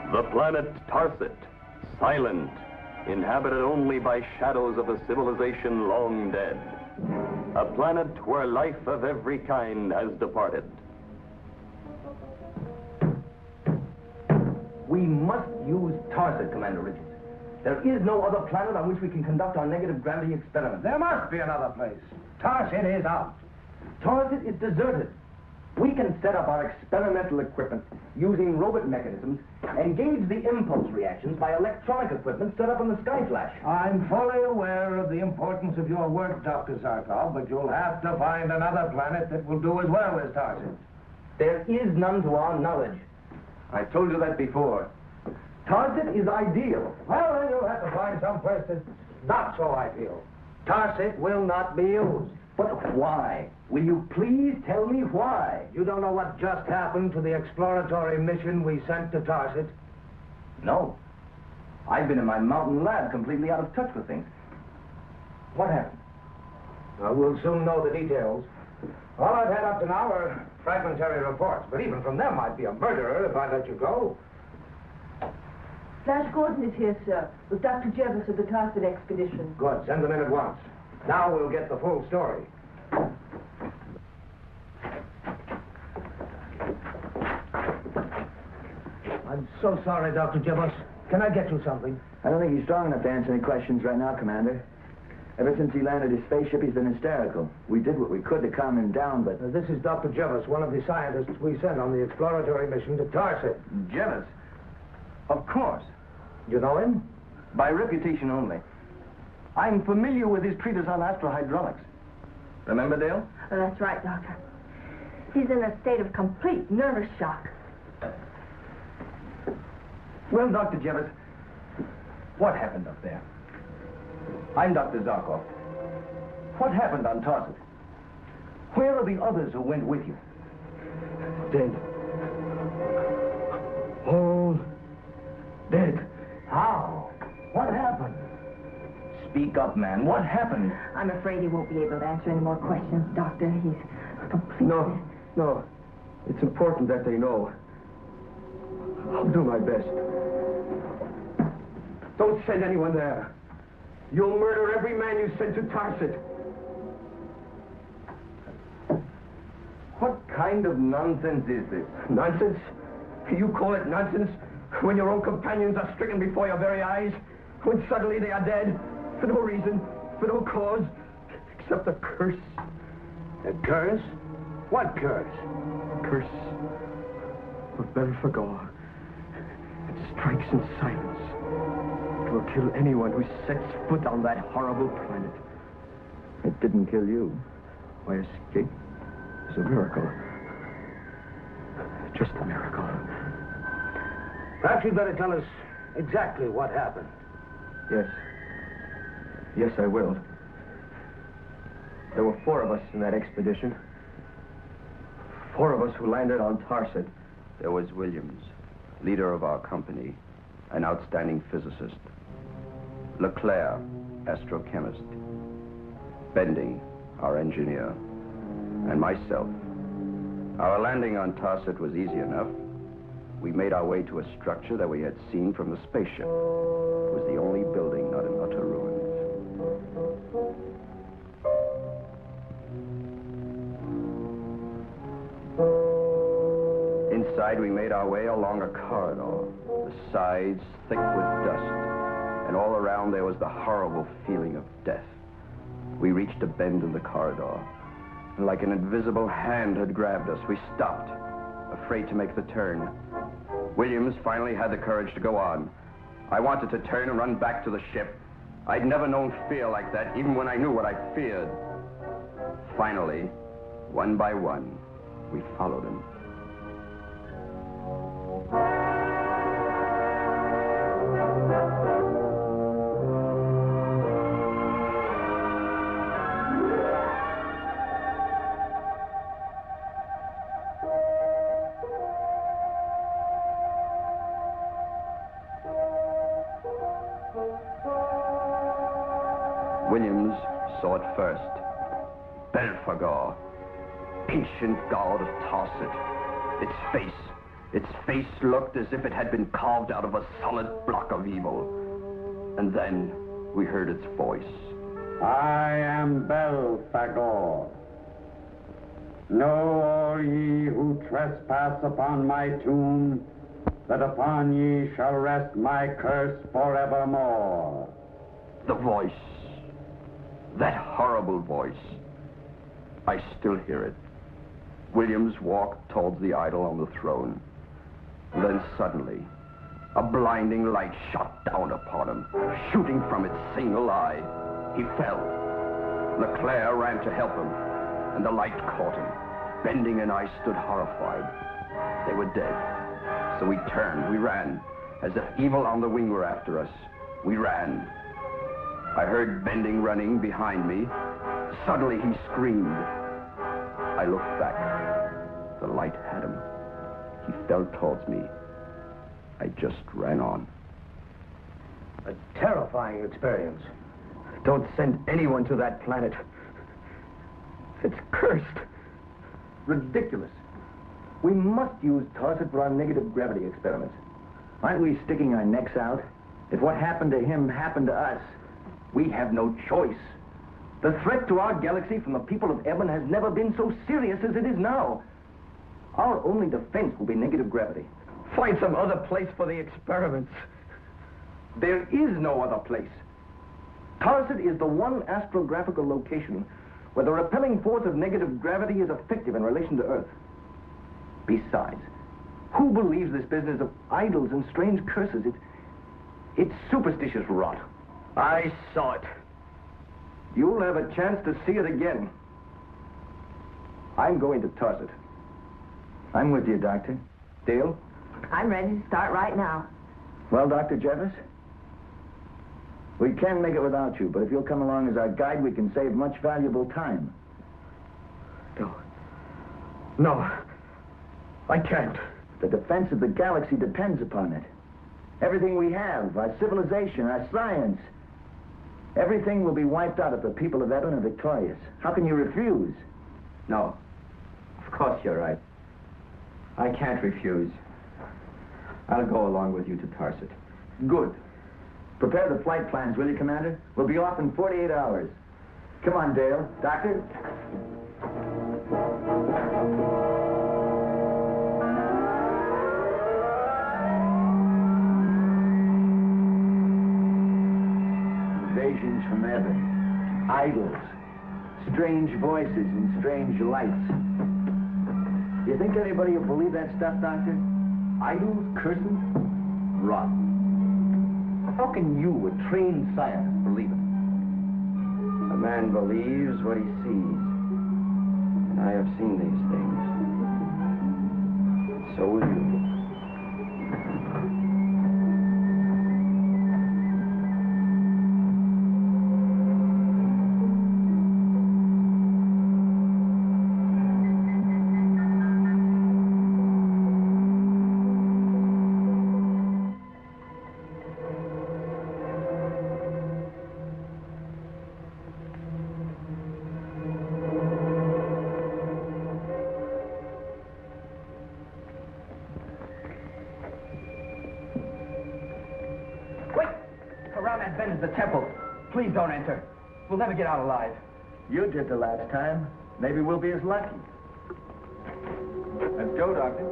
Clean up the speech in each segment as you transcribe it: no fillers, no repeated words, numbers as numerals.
The planet Tarset, silent, inhabited only by shadows of a civilization long dead. A planet where life of every kind has departed. We must use Tarset, Commander Richards. There is no other planet on which we can conduct our negative gravity experiments. There must be another place. Tarset is out. Tarset is deserted. We can set up our experimental equipment using robot mechanisms and gauge the impulse reactions by electronic equipment set up in the sky flash. I'm fully aware of the importance of your work, Dr. Zarkov, but you'll have to find another planet that will do as well as Tarset. There is none to our knowledge. I told you that before. Tarset is ideal. Well, then you'll have to find some place that's not so ideal. Tarset will not be used. But why? Will you please tell me why? You don't know what just happened to the exploratory mission we sent to Tarset? No. I've been in my mountain lab completely out of touch with things. What happened? Well, we'll soon know the details. All I've had up to now are fragmentary reports, but even from them I'd be a murderer if I let you go. Flash Gordon is here, sir, with Dr. Jervis of the Tarset expedition. Good. Send them in at once. Now we'll get the full story. I'm so sorry, Dr. Jervis. Can I get you something? I don't think he's strong enough to answer any questions right now, Commander. Ever since he landed his spaceship, he's been hysterical. We did what we could to calm him down, but... This is Dr. Jervis, one of the scientists we sent on the exploratory mission to Tarset. Jervis? Of course. You know him? By reputation only. I'm familiar with his treatise on astrohydraulics. Remember, Dale? Oh, that's right, Doctor. He's in a state of complete nervous shock. Well, Dr. Jervis, what happened up there? I'm Dr. Zarkov. What happened on Tarset? Where are the others who went with you? Dead. All dead. How? What happened? Speak up, man. What happened? I'm afraid he won't be able to answer any more questions, Doctor. He's completely... No. It's important that they know. I'll do my best. Don't send anyone there. You'll murder every man you send to Tarset. What kind of nonsense is this? Nonsense? You call it nonsense when your own companions are stricken before your very eyes? When suddenly they are dead? For no reason, for no cause, except a curse. A curse? What curse? A curse of Belphegor. It strikes in silence. It will kill anyone who sets foot on that horrible planet. It didn't kill you. My escape is a miracle. Just a miracle. Perhaps you'd better tell us exactly what happened. Yes, I will. There were 4 of us in that expedition. 4 of us who landed on Tarset. There was Williams, leader of our company, an outstanding physicist. Leclerc, astrochemist. Bending, our engineer. And myself. Our landing on Tarset was easy enough. We made our way to a structure that we had seen from the spaceship. It was the only building not in utter ruins. Inside, we made our way along a corridor, the sides thick with dust, and all around there was the horrible feeling of death. We reached a bend in the corridor. and like an invisible hand had grabbed us. We stopped, afraid to make the turn. Williams finally had the courage to go on. I wanted to turn and run back to the ship. I'd never known fear like that, even when I knew what I feared. Finally, one by one, we followed him. Williams saw it first. Belphegor, ancient god of Tarset. Its face looked as if it had been carved out of a solid block of evil. And then we heard its voice. I am Belphegor. Know all ye who trespass upon my tomb, that upon ye shall rest my curse forevermore. The voice. That horrible voice. I still hear it. Williams walked towards the idol on the throne. Then suddenly, a blinding light shot down upon him, shooting from its single eye. He fell. Leclerc ran to help him, and the light caught him. Bending and I stood horrified. They were dead. So we turned, we ran, as if evil on the wing were after us. We ran. I heard Bending running behind me. Suddenly he screamed. I looked back. The light had him. He fell towards me. I just ran on. A terrifying experience. Don't send anyone to that planet. It's cursed. Ridiculous. We must use Tarset for our negative gravity experiments. Aren't we sticking our necks out? If what happened to him happened to us, we have no choice. The threat to our galaxy from the people of Eben has never been so serious as it is now. Our only defense will be negative gravity. Find some other place for the experiments. There is no other place. Tarset is the one astrographical location where the repelling force of negative gravity is effective in relation to Earth. Besides, who believes this business of idols and strange curses? It's superstitious rot. I saw it. You'll have a chance to see it again. I'm going to Tarset. I'm with you, Doctor. Dale? I'm ready to start right now. Well, Dr. Jeffers, we can make it without you, but if you'll come along as our guide, we can save much valuable time. No, I can't. The defense of the galaxy depends upon it. Everything we have, our civilization, our science, everything will be wiped out if the people of Eben are victorious. How can you refuse? No, of course you're right. I can't refuse. I'll go along with you to Tarset. Good. Prepare the flight plans, will you, Commander? We'll be off in 48 hours. Come on, Dale. Doctor? Invasions from Eben. Idols. Strange voices and strange lights. Do you think anybody will believe that stuff, Doctor? Idols, curses, rot. How can you, a trained scientist, believe it? A man believes what he sees. And I have seen these things. So will you. The temple. Please don't enter. We'll never get out alive. You did the last time. Maybe we'll be as lucky. Let's go, Doctor.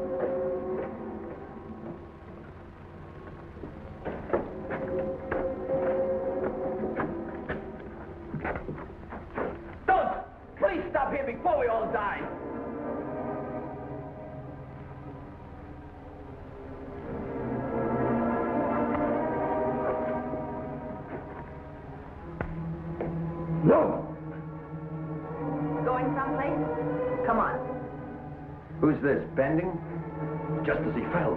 Don't! Please stop here before we we all die. No! Going someplace? Come on. Who's this, Bending? Just as he fell.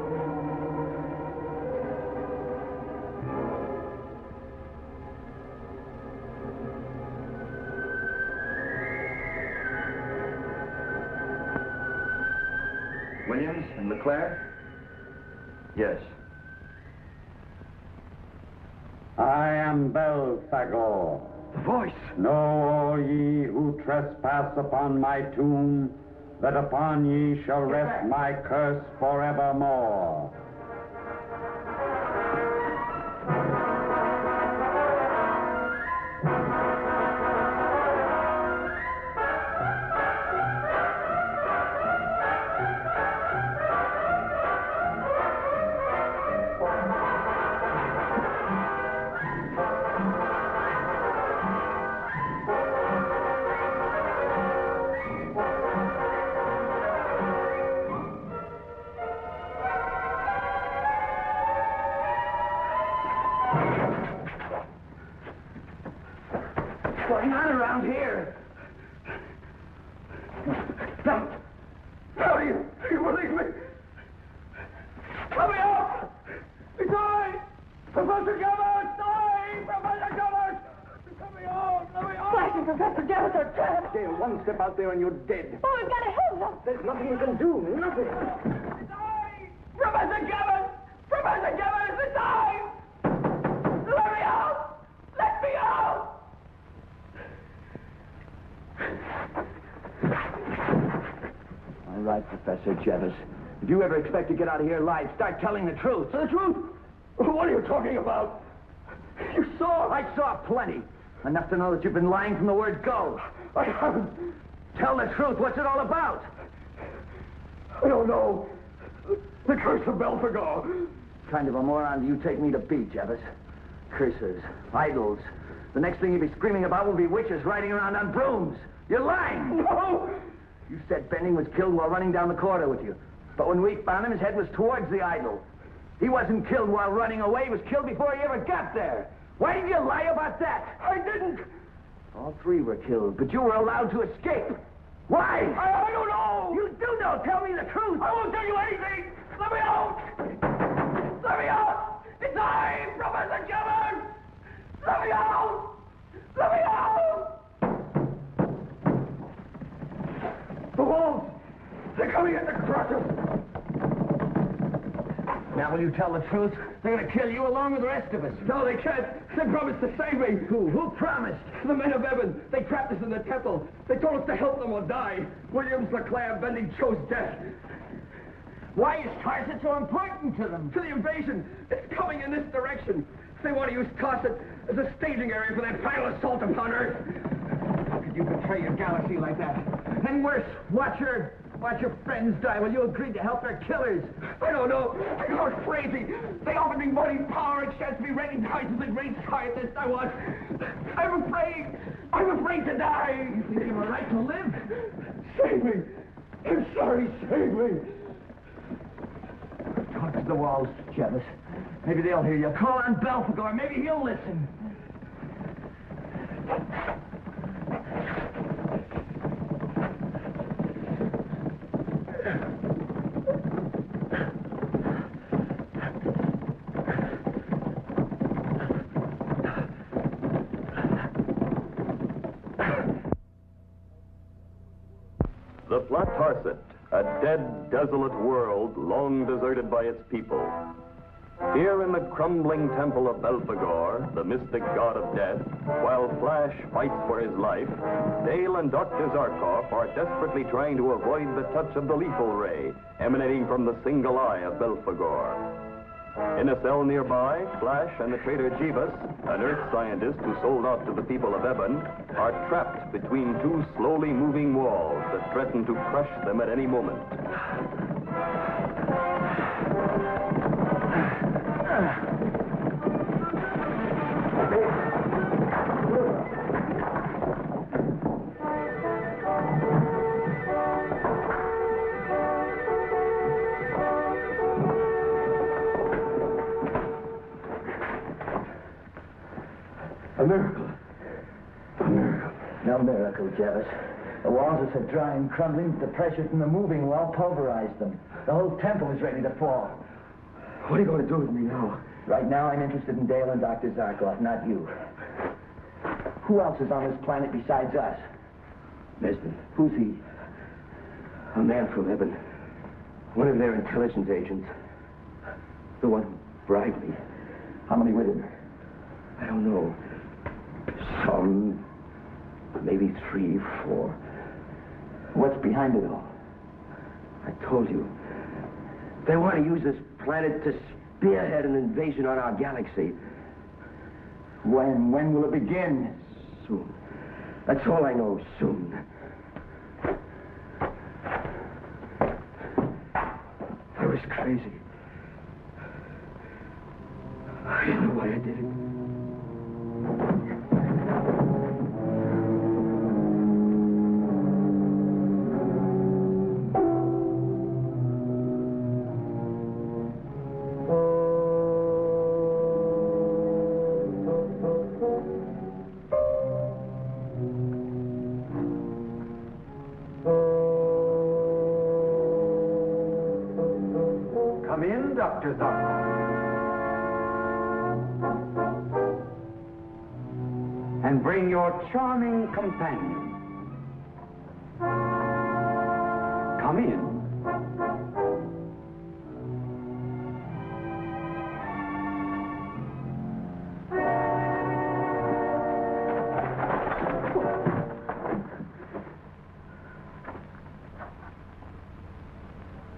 Williams and Leclerc? Yes. I am Belphegor. The voice! Know all ye who trespass upon my tomb, that upon ye shall rest my curse forevermore. What's going on around here? No. How do you believe me? Let me out! It's I! Professor Gabbard! I! Professor Gabbard! Let me out! Let me out! Flash and Professor Gabbard are trapped. Dale, one step out there and you're dead. Oh, we've got to help them. There's nothing you can do. Nothing. It's I! Professor Gabbard! Professor Gabbard! It's I! Let me out! Let me out! All right, Professor Jevis. If you ever expect to get out of here alive, start telling the truth. The truth? What are you talking about? You saw? I saw plenty. Enough to know that you've been lying from the word go. I haven't. Tell the truth. What's it all about? I don't know. The curse of Belphegor. Kind of a moron do you take me to be, Jevis? Curses, idols. The next thing you'll be screaming about will be witches riding around on brooms. You're lying! No! You said Bending was killed while running down the corridor with you. But when we found him, his head was towards the idol. He wasn't killed while running away. He was killed before he ever got there. Why did you lie about that? I didn't. All three were killed, but you were allowed to escape. Why? I don't know. You do know. Tell me the truth. I won't tell you anything. Let me out. Let me out. It's I, Professor Gabbard. Let me out. Let me out. The wolves. They're coming in to crush us. Now, will you tell the truth? They're going to kill you along with the rest of us. No, they can't. They promised to save me. Who? Who promised? The men of Evan. They trapped us in the temple. They told us to help them or die. Williams, Leclerc, Bending chose death. Why is Tarset so important to them? To the invasion. It's coming in this direction. They want to use Tarset as a staging area for their final assault upon Earth. How could you betray your galaxy like that? And worse, watch your friends die while you agreed to help their killers. I don't know. I got crazy. They offered me money, power, and chance to be recognized as the great scientist I was. I'm afraid. I'm afraid to die. You think you have a right to live? Save me. I'm sorry. Save me. Talk to the walls, Jevis. Maybe they'll hear you. Call on Belphegor. Maybe he'll listen. The flat Tarset, a dead, desolate world long deserted by its people. Here in the crumbling temple of Belphegor, the mystic god of death, while Flash fights for his life, Dale and Dr. Zarkov are desperately trying to avoid the touch of the lethal ray emanating from the single eye of Belphegor. In a cell nearby, Flash and the traitor Jeebus, an Earth scientist who sold out to the people of Eben, are trapped between two slowly moving walls that threaten to crush them at any moment. miracle. A miracle. No miracle, Jevis. The walls are so dry and crumbling that the pressure from the moving wall pulverized them. The whole temple is ready to fall. What are you going to do with me now? Right now, I'm interested in Dale and Dr. Zarkov, not you. Who else is on this planet besides us? Nesbitt. Who's he? A man from heaven. One of their intelligence agents. The one who bribed me. How many with him? I don't know. Some. Maybe 3, 4. What's behind it all? I told you. They want to use this planet to spearhead an invasion on our galaxy. When? When will it begin? Soon. That's all I know. Soon. I was crazy. I didn't know why I did it. Come in, Dr. Zarkov. And bring your charming companion. Come in.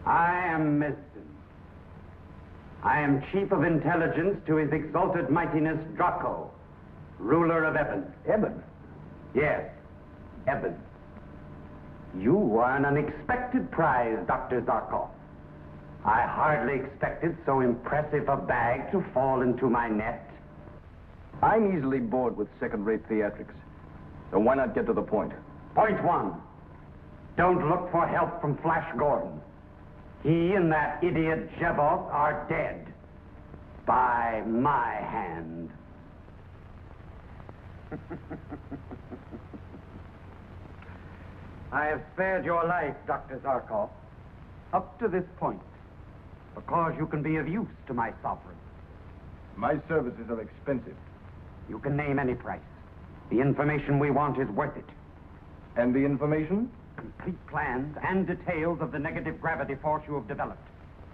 I am Nesbitt. I am Chief of Intelligence to His Exalted Mightiness Draco, ruler of Eben. Eben? Yes, Eben. You are an unexpected prize, Dr. Zarkov. I hardly expected so impressive a bag to fall into my net. I'm easily bored with second-rate theatrics. So why not get to the point? Point 1. Don't look for help from Flash Gordon. He and that idiot Jevov are dead. By my hand. I have spared your life, Dr. Zarkov, up to this point, because you can be of use to my sovereign. My services are expensive. You can name any price. The information we want is worth it. And the information? Complete plans and details of the negative gravity force you have developed.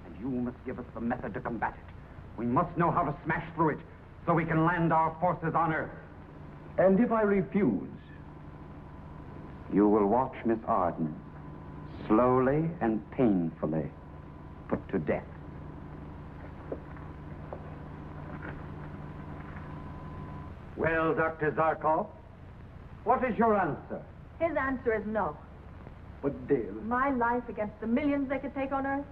And you must give us the method to combat it. We must know how to smash through it so we can land our forces on Earth. And if I refuse? You will watch Miss Arden slowly and painfully put to death. Well, Dr. Zarkov, what is your answer? His answer is no. But Dale... My life against the millions they could take on Earth?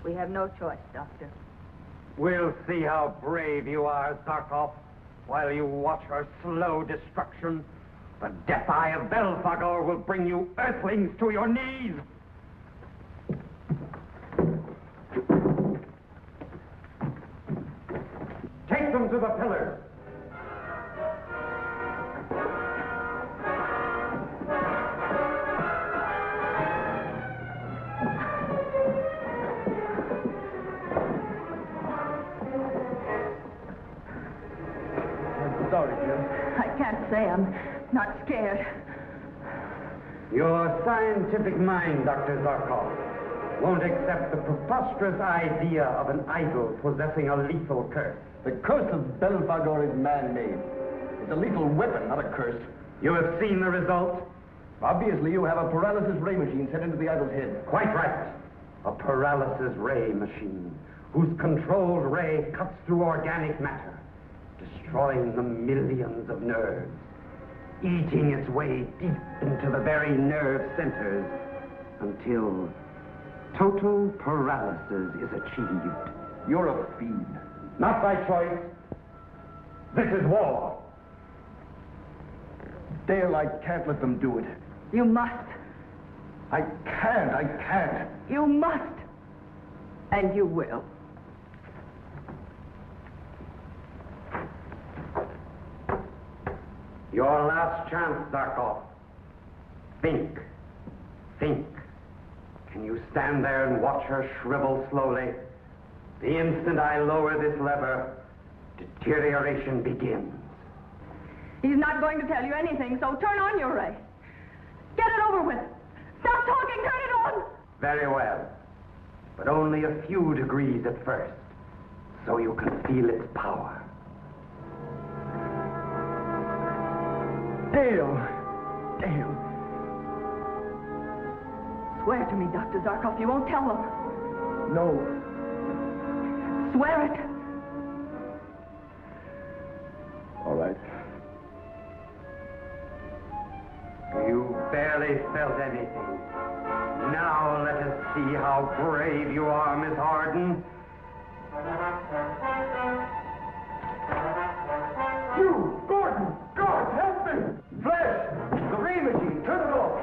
We have no choice, Doctor. We'll see how brave you are, Zarkov, while you watch her slow destruction. The death eye of Belphegor will bring you Earthlings to your knees. Take them to the pillars. Sorry, Jim. I can't say I'm not scared. Your scientific mind, Dr. Zarkov, won't accept the preposterous idea of an idol possessing a lethal curse. The curse of Belphegor is man-made. It's a lethal weapon, not a curse. You have seen the result? Obviously, you have a paralysis ray machine set into the idol's head. Quite right. A paralysis ray machine, whose controlled ray cuts through organic matter, destroying the millions of nerves, eating its way deep into the very nerve centers until total paralysis is achieved. You're a fiend. Not by choice. This is war. Dale, I can't let them do it. You must. I can't. You must. And you will. Your last chance, Zarkov. Think. Think. Can you stand there and watch her shrivel slowly? The instant I lower this lever, deterioration begins. He's not going to tell you anything, so turn on your ray. Get it over with. Stop talking, turn it on! Very well. But only a few degrees at first, so you can feel its power. Dale! Dale! Swear to me, Dr. Zarkov, you won't tell them. No. Swear it. All right. You barely felt anything. Now let us see how brave you are, Miss Arden. You! Gordon! God, help me! Flash! The ray machine! Turn it off!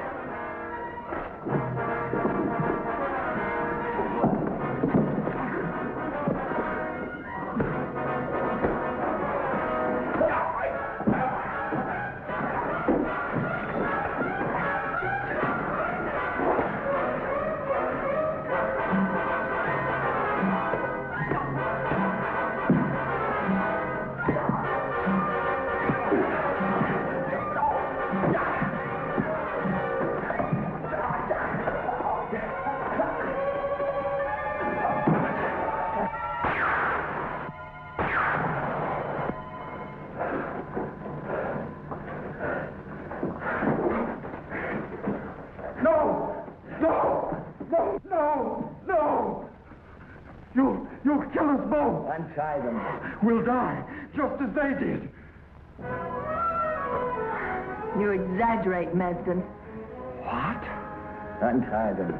You'll kill us both. Untie them. We'll die, just as they did. You exaggerate, Manston. What? Untie them.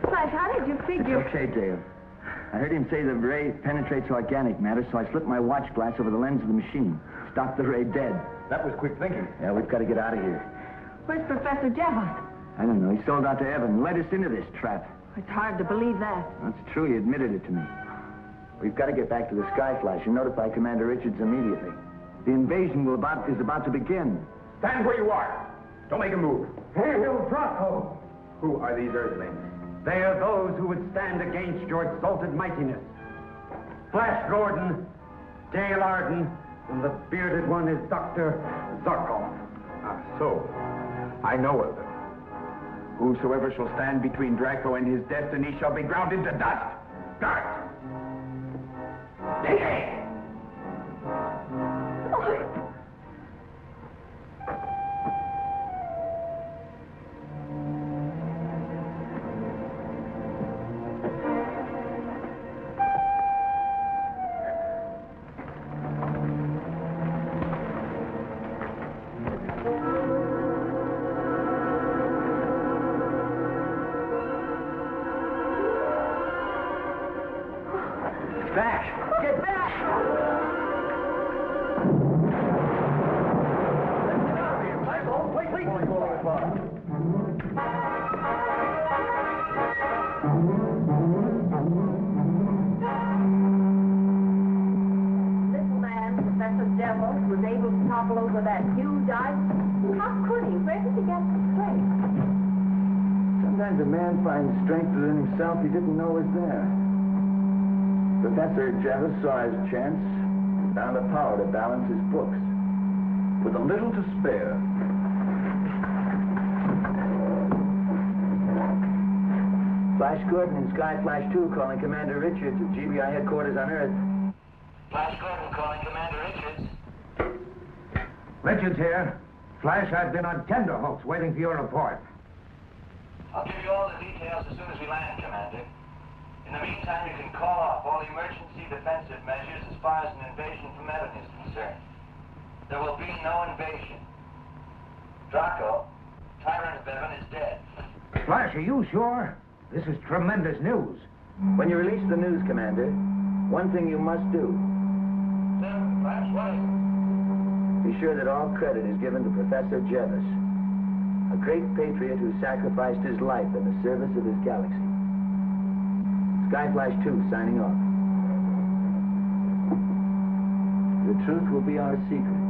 Flash, how did you figure... Okay, Dale. I heard him say the ray penetrates organic matter, so I slipped my watch glass over the lens of the machine. Stopped the ray dead. That was quick thinking. Yeah, we've got to get out of here. Where's Professor Jevons? I don't know. He sold out to Evan, led us into this trap. It's hard to believe that. That's true. He admitted it to me. We've got to get back to the Skyflash and notify Commander Richards immediately. The invasion is about to begin. Stand where you are. Don't make a move. Hail Draco! Who are these Earthlings? They are those who would stand against your exalted mightiness. Flash Gordon, Dale Arden, and the bearded one is Dr. Zarkov. Ah, so. I know of them. Whosoever shall stand between Draco and his destiny shall be ground into dust. Dart! Sometimes a man finds strength within himself he didn't know was there. Professor Jevons saw his chance and found the power to balance his books. With a little to spare. Flash Gordon and Skyflash 2 calling Commander Richards at GBI headquarters on Earth. Flash Gordon calling Commander Richards. Richards here. Flash, I've been on tenterhooks waiting for your report. I'll give you all the details as soon as we land, Commander. In the meantime, you can call off all emergency defensive measures as far as an invasion from Evan is concerned. There will be no invasion. Draco, tyrant of Evan, is dead. Flash, are you sure? This is tremendous news. When you release the news, Commander, one thing you must do. Sir, Flash, what is it? Be sure that all credit is given to Professor Jevons, a great patriot who sacrificed his life in the service of his galaxy. Skyflash 2 signing off. truth will be our secret.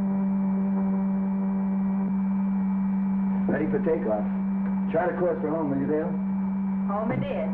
Ready for takeoff. Chart a course for home, will you, Dale? Home it is.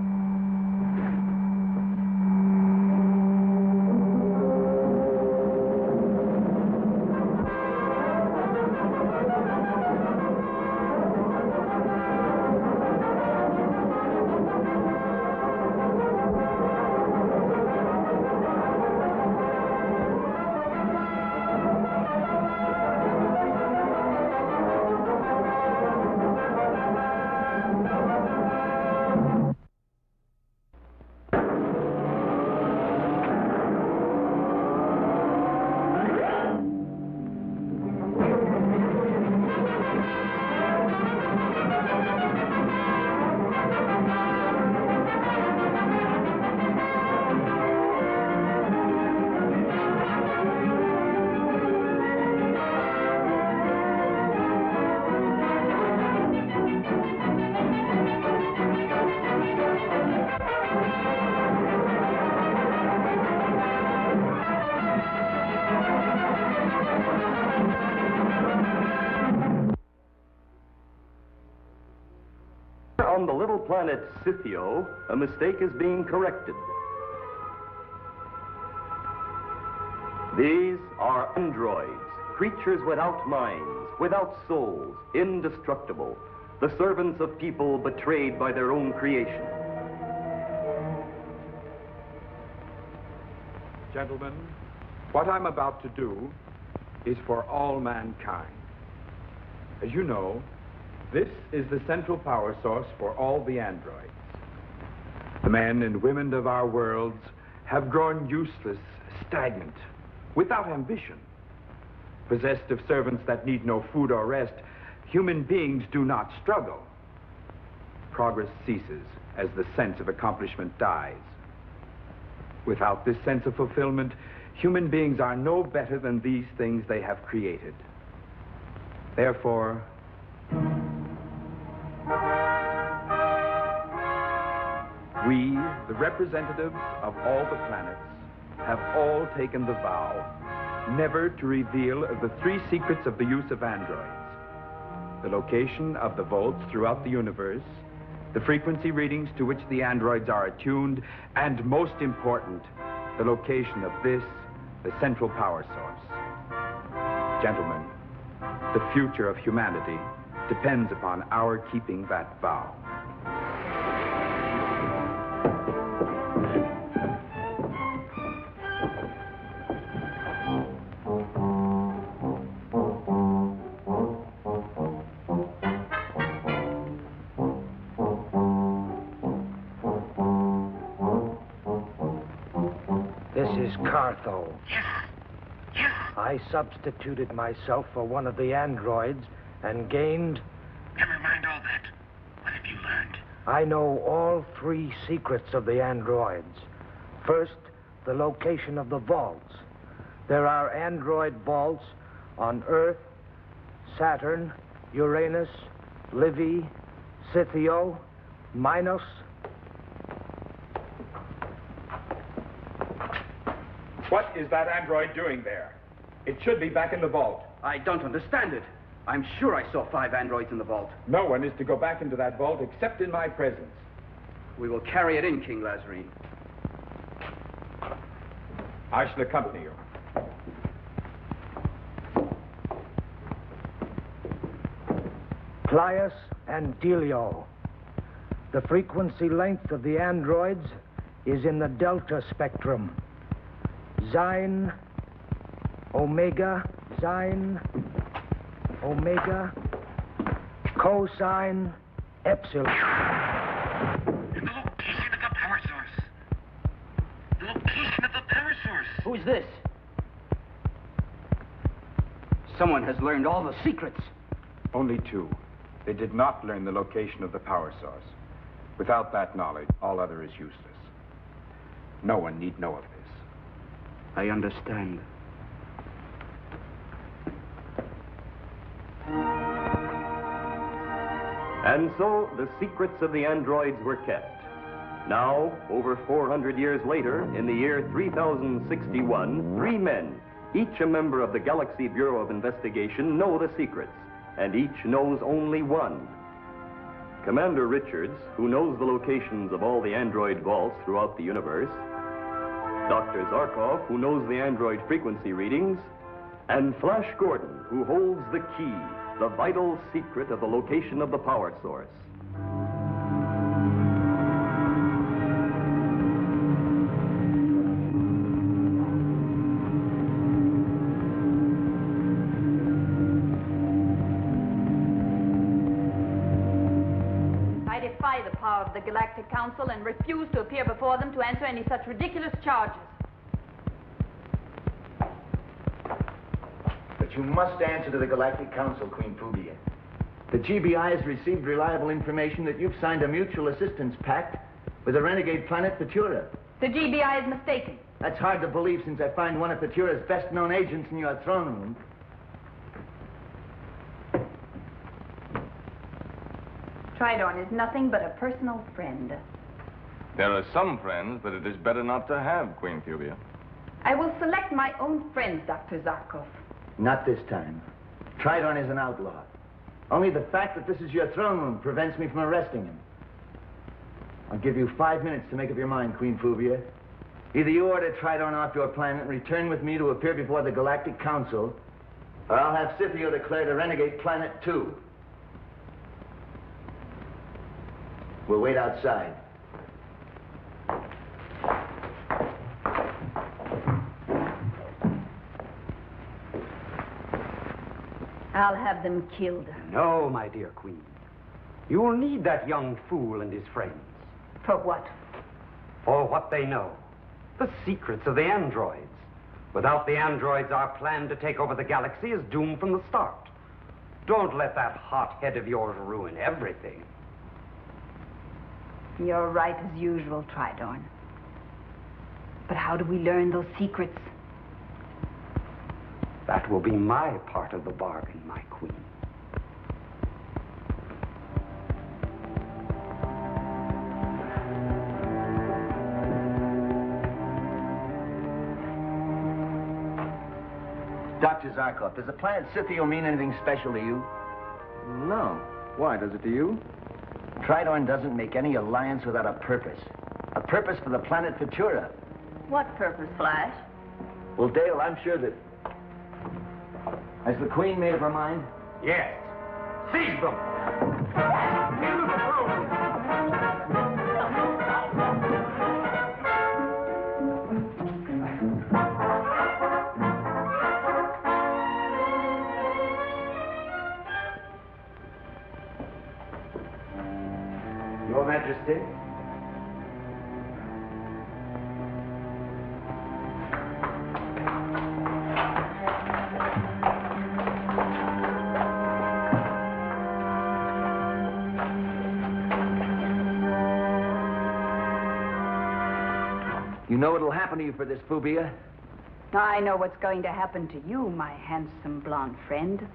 On the little planet Scythio, a mistake is being corrected. These are androids, creatures without minds, without souls, indestructible, the servants of people betrayed by their own creation. Gentlemen, what I'm about to do is for all mankind. As you know, this is the central power source for all the androids. The men and women of our worlds have grown useless, stagnant, without ambition. Possessed of servants that need no food or rest, human beings do not struggle. Progress ceases as the sense of accomplishment dies. Without this sense of fulfillment, human beings are no better than these things they have created. Therefore, we, the representatives of all the planets, have all taken the vow never to reveal the three secrets of the use of androids: the location of the vaults throughout the universe, the frequency readings to which the androids are attuned, and most important, the location of this, the central power source. Gentlemen, the future of humanity depends upon our keeping that vow. I substituted myself for one of the androids and gained... Never mind all that. What have you learned? I know all three secrets of the androids. First, the location of the vaults. There are android vaults on Earth, Saturn, Uranus, Livy, Scythio, Minos. What is that android doing there? It should be back in the vault. I don't understand it. I'm sure I saw 5 androids in the vault. No one is to go back into that vault except in my presence. We will carry it in, King Lazarine. I shall accompany you. Plius and Delio. The frequency length of the androids is in the delta spectrum. Sine, omega, sine, omega, cosine, epsilon. The location of the power source. The location of the power source. Who's this? Someone has learned all the secrets. Only 2. They did not learn the location of the power source. Without that knowledge, all other is useless. No one need know of this. I understand. And so the secrets of the androids were kept. Now, over 400 years later, in the year 3061, 3 men, each a member of the Galactic Bureau of Investigation, know the secrets, and each knows only one. Commander Richards, who knows the locations of all the android vaults throughout the universe, Dr. Zarkov, who knows the android frequency readings, and Flash Gordon, who holds the key, the vital secret of the location of the power source. I defy the power of the Galactic Council and refuse to appear before them to answer any such ridiculous charges. But you must answer to the Galactic Council, Queen Phubia. The GBI has received reliable information that you've signed a mutual assistance pact with the renegade planet Futura. The GBI is mistaken. That's hard to believe since I find one of Futura's best-known agents in your throne room. Tridorn is nothing but a personal friend. There are some friends that it is better not to have, Queen Phubia. I will select my own friends, Dr. Zarkov. Not this time. Tridorn is an outlaw. Only the fact that this is your throne room prevents me from arresting him. I'll give you 5 minutes to make up your mind, Queen Phubia. Either you order Tridorn off your planet and return with me to appear before the Galactic Council, or I'll have Scythio declared a renegade planet too. We'll wait outside. I'll have them killed. No, my dear Queen. You will need that young fool and his friends. For what? For what they know. The secrets of the androids. Without the androids, our plan to take over the galaxy is doomed from the start. Don't let that hot head of yours ruin everything. You're right as usual, Tridorn. But how do we learn those secrets? That will be my part of the bargain, my Queen. Dr. Zarkov, does the planet Scythio mean anything special to you? No. Why, does it to you? Tridorn doesn't make any alliance without a purpose. A purpose for the planet Futura. What purpose, Flash? Well, Dale, I'm sure that... Has the Queen made up her mind? Yes. Seize them! Your Majesty? You know what'll happen to you for this, Phubia? I know what's going to happen to you, my handsome blonde friend.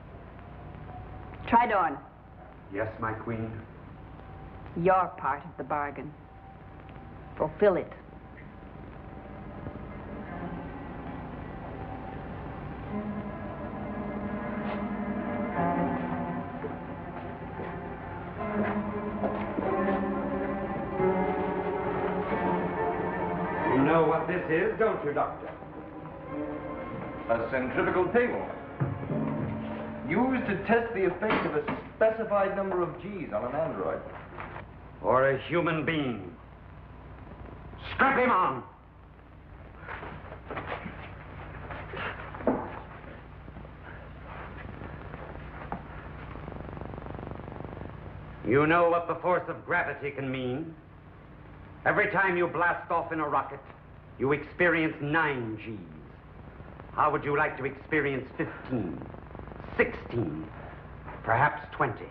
Tridorn. Yes, my Queen. Your part of the bargain. Fulfill it. You know what this is, don't you, Doctor? A centrifugal table. Used to test the effect of a specified number of G's on an android. Or a human being. Strap him on! You know what the force of gravity can mean? Every time you blast off in a rocket, you experience 9 G's. How would you like to experience 15, 16, perhaps 20?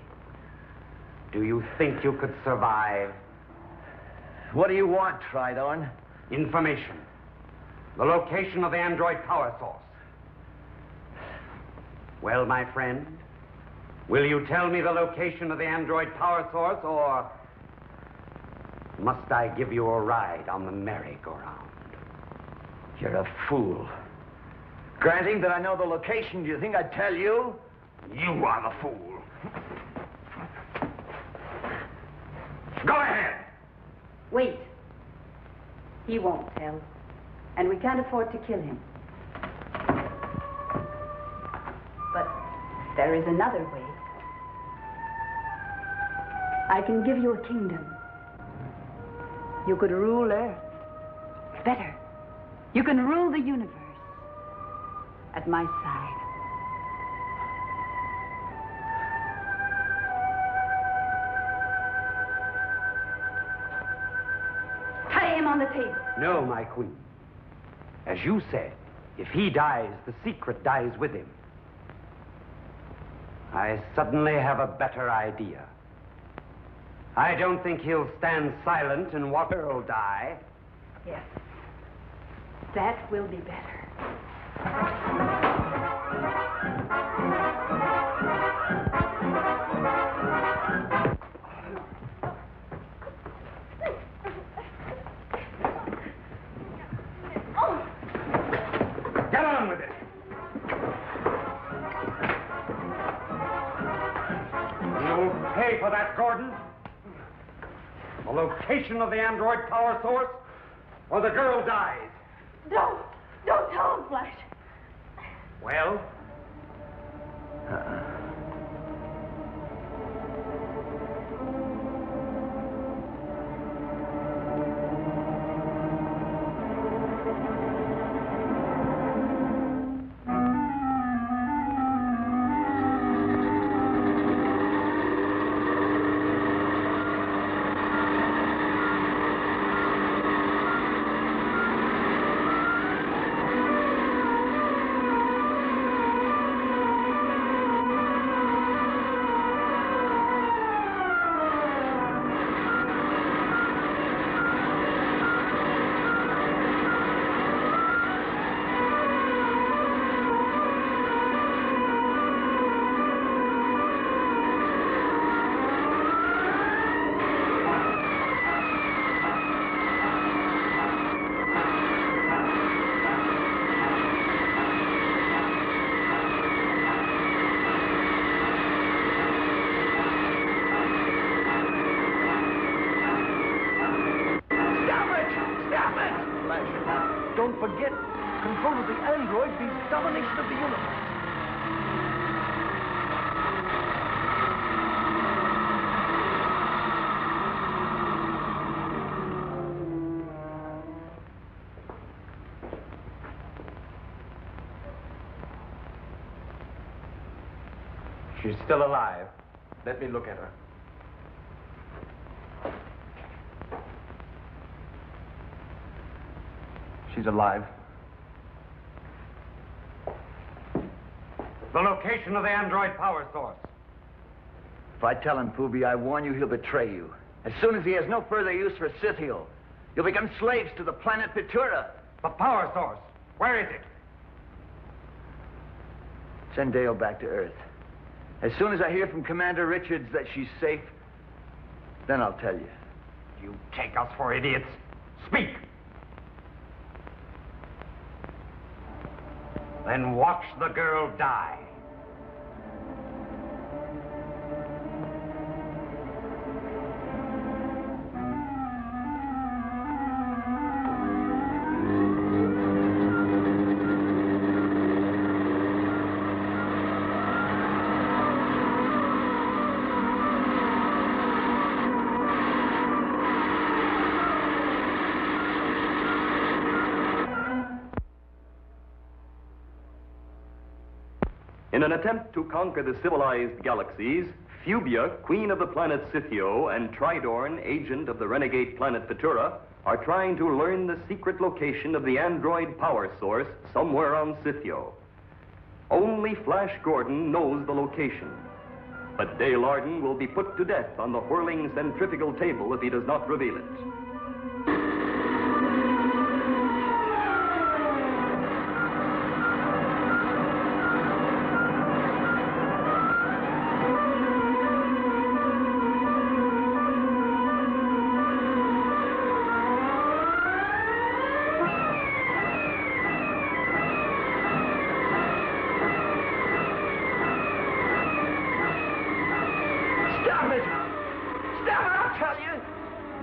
Do you think you could survive? What do you want, Tridorn? Information. The location of the android power source. Well, my friend, will you tell me the location of the android power source, or must I give you a ride on the merry-go-round? You're a fool. Granting that I know the location, do you think I'd tell you? You are the fool. Go ahead. Wait. He won't tell. And we can't afford to kill him. But there is another way. I can give you a kingdom. You could rule Earth. Better, you can rule the universe at my side. Tie him on the table. No, my queen. As you said, if he dies, the secret dies with him. I suddenly have a better idea. I don't think he'll stand silent and watch Earl die. Yes. That will be better. Get on with it. You'll pay for that, Gordon. The location of the android power source, or the girl dies. Don't tell him, Flash. Well? Don't forget, control of the android means domination of the universe. She's still alive. Let me look at her. She's alive. The location of the android power source. If I tell him, Phoebe, I warn you, he'll betray you. As soon as he has no further use for Scythiel, you'll become slaves to the planet Petura. The power source. Where is it? Send Dale back to Earth. As soon as I hear from Commander Richards that she's safe, then I'll tell you. You take us for idiots. Speak! Then watch the girl die. In an attempt to conquer the civilized galaxies, Phubia, queen of the planet Scythio, and Tridorn, agent of the renegade planet Petura, are trying to learn the secret location of the android power source somewhere on Scythio. Only Flash Gordon knows the location. But Dale Arden will be put to death on the whirling centrifugal table if he does not reveal it.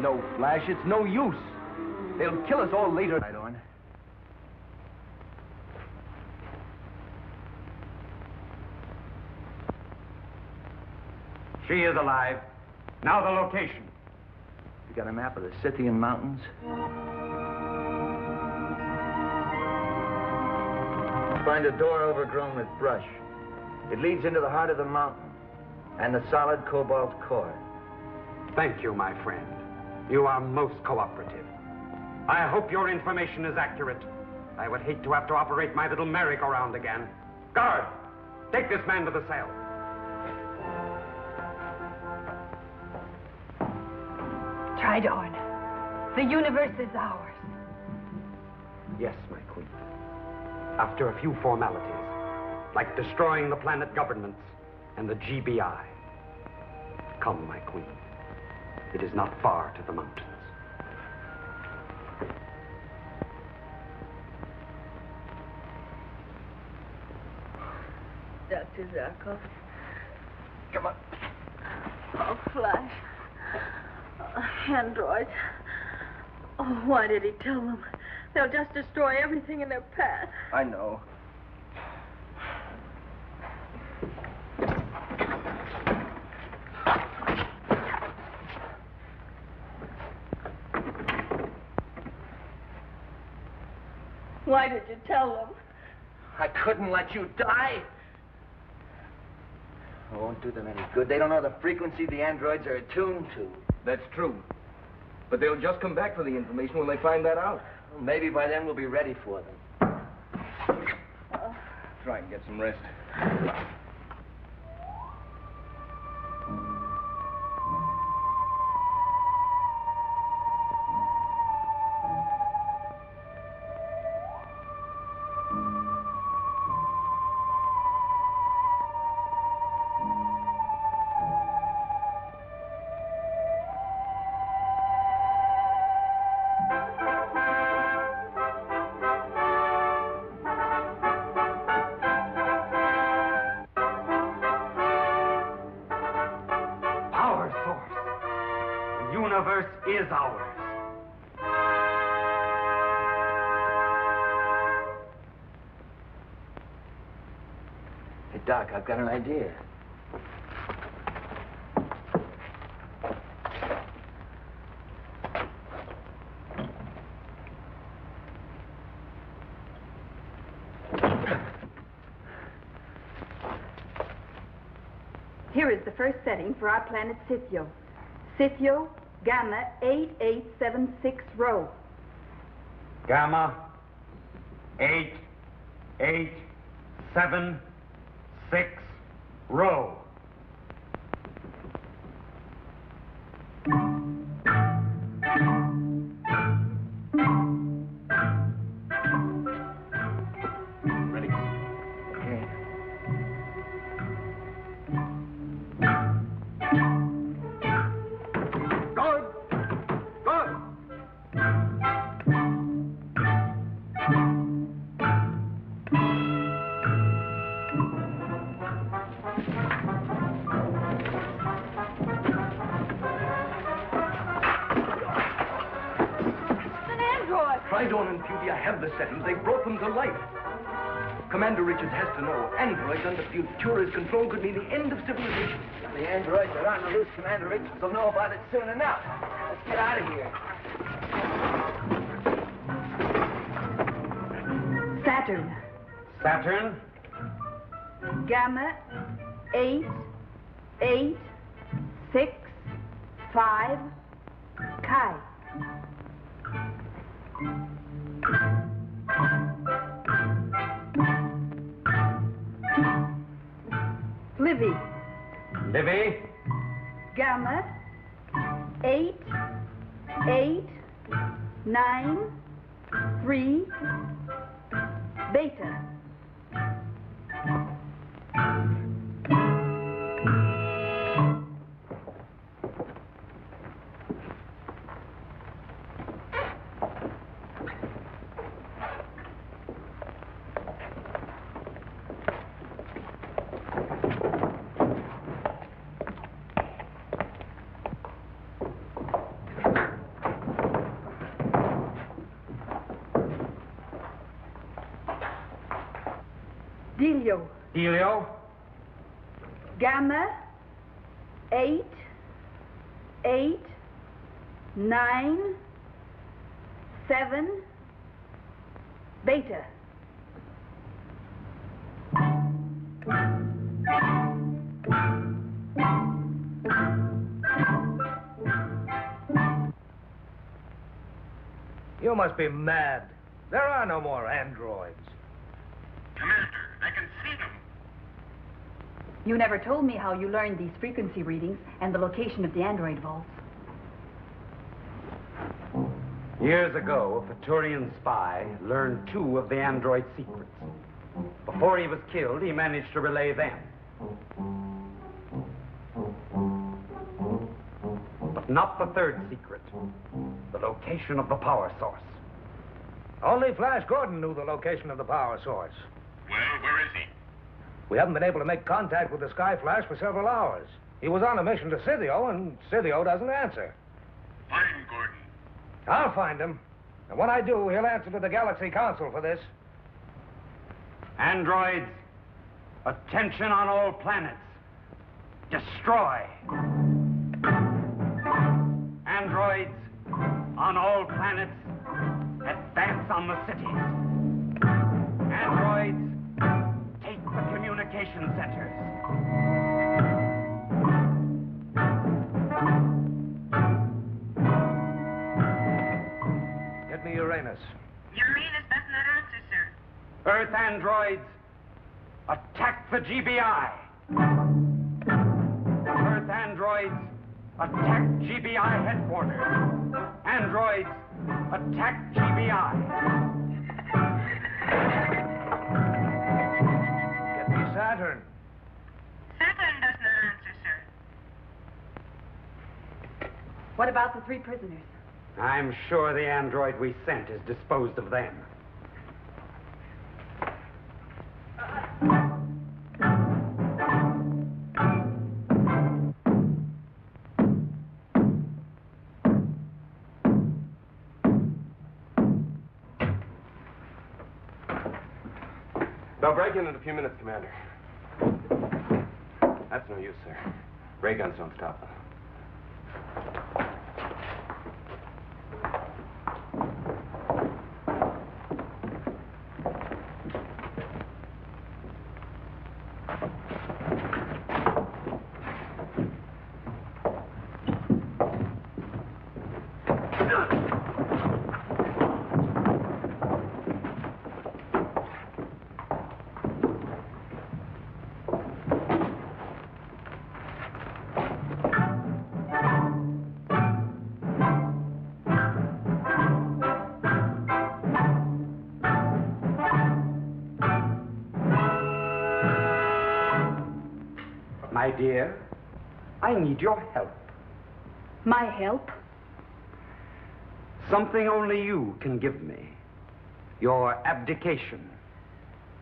No, Flash, it's no use. They'll kill us all later. Right on. She is alive. Now the location. You got a map of the Scythian Mountains? Find a door overgrown with brush. It leads into the heart of the mountain and the solid cobalt core. Thank you, my friend. You are most cooperative. I hope your information is accurate. I would hate to have to operate my little merry-go-round again. Guard, take this man to the cell. Tridorn, the universe is ours. Yes, my queen. After a few formalities, like destroying the planet governments and the GBI. Come, my queen. It is not far to the mountains. Dr. Zarkov. Come on. Oh, Flash. Androids. Oh, why did he tell them? They'll just destroy everything in their path. I know. Why did you tell them? I couldn't let you die. It won't do them any good. They don't know the frequency the androids are attuned to. That's true. But they'll just come back for the information when they find that out. Well, maybe by then we'll be ready for them. Try and get some rest. Is ours. Hey, Doc, I've got an idea. Here is the first setting for our planet Scythio. Scythio, Gamma 8876 Rho. Gamma 8876 Rho. Ready? Okay. Tridorn and Pudia have the settings. They brought them to life. Commander Richards has to know. Androids under Futura's control could be the end of civilization. The androids are on the loose. Commander Richards will know about it soon enough. Let's get out of here. Saturn. Saturn? Gamma 8865 Chi. Livy. Livy? Gamma 8893 Beta. Helio. Helio? Gamma. 8, 8, 9, 7, Beta. You must be mad. There are no more androids. Commander, I can see them. You never told me how you learned these frequency readings and the location of the android vaults. Years ago, a Futurian spy learned 2 of the android secrets. Before he was killed, he managed to relay them. But not the 3rd secret, the location of the power source. Only Flash Gordon knew the location of the power source. Well, where is he? We haven't been able to make contact with the Sky Flash for several hours. He was on a mission to Scythio, and Scythio doesn't answer. Find Gordon. I'll find him. And when I do, he'll answer to the Galaxy Council for this. Androids, attention on all planets. Destroy. Androids, on all planets, advance on the cities. Androids, take the communication centers. Get me Uranus. Uranus does not answer, sir. Earth androids, attack the GBI. Earth androids, attack GBI headquarters. Androids, attack GBI. Get me Saturn. Saturn does not answer, sir. What about the 3 prisoners? I'm sure the android we sent has disposed of them. They'll break in a few minutes, Commander. That's no use, sir. Ray guns don't stop them. My dear, I need your help. My help? Something only you can give me. Your abdication.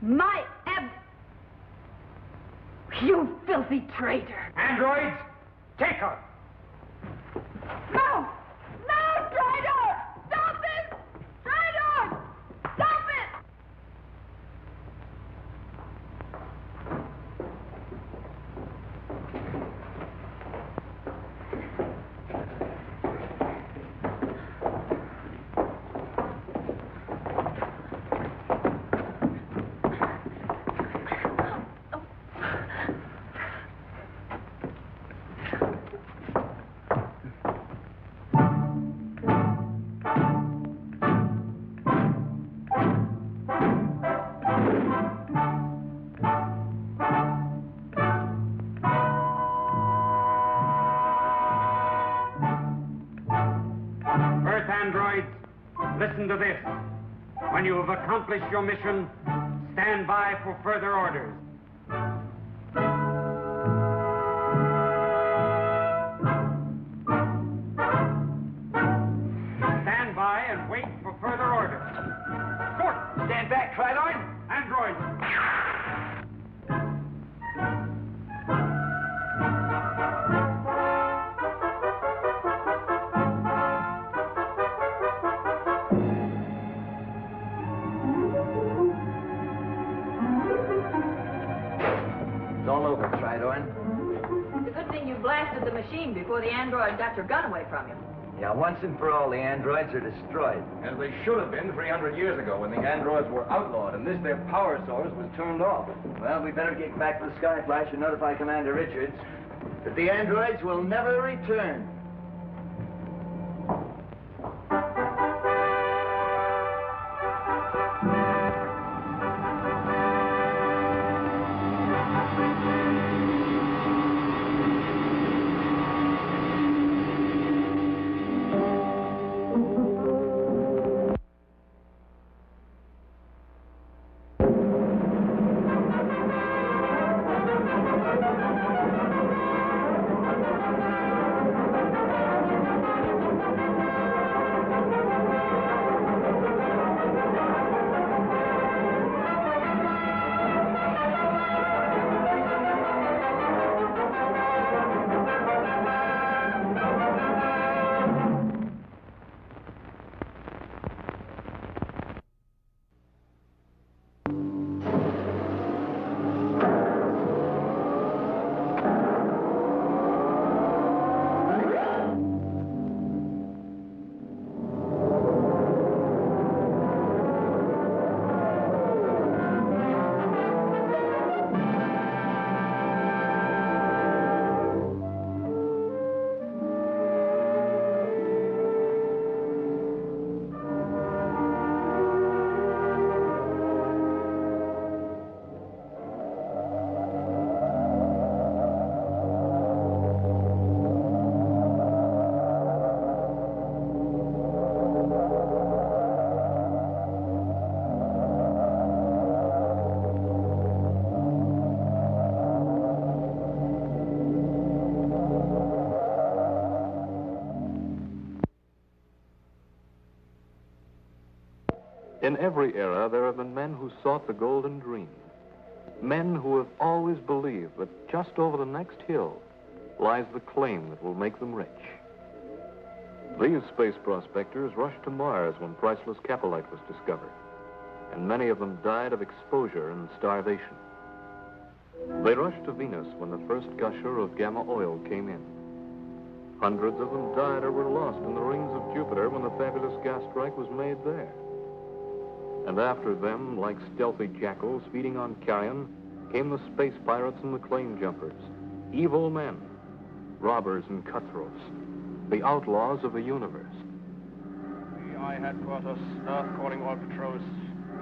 My You filthy traitor! Androids, take her! No! No, traitor! Stop it! Traitor! Stop it! Listen to this. When you have accomplished your mission, stand by for further orders. Stand by and wait for further orders. Gordon, stand back, Triloid. Android. It's all over, Tridorn. It's a good thing you blasted the machine before the android got your gun away from you. Yeah, once and for all, the androids are destroyed. As they should have been 300 years ago when the androids were outlawed and this, their power source, was turned off. Well, we better get back to the Sky Flash and notify Commander Richards that the androids will never return. In every era, there have been men who sought the golden dream. Men who have always believed that just over the next hill lies the claim that will make them rich. These space prospectors rushed to Mars when priceless capellite was discovered, and many of them died of exposure and starvation. They rushed to Venus when the first gusher of gamma oil came in. Hundreds of them died or were lost in the rings of Jupiter when the fabulous gas strike was made there. And after them, like stealthy jackals feeding on carrion, came the space pirates and the claim jumpers, evil men, robbers and cutthroats, the outlaws of the universe. GBI headquarters, Earth calling all patrols.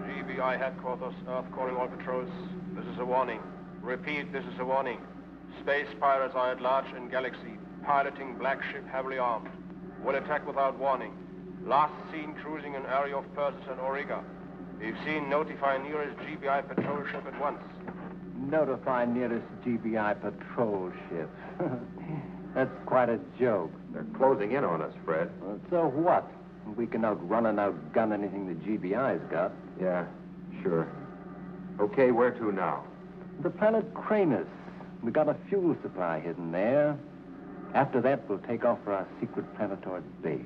GBI headquarters, Earth calling all patrols. This is a warning. Repeat, this is a warning. Space pirates are at large in galaxy, piloting black ship heavily armed. Will attack without warning. Last seen cruising an area of Persis and Auriga. If seen, notify nearest GBI patrol ship at once. Notify nearest GBI patrol ship. That's quite a joke. They're closing in on us, Fred. Well, so what? We can outrun and outgun anything the GBI's got. Yeah, sure. Okay, where to now? The planet Cranus. We got a fuel supply hidden there. After that, we'll take off for our secret planetoid base.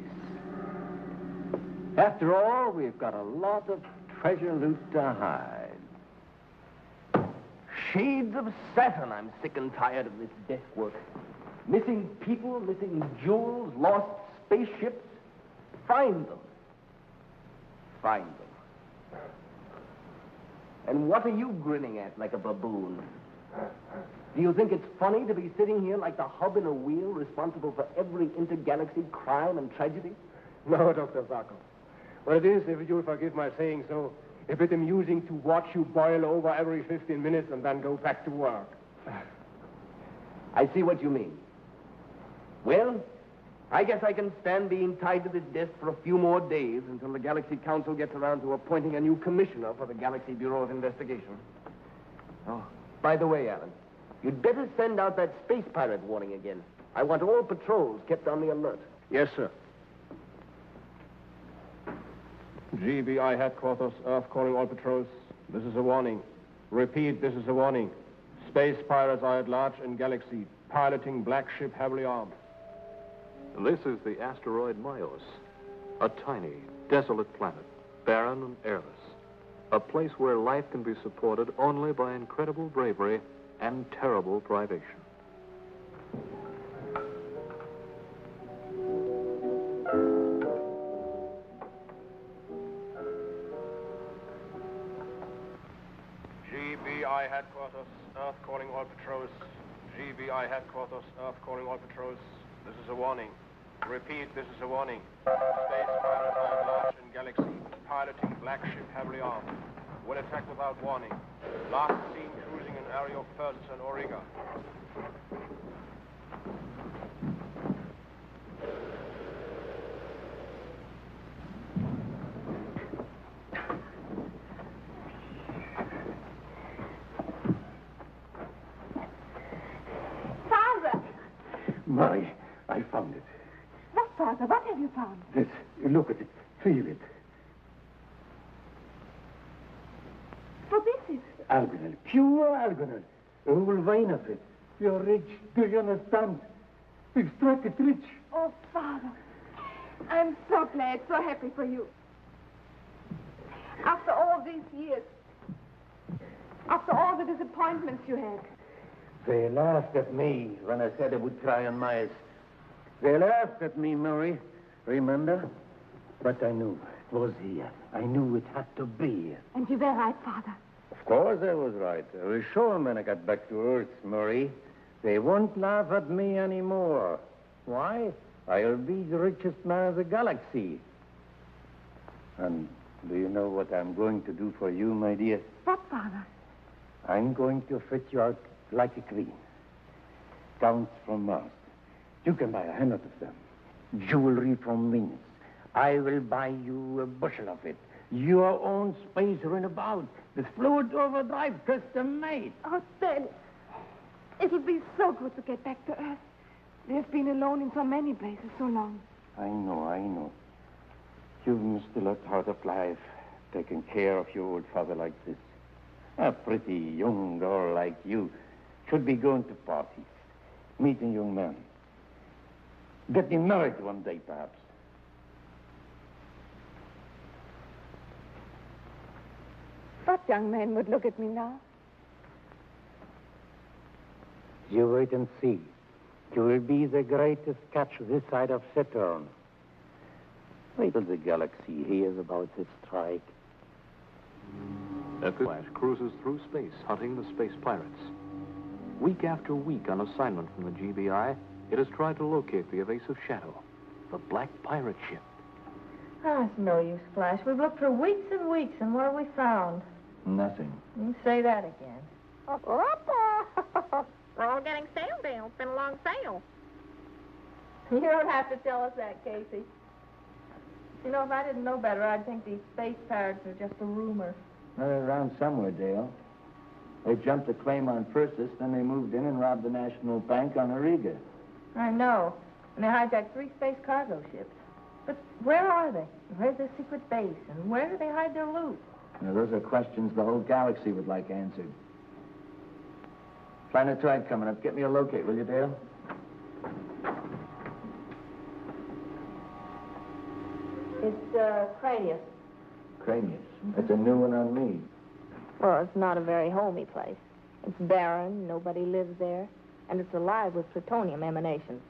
After all, we've got a lot of treasure loot to hide. Shades of Saturn, I'm sick and tired of this desk work. Missing people, missing jewels, lost spaceships. Find them. Find them. And what are you grinning at like a baboon? Do you think it's funny to be sitting here like the hub in a wheel responsible for every intergalaxy crime and tragedy? No, Dr. Zarkov. But it is, if you'll forgive my saying so, a bit amusing to watch you boil over every 15 minutes and then go back to work. I see what you mean. Well, I guess I can stand being tied to this desk for a few more days until the Galaxy Council gets around to appointing a new commissioner for the Galactic Bureau of Investigation. Oh, by the way, Alan, you'd better send out that space pirate warning again. I want all patrols kept on the alert. Yes, sir. GBI headquarters, Earth calling all patrols. This is a warning. Repeat, this is a warning. Space pirates are at large in galaxy, piloting black ship heavily armed. This is the asteroid Myos, a tiny, desolate planet, barren and airless. A place where life can be supported only by incredible bravery and terrible privation. GBI headquarters, Earth calling all patrols. GBI headquarters, Earth calling all patrols. This is a warning. Repeat, this is a warning. Space pirates are at large in Galaxy, piloting black ship heavily armed. Will attack without warning. Last seen cruising in area of Persis and Auriga. Father! Murray, I found it. What, Father? What have you found? This, look at it. Feel it. What is it? Algonel. Pure algonel. A whole vein of it. You're rich. Do you understand? We've struck it rich. Oh, Father. I'm so glad, so happy for you. After all these years, after all the disappointments you had. They laughed at me when I said I would try on Mars. They laughed at me, Murray. Remember? But I knew it was here. I knew it had to be here. And you were right, Father. Of course I was right. I was sure when I got back to Earth, Murray. They won't laugh at me anymore. Why? I'll be the richest man of the galaxy. And do you know what I'm going to do for you, my dear? What, Father? I'm going to fit you out like a queen. Gowns from Mars. You can buy 100 of them. Jewelry from Venus. I will buy you a bushel of it. Your own space runabout. With fluid overdrive custom made. Oh, Daddy. It'll be so good to get back to Earth. We've been alone in so many places so long. I know. You've missed a lot out of life, taking care of your old father like this. A pretty young girl like you should be going to parties, meeting young men, getting married one day, perhaps. What young man would look at me now? You wait and see. You will be the greatest catch this side of Saturn. Wait till the galaxy hears about this strike. Flash cruises through space, hunting the space pirates. Week after week on assignment from the GBI, it has tried to locate the evasive Shadow, the black pirate ship. Oh, it's no use, Flash. We've looked for weeks and weeks, and what have we found? Nothing. You say that again. We're all getting sailed down. It's been a long sail. You don't have to tell us that, Casey. You know, if I didn't know better, I'd think these space pirates are just a rumor. They're around somewhere, Dale. They jumped a claim on Persis, then they moved in and robbed the National Bank on Auriga. I know. And they hijacked 3 space cargo ships. But where are they? Where's their secret base? And where do they hide their loot? Now, those are questions the whole galaxy would like answered. Planetoid coming up. Get me a locate, will you, Dale? It's, Cranius. Cranius. That's a new one on me. Well, it's not a very homey place. It's barren, nobody lives there, and it's alive with plutonium emanations.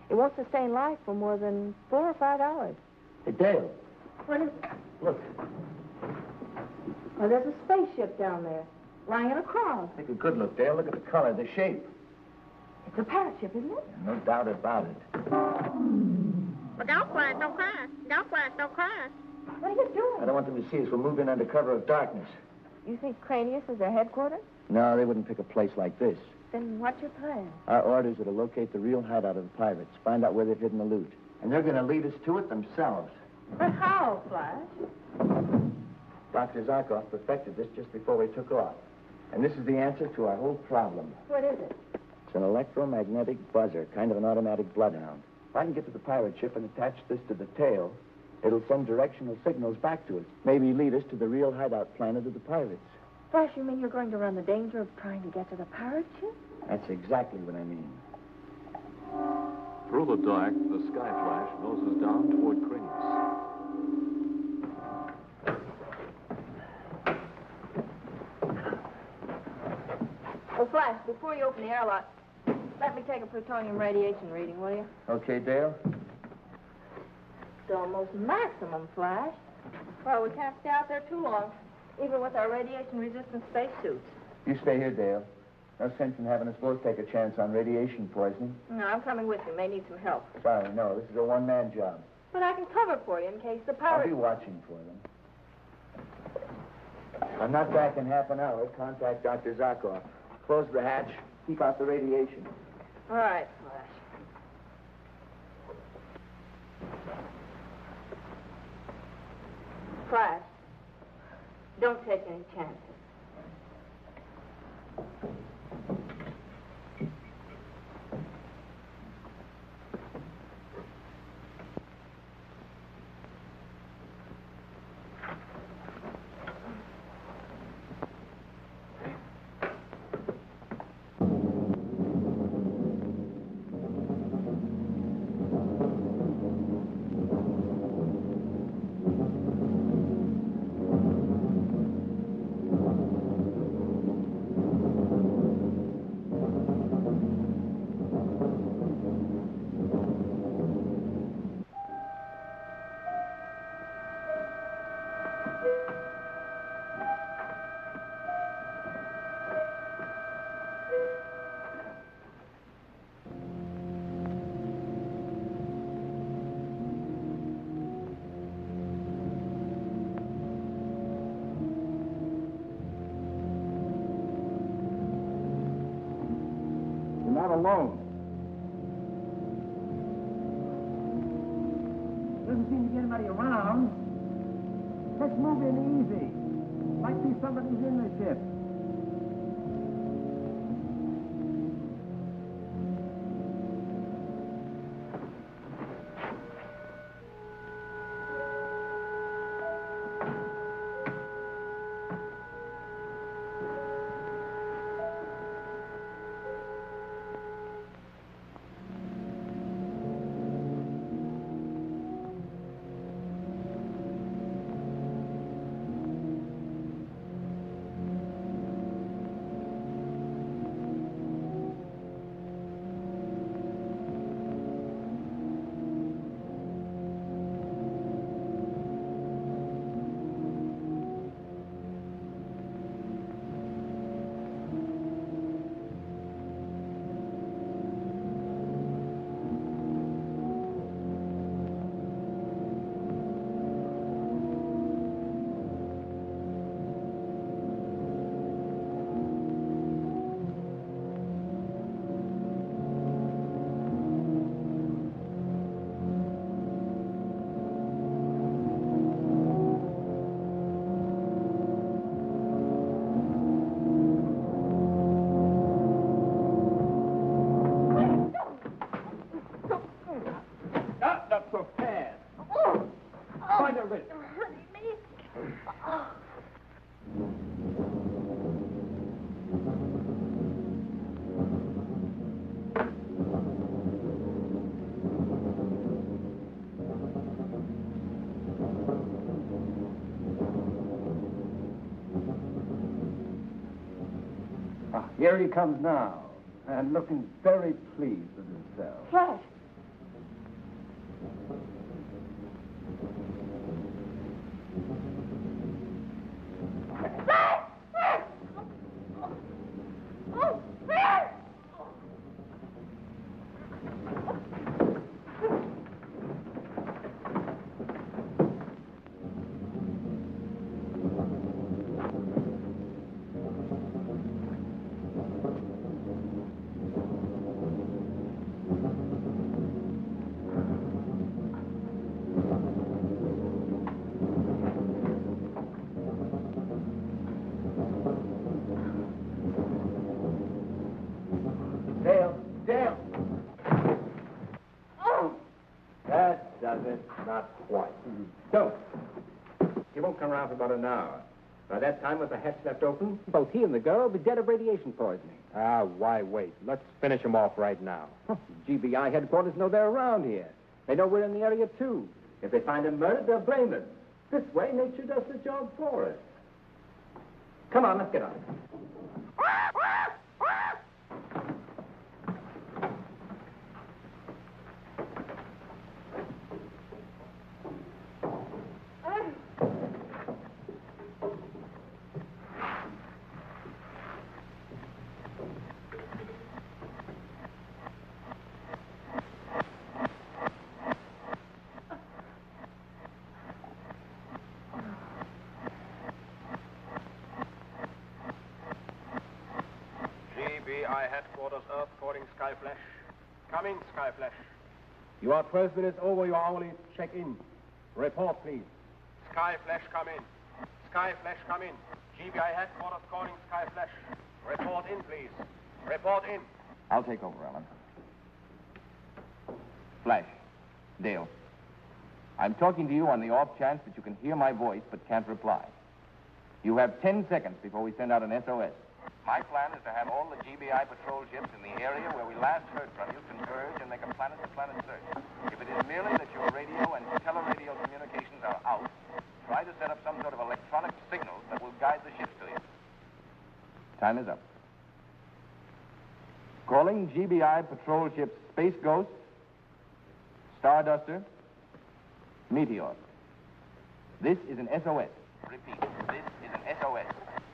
It won't sustain life for more than 4 or 5 hours. Hey, Dale. What is it? Look. Oh, there's a spaceship down there, lying in a crowd. Take a good look, Dale. Look at the color, the shape. It's a parrot ship, isn't it? No doubt about it. But don't crash, don't crash. Don't crash, don't crash. What are you doing? I don't want them to see us. We'll move in under cover of darkness. You think Cranius is their headquarters? No, they wouldn't pick a place like this. Then what's your plan? Our orders are to locate the real hideout of the pirates, find out where they've hidden the loot. And they're going to lead us to it themselves. But how, Flash? Dr. Zarkov perfected this just before we took off. And this is the answer to our whole problem. What is it? It's an electromagnetic buzzer, kind of an automatic bloodhound. If I can get to the pirate ship and attach this to the tail, it'll send directional signals back to us. Maybe lead us to the real hideout planet of the pirates. Flash, you mean you're going to run the danger of trying to get to the pirate ship? That's exactly what I mean. Through the dark, the Sky Flash noses down toward Cranius. Oh, Flash, before you open the airlock, let me take a plutonium radiation reading, will you? Okay, Dale. It's almost maximum, Flash. Well, we can't stay out there too long, even with our radiation-resistant spacesuits. You stay here, Dale. No sense in having us both take a chance on radiation poisoning. No, I'm coming with you. May need some help. Sorry, no. This is a one-man job. But I can cover for you in case the I'll power... be watching for them. I'm not back in half an hour. Contact Dr. Zarkov. Close the hatch. Keep out the radiation. All right, Flash. Flash, don't take any chances. Not alone. Doesn't seem to get anybody around. Let's move in easy. Might be somebody's in the ship. Here he comes now, and looking very pleased with himself. Flash! Not quite. Don't. He won't come around for about an hour. By that time, with the hatch left open, both he and the girl will be dead of radiation poisoning. Ah, why wait? Let's finish him off right now. GBI headquarters know they're around here. They know we're in the area, too. If they find him murdered, they'll blame us. This way, nature does the job for us. Come on, let's get on. headquarters, Earth calling Skyflash. Come in, Skyflash. You are 12 minutes over your hourly check-in. Report, please. Skyflash, come in. Skyflash, come in. GBI headquarters calling Skyflash. Report in, please. Report in. I'll take over, Ellen. Flash. Dale. I'm talking to you on the off chance that you can hear my voice but can't reply. You have 10 seconds before we send out an SOS. My plan is to have all the GBI patrol ships in the area where we last heard from you converge and make a planet-to-planet search. If it is merely that your radio and teleradio communications are out, try to set up some sort of electronic signals that will guide the ships to you. Time is up. Calling GBI patrol ships Space Ghost, Starduster, Meteor. This is an SOS. Repeat, this is an SOS.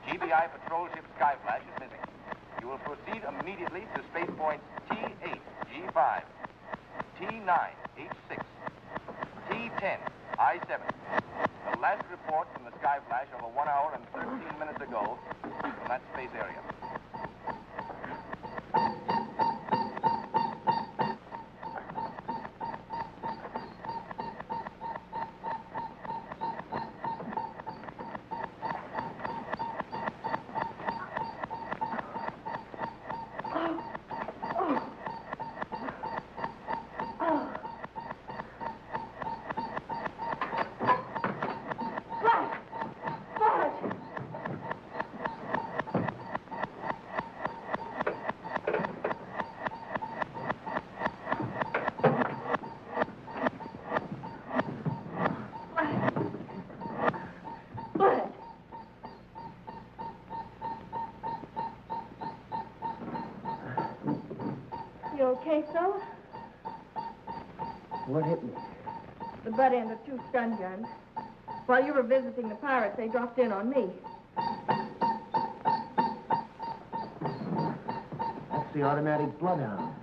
GBI patrol ship Skyflash is missing. You will proceed immediately to space points T8, G5, T9, H6, T10, I7. The last report from the Skyflash over 1 hour and 13 minutes ago from that space area. Okay, so? What hit me? The butt end of 2 stun guns. While you were visiting the pirates, they dropped in on me. That's the automatic bloodhound.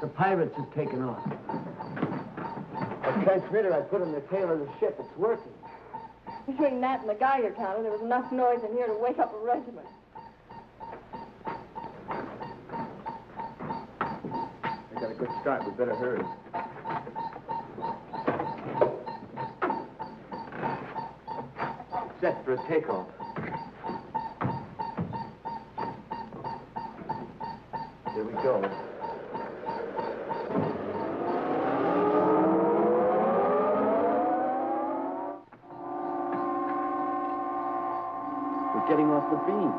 The pirates have taken off. The transmitter I put on the tail of the ship, it's working. Between that and the Geiger counter, there was enough noise in here to wake up a regiment. I got a good start. We better hurry. Set for a takeoff. Here we go. We're getting off the beam.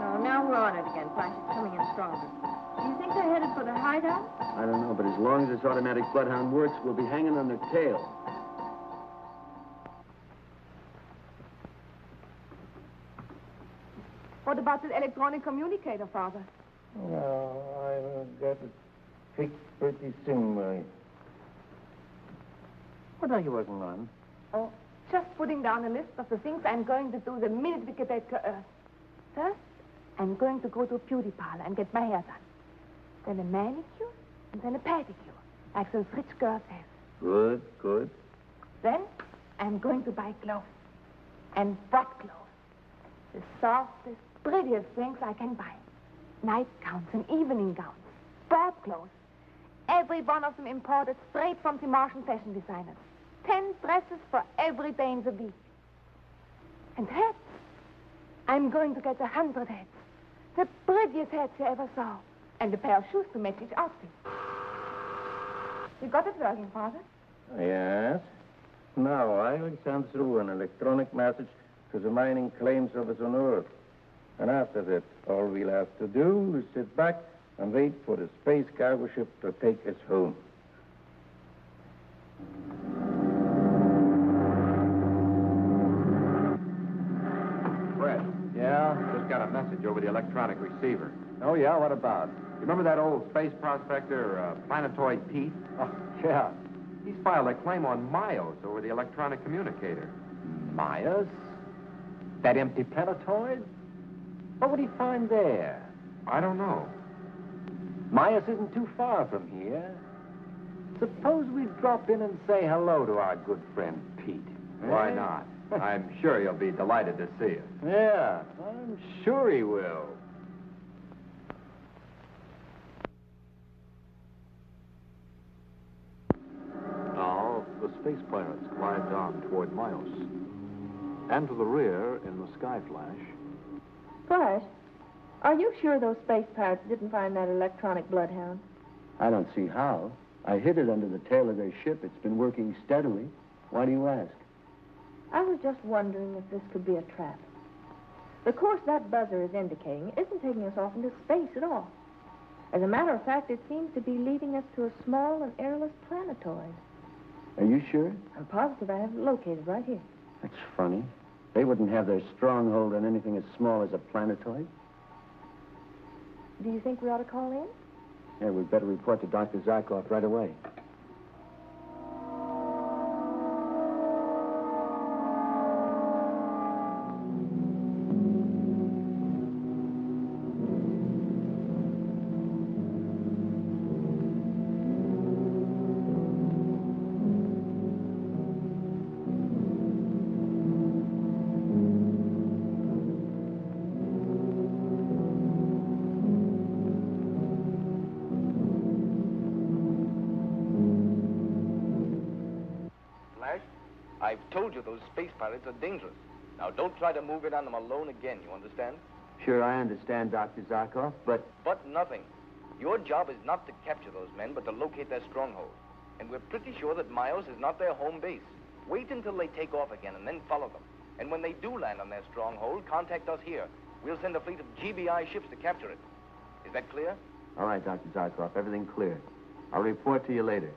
No, now we're on it again. Flash is coming in stronger. Do you think they're headed for the hideout? I don't know, but as long as this automatic bloodhound works, we'll be hanging on their tail. What about the electronic communicator, Father? No, I'll get it fixed pretty soon, Mary. What are you working on? Oh, just putting down a list of the things I'm going to do the minute we get back to Earth. First, I'm going to go to a beauty parlor and get my hair done. Then a manicure, and then a pedicure, like those rich girls have. Good, good. Then, I'm going to buy clothes. And what clothes? The softest, prettiest things I can buy. Nightgowns and evening gowns. Sport clothes. Every one of them imported straight from the Martian fashion designers. 10 dresses for every day in the week. And hats. I'm going to get 100 hats. The prettiest hats you ever saw. And a pair of shoes to match each outfit. You got it working, Father? Yes. Now I will send through an electronic message to the mining claims office on Earth. And after that, all we'll have to do is sit back and wait for the space cargo ship to take us home. Fred. Yeah? Just got a message over the electronic receiver. Oh, yeah? What about? You remember that old space prospector, Planetoid Pete? Oh, yeah. He's filed a claim on Myos over the electronic communicator. Myos? That empty planetoid? What would he find there? I don't know. Myos isn't too far from here. Suppose we drop in and say hello to our good friend Pete. Why not? I'm sure he'll be delighted to see us. Yeah, I'm sure he will. space pirates glide on toward Miles. And to the rear, in the Sky Flash... Flash, are you sure those space pirates didn't find that electronic bloodhound? I don't see how. I hid it under the tail of their ship. It's been working steadily. Why do you ask? I was just wondering if this could be a trap. The course that buzzer is indicating isn't taking us off into space at all. As a matter of fact, it seems to be leading us to a small and airless planetoid. Are you sure? I'm positive I have it located right here. That's funny. They wouldn't have their stronghold on anything as small as a planetoid. Do you think we ought to call in? Yeah, we'd better report to Dr. Zarkov right away. I've told you those space pirates are dangerous. Now, don't try to move in on them alone again, you understand? Sure, I understand, Dr. Zarkov, but... But nothing. Your job is not to capture those men, but to locate their stronghold. And we're pretty sure that Miles is not their home base. Wait until they take off again and then follow them. And when they do land on their stronghold, contact us here. We'll send a fleet of GBI ships to capture it. Is that clear? All right, Dr. Zarkov, everything clear. I'll report to you later.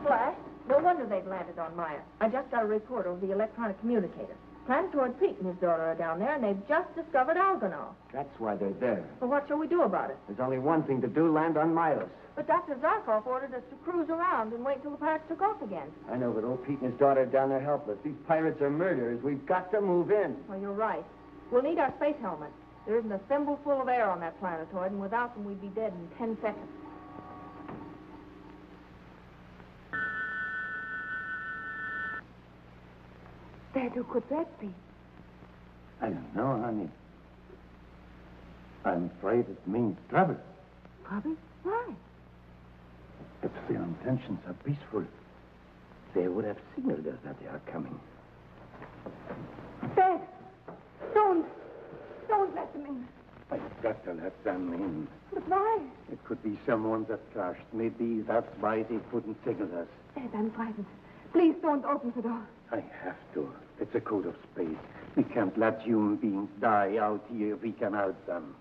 Flash, no wonder they've landed on Maya. I just got a report over the electronic communicator. Planetoid Pete and his daughter are down there, and they've just discovered alganol. That's why they're there. Well, what shall we do about it? There's only one thing to do, land on Milos. But Dr. Zarkov ordered us to cruise around and wait until the pirates took off again. I know, but old Pete and his daughter are down there helpless. These pirates are murderers. We've got to move in. Well, you're right. We'll need our space helmets. There isn't a thimble full of air on that planetoid, and without them, we'd be dead in 10 seconds. Dad, who could that be? I don't know, honey. I'm afraid it means trouble. Trouble? Why? If their intentions are peaceful, they would have signaled us that they are coming. Dad! Don't let them in. I've got to let them in. But why? It could be someone that crashed. Maybe that's why they couldn't signal us. Dad, I'm frightened. Please don't open the door. I have to. It's a code of space. We can't let human beings die out here if we can help them.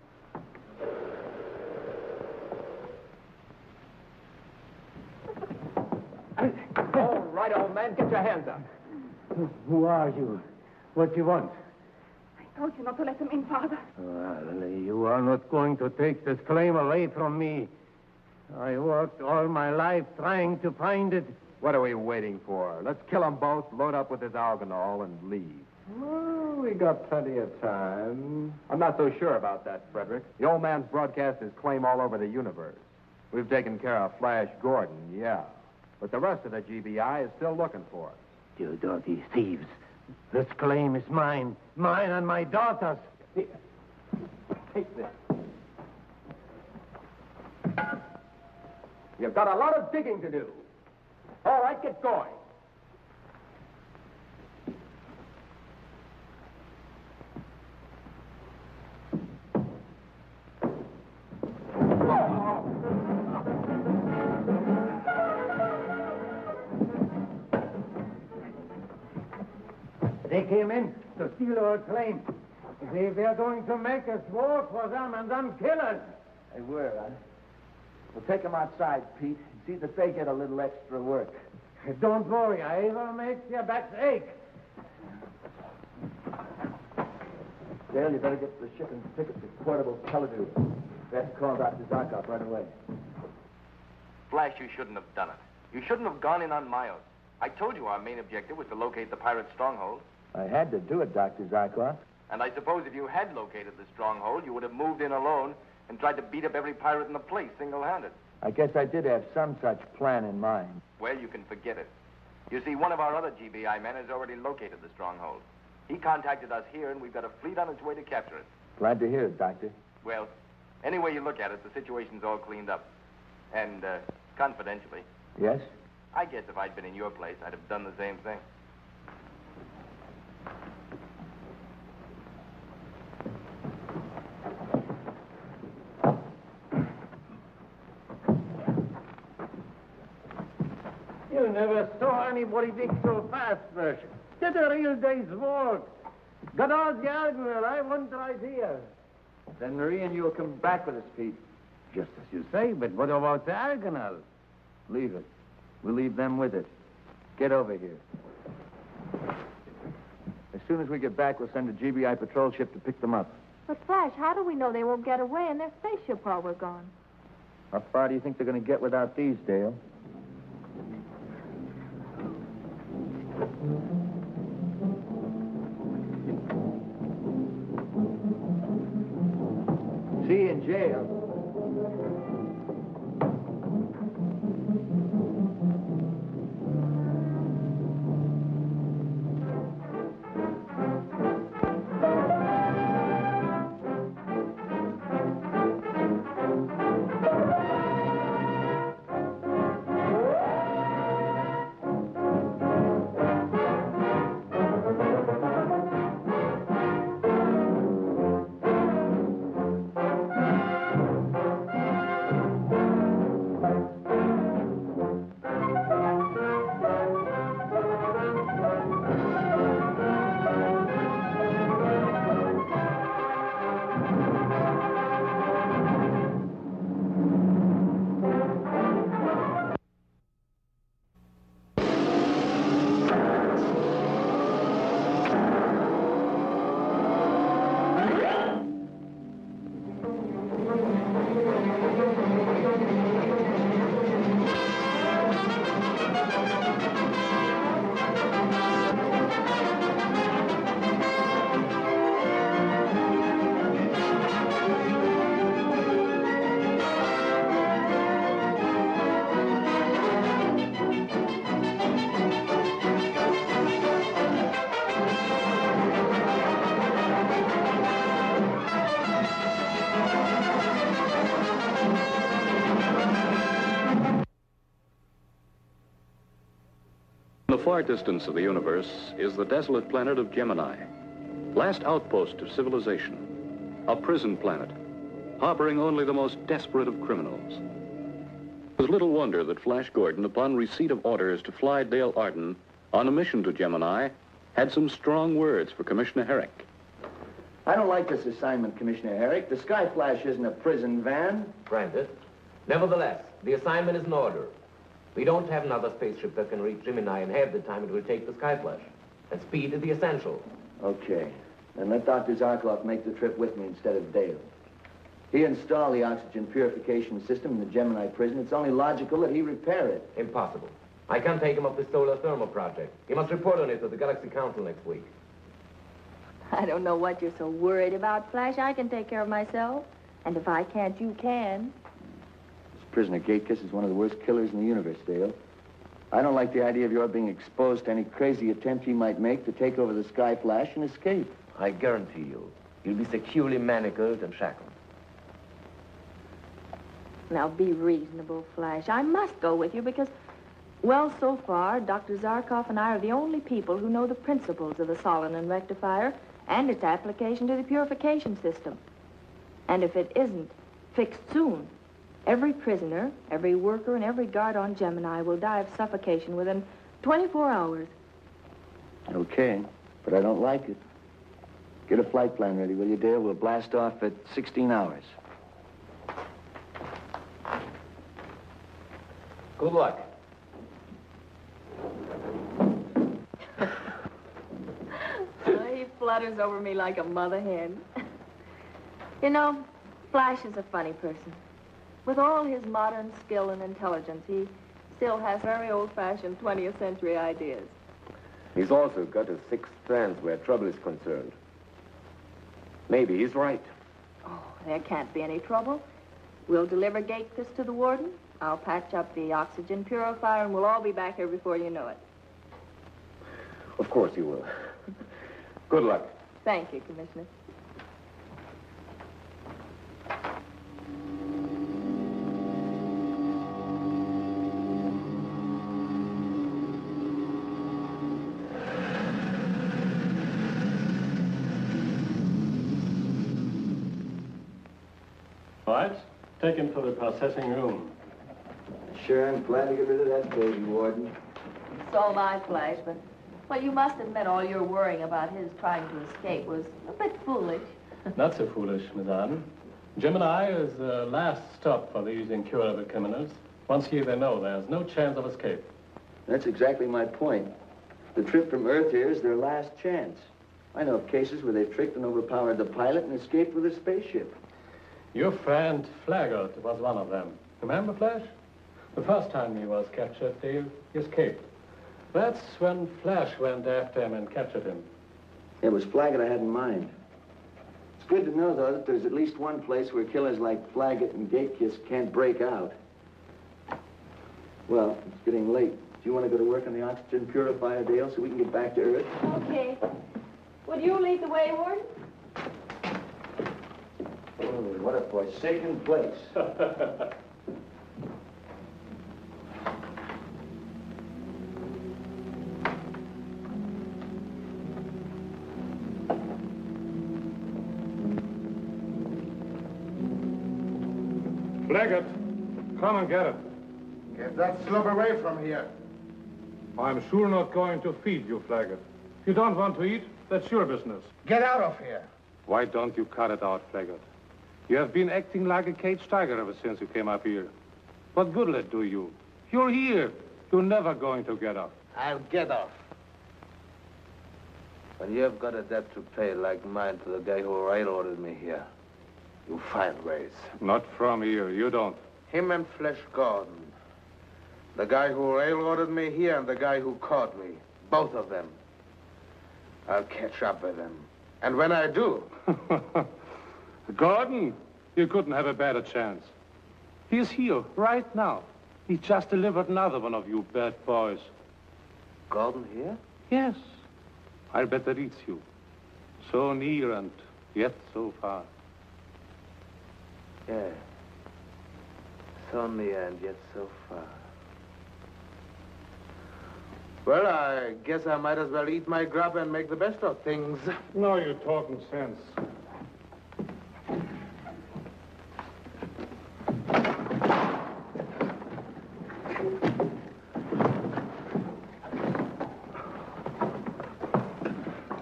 All right, old man, get your hands up. Who are you? What do you want? I told you not to let them in, Father. Well, you are not going to take this claim away from me. I worked all my life trying to find it. What are we waiting for? Let's kill them both, load up with this alganol, and leave. Well, we got plenty of time. I'm not so sure about that, Frederick. The old man's broadcast his claim all over the universe. We've taken care of Flash Gordon, yeah. But the rest of the GBI is still looking for us. You dirty thieves. This claim is mine. Mine and my daughter's. Here. Take this. You've got a lot of digging to do. All right, get going. They came in to steal our claim. They were going to make us work for them and them kill us. They were, huh? We'll take them outside, Pete, and see that they get a little extra work. Don't worry, I will make your backs ache. Dale, you better get to the ship and pick up the portable television. We have to call Dr. Zarkov right away. Flash, you shouldn't have done it. You shouldn't have gone in on Miles. I told you our main objective was to locate the pirate stronghold. I had to do it, Dr. Zarkov. And I suppose if you had located the stronghold, you would have moved in alone and tried to beat up every pirate in the place single-handed. I guess I did have some such plan in mind. Well, you can forget it. You see, one of our other GBI men has already located the stronghold. He contacted us here, and we've got a fleet on its way to capture it. Glad to hear it, Doctor. Well, any way you look at it, the situation's all cleaned up. And, confidentially, Yes? I guess if I'd been in your place, I'd have done the same thing. You never saw anybody dig so fast, Version. Did a real day's work. Got all the argument. I want the idea. Then Marie and you will come back with us, Pete. Just as you say, but what about the Argonauts? Leave it. We'll leave them with it. Get over here. As soon as we get back, we'll send a GBI patrol ship to pick them up. But, Flash, how do we know they won't get away in their spaceship while we're gone? How far do you think they're going to get without these, Dale? See you in jail. In the far distance of the universe is the desolate planet of Gemini, last outpost of civilization, a prison planet, harboring only the most desperate of criminals. It was little wonder that Flash Gordon, upon receipt of orders to fly Dale Arden on a mission to Gemini, had some strong words for Commissioner Herrick. I don't like this assignment, Commissioner Herrick. The Sky Flash isn't a prison van. Granted. Nevertheless, the assignment is in order. We don't have another spaceship that can reach Gemini in half the time it will take the Sky Flash. And speed is the essential. Okay. Then let Dr. Zarkov make the trip with me instead of Dale. He installed the oxygen purification system in the Gemini prison. It's only logical that he repair it. Impossible. I can't take him up the solar thermal project. He must report on it to the Galaxy Council next week. I don't know what you're so worried about, Flash. I can take care of myself. And if I can't, you can. This prisoner Gatekiss is one of the worst killers in the universe, Dale. I don't like the idea of your being exposed to any crazy attempt he might make to take over the Sky Flash and escape. I guarantee you, he'll be securely manacled and shackled. Now, be reasonable, Flash. I must go with you because, well, so far, Dr. Zarkov and I are the only people who know the principles of the Solomon rectifier and its application to the purification system. And if it isn't fixed soon, every prisoner, every worker, and every guard on Gemini will die of suffocation within 24 hours. Okay, but I don't like it. Get a flight plan ready, will you, Dale? We'll blast off at 16 hours. Good luck. He flutters over me like a mother hen. You know, Flash is a funny person. With all his modern skill and intelligence, he still has very old-fashioned 20th century ideas. He's also got a sixth sense where trouble is concerned. Maybe he's right. Oh, there can't be any trouble. We'll deliver Gatekiss to the warden. I'll patch up the oxygen purifier, and we'll all be back here before you know it. Of course you will. Good luck. Thank you, Commissioner. All right, take him to the processing room. Sure, I'm glad to get rid of that baby, Warden. So am I, Flash, but, well, you must admit all your worrying about his trying to escape was a bit foolish. Not so foolish, Miss Arden. Gemini is the last stop for these incurable criminals. Once here, they know there's no chance of escape. That's exactly my point. The trip from Earth here is their last chance. I know of cases where they've tricked and overpowered the pilot and escaped with a spaceship. Your friend Flaggart was one of them. Remember, Flash? The first time he was captured, he escaped. That's when Flash went after him and captured him. It was Flaggart I had in mind. It's good to know, though, that there's at least one place where killers like Flaggart and Gatekiss can't break out. Well, it's getting late. Do you want to go to work on the oxygen purifier, Dale, so we can get back to Earth? Okay. Would you lead the way, Warden? Oh, what a forsaken place. Flaggart, come and get it. Get that slug away from here. I'm sure not going to feed you, Flaggart. If you don't want to eat, that's your business. Get out of here. Why don't you cut it out, Flaggart? You have been acting like a caged tiger ever since you came up here. What good will it do you? You're here. You're never going to get up. I'll get off. When you've got a debt to pay like mine to the guy who railroaded me here, you find ways. Not from here. You don't. Him and Flesh Gordon. The guy who railroaded me here and the guy who caught me. Both of them. I'll catch up with them. And when I do... Gordon, you couldn't have a better chance. He's here, right now. He just delivered another one of you bad boys. Gordon here? Yes. I'll bet that eats you. So near and yet so far. Yeah. So near and yet so far. Well, I guess I might as well eat my grub and make the best of things. No, you're talking sense.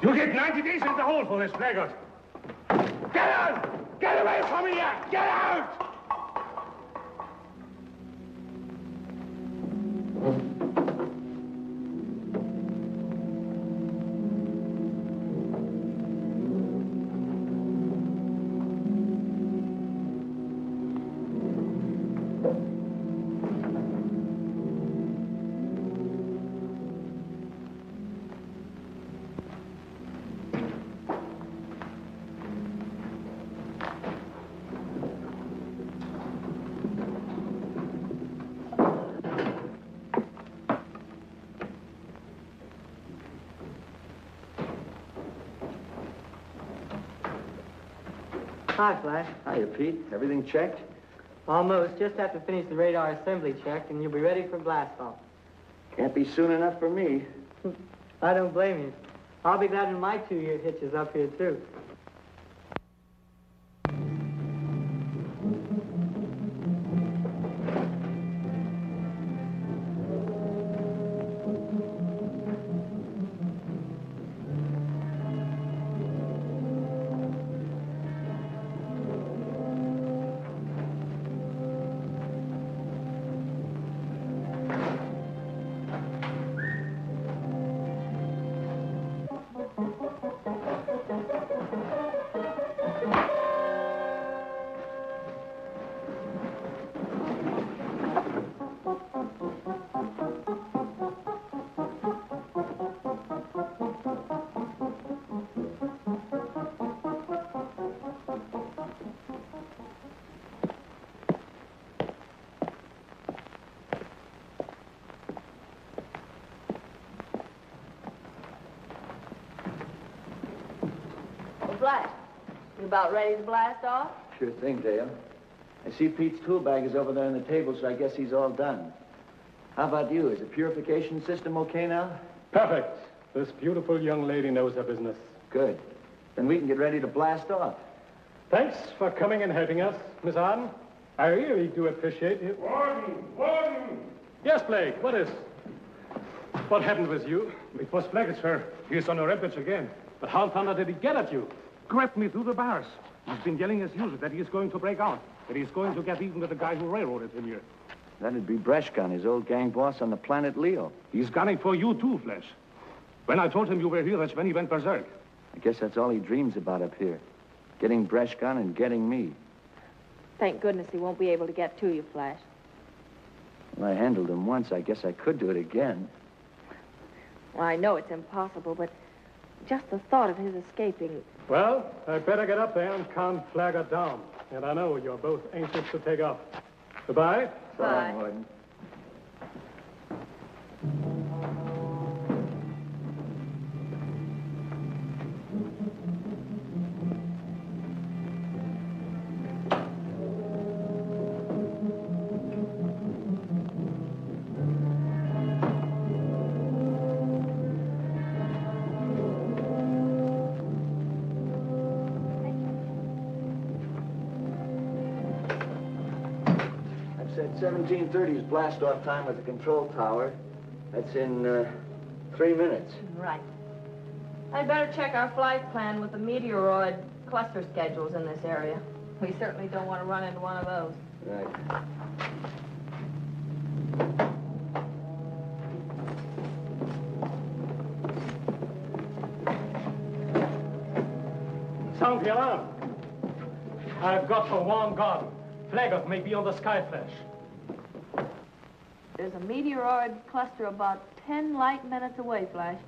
You get 90 days in the hole for this, Flaggart. Get out! Get away from here! Get out! Hi, Flash. Hiya, Pete. Everything checked? Almost. Just have to finish the radar assembly check, and you'll be ready for blast-off. Can't be soon enough for me. I don't blame you. I'll be glad when my 2-year hitch is up here, too. Flash, you about ready to blast off? Sure thing, Dale. I see Pete's tool bag is over there on the table, so I guess he's all done. How about you? Is the purification system okay now? Perfect. This beautiful young lady knows her business. Good. Then we can get ready to blast off. Thanks for coming and helping us, Miss Arden. I really do appreciate it. Warden! Warden! Yes, Blake, what is? What happened with you? It was Flaggett, sir. He is on a rampage again. But how in thunder did he get at you? Grabbed me through the bars. He's been yelling as usual that he is going to break out. That he's going to get even with the guy who railroaded him here. That'd be Breshkan, his old gang boss on the planet Leo. He's gunning for you too, Flash. When I told him you were here, that's when he went berserk. I guess that's all he dreams about up here. Getting Breshkan and getting me. Thank goodness he won't be able to get to you, Flash. Well, I handled him once. I guess I could do it again. Well, I know it's impossible, but just the thought of his escaping... Well, I'd better get up there and calm Flaggett down. And I know you're both anxious to take off. Goodbye. Bye. Warden. Said 1730's blast-off time with the control tower. That's in 3 minutes. Right. I'd better check our flight plan with the meteoroid cluster schedules in this area. We certainly don't want to run into one of those. Right. Sound the alarm. I've got to warn Gordon. Flaggett may be on the Skyflash. There's a meteoroid cluster about 10 light minutes away, Flash.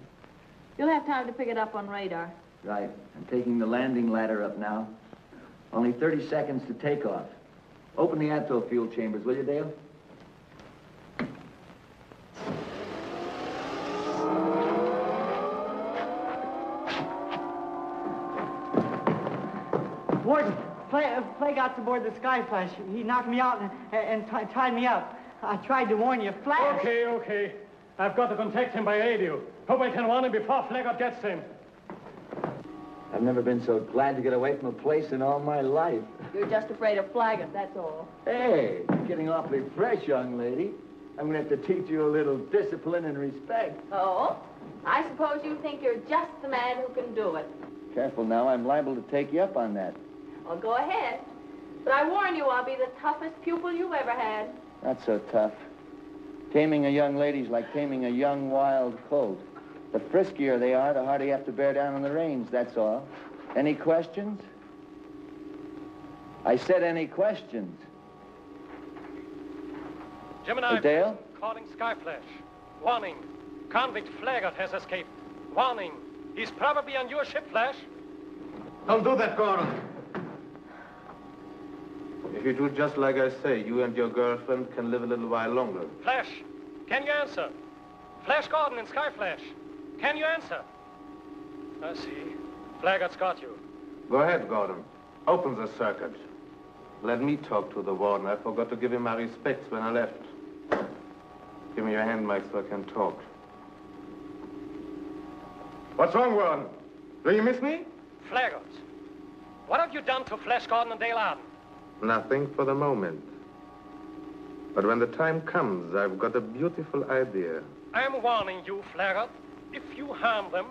You'll have time to pick it up on radar. Right. I'm taking the landing ladder up now. Only 30 seconds to take off. Open the Atto fuel chambers, will you, Dale? Warden, Flaggott's aboard the Skyflash. He knocked me out and tied me up. I tried to warn you, Flash. Okay. I've got to contact him by radio. Hope I can warn him before Flaggett gets him. I've never been so glad to get away from a place in all my life. You're just afraid of Flaggett, that's all. Hey, you're getting awfully fresh, young lady. I'm going to have to teach you a little discipline and respect. Oh? I suppose you think you're just the man who can do it. Careful now, I'm liable to take you up on that. Well, go ahead. But I warn you, I'll be the toughest pupil you've ever had. Not so tough. Taming a young lady's like taming a young wild colt. The friskier they are, the harder you have to bear down on the reins, that's all. Any questions? I said any questions. Gemini, Hey, Dale? calling Skyflash. Warning, convict Flaggett has escaped. Warning, he's probably on your ship, Flash. Don't do that, Gordon. If you do just like I say, you and your girlfriend can live a little while longer. Flash, can you answer? Flash Gordon in Skyflash. Can you answer? I see. Flaggett's got you. Go ahead, Gordon. Open the circuit. Let me talk to the warden. I forgot to give him my respects when I left. Give me your hand, Mike, so I can talk. What's wrong, Warden? Do you miss me? Flaggett, what have you done to Flash Gordon and Dale Arden? Nothing for the moment. But when the time comes, I've got a beautiful idea. I'm warning you, Flaggett. If you harm them,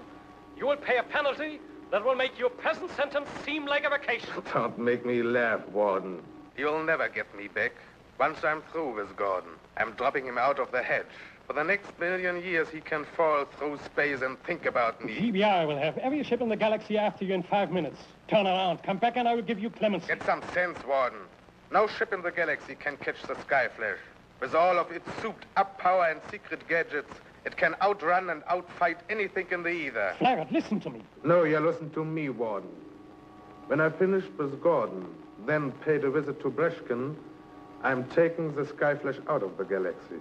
you will pay a penalty that will make your present sentence seem like a vacation. Don't make me laugh, Warden. You'll never get me back. Once I'm through with Gordon, I'm dropping him out of the hedge. For the next million years, he can fall through space and think about me. GBI will have every ship in the galaxy after you in 5 minutes. Turn around, come back, and I will give you clemency. Get some sense, Warden. No ship in the galaxy can catch the Skyflash. With all of its souped-up power and secret gadgets, it can outrun and outfight anything in the ether. Flaggett, listen to me. No, you listen to me, Warden. When I finished with Gordon, then paid a visit to Breshkan, I'm taking the Skyflash out of the galaxy.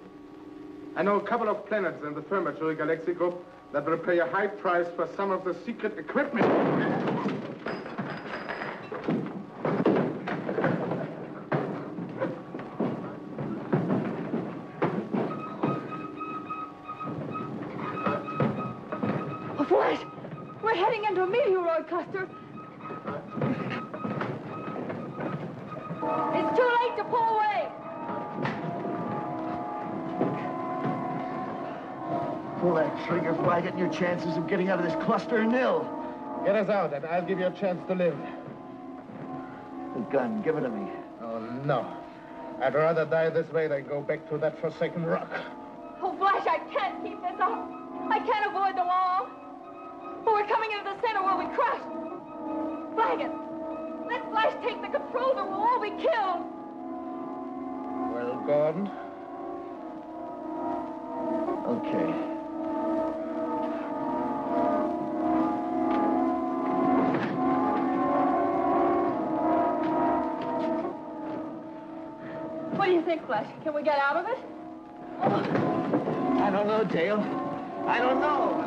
I know a couple of planets in the Firmatory Galaxy Group that will pay a high price for some of the secret equipment. A flash! We're heading into a meteoroid cluster. Pull that trigger, Flaggett, and your chances of getting out of this cluster are nil. Get us out, and I'll give you a chance to live. The gun, give it to me. Oh, no. I'd rather die this way than go back to that forsaken rock. Oh, Flash, I can't keep this up. I can't avoid the wall. But we're coming into the center where we crushed. Flaggett, let Flash take the controls or we'll all be killed. Well, Gordon? Okay. What do you think, Flash? Can we get out of it? I don't know, Dale. I don't know.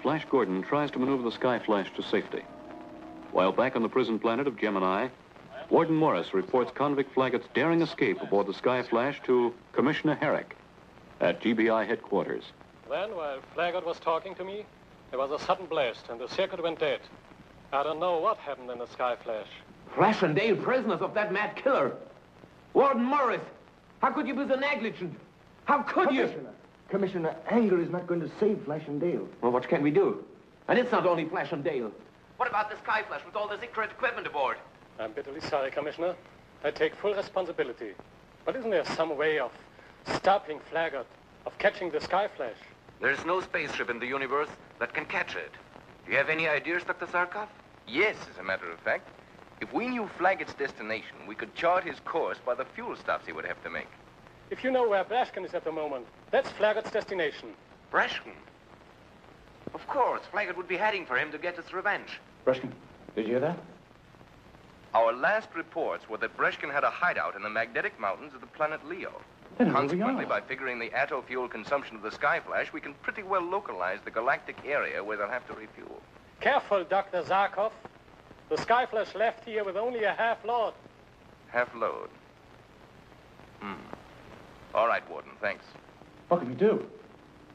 Flash Gordon tries to maneuver the Sky Flash to safety. While back on the prison planet of Gemini, Warden Morris reports convict Flaggett's daring escape aboard the Sky Flash to Commissioner Herrick at GBI headquarters. Then, while Flaggett was talking to me, there was a sudden blast, and the circuit went dead. I don't know what happened in the Sky Flash. Flash and Dale prisoners of that mad killer. Warden Morris, how could you be so negligent? How could you? Commissioner, anger is not going to save Flash and Dale. Well, what can we do? And it's not only Flash and Dale. What about the Sky Flash with all the secret equipment aboard? I'm bitterly sorry, Commissioner. I take full responsibility. But isn't there some way of stopping Flaggett, of catching the Sky Flash? There's no spaceship in the universe that can catch it. Do you have any ideas, Dr. Zarkov? Yes, as a matter of fact. If we knew Flaggett's destination, we could chart his course by the fuel stops he would have to make. If you know where Brashkin is at the moment, that's Flaggett's destination. Brashkin? Of course, Flaggett would be heading for him to get his revenge. Brashkin, did you hear that? Our last reports were that Breshkin had a hideout in the magnetic mountains of the planet Leo. Then Consequently, by figuring the atto fuel consumption of the Sky Flash, we can pretty well localize the galactic area where they'll have to refuel. Careful, Dr. Zarkov. The Sky Flash left here with only a half load. Half load. All right, Warden, thanks. What can we do?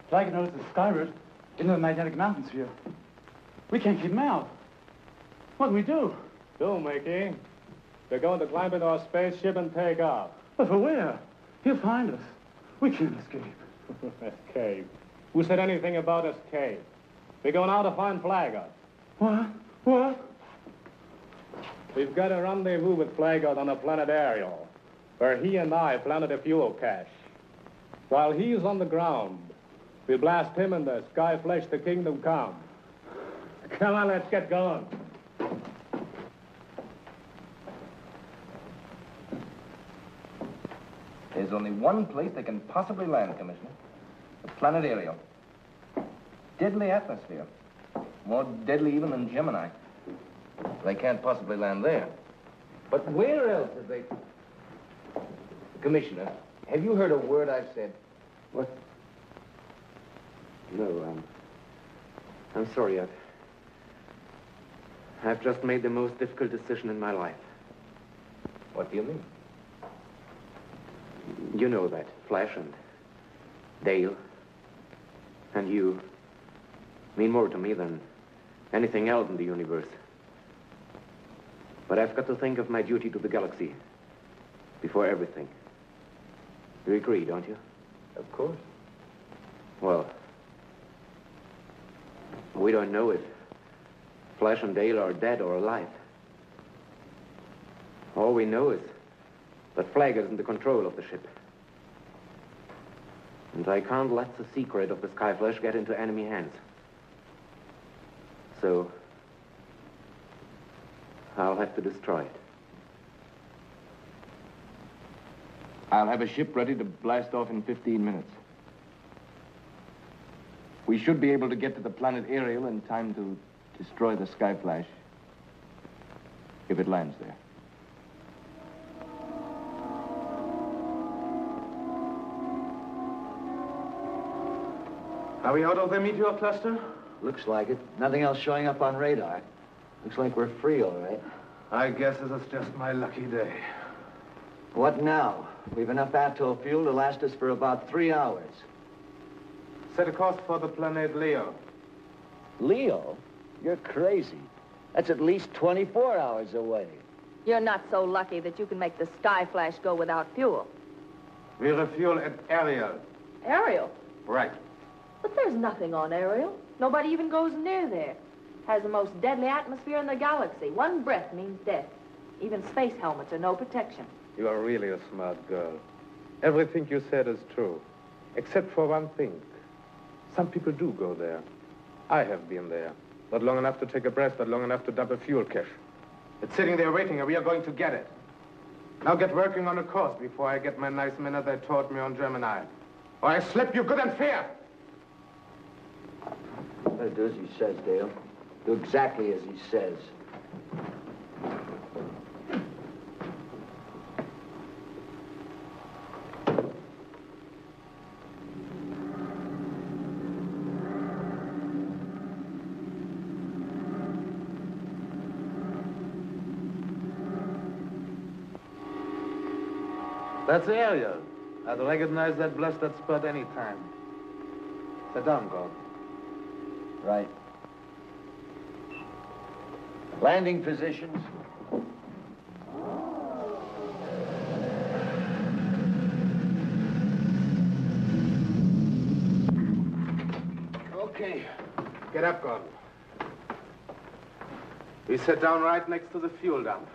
Flaggett knows the sky route into the magnetic mountains here. We can't keep him out. What can we do? Do, Mickey. They're going to climb into our spaceship and take off. But for where? He'll find us. We can't escape. Escape? Who said anything about escape? We're going out to find Flaggett. What? What? We've got a rendezvous with Flaggett on the planet Ariel, where he and I planted a fuel cache. While he's on the ground, we'll blast him and the Sky Flash to Kingdom Come. Come on, let's get going. There's only one place they can possibly land, Commissioner. The planet Ariel. Deadly atmosphere. More deadly even than Gemini. They can't possibly land there. But where else have they... Commissioner, have you heard a word I've said? What? No, I'm sorry. I've just made the most difficult decision in my life. What do you mean? You know that. Flash and Dale and you mean more to me than anything else in the universe. But I've got to think of my duty to the galaxy before everything. You agree, don't you? Of course. Well, we don't know if Flash and Dale are dead or alive. All we know is that Flaggett is in the control of the ship. And I can't let the secret of the Sky Flash get into enemy hands. So, I'll have to destroy it. I'll have a ship ready to blast off in 15 minutes. We should be able to get to the planet Ariel in time to destroy the Sky Flash, if it lands there. Are we out of the meteor cluster? Looks like it. Nothing else showing up on radar. Looks like we're free, all right. I guess this is just my lucky day. What now? We've enough atoll fuel to last us for about 3 hours. Set a course for the planet Leo. Leo? You're crazy. That's at least 24 hours away. You're not so lucky that you can make the Sky Flash go without fuel. We refuel at Ariel. Ariel? Right. But there's nothing on Ariel. Nobody even goes near there. Has the most deadly atmosphere in the galaxy. One breath means death. Even space helmets are no protection. You are really a smart girl. Everything you said is true. Except for one thing. Some people do go there. I have been there. Not long enough to take a breath, but long enough to dump a fuel cache. It's sitting there waiting, and we are going to get it. Now get working on a course before I get my nice minute they taught me on Gemini. Or I slip you good and fair. Better do as he says, Dale. Do exactly as he says. That's Ariel. I'd recognize that blasted spot any time. Sit down, Gordon. Right. Landing positions. Okay. Get up, Gordon. We sit down right next to the fuel dump.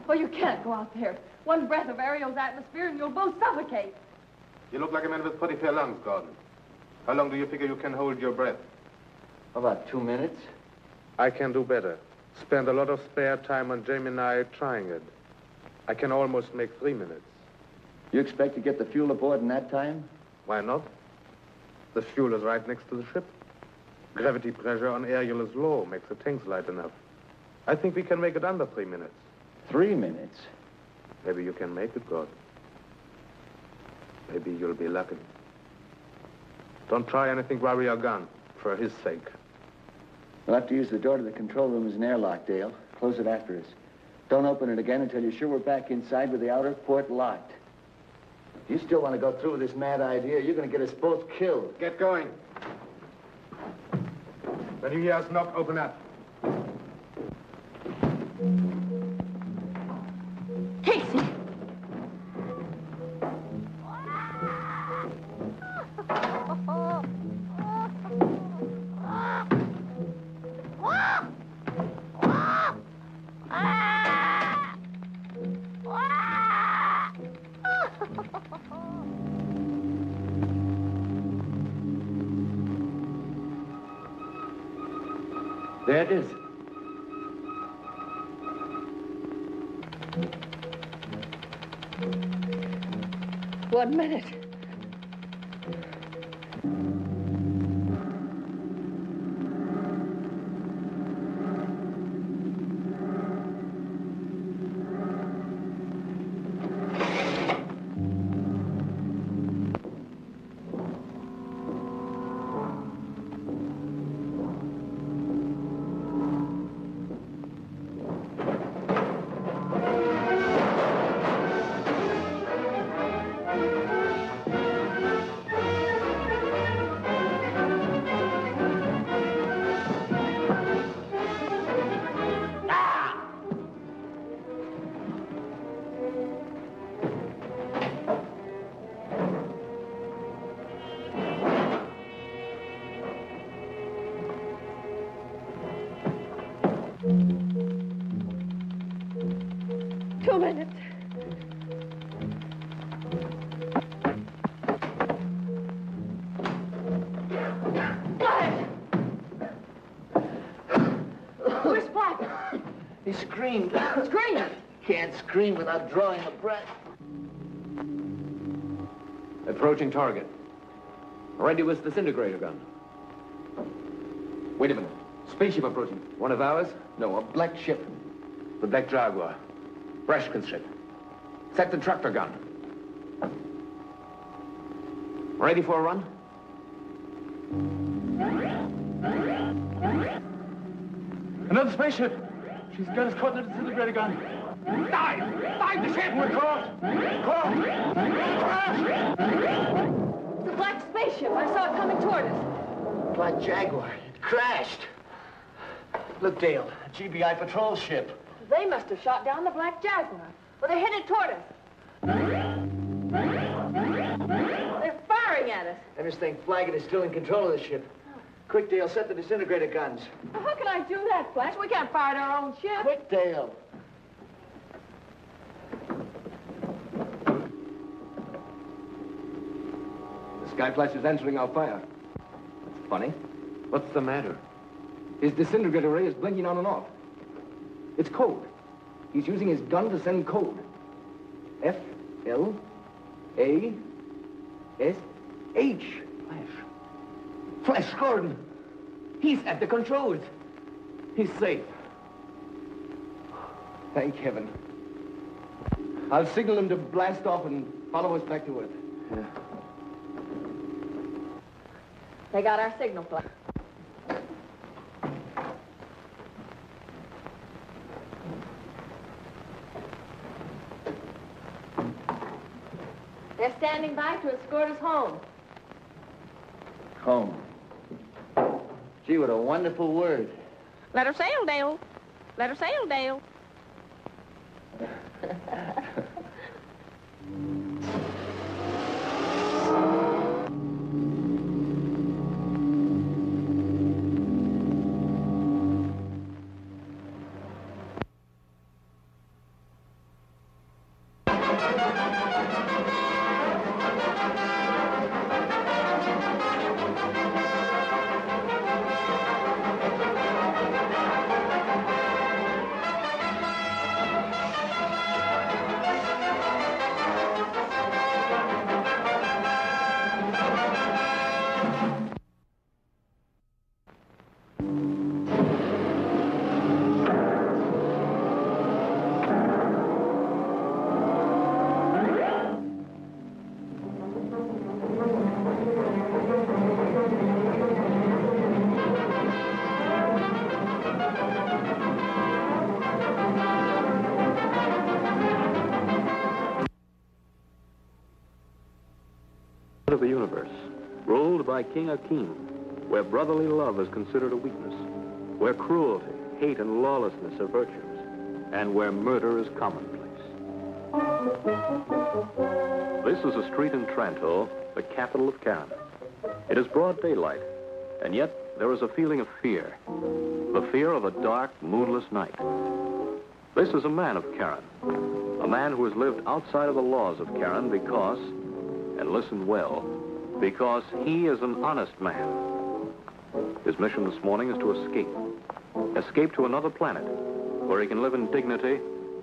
Oh, you can't go out there. One breath of Ariel's atmosphere and you'll both suffocate. You look like a man with pretty fair lungs, Gordon. How long do you figure you can hold your breath? About 2 minutes. I can do better. Spend a lot of spare time on Gemini trying it. I can almost make 3 minutes. You expect to get the fuel aboard in that time? Why not? The fuel is right next to the ship. Gravity pressure on Ariel is low, makes the tanks light enough. I think we can make it under 3 minutes. 3 minutes? Maybe you can make it, Gordon. Maybe you'll be lucky. Don't try anything while we are gone, for his sake. We'll have to use the door to the control room as an airlock, Dale. Close it after us. Don't open it again until you're sure we're back inside with the outer port locked. If you still want to go through with this mad idea, you're going to get us both killed. Get going. When you hear us knock, open up. Casey! There it is. One minute. Can't scream without drawing a breath. Approaching target. Ready with the disintegrator gun. Wait a minute. Spaceship approaching. One of ours? No, a black ship. The Black Jaguar. Breshkin's ship. Set the tractor gun. Ready for a run? Another spaceship. She's got us caught in the disintegrator gun. Dive! Dive the ship! We're caught! Caught! It's a black spaceship. I saw it coming toward us. Black Jaguar. It crashed. Look, Dale, a GBI patrol ship. They must have shot down the Black Jaguar. Well, they're headed toward us. at us? I just think Flaggett is still in control of the ship. Quick, Dale, set the disintegrator guns. Well, how can I do that, Flash? We can't fire at our own ship. Quick, Dale. The Skyflash is answering our fire. That's funny. What's the matter? His disintegrator ray is blinking on and off. It's code. He's using his gun to send code. F-L-A-S-H. Flash Gordon. He's at the controls. He's safe. Thank heaven. I'll signal him to blast off and follow us back to Earth. Yeah. They got our signal, Flash. They're standing by to escort us home. Home. Gee, what a wonderful word. Let her sail, Dale. Let her sail, Dale. Of the universe, ruled by King Akeem, where brotherly love is considered a weakness, where cruelty, hate, and lawlessness are virtues, and where murder is commonplace. This is a street in Tranto, the capital of Karen. It is broad daylight, and yet there is a feeling of fear, the fear of a dark, moonless night. This is a man of Karen, a man who has lived outside of the laws of Karen because, and listen well, because he is an honest man. His mission this morning is to escape. Escape to another planet where he can live in dignity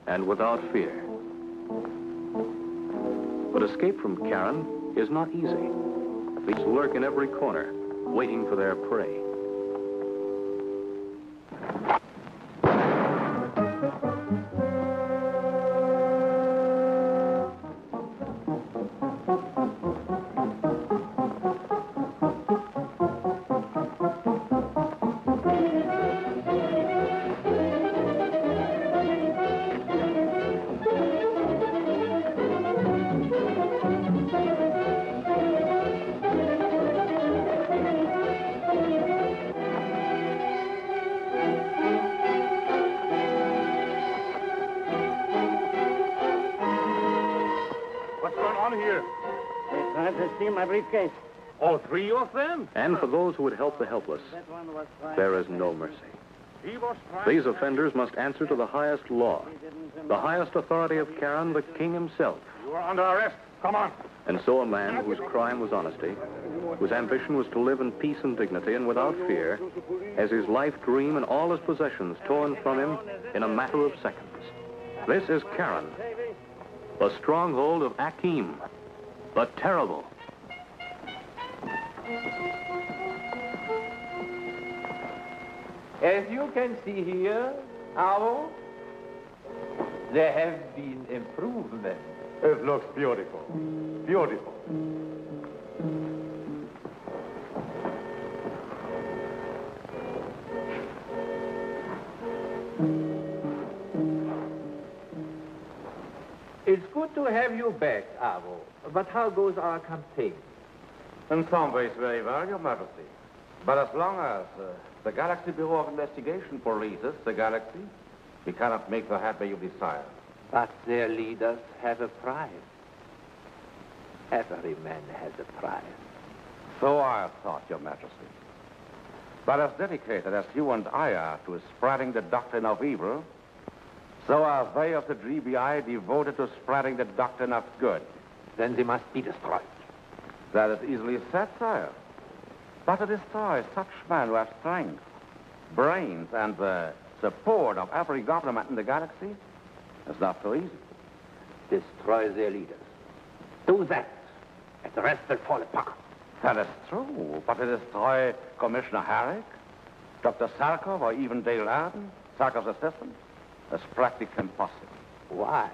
and without fear. But escape from Karen is not easy. These lurk in every corner, waiting for their prey. My briefcase. All three of them? And for those who would help the helpless, there is no mercy. These offenders must answer to the highest law, the highest authority of Karen, the king himself. You are under arrest. Come on. And so a man whose crime was honesty, whose ambition was to live in peace and dignity and without fear, has his life dream and all his possessions torn from him in a matter of seconds. This is Karen, the stronghold of Akeem, the terrible. As you can see here, Avo, there have been improvements. It looks beautiful. Beautiful. It's good to have you back, Avo. But how goes our campaign? In some ways, very well, Your Majesty. But as long as the Galactic Bureau of Investigation polices the galaxy, we cannot make the headway you desire. But their leaders have a prize. Every man has a prize. So I thought, Your Majesty. But as dedicated as you and I are to spreading the doctrine of evil, so are they of the GBI devoted to spreading the doctrine of good. Then they must be destroyed. That is easily said, sire. But to destroy such men who have strength, brains, and the support of every government in the galaxy is not so easy. Destroy their leaders. Do that, and the rest will fall apart. That is true, but to destroy Commissioner Herrick, Dr. Zarkov, or even Dale Arden, Zarkov's assistant, is practically impossible. Why?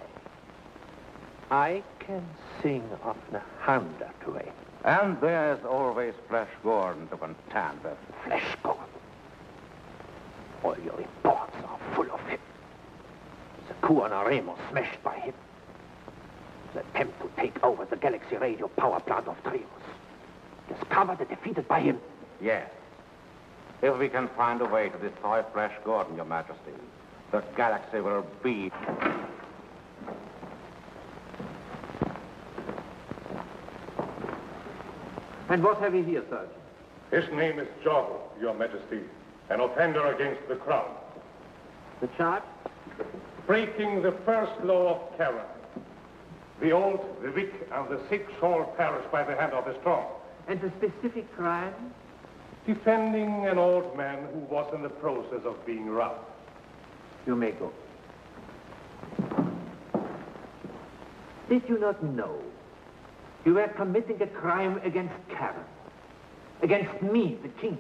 I can sing of 100 ways. And there is always Flesh Gordon to contend with. Flesh Gordon? All your reports are full of him. The coup on Remo smashed by him. The attempt to take over the Galaxy radio power plant of Tremus. Discovered and defeated by him. Yes. If we can find a way to destroy Flesh Gordon, Your Majesty, the galaxy will be... And what have we here, Sergeant? His name is Jordan, Your Majesty, an offender against the crown. The charge? Breaking the first law of Karen. The old, the weak, and the sick shall perish by the hand of the strong. And the specific crime? Defending an old man who was in the process of being robbed. You may go. Did you not know you were committing a crime against Karen? Against me, the king?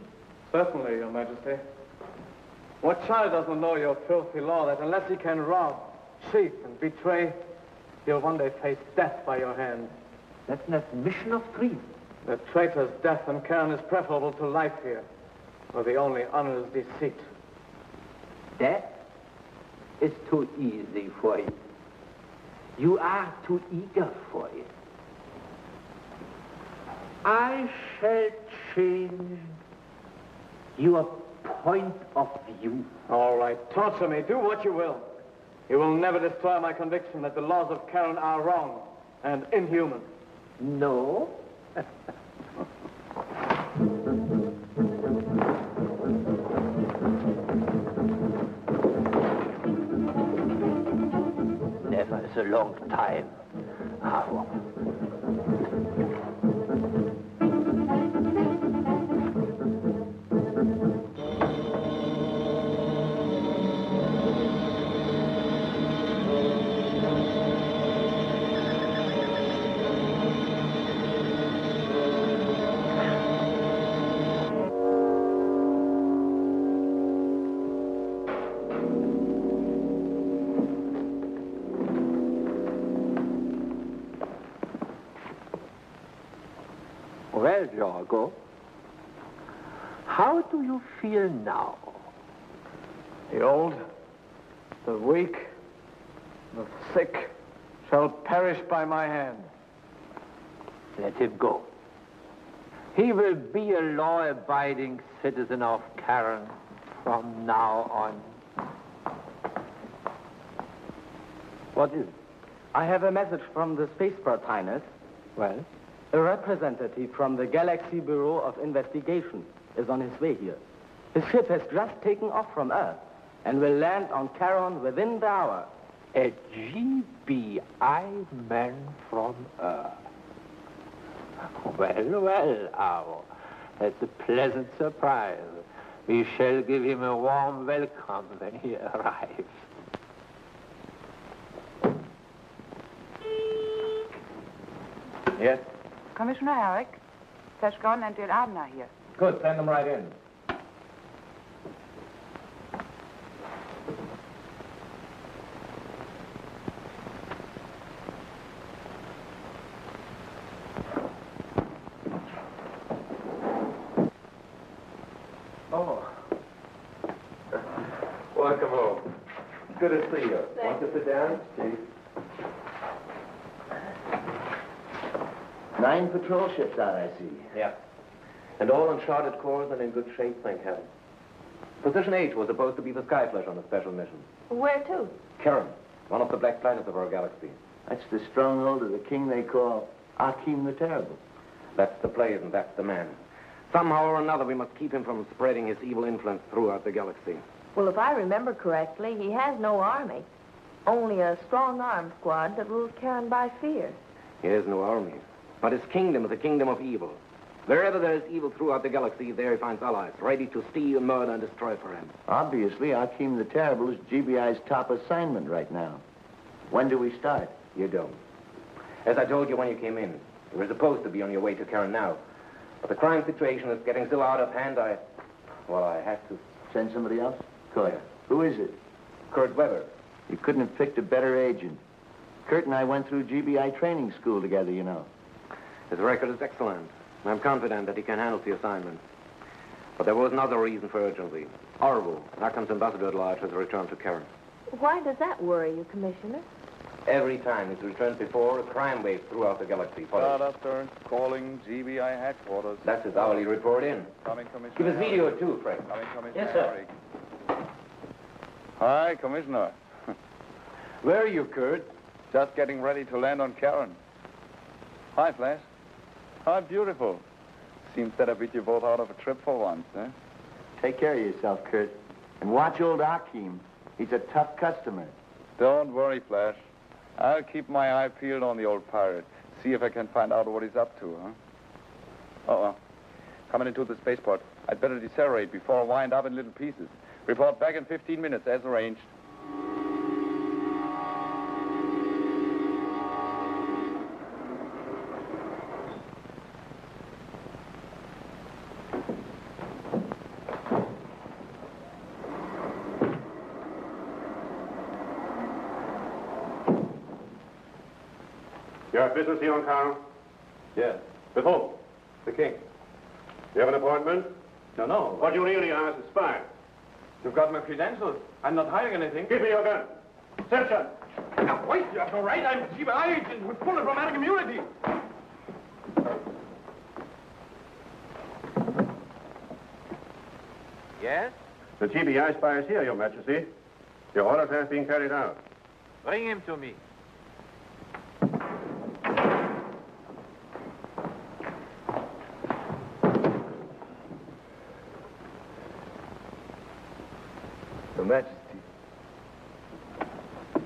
Certainly, Your Majesty. What child doesn't know your filthy law that unless he can rob, cheat, and betray, he'll one day face death by your hand? That's an admission of treason. The traitor's death on Karen is preferable to life here, where the only honor is deceit. Death is too easy for you. You are too eager for it. I shall change your point of view. All right, torture me, do what you will. You will never destroy my conviction that the laws of Karen are wrong and inhuman. No. Never is a long time. Well, Jorgo, how do you feel now? The old, the weak, the sick shall perish by my hand. Let him go. He will be a law-abiding citizen of Karen from now on. What is it? I have a message from the spaceport, Highness. Well? A representative from the Galactic Bureau of Investigation is on his way here. His ship has just taken off from Earth and will land on Charon within the hour. A GBI man from Earth. Well, Aro. That's a pleasant surprise. We shall give him a warm welcome when he arrives. Yes? Commissioner Herrick, Flesh Gordon and Dale Arden are here. Good, send them right in. Oh. Welcome home. Good to see you. Want to sit down, Chief? 9 patrol ships out, I see. Yeah. And all in charted course and in good shape, thank heaven. Position H was supposed to be the Skyflash on a special mission. Where to? Charon, one of the black planets of our galaxy. That's the stronghold of the king they call Akim the Terrible. That's the place and that's the man. Somehow or another, we must keep him from spreading his evil influence throughout the galaxy. Well, if I remember correctly, he has no army. Only a strong armed squad that rules Charon by fear. He has no army. But his kingdom is a kingdom of evil. Wherever there is evil throughout the galaxy, there he finds allies, ready to steal, murder, and destroy for him. Obviously, Akim the Terrible is GBI's top assignment right now. When do we start? You don't. As I told you when you came in, you were supposed to be on your way to Charon now. But the crime situation is getting so out of hand, I had to. Send somebody else? Good. Yeah. Who is it? Kurt Weber. You couldn't have picked a better agent. Kurt and I went through GBI training school together, you know. His record is excellent. I'm confident that he can handle the assignment. But there was another reason for urgency. Orville, Akim's ambassador at large, has returned to Charon. Why does that worry you, Commissioner? Every time he's returned before, a crime wave throughout the galaxy follows. Doctor, calling GBI headquarters. That's his hourly report in. Coming, Commissioner. Give us video too, Frank. Coming, Commissioner. Yes, sir. Hi, Commissioner. Where are you, Kurt? Just getting ready to land on Charon. Hi, Flash. How beautiful. Seems that I beat you both out of a trip for once, eh? Take care of yourself, Kurt. And watch old Akim. He's a tough customer. Don't worry, Flash. I'll keep my eye peeled on the old pirate. See if I can find out what he's up to, huh? Uh-oh. Coming into the spaceport. I'd better decelerate before I wind up in little pieces. Report back in 15 minutes, as arranged. You have business here on Charon? Yes. With whom? The king. You have an appointment? No. What you really are is a spy. You've got my credentials. I'm not hiding anything. Give me your gun. Search her. Now, wait, you're all right. I'm a GBI agent with full diplomatic immunity. Yes? The GBI spy is here, Your Majesty. Your orders have been carried out. Bring him to me. Your Majesty.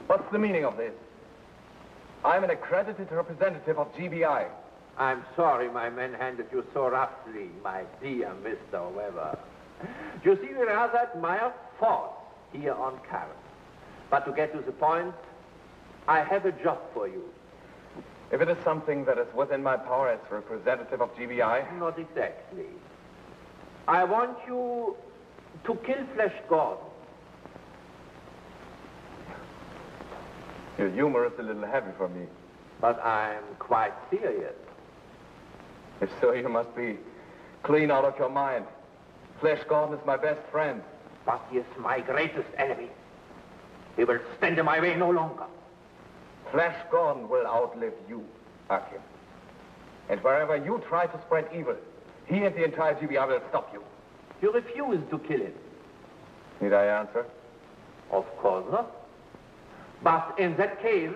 What's the meaning of this? I'm an accredited representative of GBI. I'm sorry my men handled you so roughly, my dear Mr. Weber. You see, we rather admire force here on Charon. But to get to the point, I have a job for you. If it is something that is within my power as representative of GBI... Not exactly. I want you to kill Flash Gordon. Your humor is a little heavy for me. But I'm quite serious. If so, you must be clean out of your mind. Flash Gordon is my best friend. But he is my greatest enemy. He will stand in my way no longer. Flash Gordon will outlive you, Akim. And wherever you try to spread evil, he and the entire GBI will stop you. You refuse to kill him. Need I answer? Of course not. But in that case...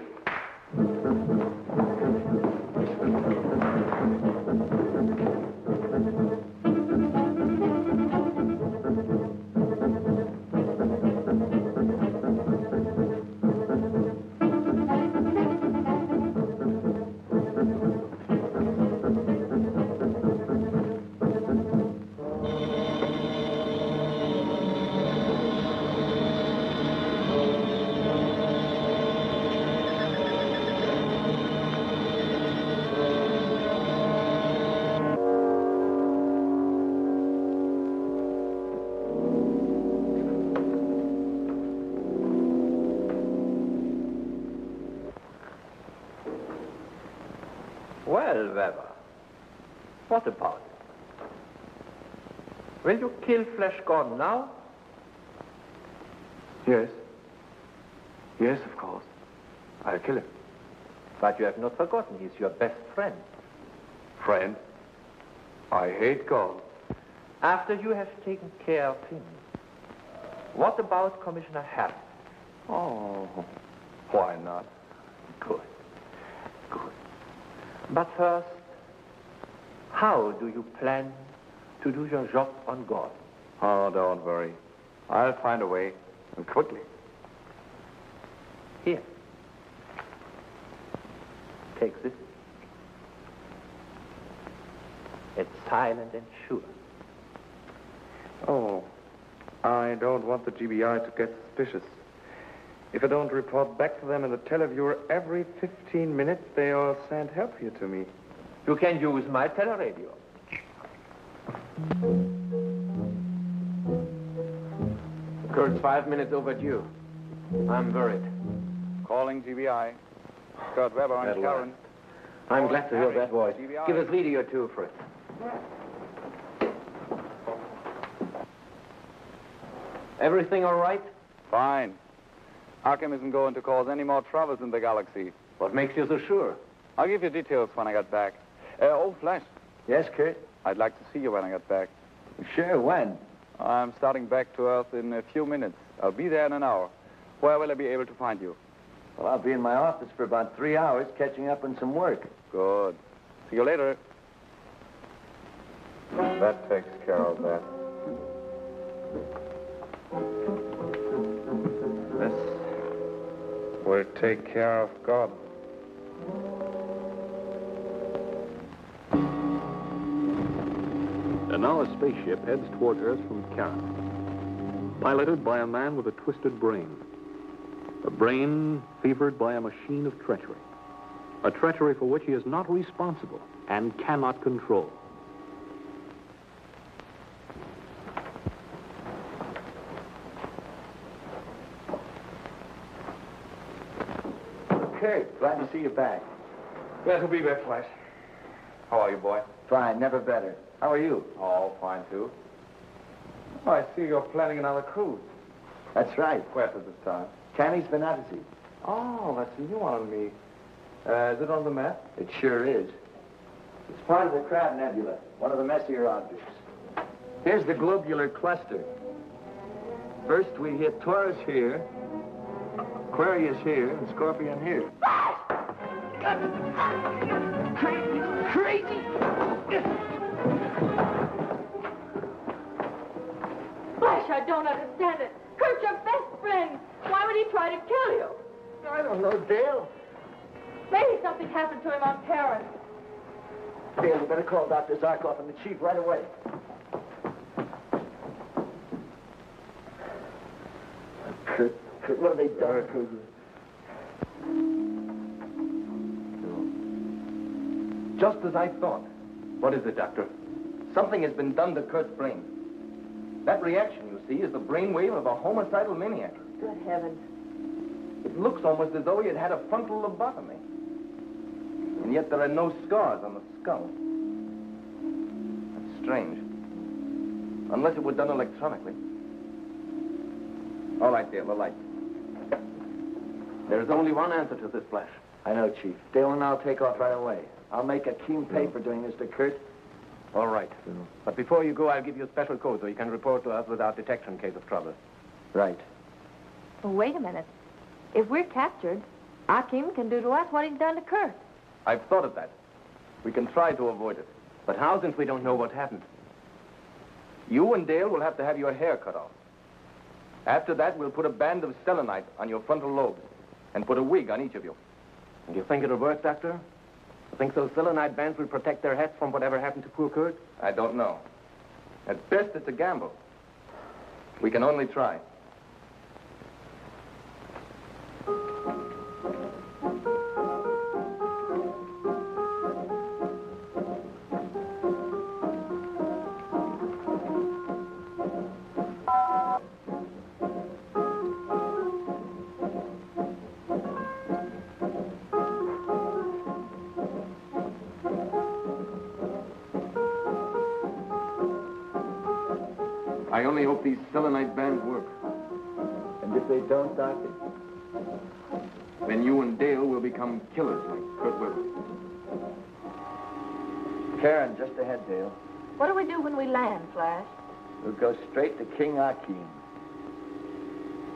Well, Weber, what about it? Will you kill Flash Gordon now? Yes. Yes, of course. I'll kill him. But you have not forgotten he's your best friend. Friend? I hate God. After you have taken care of him, what about Commissioner Harris? Oh, why not? Good. Good. But first, How do you plan to do your job on God? Oh, don't worry. I'll find a way, and quickly. Here. Take this. It's silent and sure. Oh, I don't want the GBI to get suspicious. If I don't report back to them in the televiewer every 15 minutes, they all send help here to me. You can use my teleradio. Kurt's 5 minutes overdue. I'm worried. Calling GBI. Kurt Weber and Karen. I'm glad to hear that voice. GBI. Give us radio too, Fritz. Everything all right? Fine. Arkham isn't going to cause any more troubles in the galaxy. What makes you so sure? I'll give you details when I get back. Oh, Flash. Yes, Kurt? I'd like to see you when I get back. Sure, when? I'm starting back to Earth in a few minutes. I'll be there in an hour. Where will I be able to find you? Well, I'll be in my office for about 3 hours, catching up on some work. Good. See you later. That takes care of that. This will take care of God. And now a spaceship heads toward Earth from Charon, piloted by a man with a twisted brain. A brain fevered by a machine of treachery. A treachery for which he is not responsible and cannot control. Kurt, glad to see you back. Glad to be back, Flash. How are you, boy? Fine, never better. How are you? Oh, fine, too. Oh, I see you're planning another cruise. That's right. Where to this time? Canis Venatici. Oh, that's a new one on me. Is it on the map? It sure is. It's part of the Crab Nebula, one of the messier objects. Here's the globular cluster. First, we hit Taurus here, Aquarius here, and Scorpion here. Crazy! Flash, I don't understand it. Kurt's your best friend. Why would he try to kill you? I don't know, Dale. Maybe something happened to him on Charon. Dale, you better call Dr. Zarkov and the chief right away. Kurt, what have they done to you? Just as I thought. What is it, Doctor? Something has been done to Kurt's brain. That reaction, you see, is the brainwave of a homicidal maniac. Good heavens. It looks almost as though he had had a frontal lobotomy. And yet there are no scars on the skull. That's strange. Unless it were done electronically. All right, Dale, the light. There's only one answer to this, Flash. I know, Chief. Dale and I'll take off right away. I'll make a keen pay for doing this to Kurt. All right. But before you go, I'll give you a special code so you can report to us without detection in case of trouble. Right. Well, wait a minute. If we're captured, Akim can do to us what he's done to Kurt. I've thought of that. We can try to avoid it. But how, since we don't know what happened? You and Dale will have to have your hair cut off. After that, we'll put a band of selenite on your frontal lobes and put a wig on each of you. And you think it'll work, Doctor? You think those selenite bands will protect their heads from whatever happened to poor Kurt? I don't know. At best, it's a gamble. We can only try. I only hope these selenite bands work. And if they don't, Doctor? Then you and Dale will become killers like Kurt Weber. Karen, just ahead, Dale. What do we do when we land, Flash? We'll go straight to King Akim.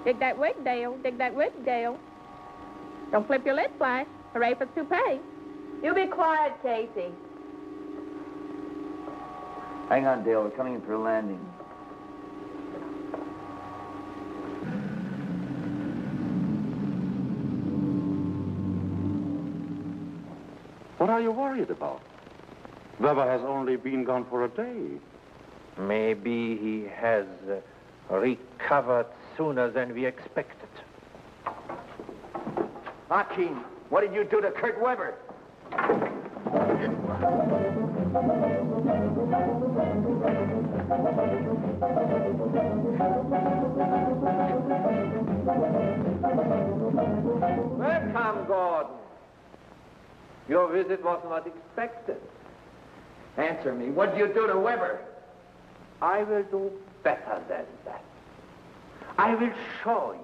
Dig that wig, Dale. Dig that wig, Dale. Don't flip your lid, Flash. Hooray for toupee. You be quiet, Casey. Hang on, Dale. We're coming in for a landing. What are you worried about? Weber has only been gone for a day. Maybe he has recovered sooner than we expected. Hakeem, what did you do to Kurt Weber? Welcome, Gordon. Your visit was not expected. Answer me. What did you do to Weber? I will do better than that. I will show you.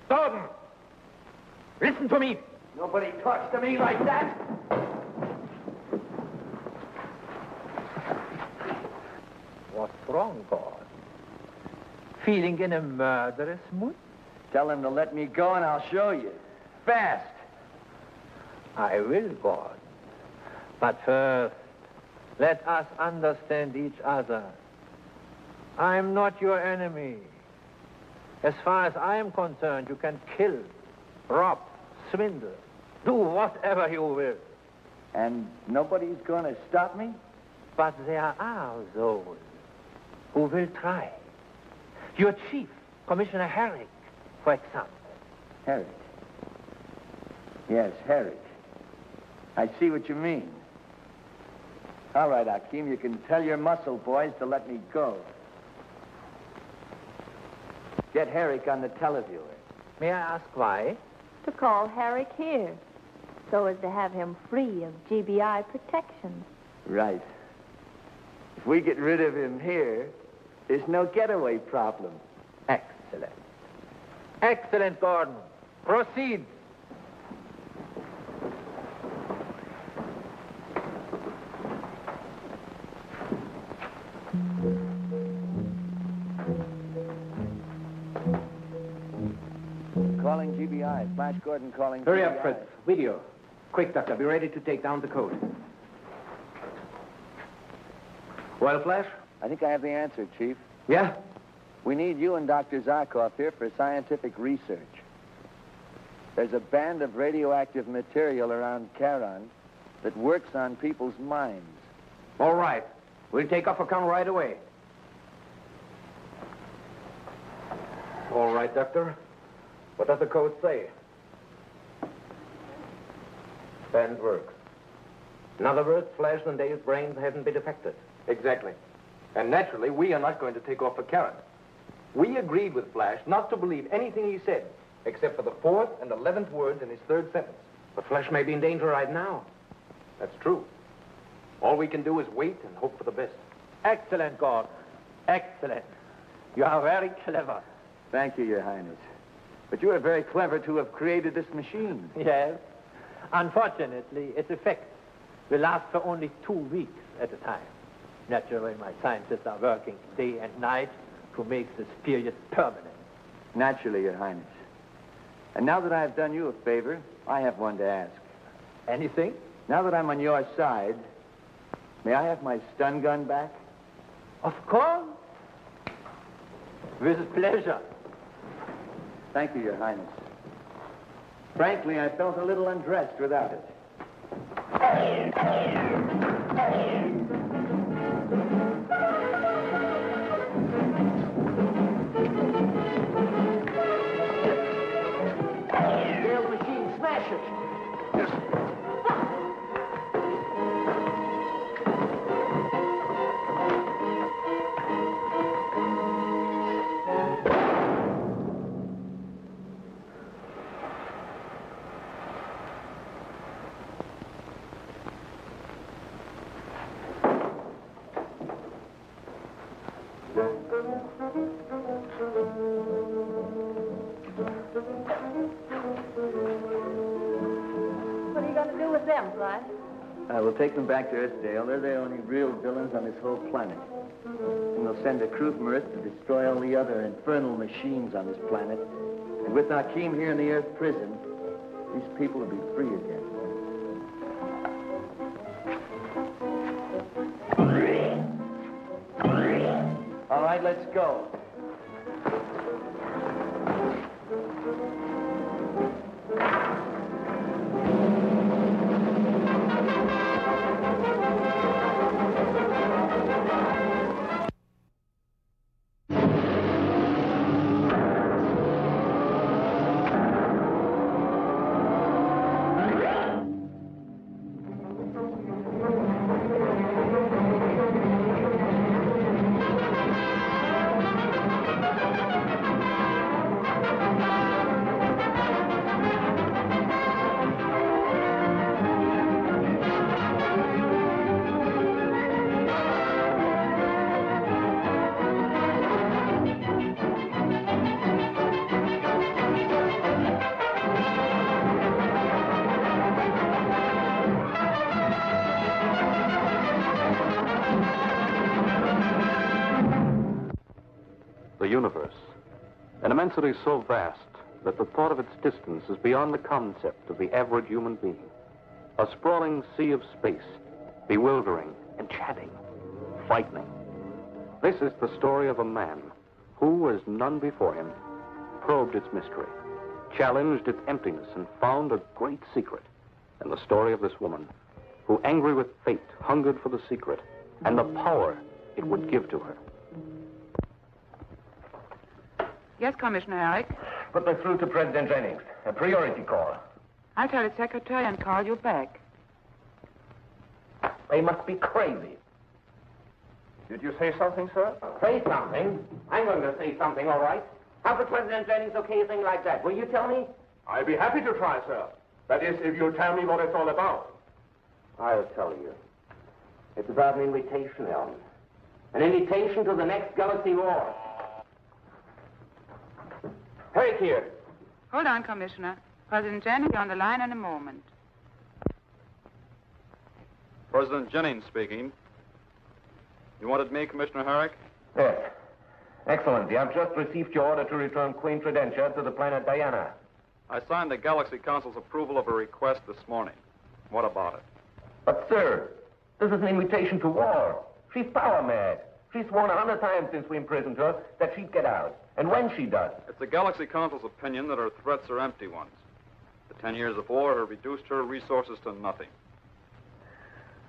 Gordon! Listen to me! Nobody talks to me like that. What's wrong, Gordon? Feeling in a murderous mood? Tell him to let me go and I'll show you. Fast. I will, Gordon. But first, let us understand each other. I'm not your enemy. As far as I am concerned, you can kill, rob, swindle, do whatever you will. And nobody's going to stop me? But there are those who will try. Your chief, Commissioner Herrick, for example. Herrick? Yes, Herrick. I see what you mean. All right, Hakeem, you can tell your muscle boys to let me go. Get Herrick on the televiewer. May I ask why? To call Herrick here, so as to have him free of GBI protection. Right. If we get rid of him here, there's no getaway problem. Excellent. Excellent, Gordon. Proceed. Calling GBI. Flash Gordon calling Hurry GBI. up, Fritz. Video. Quick, Doctor. Be ready to take down the code. Well, Flash? I think I have the answer, Chief. Yeah? We need you and Dr. Zarkov here for scientific research. There's a band of radioactive material around Charon that works on people's minds. All right. We'll take off a count right away. All right, Doctor. What does the code say? Band works. In other words, Flash and Dale's brains haven't been affected. Exactly. And naturally, we are not going to take off for Karen. We agreed with Flash not to believe anything he said, except for the 4th and 11th words in his 3rd sentence. But Flash may be in danger right now. That's true. All we can do is wait and hope for the best. Excellent, Gordon. Excellent. You are very clever. Thank you, Your Highness. But you are very clever to have created this machine. Yes. Unfortunately, its effects will last for only 2 weeks at a time. Naturally, my scientists are working day and night to make this period permanent. Naturally, Your Highness. And now that I have done you a favor, I have one to ask. Anything? Now that I'm on your side, may I have my stun gun back? Of course. With pleasure. Thank you, Your Highness. Frankly, I felt a little undressed without it. Dale's machine, smash it! What are you going to do with them, Flash? I will take them back to Earth, Dale. They're the only real villains on this whole planet. And they'll send a crew from Earth to destroy all the other infernal machines on this planet. And with Hakim here in the Earth prison, these people will be free again. All right, let's go. The universe, an immensity so vast that the thought of its distance is beyond the concept of the average human being. A sprawling sea of space, bewildering, enchanting, frightening. This is the story of a man who, as none before him, probed its mystery, challenged its emptiness, and found a great secret. And the story of this woman who, angry with fate, hungered for the secret and the power it would give to her. Yes, Commissioner Herrick. Put me through to President Jennings. A priority call. I'll tell his secretary and call you back. They must be crazy. Did you say something, sir? Say something? I'm going to say something, all right. How could President Jennings okay a thing like that? Will you tell me? I'll be happy to try, sir. That is, if you'll tell me what it's all about. I'll tell you. It's about an invitation, Ellen. An invitation to the next galaxy war. Herrick here. Hold on, Commissioner. President Jennings on the line in a moment. President Jennings speaking. You wanted me, Commissioner Herrick? Yes. Excellency, I've just received your order to return Queen Tridentia to the planet Diana. I signed the Galaxy Council's approval of a request this morning. What about it? But, sir, this is an invitation to war. She's power mad. She's sworn 100 times since we imprisoned her that she'd get out. And when she does... It's the Galaxy Council's opinion that her threats are empty ones. The 10 years of war have reduced her resources to nothing.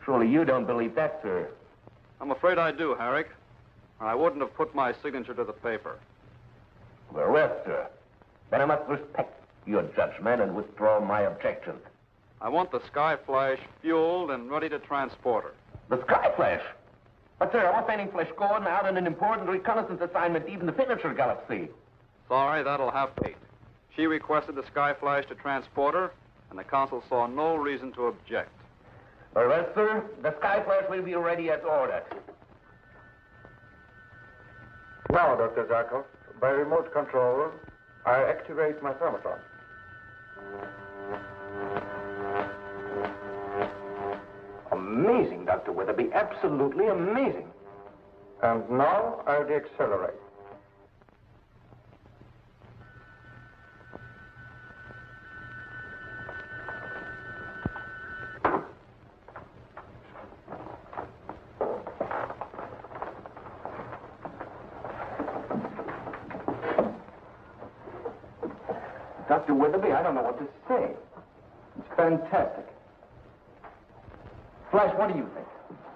Surely you don't believe that, sir. I'm afraid I do, Herrick. I wouldn't have put my signature to the paper. Very well, sir. Then I must respect your judgment and withdraw my objection. I want the Sky Flash fueled and ready to transport her. The Sky Flash? But, sir, our Fanning Flesh Gordon out on an important reconnaissance assignment, even the Signature Galaxy. Sorry, that'll have to wait. She requested the Skyflash to transport her, and the Council saw no reason to object. Very well, sir. The Skyflash will be ready as ordered. Now, Dr. Zarkov, by remote control, I activate my thermotron. Amazing, Dr. Weatherby. Absolutely amazing. And now I deaccelerate. Dr. Weatherby, I don't know what to say. It's fantastic. Flash, what do you think?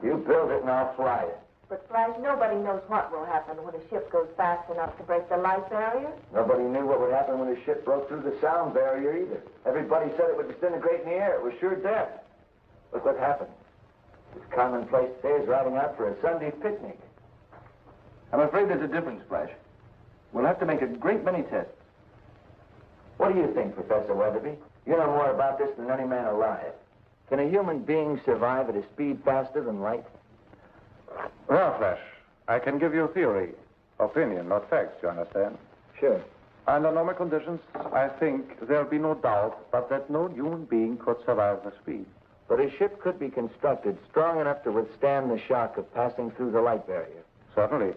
You build it and I'll fly it. But, Flash, nobody knows what will happen when a ship goes fast enough to break the light barrier. Nobody knew what would happen when the ship broke through the sound barrier either. Everybody said it would disintegrate in the air. It was sure death. Look what happened. It's commonplace today is riding out for a Sunday picnic. I'm afraid there's a difference, Flash. We'll have to make a great many tests. What do you think, Professor Weatherby? You know more about this than any man alive. Can a human being survive at a speed faster than light? Well, Flash, I can give you a theory. Opinion, not facts, you understand? Sure. Under normal conditions, I think there'll be no doubt but that no human being could survive the speed. But a ship could be constructed strong enough to withstand the shock of passing through the light barrier. Certainly.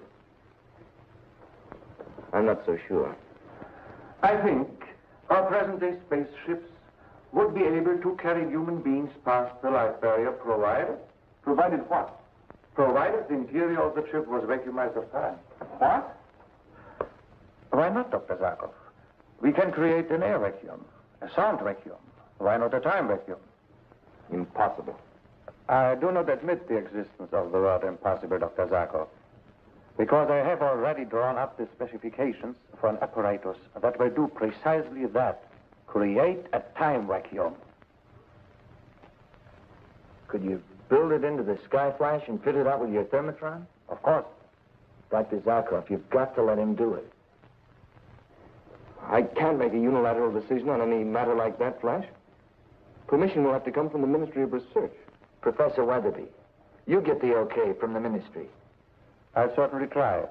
I'm not so sure. I think our present-day spaceships would be able to carry human beings past the light barrier, provided what? Provided the interior of the ship was vacuumized of time. What? Why not, Dr. Zarkov? We can create an air vacuum, a sound vacuum. Why not a time vacuum? Impossible. I do not admit the existence of the word impossible, Dr. Zarkov, because I have already drawn up the specifications for an apparatus that will do precisely that. Create a time vacuum. Could you build it into the Skyflash and fit it out with your thermotron? Of course. Dr. Zarkov, you've got to let him do it. I can't make a unilateral decision on any matter like that, Flash. Permission will have to come from the Ministry of Research. Professor Weatherby, you get the okay from the ministry. I'll certainly try.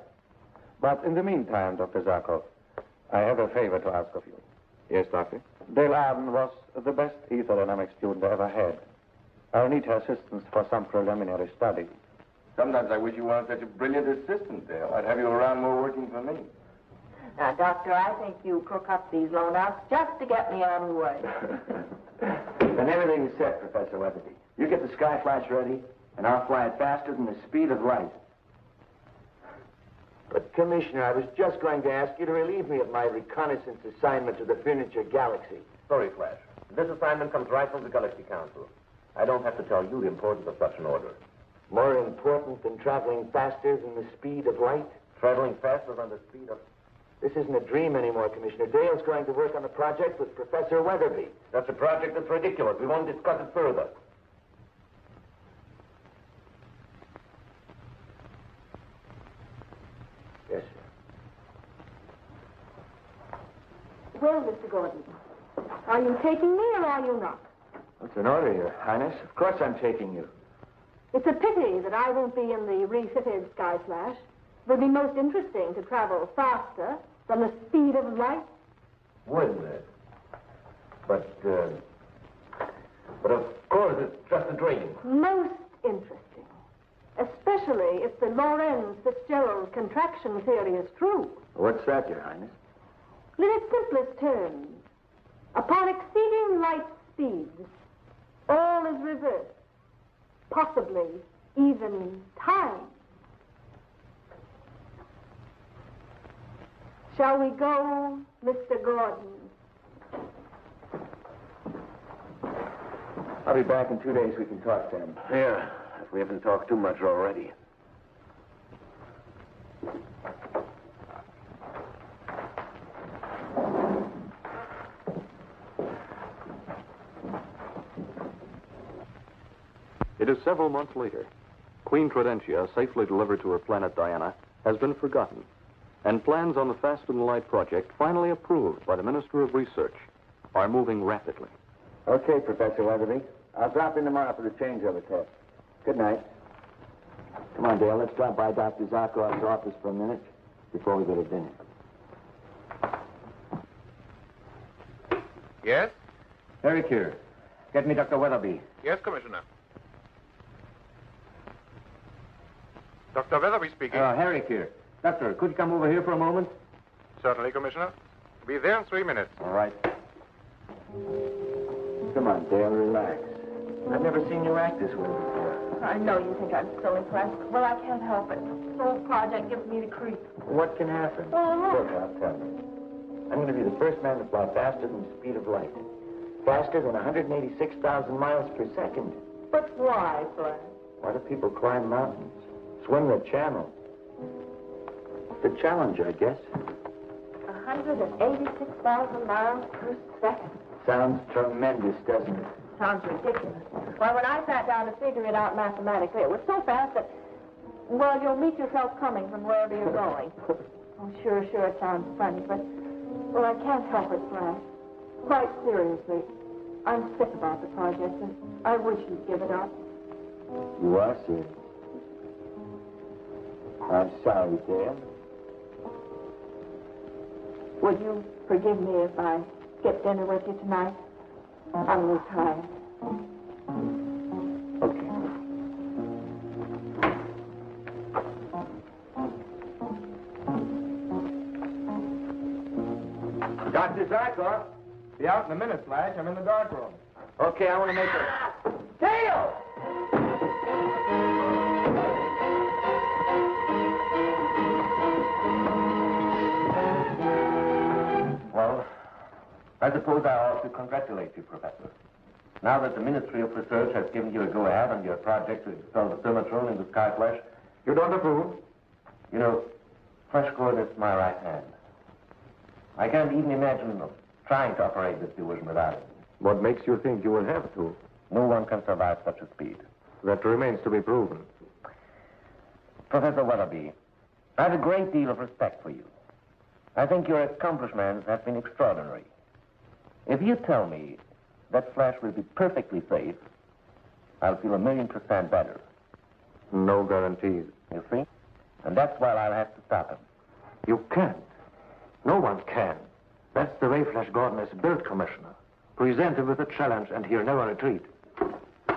But in the meantime, Dr. Zarkov, I have a favor to ask of you. Yes, Doctor? Dale Arden was the best ethodynamic student I ever had. I'll need her assistance for some preliminary study. Sometimes I wish you weren't such a brilliant assistant, Dale. I'd have you around more working for me. Now, Doctor, I think you cook up these loanouts just to get me on the way. Then everything is set, Professor Weatherby. You get the Skyflash ready, and I'll fly it faster than the speed of light. But, Commissioner, I was just going to ask you to relieve me of my reconnaissance assignment to the Furniture Galaxy. Sorry, Flash. This assignment comes right from the Galaxy Council. I don't have to tell you the importance of such an order. More important than traveling faster than the speed of light? Traveling faster than the speed of... This isn't a dream anymore, Commissioner. Dale's going to work on the project with Professor Weatherby. That's a project that's ridiculous. We won't discuss it further. Yes, sir. Well, Mr. Gordon, are you taking me or are you not? What's an order, Your Highness? Of course I'm taking you. It's a pity that I won't be in the refitted Skyflash. It would be most interesting to travel faster than the speed of light. Wouldn't it? But of course, it's just a dream. Most interesting. Especially if the Lorentz-Fitzgerald contraction theory is true. What's that, Your Highness? In its simplest terms, upon exceeding light speeds, all is reversed. Possibly even time. Shall we go, Mr. Gordon? I'll be back in 2 days. We can talk then. Yeah, if we haven't talked too much already. It is several months later. Queen Tridentia, safely delivered to her planet Diana, has been forgotten, and plans on the Faster Than Light project, finally approved by the Minister of Research, are moving rapidly. Okay, Professor Weatherby. I'll drop in tomorrow for the changeover test. Good night. Come on, Dale, let's drop by Dr. Zarkov's office for a minute before we go to dinner. Yes? Eric here. Get me Dr. Weatherby. Yes, Commissioner. Dr. Weatherby speaking. Herrick here. Doctor, could you come over here for a moment? Certainly, Commissioner. Be there in 3 minutes. All right. Come on, Dale, relax. I've never seen you act this way before. I know you think I'm so impressed. Well, I can't help it. The whole project gives me the creep. What can happen? Look, I'll tell you. I'm going to be the first man to fly faster than the speed of light. Faster than 186,000 miles per second. But why, Flash? Why do people climb mountains? Swim the channel? It's a challenge, I guess. 186,000 miles per second. Sounds tremendous, doesn't it? Sounds ridiculous. Why, when I sat down to figure it out mathematically, it was so fast that, well, you'll meet yourself coming from wherever you're going. Oh, sure, it sounds funny, but, well, I can't help it, Flash. Quite seriously, I'm sick about the project, and I wish you'd give it up. You are serious. I'm sorry, Dale. Would you forgive me if I skip dinner with you tonight? I'm really tired. Okay. Dr. Zarkov, be out in a minute, Flash. I'm in the dark room. Okay, I want to make a... Dale! Well, I suppose I ought to congratulate you, Professor. Now that the Ministry of Research has given you a go-ahead on your project to install the thermotron in the Sky Flash, you don't approve? You know, Flash Gordon is my right hand. I can't even imagine of trying to operate this division without it. What makes you think you will have to? No one can survive such a speed. That remains to be proven. Professor Weatherby, I have a great deal of respect for you. I think your accomplishments have been extraordinary. If you tell me that Flash will be perfectly safe, I'll feel 1,000,000% better. No guarantees. You see? And that's why I'll have to stop him. You can't. No one can. That's the way Flash Gordon is built, Commissioner. Presented with a challenge, and he'll never retreat.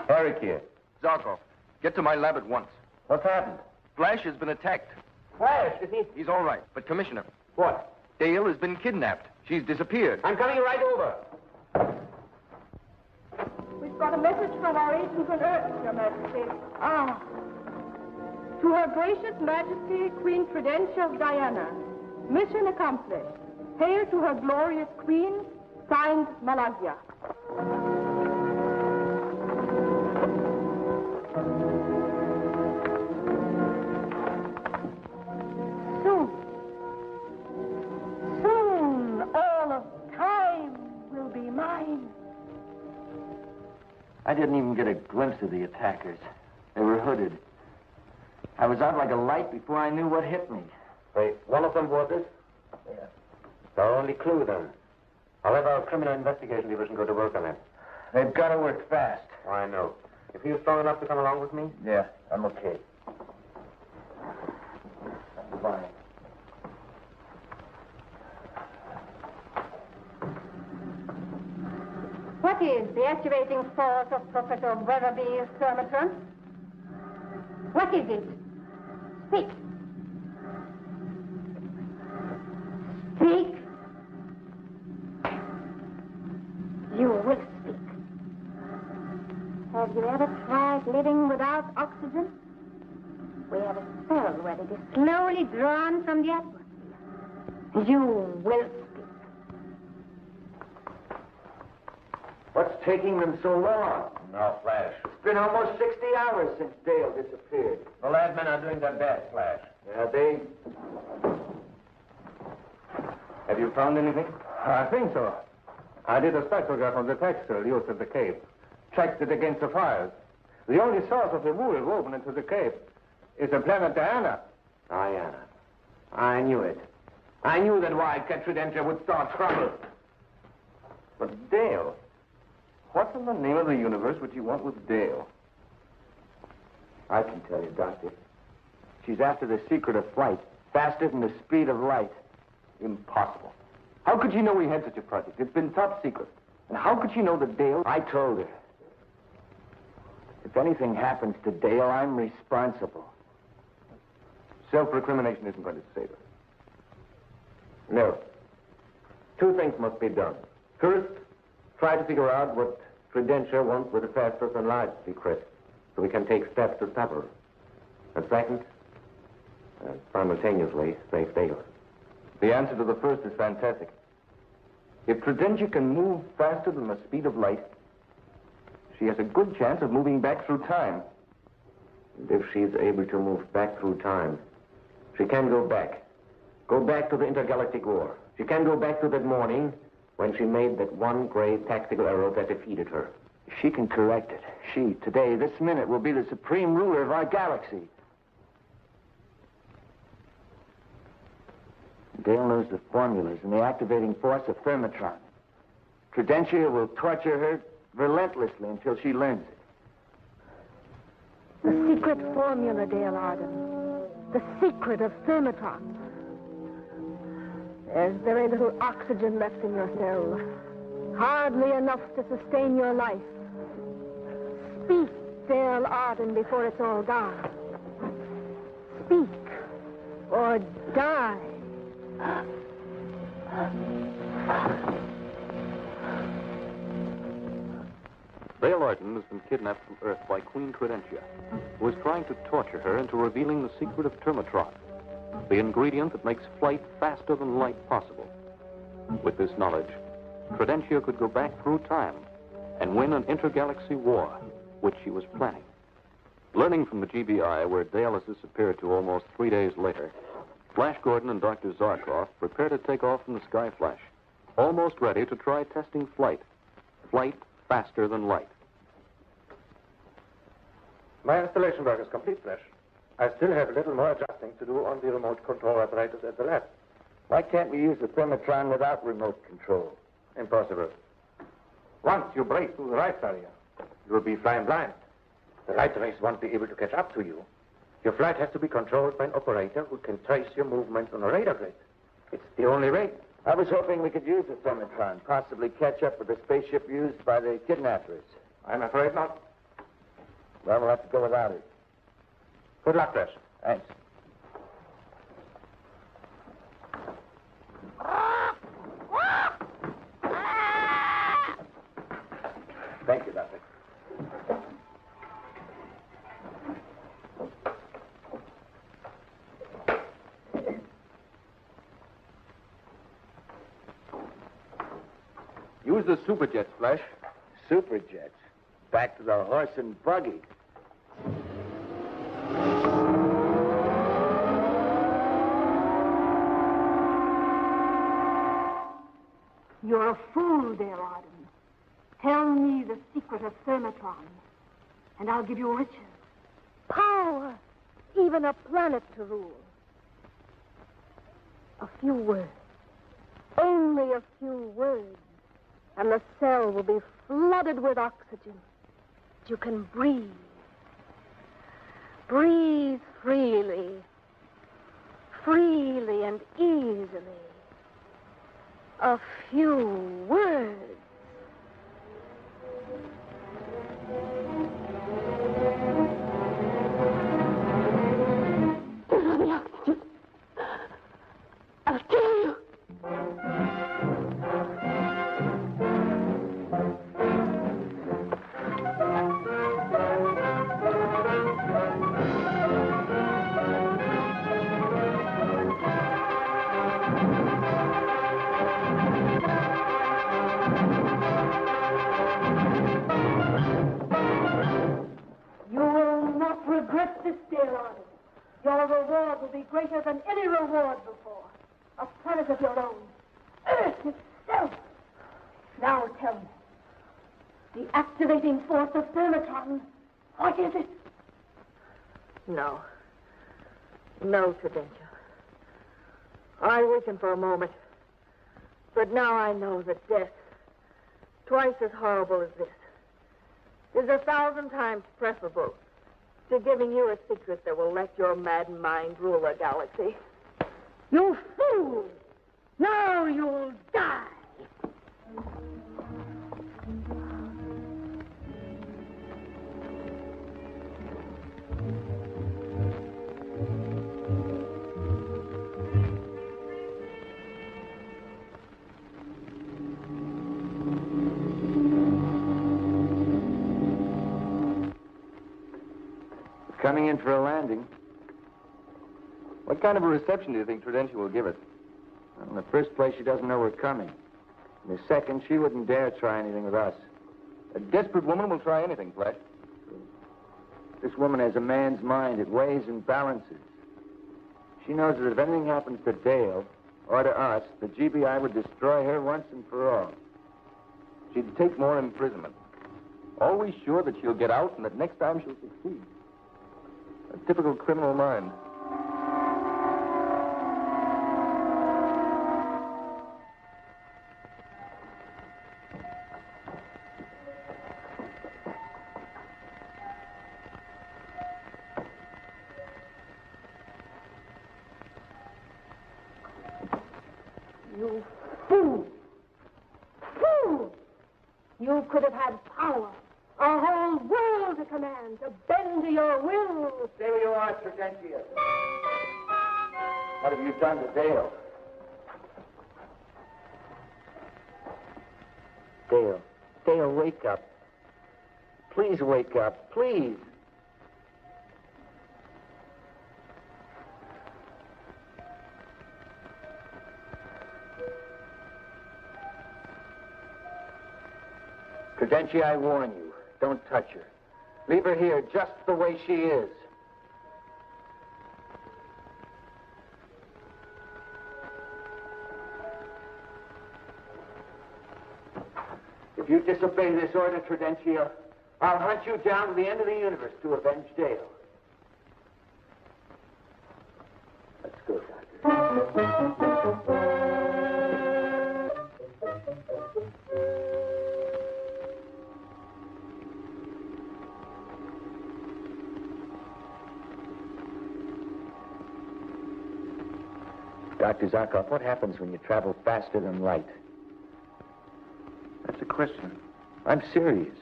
Eric here. Zarkov, get to my lab at once. What's happened? Flash has been attacked. Flash, is he? He's all right, but Commissioner. What? Dale has been kidnapped. She's disappeared. I'm coming right over. We've got a message from our agents on Earth, Your Majesty. Ah. To Her Gracious Majesty, Queen Tridentia of Diana. Mission accomplished. Hail to Her Glorious Queen, signed Malaysia. Soon, all of time will be mine. I didn't even get a glimpse of the attackers. They were hooded. I was out like a light before I knew what hit me. Wait, one of them was it? Yeah. It's our only clue, then. I'll have our criminal investigation division go to work on it. They've got to work fast. Oh, I know. You feel strong enough to come along with me? Yeah, I'm okay. Fine. What is the activating force of Professor Weatherby's thermotron? What is it? Speak. Speak. You will speak. Have you ever tried living without oxygen? We have a cell where it is slowly drawn from the atmosphere. You will speak. What's taking them so long? No, Flash. It's been almost 60 hours since Dale disappeared. The lab men are doing their best, Flash. Yeah, they... Have you found anything? I think so. I did a spectrograph on the textile used at the Cape. Checked it against the fires. The only source of the wool woven into the cape is the planet Diana. Diana. I knew it. I knew that wildcat Tridentia would start trouble. But Dale, what's in the name of the universe would you want with Dale? I can tell you, Doctor. She's after the secret of flight, faster than the speed of light. Impossible. How could you know we had such a project? It's been top secret. And how could she know that Dale... I told her. If anything happens to Dale, I'm responsible. Self-recrimination isn't going to save her. No. Two things must be done. First, try to figure out what Tridentia wants with the faster-than-light secret, so we can take steps to stop her. And second, simultaneously, save Dale. The answer to the first is fantastic. If Tridentia can move faster than the speed of light, she has a good chance of moving back through time. And if she's able to move back through time, she can go back. Go back to the intergalactic war. She can go back to that morning when she made that one great tactical error that defeated her. She can correct it. She, today, this minute, will be the supreme ruler of our galaxy. Dale knows the formulas and the activating force of Thermotron. Tridentia will torture her relentlessly until she learns it. The secret formula, Dale Arden. The secret of Thermotron. There's very little oxygen left in your cell. Hardly enough to sustain your life. Speak, Dale Arden, before it's all gone. Speak, or die. Dale Arden has been kidnapped from Earth by Queen Tridentia, who is trying to torture her into revealing the secret of Thermotron, the ingredient that makes flight faster than light possible. With this knowledge, Tridentia could go back through time and win an intergalaxy war, which she was planning. Learning from the GBI, where Dale has disappeared to almost 3 days later, Flash Gordon and Dr. Zarkov prepare to take off from the Sky Flash, almost ready to try testing flight. Flight faster than light. My installation work is complete, Flash. I still have a little more adjusting to do on the remote control apparatus at the lab. Why can't we use the Thermotron without remote control? Impossible. Once you break through the light barrier, you will be flying blind. The light rays won't be able to catch up to you. Your flight has to be controlled by an operator who can trace your movements on a radar grid. It's the only way. I was hoping we could use the Thermotron, possibly catch up with the spaceship used by the kidnappers. I'm afraid not. Well, we'll have to go without it. Good luck, Flash. Thanks. Thank you, Doctor. Use the superjets, Flash. Superjets? Back to the horse and buggy. You're a fool, Dale Arden. Tell me the secret of Thermotron, and I'll give you riches, power, even a planet to rule. A few words. Only a few words. And the cell will be flooded with oxygen. You can breathe. Breathe freely. Freely and easily. A few words. Give me the oxygen. I'll kill you. Regret this, Dale Arden. Your reward will be greater than any reward before. A planet of your own. Earth itself. Now tell me. The activating force of Thermotron. What is it? No. No, Tridentia. I weakened for a moment. But now I know that death, twice as horrible as this, is 1,000 times preferable to giving you a secret that will let your mad mind rule a galaxy. You fool! Now you'll die! Coming in for a landing. What kind of a reception do you think Tridentia will give us? Well, in the first place, she doesn't know we're coming. In the second, she wouldn't dare try anything with us. A desperate woman will try anything, Flash. This woman has a man's mind. It weighs and balances. She knows that if anything happens to Dale, or to us, the GBI would destroy her once and for all. She'd take more imprisonment. Always sure that she'll get out and that next time she'll succeed. A typical criminal mind. You fool! Fool! You could have had power. A whole world to command, to bend to your will. There you are, Tridentia. What have you done to Dale? Dale. Dale, wake up. Please wake up. Please. Tridentia, I warn you. Don't touch her. Leave her here just the way she is. If you disobey this order, Tridentia, I'll hunt you down to the end of the universe to avenge Dale. Let's go, Doctor. Dr. Zarkov, what happens when you travel faster than light? That's a question. I'm serious.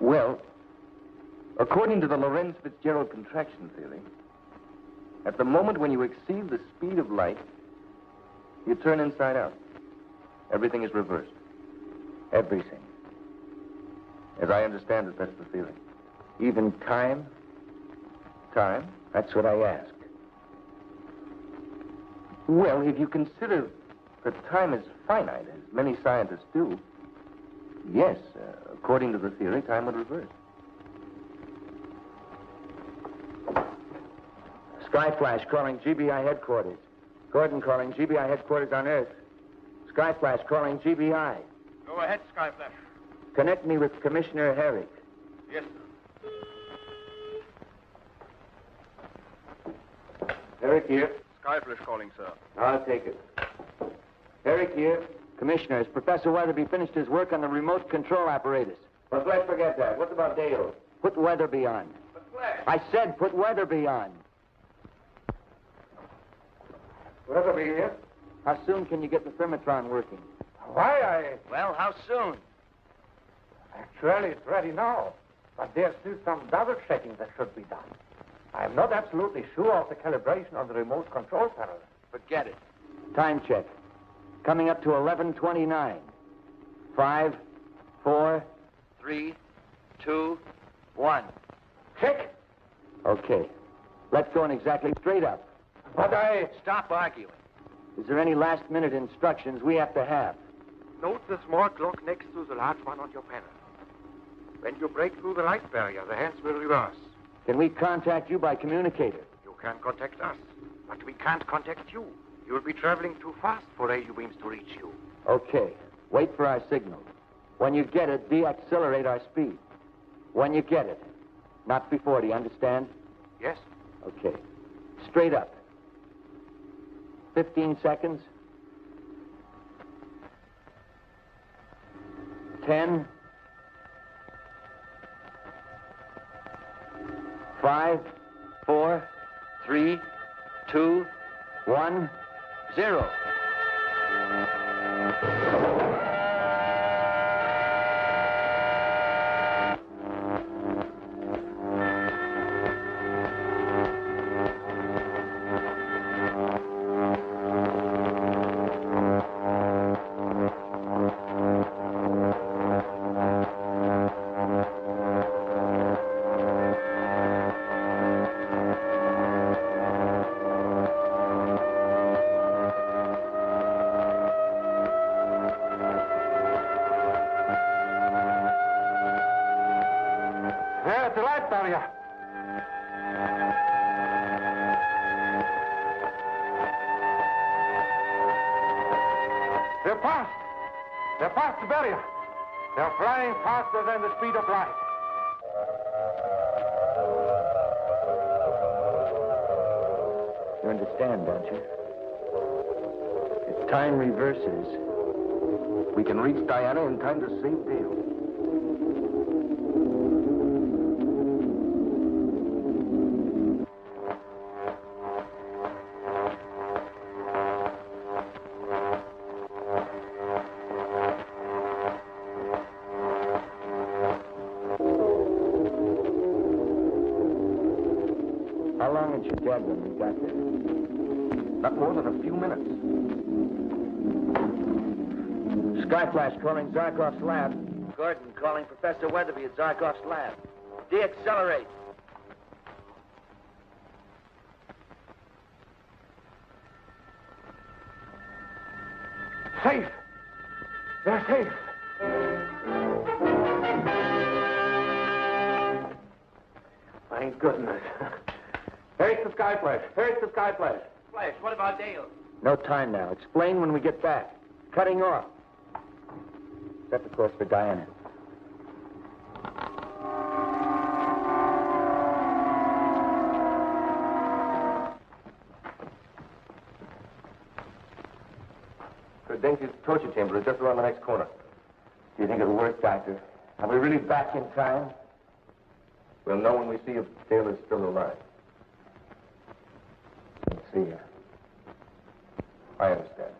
Well, according to the Lorentz-Fitzgerald contraction theory, at the moment when you exceed the speed of light, you turn inside out. Everything is reversed. Everything. As I understand it, that's the theory. Even time? Time? That's what I asked. Well, if you consider that time is finite, as many scientists do, yes, according to the theory, time would reverse. Skyflash calling GBI headquarters. Gordon calling GBI headquarters on Earth. Skyflash calling GBI. Go ahead, Skyflash. Connect me with Commissioner Herrick. Yes, sir. Herrick here. Skyflash calling, sir. I'll take it. Herrick here. Commissioner, has Professor Weatherby finished his work on the remote control apparatus? But let's forget that. What about Dale? Put Weatherby on. But Flash. I said put Weatherby on. Weatherby here? How soon can you get the thermotron working? Why, Well, how soon? Actually, it's ready now. But there's still some double checking that should be done. I'm not absolutely sure of the calibration on the remote control panel. Forget it. Time check. Coming up to 11:29. 5, 4, 3, 2, 1. Check. Okay. Let's go in exactly straight up. But I... Stop arguing. Is there any last-minute instructions we have to have? Note the small clock next to the large one on your panel. When you break through the light barrier, the hands will reverse. Can we contact you by communicator? You can contact us, but we can't contact you. You'll be traveling too fast for radio beams to reach you. Okay. Wait for our signal. When you get it, deaccelerate our speed. When you get it. Not before, do you understand? Yes. Okay. Straight up. 15 seconds. 10. 5, 4, 3, 2, 1, 0. There's the light barrier. They're past. They're past the barrier. They're flying faster than the speed of light. You understand, don't you? If time reverses, we can reach Diana in time to save Dale. How long had she dead when we got there? Not more than a few minutes. Skyflash calling Zarkov's lab. Gordon calling Professor Weatherby at Zarkov's lab. Deaccelerate. Safe. They're safe. Thank goodness. Here's the Skyflash. Here's the Skyflash. Flash, what about Dale? No time now. Explain when we get back. Cutting off. Set the course for Diana. Denke's torture chamber is just around the next corner. Do you think it'll work, Doctor? Are we really back in time? We'll know when we see if Dale is still alive. See ya. I understand.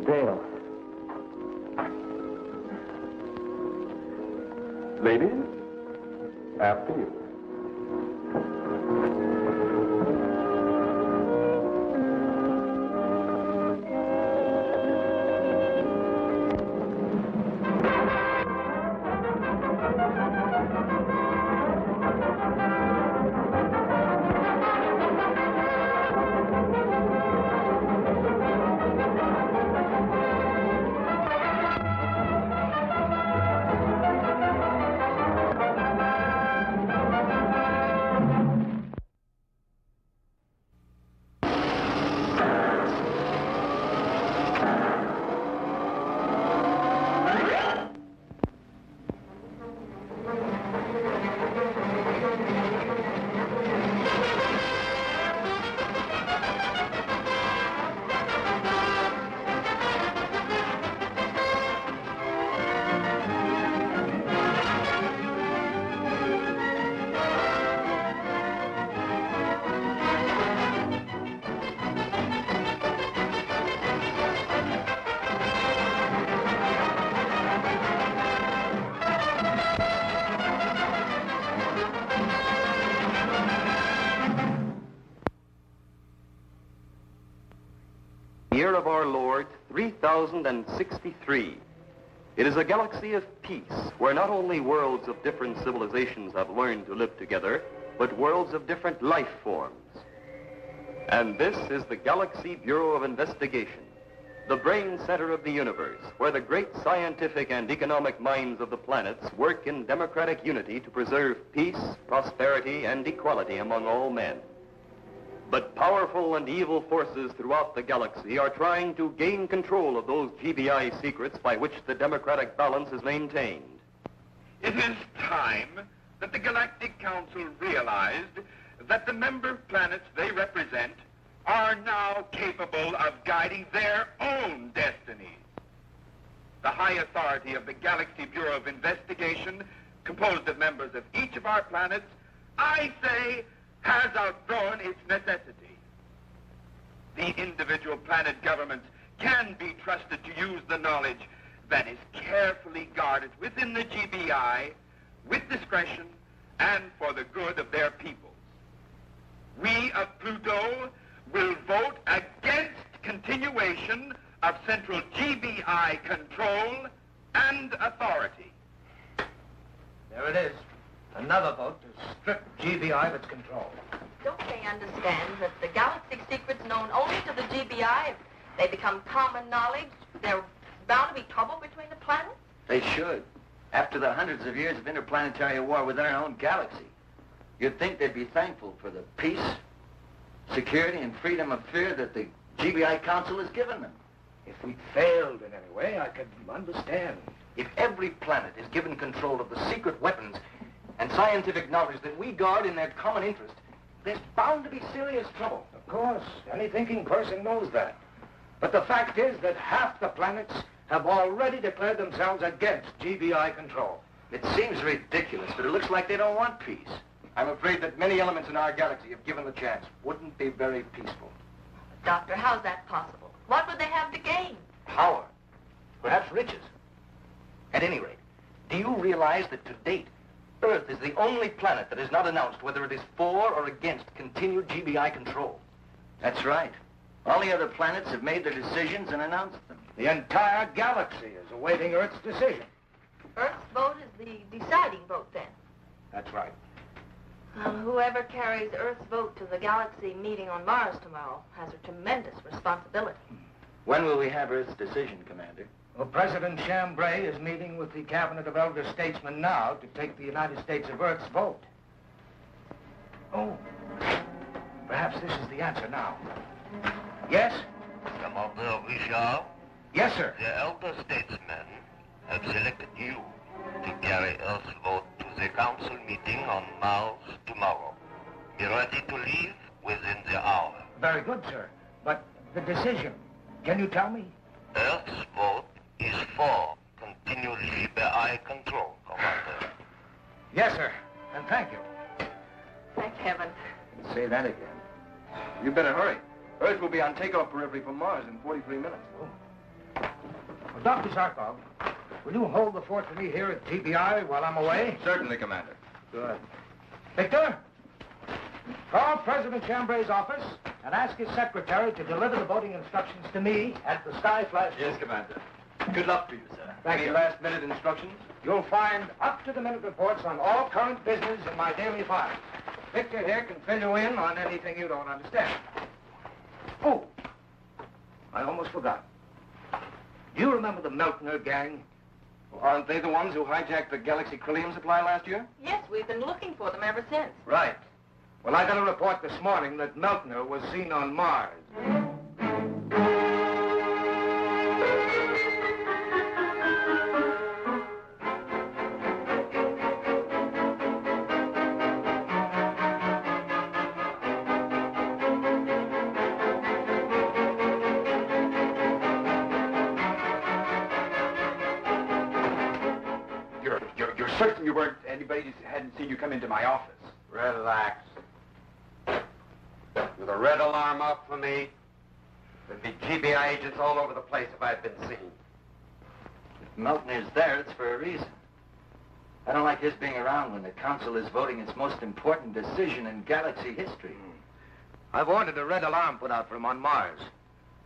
Dale. Ladies, after you. Year of our Lord, 3063. It is a galaxy of peace, where not only worlds of different civilizations have learned to live together, but worlds of different life forms. And this is the Galactic Bureau of Investigation, the brain center of the universe, where the great scientific and economic minds of the planets work in democratic unity to preserve peace, prosperity, and equality among all men. But powerful and evil forces throughout the galaxy are trying to gain control of those GBI secrets by which the democratic balance is maintained. It is time that the Galactic Council realized that the member planets they represent are now capable of guiding their own destiny. The high authority of the Galactic Bureau of Investigation, composed of members of each of our planets, I say, has outgrown its necessity. The individual planet governments can be trusted to use the knowledge that is carefully guarded within the GBI with discretion and for the good of their peoples. We of Pluto will vote against continuation of central GBI control and authority. There it is. Another vote to strip GBI of its control. Don't they understand that the galactic secrets known only to the GBI, if they become common knowledge, there's bound to be trouble between the planets? They should. After the hundreds of years of interplanetary war within our own galaxy, you'd think they'd be thankful for the peace, security, and freedom of fear that the GBI Council has given them. If we failed in any way, I could understand. If every planet is given control of the secret weapons and scientific knowledge that we guard in their common interest, there's bound to be serious trouble. Of course, any thinking person knows that. But the fact is that half the planets have already declared themselves against GBI control. It seems ridiculous, but it looks like they don't want peace. I'm afraid that many elements in our galaxy, if given the chance, wouldn't be very peaceful. Doctor, how's that possible? What would they have to gain? Power. Perhaps riches. At any rate, do you realize that to date, Earth is the only planet that has not announced whether it is for or against continued GBI control? That's right. All the other planets have made their decisions and announced them. The entire galaxy is awaiting Earth's decision. Earth's vote is the deciding vote, then? That's right. Whoever carries Earth's vote to the galaxy meeting on Mars tomorrow has a tremendous responsibility. When will we have Earth's decision, Commander? Well, President Chambray is meeting with the Cabinet of Elder Statesmen now to take the United States of Earth's vote. Oh, perhaps this is the answer now. Yes? Commander Richard? Yes, sir. The Elder Statesmen have selected you to carry Earth's vote to the Council meeting on Mars tomorrow. Be ready to leave within the hour. Very good, sir. But the decision, can you tell me? Earth's vote is for continued GBI control, Commander. Yes, sir. And thank you. Thank heaven. Say that again. You better hurry. Earth will be on takeoff periphery from Mars in 43 minutes. Well, Dr. Zarkov, will you hold the fort for me here at GBI while I'm away? Certainly, Commander. Good. Victor, call President Chambray's office and ask his secretary to deliver the voting instructions to me at the Sky Flash. Yes, Commander. Good luck to you, sir. Thank Any you. last-minute instructions? You'll find up-to-the-minute reports on all current business in my daily files. Victor here can fill you in on anything you don't understand. Oh, I almost forgot. Do you remember the Meltner gang? Well, aren't they the ones who hijacked the Galaxy Chromium supply last year? Yes, we've been looking for them ever since. Right. Well, I got a report this morning that Meltner was seen on Mars. You're certain you weren't, anybody hadn't seen you come into my office? Relax. With a red alarm up for me, there'd be GBI agents all over the place if I'd been seen. If Meltner's there, it's for a reason. I don't like his being around when the Council is voting its most important decision in galaxy history. I've ordered a red alarm put out for him on Mars.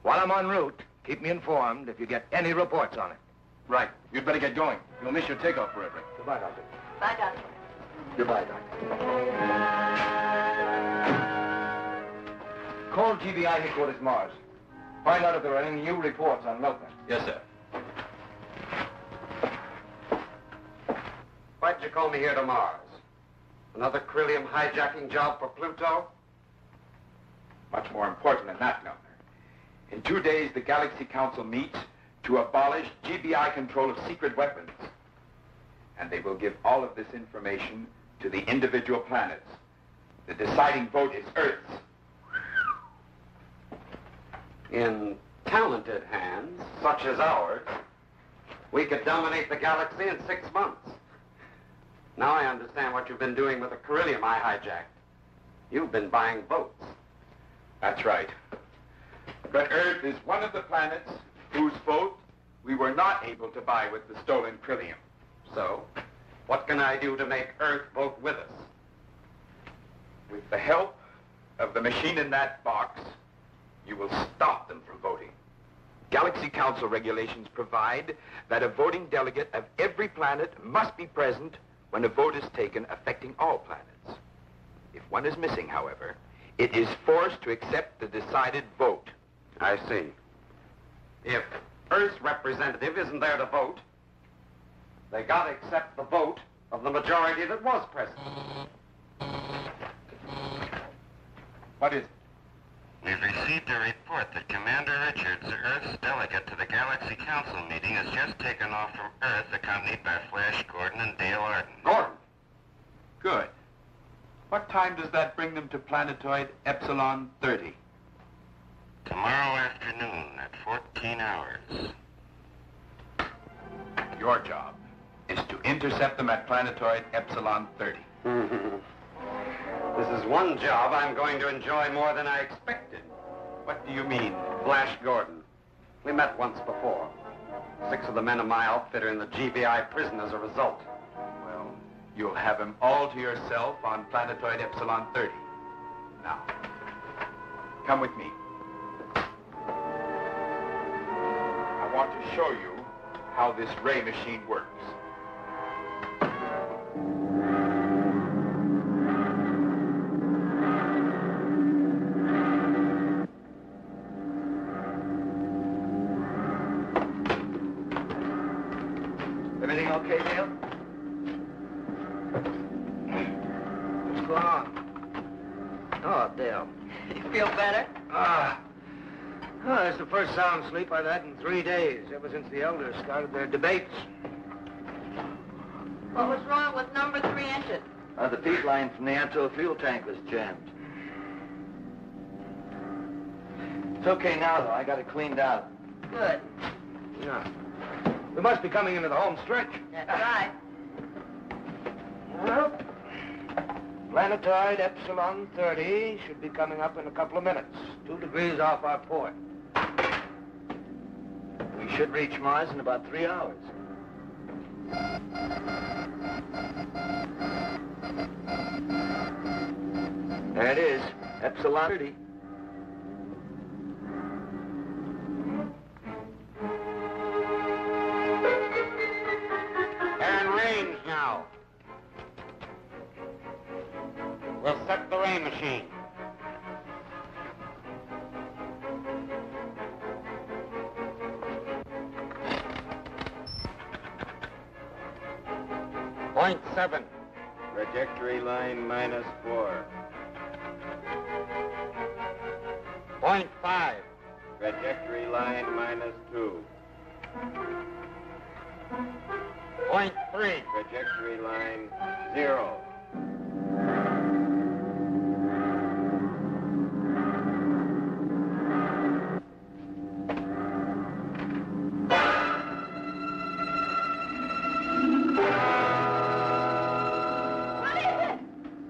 While I'm en route, keep me informed if you get any reports on it. Right. You'd better get going. You'll miss your takeoff forever. Goodbye, Doctor. Bye, Doctor. Goodbye, Doctor. Call GBI headquarters Mars. Find out if there are any new reports on Milton. Yes, sir. Why'd you call me here to Mars? Another Corellium hijacking job for Pluto? Much more important than that, Milner. In 2 days, the Galaxy Council meets to abolish GBI control of secret weapons. And they will give all of this information to the individual planets. The deciding vote is Earth's. In talented hands, such as ours, we could dominate the galaxy in 6 months. Now I understand what you've been doing with the Corellium I hijacked. You've been buying votes. That's right. But Earth is one of the planets whose vote we were not able to buy with the stolen Corellium. So, what can I do to make Earth vote with us? With the help of the machine in that box, you will stop them from voting. Galaxy Council regulations provide that a voting delegate of every planet must be present when a vote is taken affecting all planets. If one is missing, however, it is forced to accept the decided vote. I see. If Earth's representative isn't there to vote, they gotta accept the vote of the majority that was present. What is it? We've received a report that Commander Richards, Earth's delegate to the Galaxy Council meeting, has just taken off from Earth, accompanied by Flash Gordon and Dale Arden. Gordon? Good. What time does that bring them to planetoid Epsilon 30? Tomorrow afternoon at 14 hours. Your job is to intercept them at planetoid Epsilon 30. This is one job I'm going to enjoy more than I expected. What do you mean? Flash Gordon. We met once before. 6 of the men of my outfit are in the GBI prison as a result. Well, you'll have him all to yourself on planetoid Epsilon 30. Now, come with me. I want to show you how this ray machine works. Everything okay, Dale? What's going on? Oh, Dale. You feel better? Oh, it's the first sound sleep I've had in 3 days, ever since the elders started their debates. What was wrong with number 3 engine? The feed line from the Anto fuel tank was jammed. It's okay now, though. I got it cleaned out. Good. Yeah. We must be coming into the home stretch. That's right. Well, planetoid Epsilon 30 should be coming up in a couple of minutes. 2 degrees off our port. We should reach Mars in about 3 hours. There it is, Epsilon 30. Range now. We'll set the ray machine. .7. Trajectory line -4. .5. Trajectory line -2. .3. Trajectory line 0. What is it?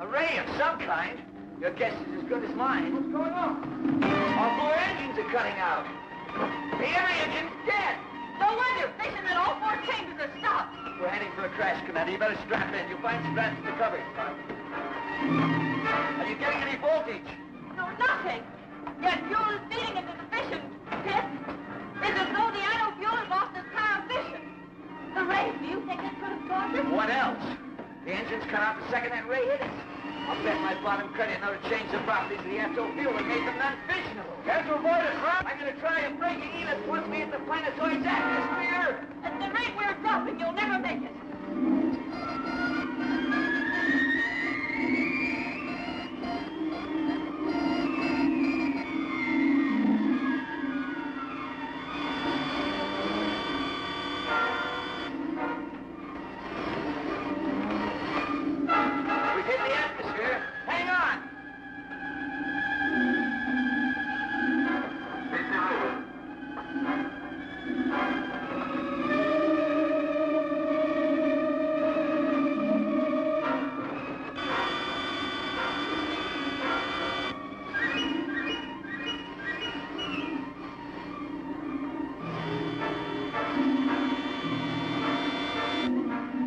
A ray of some kind. Your guess is as good as mine. What's going on? Our 4 engines are cutting out. The every engine's dead. No wonder. Fishermen, all 4 chambers are stopped. We're heading for a crash, Commander. You better strap in. You'll find straps in the cupboard. Are you getting any voltage? No, nothing. Yet fuel is feeding into the fission pit. It's as though the anode fuel has lost its power of fission. The ray, do you think it could have caused it? What else? The engines cut out the second that ray hit us. I'll bet my bottom credit in order to change the properties of the atoll fuel and make them non-fissionable. Can't you avoid a crop? I'm going to try and break it even once we hit the planetoid's atmosphere. At the rate we're dropping, you'll never make it. We've hit the atmosphere. Hang on.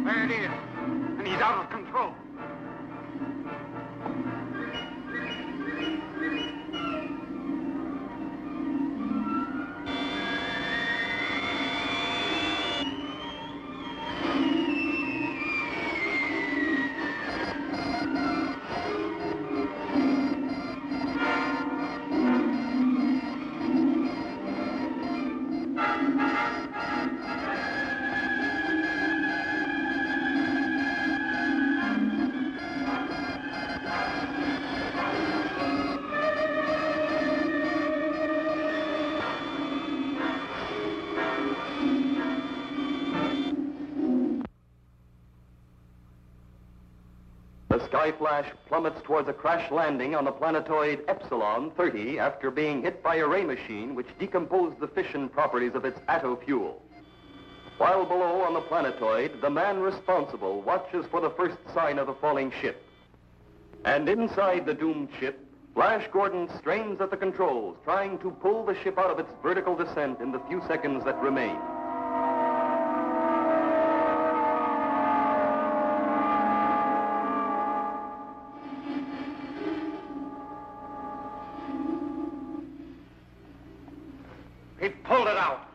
There it is. And he's out of control. The Skyflash plummets towards a crash landing on the planetoid Epsilon 30 after being hit by a ray machine which decomposed the fission properties of its atto fuel. While below on the planetoid, the man responsible watches for the first sign of the falling ship. And inside the doomed ship, Flash Gordon strains at the controls, trying to pull the ship out of its vertical descent in the few seconds that remain. He pulled it out.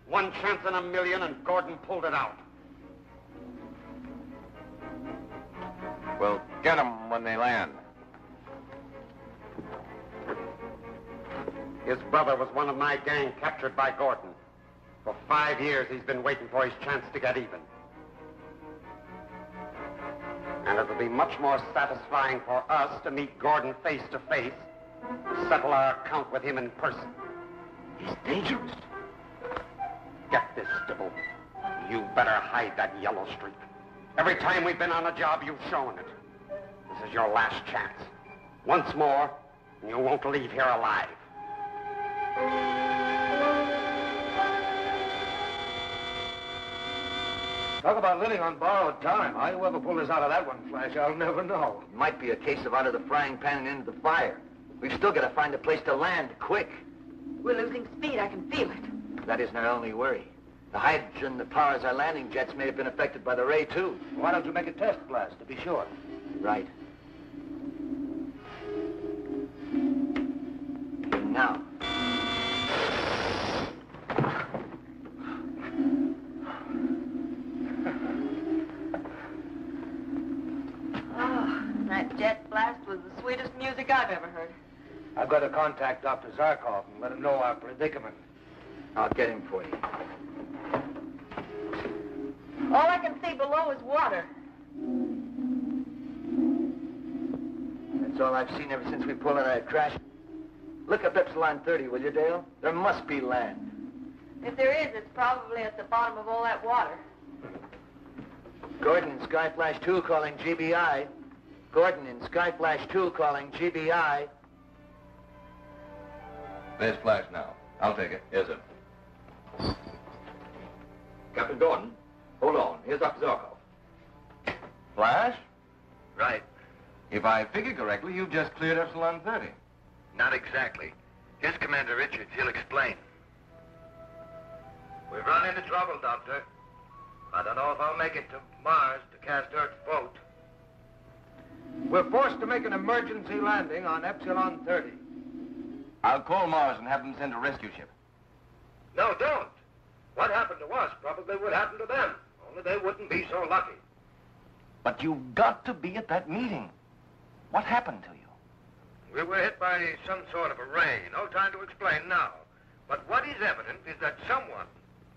One chance in a million, and Gordon pulled it out. We'll get them when they land. His brother was one of my gang captured by Gordon. For 5 years, he's been waiting for his chance to get even. And it'll be much more satisfying for us to meet Gordon face to face, settle our account with him in person. He's dangerous. Get this, Dibble. You better hide that yellow streak. Every time we've been on a job, you've shown it. This is your last chance. Once more, and you won't leave here alive. Talk about living on borrowed time. How you ever pull this out of that one, Flash, I'll never know. It might be a case of out of the frying pan and into the fire. We've still got to find a place to land, quick. We're losing speed. I can feel it. That isn't our only worry. The hydrogen that powers our landing jets may have been affected by the ray, too. Why don't you make a test blast to be sure? Right. Now. Oh, that jet blast was the sweetest music I've ever heard. I've got to contact Dr. Zarkov and let him know our predicament. I'll get him for you. All I can see below is water. That's all I've seen ever since we pulled out of that crash. Look up Epsilon 30, will you, Dale? There must be land. If there is, it's probably at the bottom of all that water. Gordon in Skyflash 2 calling GBI. Gordon in Skyflash 2 calling GBI. There's Flash now. I'll take it. Yes, sir. Captain Gordon, hold on. Here's Dr. Zarkov. Flash? Right. If I figure correctly, you've just cleared Epsilon 30. Not exactly. Here's Commander Richards. He'll explain. We've run into trouble, Doctor. I don't know if I'll make it to Mars to cast Earth's vote. We're forced to make an emergency landing on Epsilon 30. I'll call Mars and have them send a rescue ship. No, don't. What happened to us probably would happen to them. Only they wouldn't be so lucky. But you've got to be at that meeting. What happened to you? We were hit by some sort of a ray. No time to explain now. But what is evident is that someone,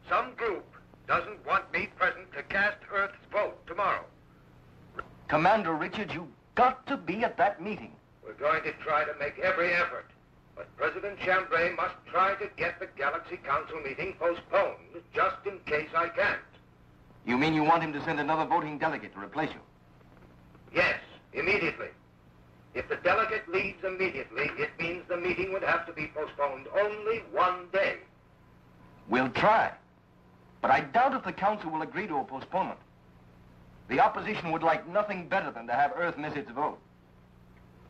some group, doesn't want me present to cast Earth's vote tomorrow. Commander Richards, you've got to be at that meeting. We're going to try to make every effort. But President Champlin must try to get the Galaxy Council meeting postponed, just in case I can't. You mean you want him to send another voting delegate to replace you? Yes, immediately. If the delegate leaves immediately, it means the meeting would have to be postponed only one day. We'll try. But I doubt if the Council will agree to a postponement. The opposition would like nothing better than to have Earth miss its vote.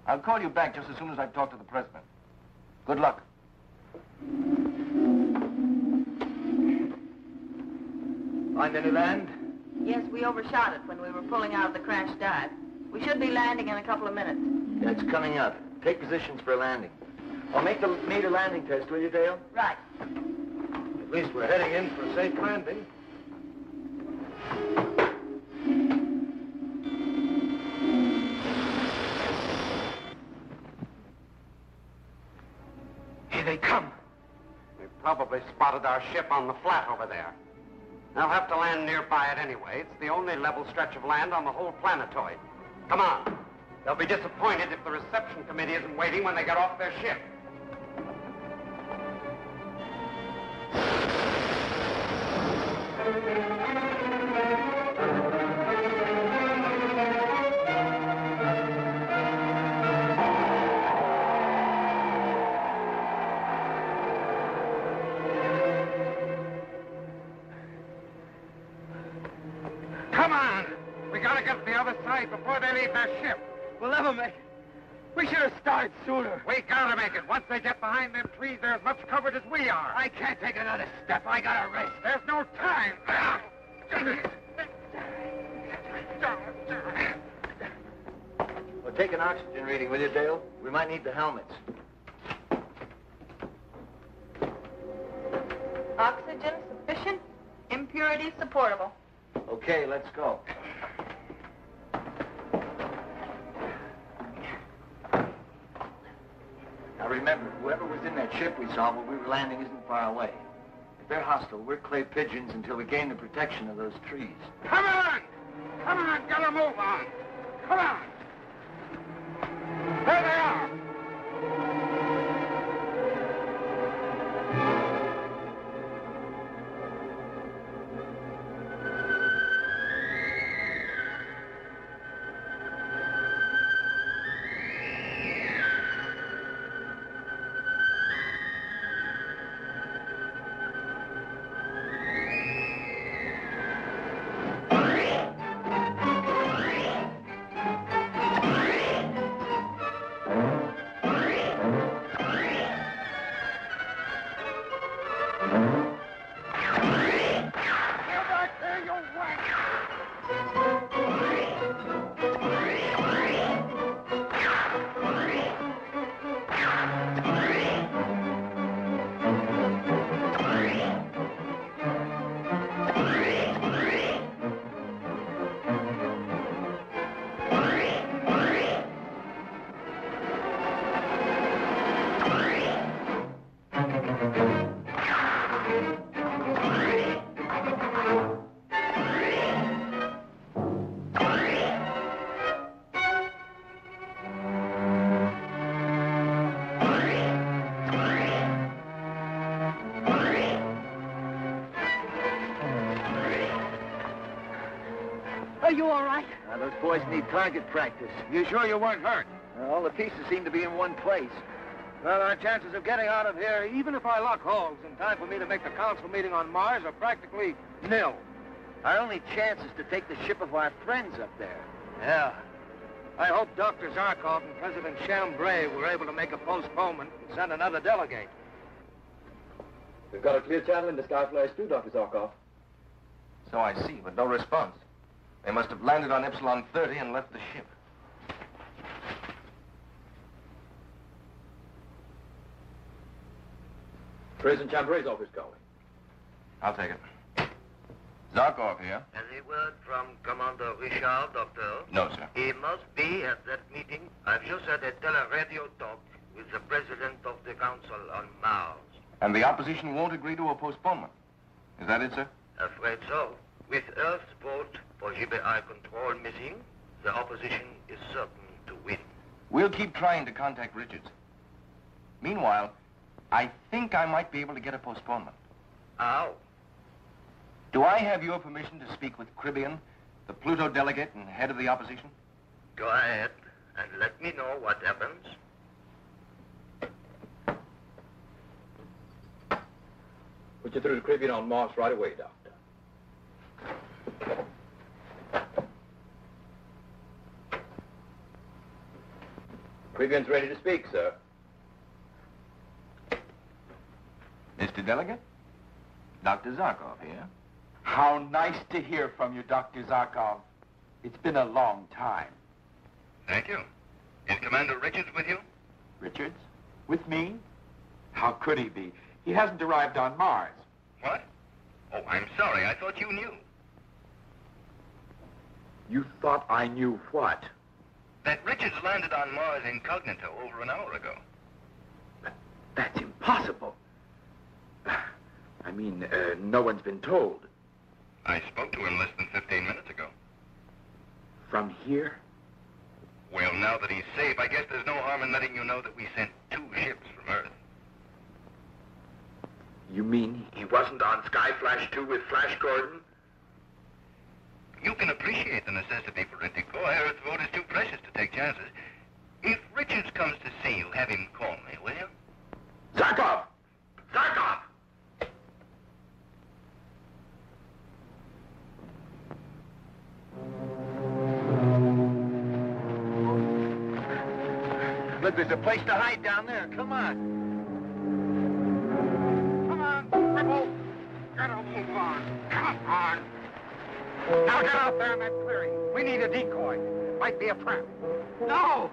I'll call you back just as soon as I've talked to the President. Good luck. Find any land? Yes, we overshot it when we were pulling out of the crash dive. We should be landing in a couple of minutes. Yeah, it's coming up. Take positions for a landing. I'll make the meter landing test, will you, Dale? Right. At least we're heading in for a safe landing. Here they come. They've probably spotted our ship on the flat over there. They'll have to land nearby it anyway. It's the only level stretch of land on the whole planetoid. Come on. They'll be disappointed if the reception committee isn't waiting when they get off their ship. Come on! We gotta get to the other side before they leave their ship. We'll never make it. We should have started sooner. We gotta make it. Once they get behind them trees, they're as much covered as we are. I can't take another step. I gotta rest. There's no time. Well, take an oxygen reading, will you, Dale? We might need the helmets. Oxygen sufficient, impurities supportable. Okay, let's go. Now remember, whoever was in that ship we saw when we were landing isn't far away. If they're hostile, we're clay pigeons until we gain the protection of those trees. Come on! Come on, get a move on. Come on. There they are. Are you all right? Those boys need target practice. You sure you weren't hurt? All the pieces seem to be in one place. Well, our chances of getting out of here, even if I lock holes in time for me to make the council meeting on Mars, are practically nil. Our only chance is to take the ship of our friends up there. Yeah. I hope Dr. Zarkov and President Champlin were able to make a postponement and send another delegate. We've got a clear channel into Skyflash too, Dr. Zarkov. So I see, but no response. They must have landed on Epsilon 30 and left the ship. President Champlin's office calling. I'll take it. Zarkov here. Any word from Commander Richard, Doctor? No, sir. He must be at that meeting. I've just had a tele-radio talk with the President of the Council on Mars. And the opposition won't agree to a postponement. Is that it, sir? Afraid so. With Earth's vote for GBI control missing, the opposition is certain to win. We'll keep trying to contact Richards. Meanwhile, I think I might be able to get a postponement. How? Do I have your permission to speak with Cribbian, the Pluto delegate and head of the opposition? Go ahead and let me know what happens. Put you through to Cribbian on Mars right away, Doctor. Cribbian's ready to speak, sir. Mr. Delegate, Dr. Zarkov here. How nice to hear from you, Dr. Zarkov. It's been a long time. Thank you. Is Commander Richards with you? Richards? With me? How could he be? He hasn't arrived on Mars. What? Oh, I'm sorry. I thought you knew. You thought I knew what? That Richards landed on Mars incognito over an hour ago. That's impossible. I mean, no one's been told. I spoke to him less than 15 minutes ago. From here? Well, now that he's safe, I guess there's no harm in letting you know that we sent 2 ships from Earth. You mean he wasn't on Skyflash 2 with Flash Gordon? You can appreciate the necessity for a decoy. Earth's vote is too precious to take chances. If Richards comes to see you, have him call me, will you? Zarkov! Zarkov! Look, there's a place to hide down there. Come on. Come on, cripple. Gotta move on. Come on. Now get out there in that clearing. We need a decoy. Might be a trap. No!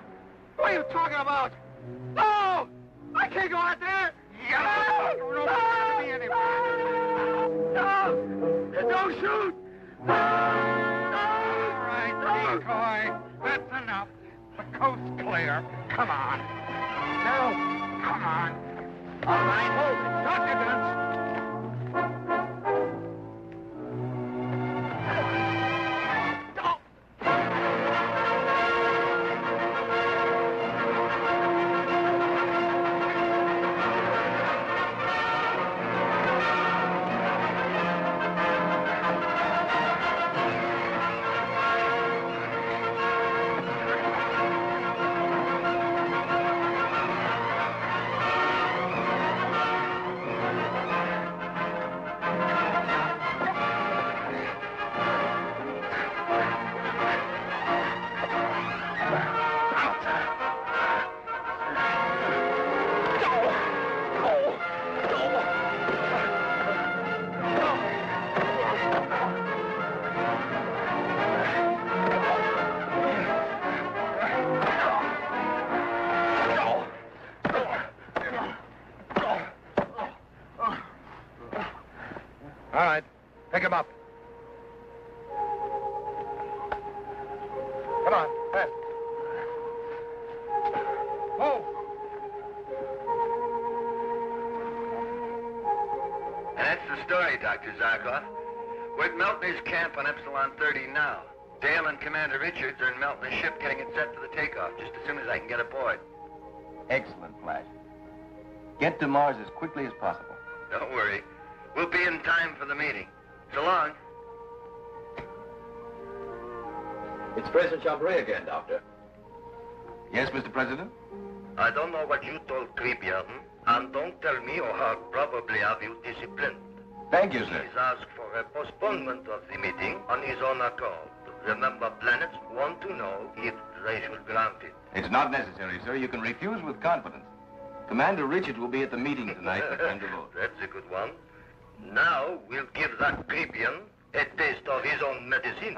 What are you talking about? No! I can't go out there! No! No! Me anyway. No! Don't shoot! No! All right, decoy. That's enough. The coast's clear. Come on. No! Come on. All right, hold it. Drop your guns. All right, pick him up. Come on, fast. Move. And that's the story, Dr. Zarkov. We're at Meltner's camp on Epsilon 30 now. Dale and Commander Richards are in Meltner's ship getting it set for the takeoff just as soon as I can get aboard. Excellent, Flash. Get to Mars as quickly as possible. Don't worry. We'll be in time for the meeting. So long. It's President Champlin again, Doctor. Yes, Mr. President? I don't know what you told Cribbian, and don't tell me or I'll probably have you disciplined. Thank you, sir. He's asked for a postponement of the meeting on his own accord. The member planets want to know if they should grant it. It's not necessary, sir. You can refuse with confidence. Commander Richards will be at the meeting tonight to time to vote. That's a good one. Now we'll give that Cribbian a taste of his own medicine.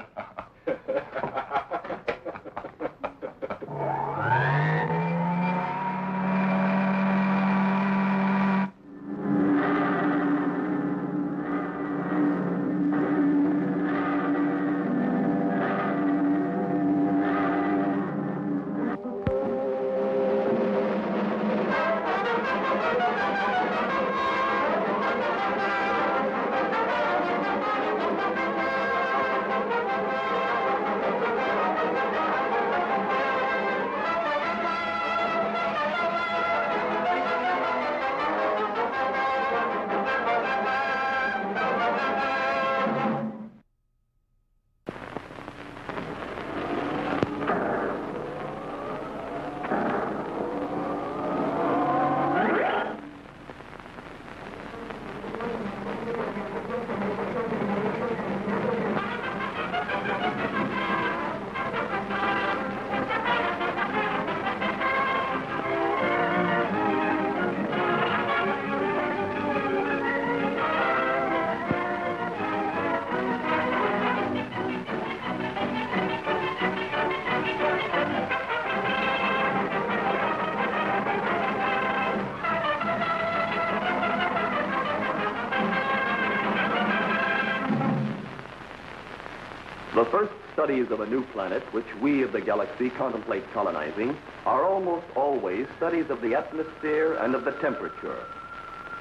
The first studies of a new planet, which we of the galaxy contemplate colonizing, are almost always studies of the atmosphere and of the temperature.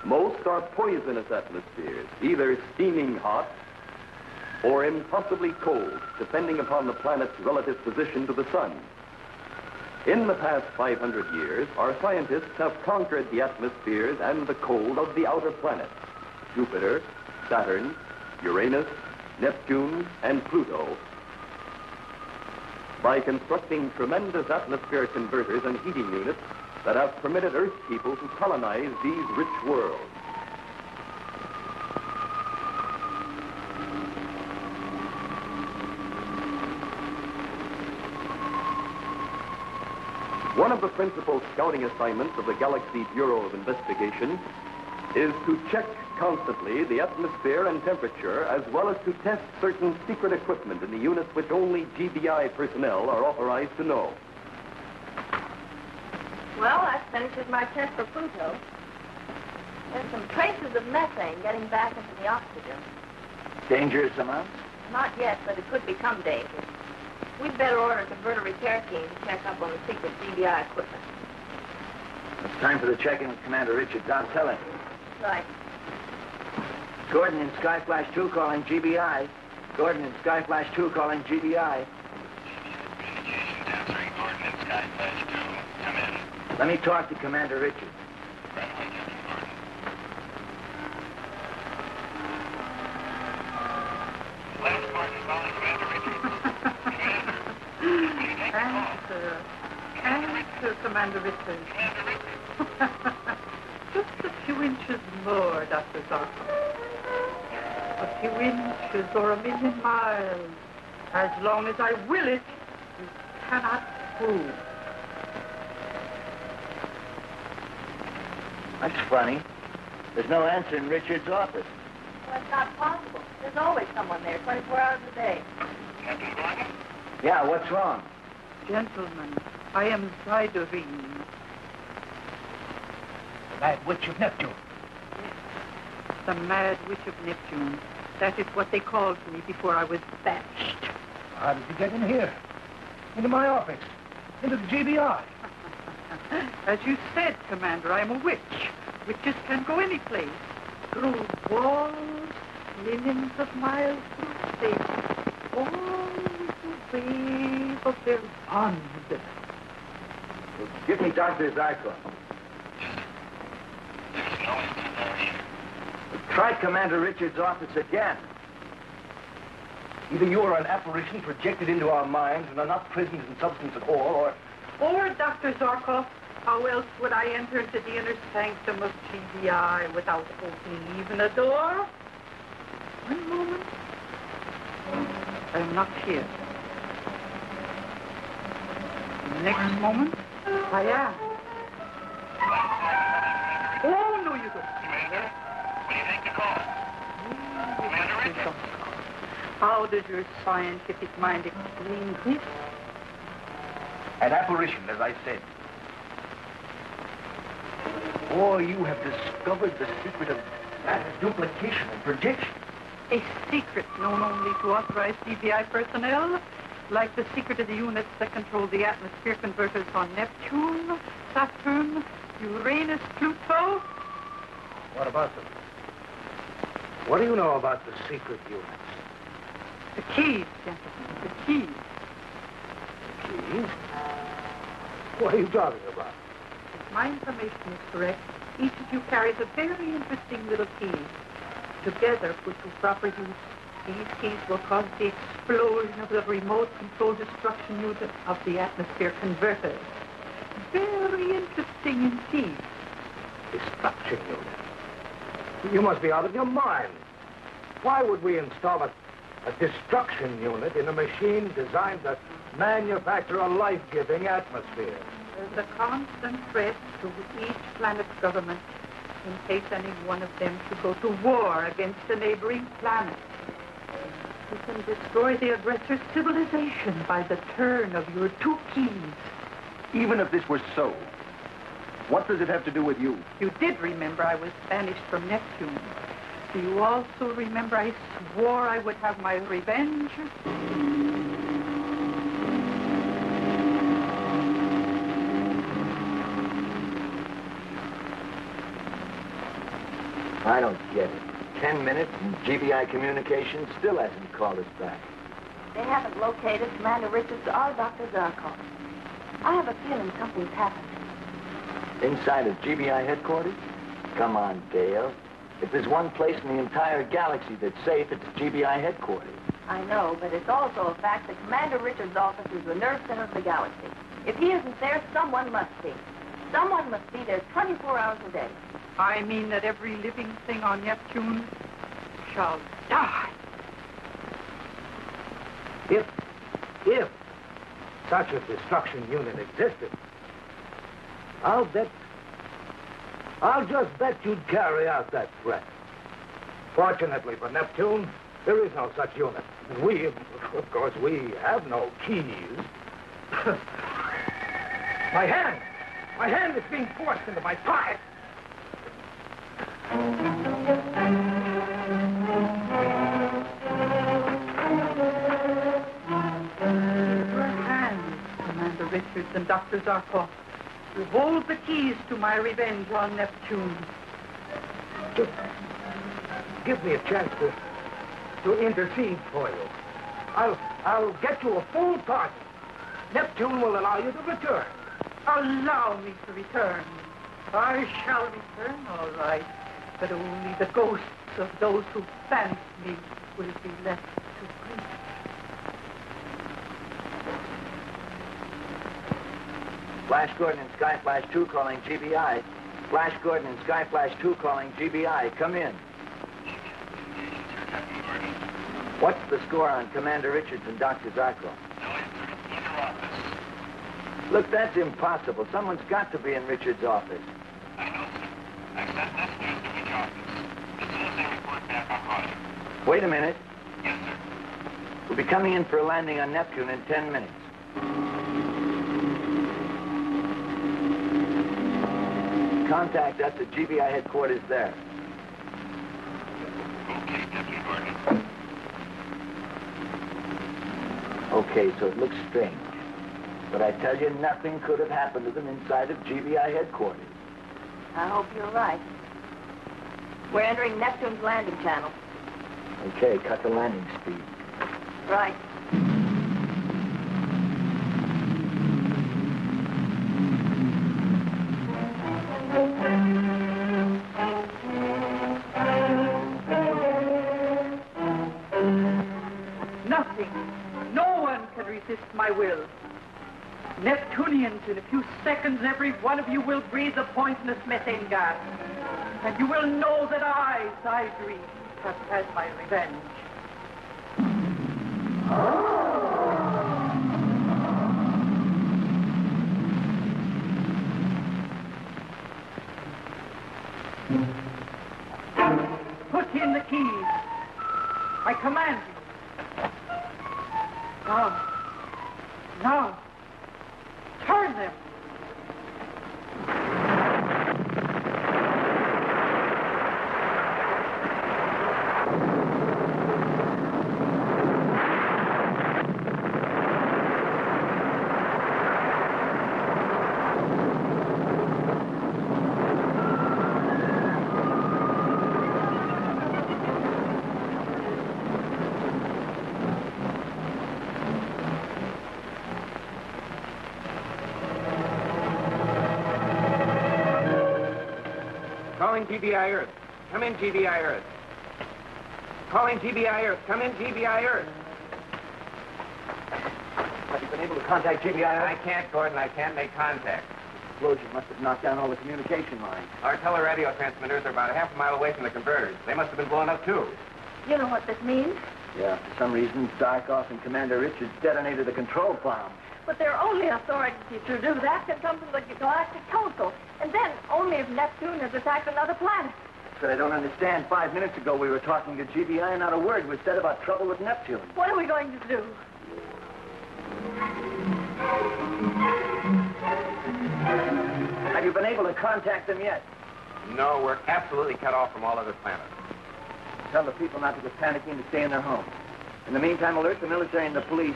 Most are poisonous atmospheres, either steaming hot or impossibly cold, depending upon the planet's relative position to the sun. In the past 500 years, our scientists have conquered the atmospheres and the cold of the outer planets, Jupiter, Saturn, Uranus, Neptune, and Pluto, by constructing tremendous atmosphere converters and heating units that have permitted Earth people to colonize these rich worlds. One of the principal scouting assignments of the Galactic Bureau of Investigation is to check constantly the atmosphere and temperature, as well as to test certain secret equipment in the units which only GBI personnel are authorized to know. Well, that finishes my test for Pluto. There's some traces of methane getting back into the oxygen. Dangerous amounts? Not yet, but it could become dangerous. We'd better order a converter repair team to check up on the secret GBI equipment. It's time for the check-in with Commander Richards. I'll tell him. Right. Gordon in Skyflash 2 calling GBI. Gordon in Skyflash 2 calling GBI. Answering Gordon in Skyflash 2. Come in. Let me talk to Commander Richards. Last Gordon calling Commander Richards. Answer, Commander Richards. Just a few inches more, Dr. Zarkov. A few inches or a million miles. As long as I will it, you cannot prove. That's funny. There's no answer in Richards' office. Well, it's not possible. There's always someone there, 24 hours a day. Yeah, what's wrong? Gentlemen, I am Diverging. The Mad Witch of Neptune. The Mad Witch of Neptune. That is what they called me before I was banished. How did you get in here? Into my office? Into the GBI? As you said, Commander, I am a witch. Witches can go any place. Through walls, millions of miles through space. All with the wave of their bond. Give me Dr. Zarkov. Try Commander Richards' office again. Either you are an apparition projected into our minds and are not present in substance at all, Or, Dr. Zarkov, how else would I enter into the inner sanctum of GBI without opening even a door? One moment. I am not here. The next moment, I am. Oh, no, you don't. How does your scientific mind explain this? an apparition, as I said. Or you have discovered the secret of matter duplication and projection. A secret known only to authorized DBI personnel, like the secret of the units that control the atmosphere converters on Neptune, Saturn, Uranus, Pluto. What about them? What do you know about the secret units? The keys, gentlemen, the keys. Keys? What are you talking about? If my information is correct, each of you carries a very interesting little key. Together, put to proper use, these keys will cause the explosion of the remote control destruction unit of the atmosphere converters. Very interesting indeed. Destruction unit? You must be out of your mind. Why would we install a destruction unit in a machine designed to manufacture a life-giving atmosphere? There's a constant threat to each planet's government in case any one of them should go to war against a neighboring planet. You can destroy the aggressor's civilization by the turn of your two keys. Even if this were so, what does it have to do with you? You did remember I was banished from Neptune. Do you also remember I swore I would have my revenge? I don't get it. 10 minutes and GBI Communications still hasn't called us back. They haven't located Commander Richards or Dr. Zarkov. I have a feeling something's happened. Inside of GBI headquarters? Come on, Dale. If there's one place in the entire galaxy that's safe, it's GBI headquarters. I know, but it's also a fact that Commander Richards' office is the nerve center of the galaxy. If he isn't there, someone must be. Someone must be there 24 hours a day. I mean that every living thing on Neptune shall die. If such a destruction unit existed, I'll just bet you'd carry out that threat. Fortunately for Neptune, there is no such unit. Of course, we have no keys. My hand is being forced into my pocket. Your hands, Commander Richards and Dr. Zarkov. You hold the keys to my revenge on Neptune. Just give me a chance to intercede for you. I'll get you a full pardon. Neptune will allow you to return. Allow me to return. I shall return, all right. But only the ghosts of those who banished me will be left to grieve. Flash Gordon and Sky Flash 2 calling GBI. Flash Gordon and Sky Flash 2 calling GBI. Come in. What's the score on Commander Richards and Dr. Zarkov? Look, that's impossible. Someone's got to be in Richards' office. I know, sir. I've sent messengers to each office. As soon as they report back, I'll call you. Wait a minute. Yes, sir. We'll be coming in for a landing on Neptune in 10 minutes. Contact us at GBI headquarters there. Okay, Deputy Gordon. Okay, so it looks strange. But I tell you, nothing could have happened to them inside of GBI headquarters. I hope you're right. We're entering Neptune's landing channel. Okay, cut the landing speed. Right. Nothing, no one can resist my will. Neptunians, in a few seconds, every one of you will breathe the poisonous methane gas. And you will know that I, Irene, have had my revenge. Put in the keys. I command you. Now, turn them. Calling GBI Earth. Come in, GBI Earth. Calling GBI Earth. Come in, GBI Earth. Have you been able to contact GBI Earth? I can't, Gordon. I can't make contact. The explosion must have knocked down all the communication lines. Our teleradio transmitters are about a half a mile away from the converters. They must have been blown up, too. You know what this means? Yeah, for some reason, Zarkov and Commander Richards detonated the control bomb. But their only authority to do that can come from the Galactic Council. And then only if Neptune has attacked another planet. But I don't understand. 5 minutes ago, we were talking to GBI, and not a word was said about trouble with Neptune. What are we going to do? Have you been able to contact them yet? No, we're absolutely cut off from all other planets. Tell the people not to get panicky and to stay in their homes. In the meantime, alert the military and the police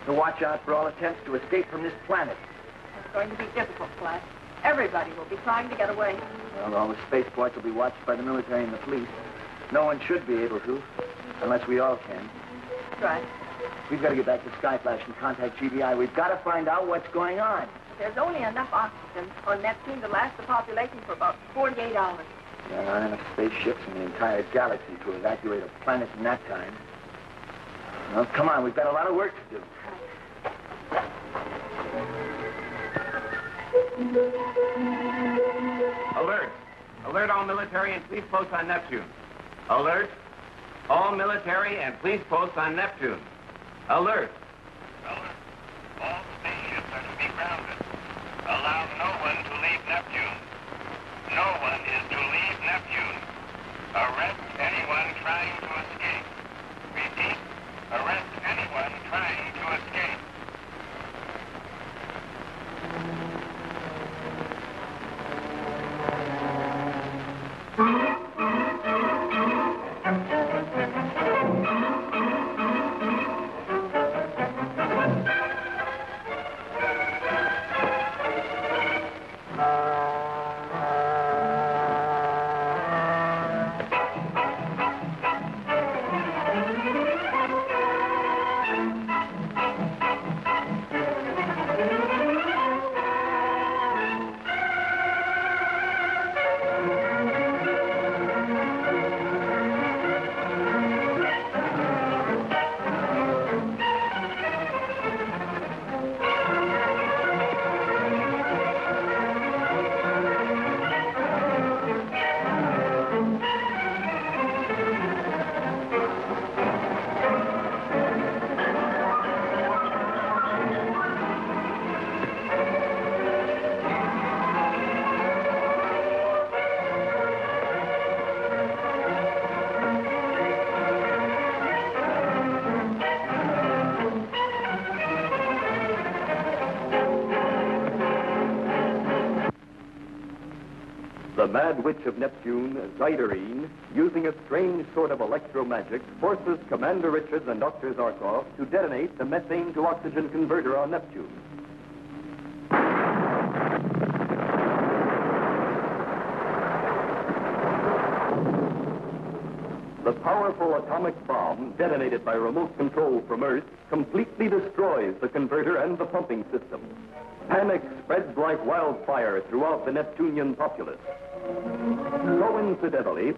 to watch out for all attempts to escape from this planet. It's going to be difficult, Flash. Everybody will be trying to get away. Well, all the spaceports will be watched by the military and the police. No one should be able to, unless we all can. That's right. We've got to get back to Skyflash and contact GBI. We've got to find out what's going on. There's only enough oxygen on Neptune to last the population for about 48 hours. There aren't enough spaceships in the entire galaxy to evacuate a planet in that time. Well, come on, we've got a lot of work to do. Alert! Alert all military and police posts on Neptune. Alert! All military and police posts on Neptune. Alert! Alert! All spaceships are to be grounded. Allow no one to leave Neptune. No one is to leave Neptune. Arrest anyone trying to escape. Repeat, arrest anyone trying to escape. The Mad Witch of Neptune, Irene, using a strange sort of electromagic, forces Commander Richards and Dr. Zarkov to detonate the methane to oxygen converter on Neptune. The powerful atomic bomb, detonated by remote control from Earth, completely destroys the converter and the pumping system. Panic spreads like wildfire throughout the Neptunian populace. Coincidentally,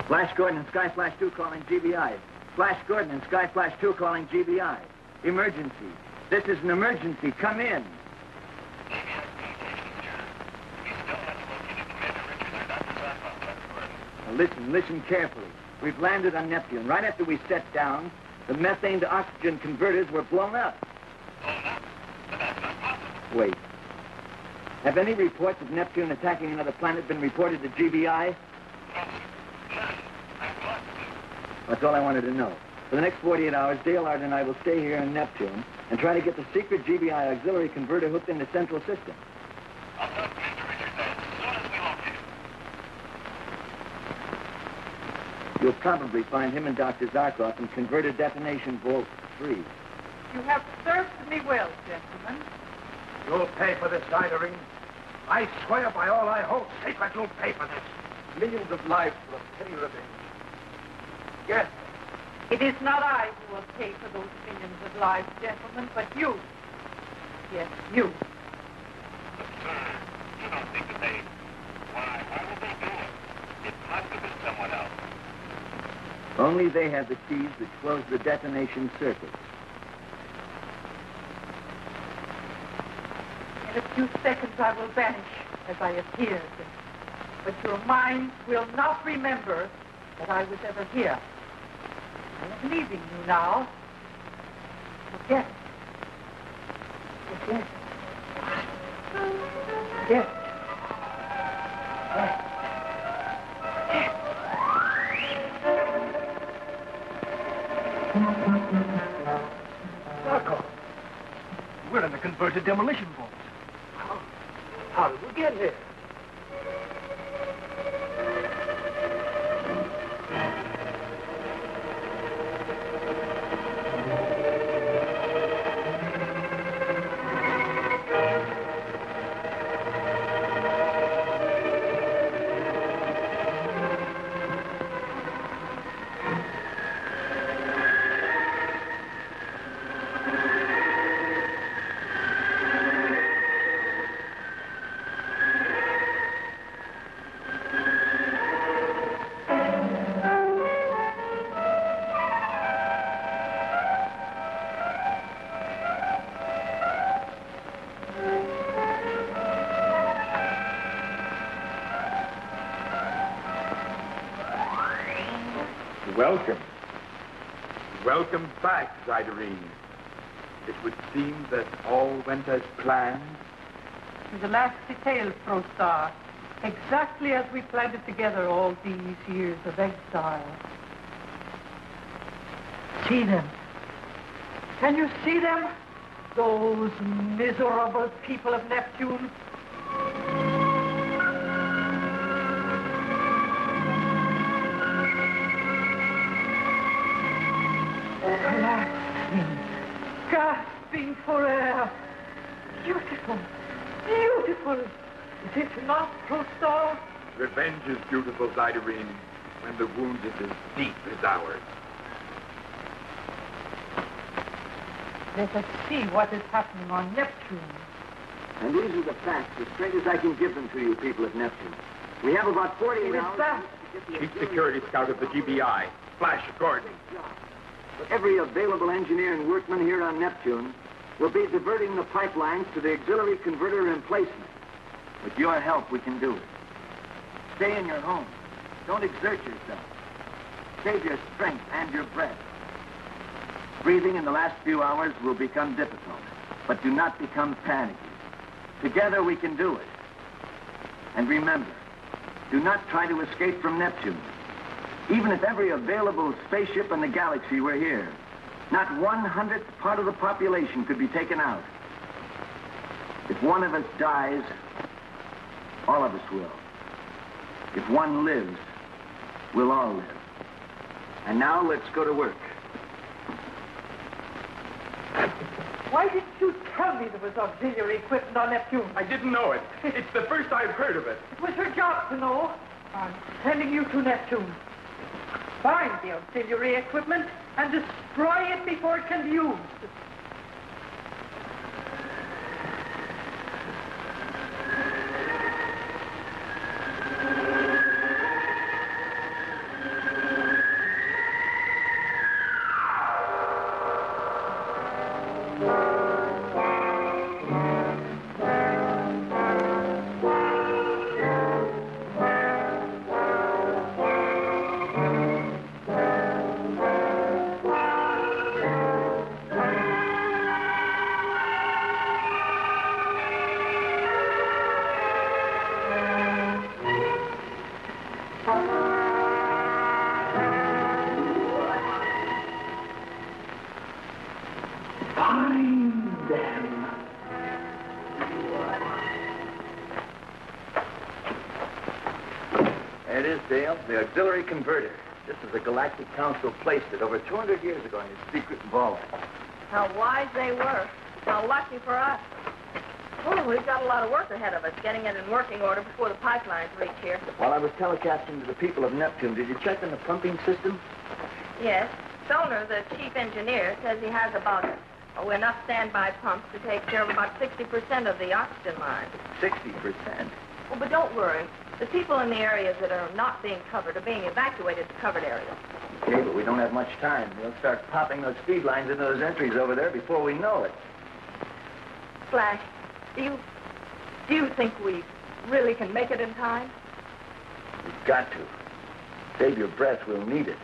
Flash Gordon and Sky Flash 2 calling GBI. Flash Gordon and Sky Flash 2 calling GBI. Emergency. This is an emergency. Come in. Now listen carefully. We've landed on Neptune. Right after we set down, the methane to oxygen converters were blown up. Wait. Have any reports of Neptune attacking another planet been reported to GBI? That's all I wanted to know. For the next 48 hours, Dale, Arden, and I will stay here in Neptune and try to get the secret GBI auxiliary converter hooked in the central system. I'll talk to Mr. Richards as soon as we locate him. You'll probably find him and Dr. Zarkov in Converter Detonation Vault 3. You have served me well, gentlemen. You'll pay for this, Irene. I swear by all I hold sacred, you'll pay for this. Millions of lives for a petty revenge. Yes. It is not I who will pay for those millions of lives, gentlemen, but you. Yes, you. But, sir, you don't think that they... Why would they do it? It must have been someone else. Only they have the keys that close the detonation circuit. In a few seconds I will vanish as I appeared. But your mind will not remember that I was ever here. I am leaving you now. Forget it. Forget it. Forget it. Zarkov, we're in the converted demolition vault. How did we get here? Welcome. Welcome back, Irene. It would seem that all went as planned. To the last detail, ProStar. Exactly as we planned it together all these years of exile. See them. Can you see them? Those miserable people of Neptune. Gasping for air. Beautiful. Beautiful. Is it not, ProStar? Revenge is beautiful, Irene, when the wound is as deep as ours. Let us see what is happening on Neptune. And these are the facts, as straight as I can give them to you people at Neptune. We have about 48 hours... Chief Security Scout of the GBI. Flash Gordon. But every available engineer and workman here on Neptune will be diverting the pipelines to the auxiliary converter emplacement. With your help, we can do it. Stay in your home. Don't exert yourself. Save your strength and your breath. Breathing in the last few hours will become difficult, but do not become panicky. Together we can do it. And remember, do not try to escape from Neptune. Even if every available spaceship in the galaxy were here, not 1/100th part of the population could be taken out. If one of us dies, all of us will. If one lives, we'll all live. And now let's go to work. Why didn't you tell me there was auxiliary equipment on Neptune? I didn't know it. It's the first I've heard of it. It was your job to know. I'm sending you to Neptune. Find the auxiliary equipment and destroy it before it can be used. There it is, Dale. The auxiliary converter. Just as the Galactic Council placed it over 200 years ago in its secret vault. How wise they were. How lucky for us. Oh, we've got a lot of work ahead of us, getting it in working order before the pipelines reach here. While I was telecasting to the people of Neptune, did you check on the pumping system? Yes. Stoner, the chief engineer, says he has about enough standby pumps to take care of about 60% of the oxygen line. 60%? Well, but don't worry. The people in the areas that are not being covered are being evacuated to covered areas. Okay, but we don't have much time. We'll start popping those feed lines into those entries over there before we know it. Flash, do you think we really can make it in time? We've got to. Save your breath, we'll need it.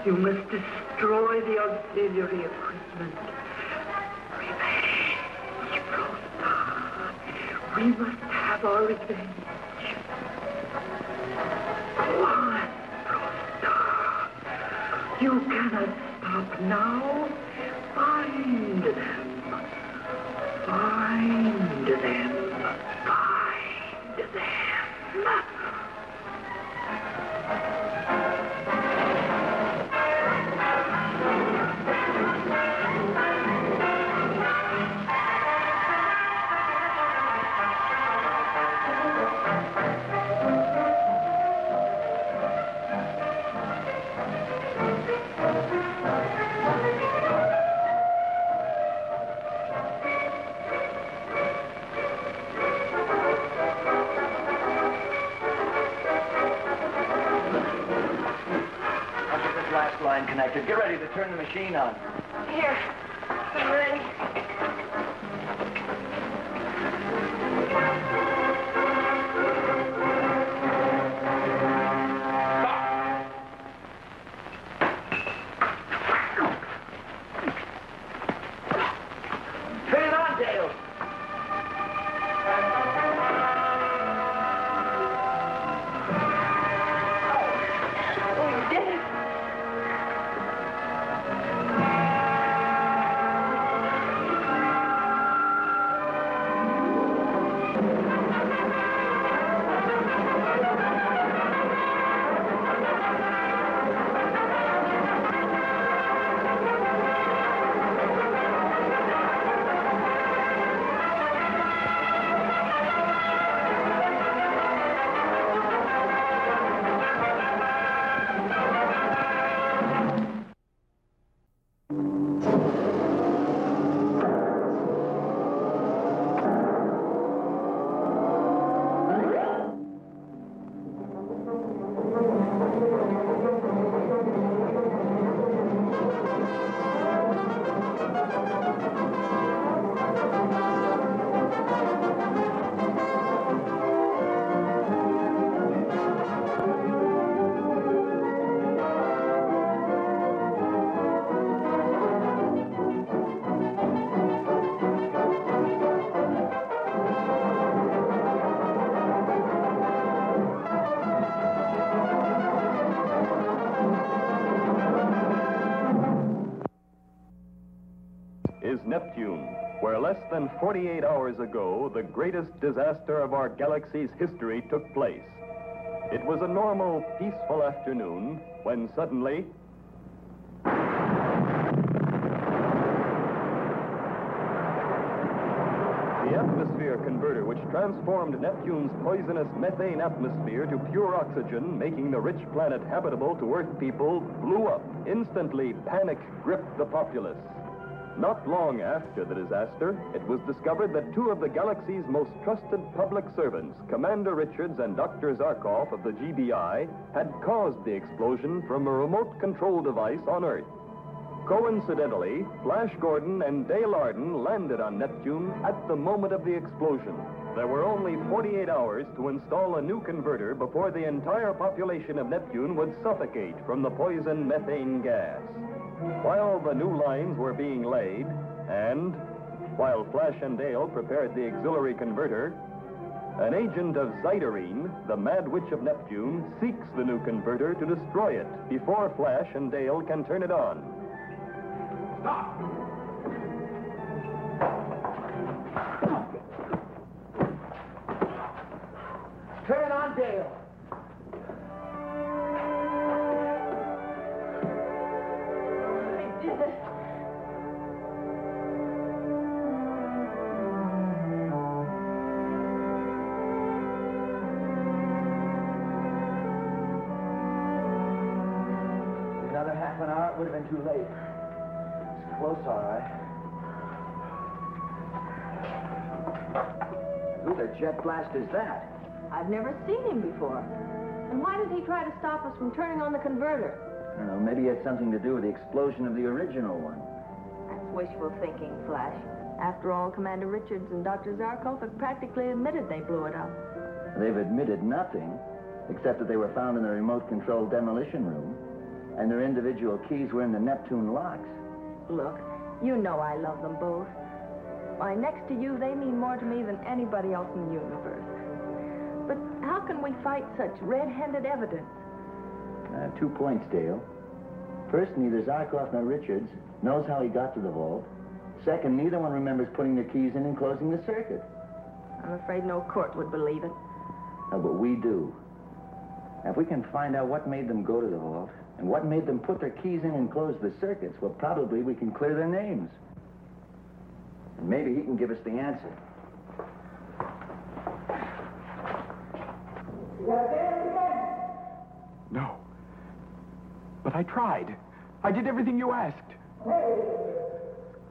You must destroy the auxiliary equipment. Revenge, Prosta. We must have our revenge. Go on, Prosta. You cannot stop now. Find them. Find them. Find them. Connected. Get ready to turn the machine on. Here. I'm ready. Turn it on, Dale. Oh, you did it. Neptune, where less than 48 hours ago, the greatest disaster of our galaxy's history took place. It was a normal, peaceful afternoon when suddenly... the atmosphere converter, which transformed Neptune's poisonous methane atmosphere to pure oxygen, making the rich planet habitable to Earth people, blew up. Instantly, panic gripped the populace. Not long after the disaster, it was discovered that two of the galaxy's most trusted public servants, Commander Richards and Dr. Zarkov of the GBI, had caused the explosion from a remote control device on Earth. Coincidentally, Flash Gordon and Dale Arden landed on Neptune at the moment of the explosion. There were only 48 hours to install a new converter before the entire population of Neptune would suffocate from the poison methane gas. While the new lines were being laid, and while Flash and Dale prepared the auxiliary converter, an agent of Irene, the Mad Witch of Neptune, seeks the new converter to destroy it before Flash and Dale can turn it on. Stop! Turn it on, Dale. I did it. Another half an hour, it would have been too late. Close, all right. Who the jet blast is that? I've never seen him before. And why did he try to stop us from turning on the converter? I don't know, maybe it had something to do with the explosion of the original one. That's wishful thinking, Flash. After all, Commander Richards and Dr. Zarkov have practically admitted they blew it up. They've admitted nothing, except that they were found in the remote-controlled demolition room, and their individual keys were in the Neptune locks. Look, you know I love them both. Why, next to you, they mean more to me than anybody else in the universe. But how can we fight such red-handed evidence? 2 points, Dale. First, neither Zarkov nor Richards knows how he got to the vault. Second, neither one remembers putting their keys in and closing the circuit. I'm afraid no court would believe it. No, but we do. Now, if we can find out what made them go to the vault, and what made them put their keys in and close the circuits, well, probably we can clear their names. And maybe he can give us the answer. No. But I tried. I did everything you asked.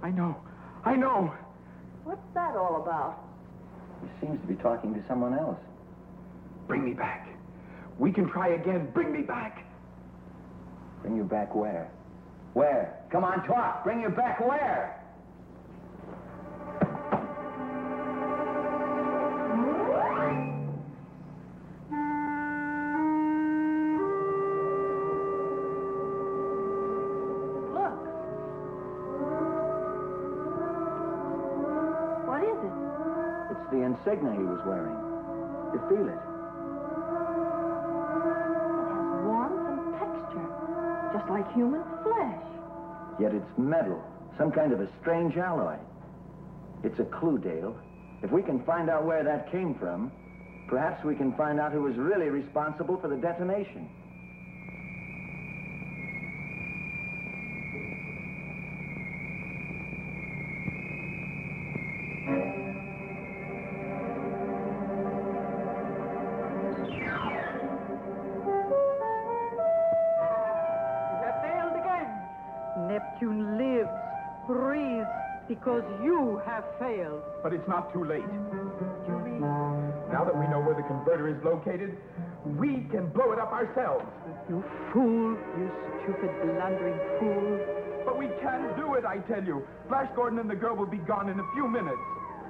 I know. I know. What's that all about? He seems to be talking to someone else. Bring me back. We can try again. Bring me back. Bring you back where? Where? Come on, talk. Bring you back where? Look. What is it? It's the insignia he was wearing. You feel it? Just like human flesh. Yet it's metal, some kind of a strange alloy. It's a clue, Dale. If we can find out where that came from, perhaps we can find out who was really responsible for the detonation. Neptune lives, breathes, because you have failed. But it's not too late. Now that we know where the converter is located, we can blow it up ourselves. You fool, you stupid, blundering fool. But we can do it, I tell you. Flash Gordon and the girl will be gone in a few minutes.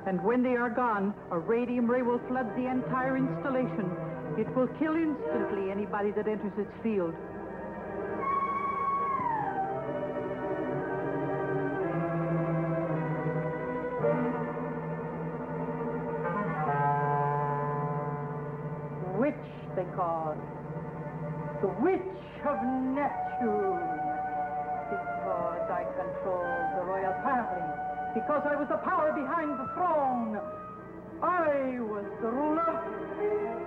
And when they are gone, a radium ray will flood the entire installation. It will kill instantly anybody that enters its field. Witch, they call it. The Witch of Neptune. Because I control the royal family. because I was the power behind the throne. I was the ruler.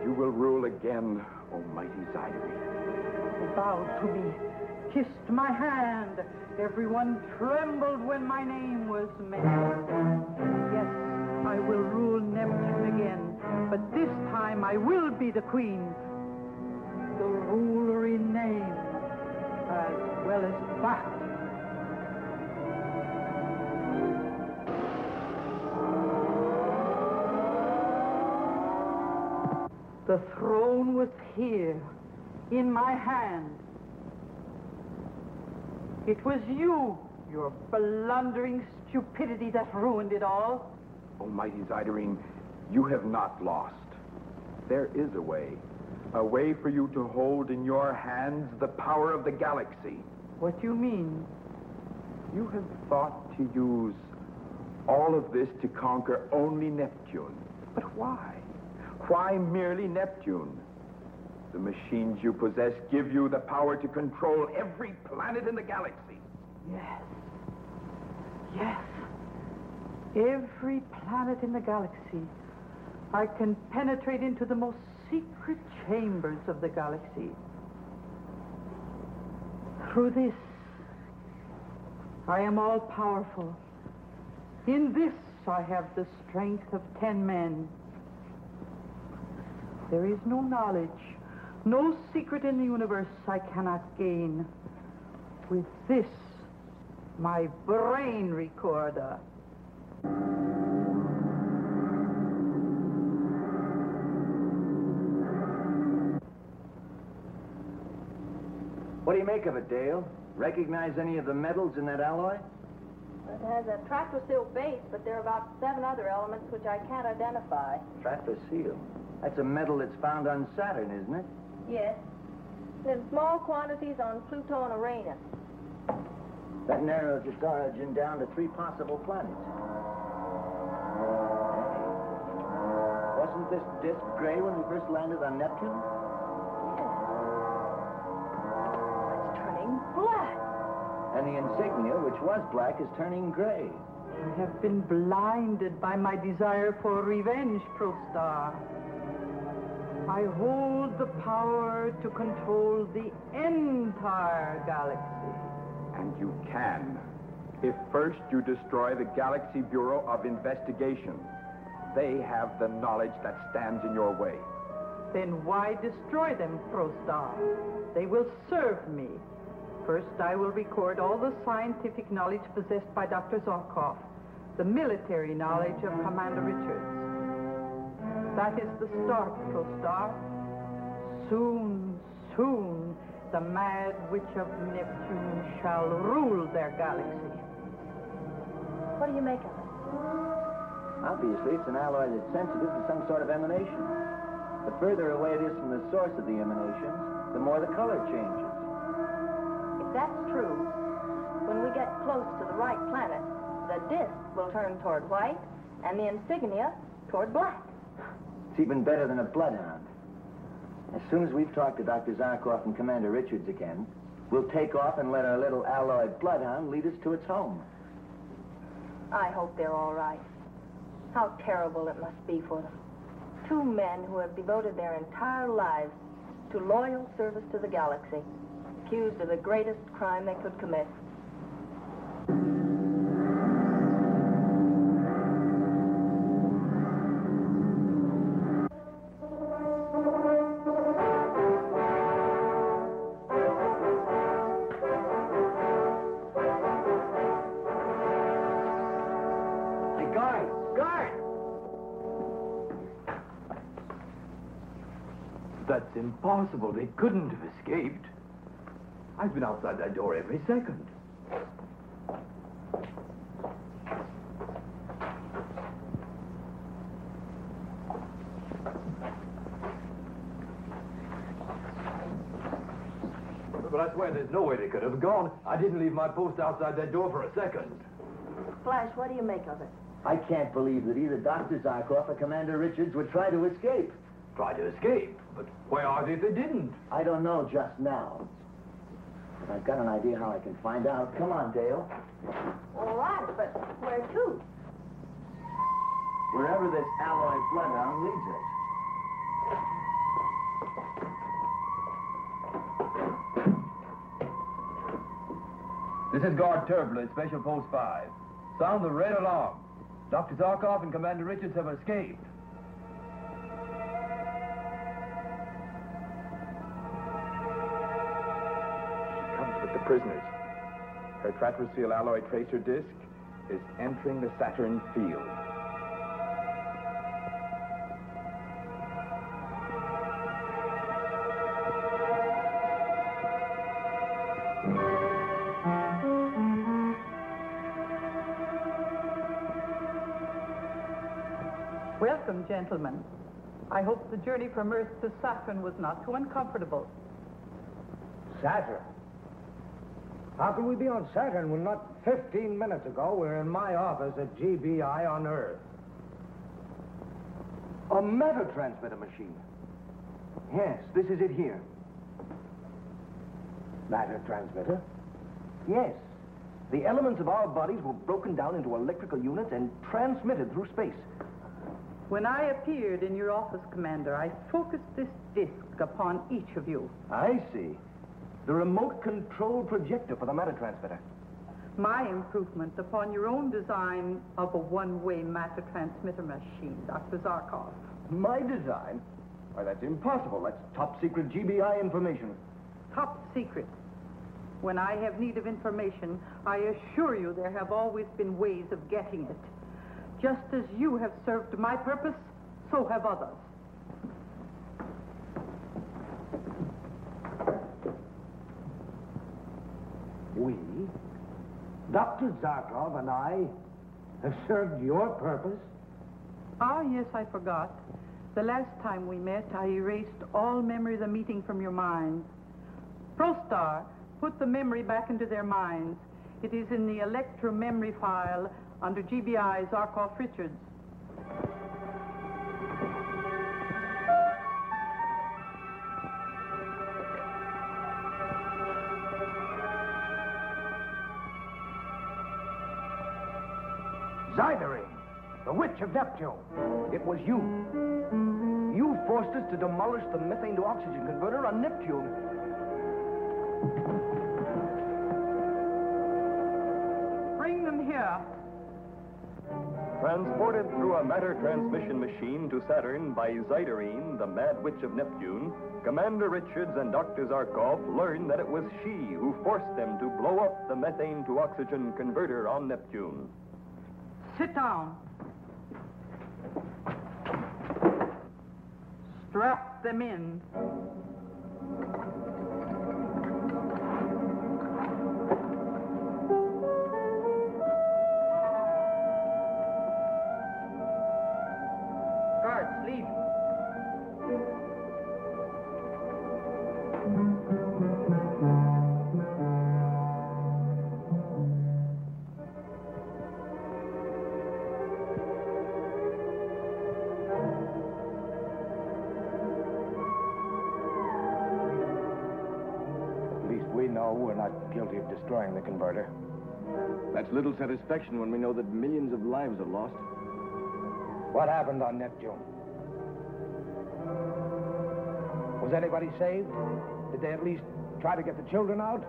You will rule again, almighty Zyderene. They bowed to me, kissed my hand. Everyone trembled when my name was mentioned. Yes, I will rule Neptune again, but this time I will be the queen. The ruler in name, as well as fact. The throne was here, in my hand. It was you, your blundering stupidity, that ruined it all. Almighty Zyderene, you have not lost. There is a way for you to hold in your hands the power of the galaxy. What do you mean? You have thought to use all of this to conquer only Neptune. But why? Why merely Neptune? The machines you possess give you the power to control every planet in the galaxy. Yes. Yes. Every planet in the galaxy. I can penetrate into the most secret chambers of the galaxy. Through this, I am all powerful. In this, I have the strength of 10 men. There is no knowledge, no secret in the universe I cannot gain. With this, my brain recorder. What do you make of it, Dale? Recognize any of the metals in that alloy? It has a trapezoidal base, but there are about 7 other elements which I can't identify. Trapezoidal? That's a metal that's found on Saturn, isn't it? Yes. In small quantities on Pluto and Irene. That narrows its origin down to 3 possible planets. Wasn't this disk gray when we first landed on Neptune? It's turning black. And the insignia, which was black, is turning gray. I have been blinded by my desire for revenge, Prostar. I hold the power to control the entire galaxy. And you can, if first you destroy the Galactic Bureau of Investigation. They have the knowledge that stands in your way. Then why destroy them, Prostar? They will serve me. First, I will record all the scientific knowledge possessed by Dr. Zarkov, the military knowledge of Commander Richards. That is the start, Prostar. Soon, soon, the mad witch of Neptune shall rule their galaxy. What do you make of it? Obviously, it's an alloy that's sensitive to some sort of emanation. The further away it is from the source of the emanations, the more the color changes. If that's true, when we get close to the right planet, the disk will turn toward white and the insignia toward black. It's even better than a bloodhound. As soon as we've talked to Dr. Zarkov and Commander Richards again, we'll take off and let our little alloy bloodhound lead us to its home. I hope they're all right. How terrible it must be for them. 2 men who have devoted their entire lives to loyal service to the galaxy, accused of the greatest crime they could commit. That's impossible. They couldn't have escaped. I've been outside that door every second. But I swear there's no way they could have gone. I didn't leave my post outside that door for a second. Flash, what do you make of it? I can't believe that either Dr. Zarkov or Commander Richards would try to escape. Try to escape? But where are they if they didn't? I don't know just now. But I've got an idea how I can find out. Come on, Dale. All right, but where to? Wherever this alloy bloodhound leads us. This is Guard Turbulent, Special Post 5. Sound the red alarm. Dr. Zarkov and Commander Richards have escaped. She comes with the prisoners. Her trapezoidal alloy tracer disc is entering the Saturn field. Welcome, gentlemen. I hope the journey from Earth to Saturn was not too uncomfortable. Saturn? How can we be on Saturn when not 15 minutes ago we were in my office at GBI on Earth? A matter transmitter machine. Yes, this is it here. Matter transmitter? Yes. The elements of our bodies were broken down into electrical units and transmitted through space. When I appeared in your office, Commander, I focused this disc upon each of you. I see. The remote control projector for the matter transmitter. My improvement upon your own design of a one-way matter transmitter machine, Dr. Zarkov. My design? Why, that's impossible. That's top secret GBI information. Top secret. When I have need of information, I assure you there have always been ways of getting it. Just as you have served my purpose, so have others. We, Dr. Zarkov and I, have served your purpose? Ah, yes, I forgot. The last time we met, I erased all memory of the meeting from your minds. ProStar put the memory back into their minds. It is in the electro memory file under GBI Zarkov Richards. Irene, the witch of Neptune. It was you. You forced us to demolish the methane to oxygen converter on Neptune. Bring them here. Transported through a matter transmission machine to Saturn by Irene, the Mad Witch of Neptune, Commander Richards and Dr. Zarkov learned that it was she who forced them to blow up the methane to oxygen converter on Neptune. Sit down. Strap them in. Guards, leave. We're not guilty of destroying the converter. That's little satisfaction when we know that millions of lives are lost. What happened on Neptune? Was anybody saved? Did they at least try to get the children out?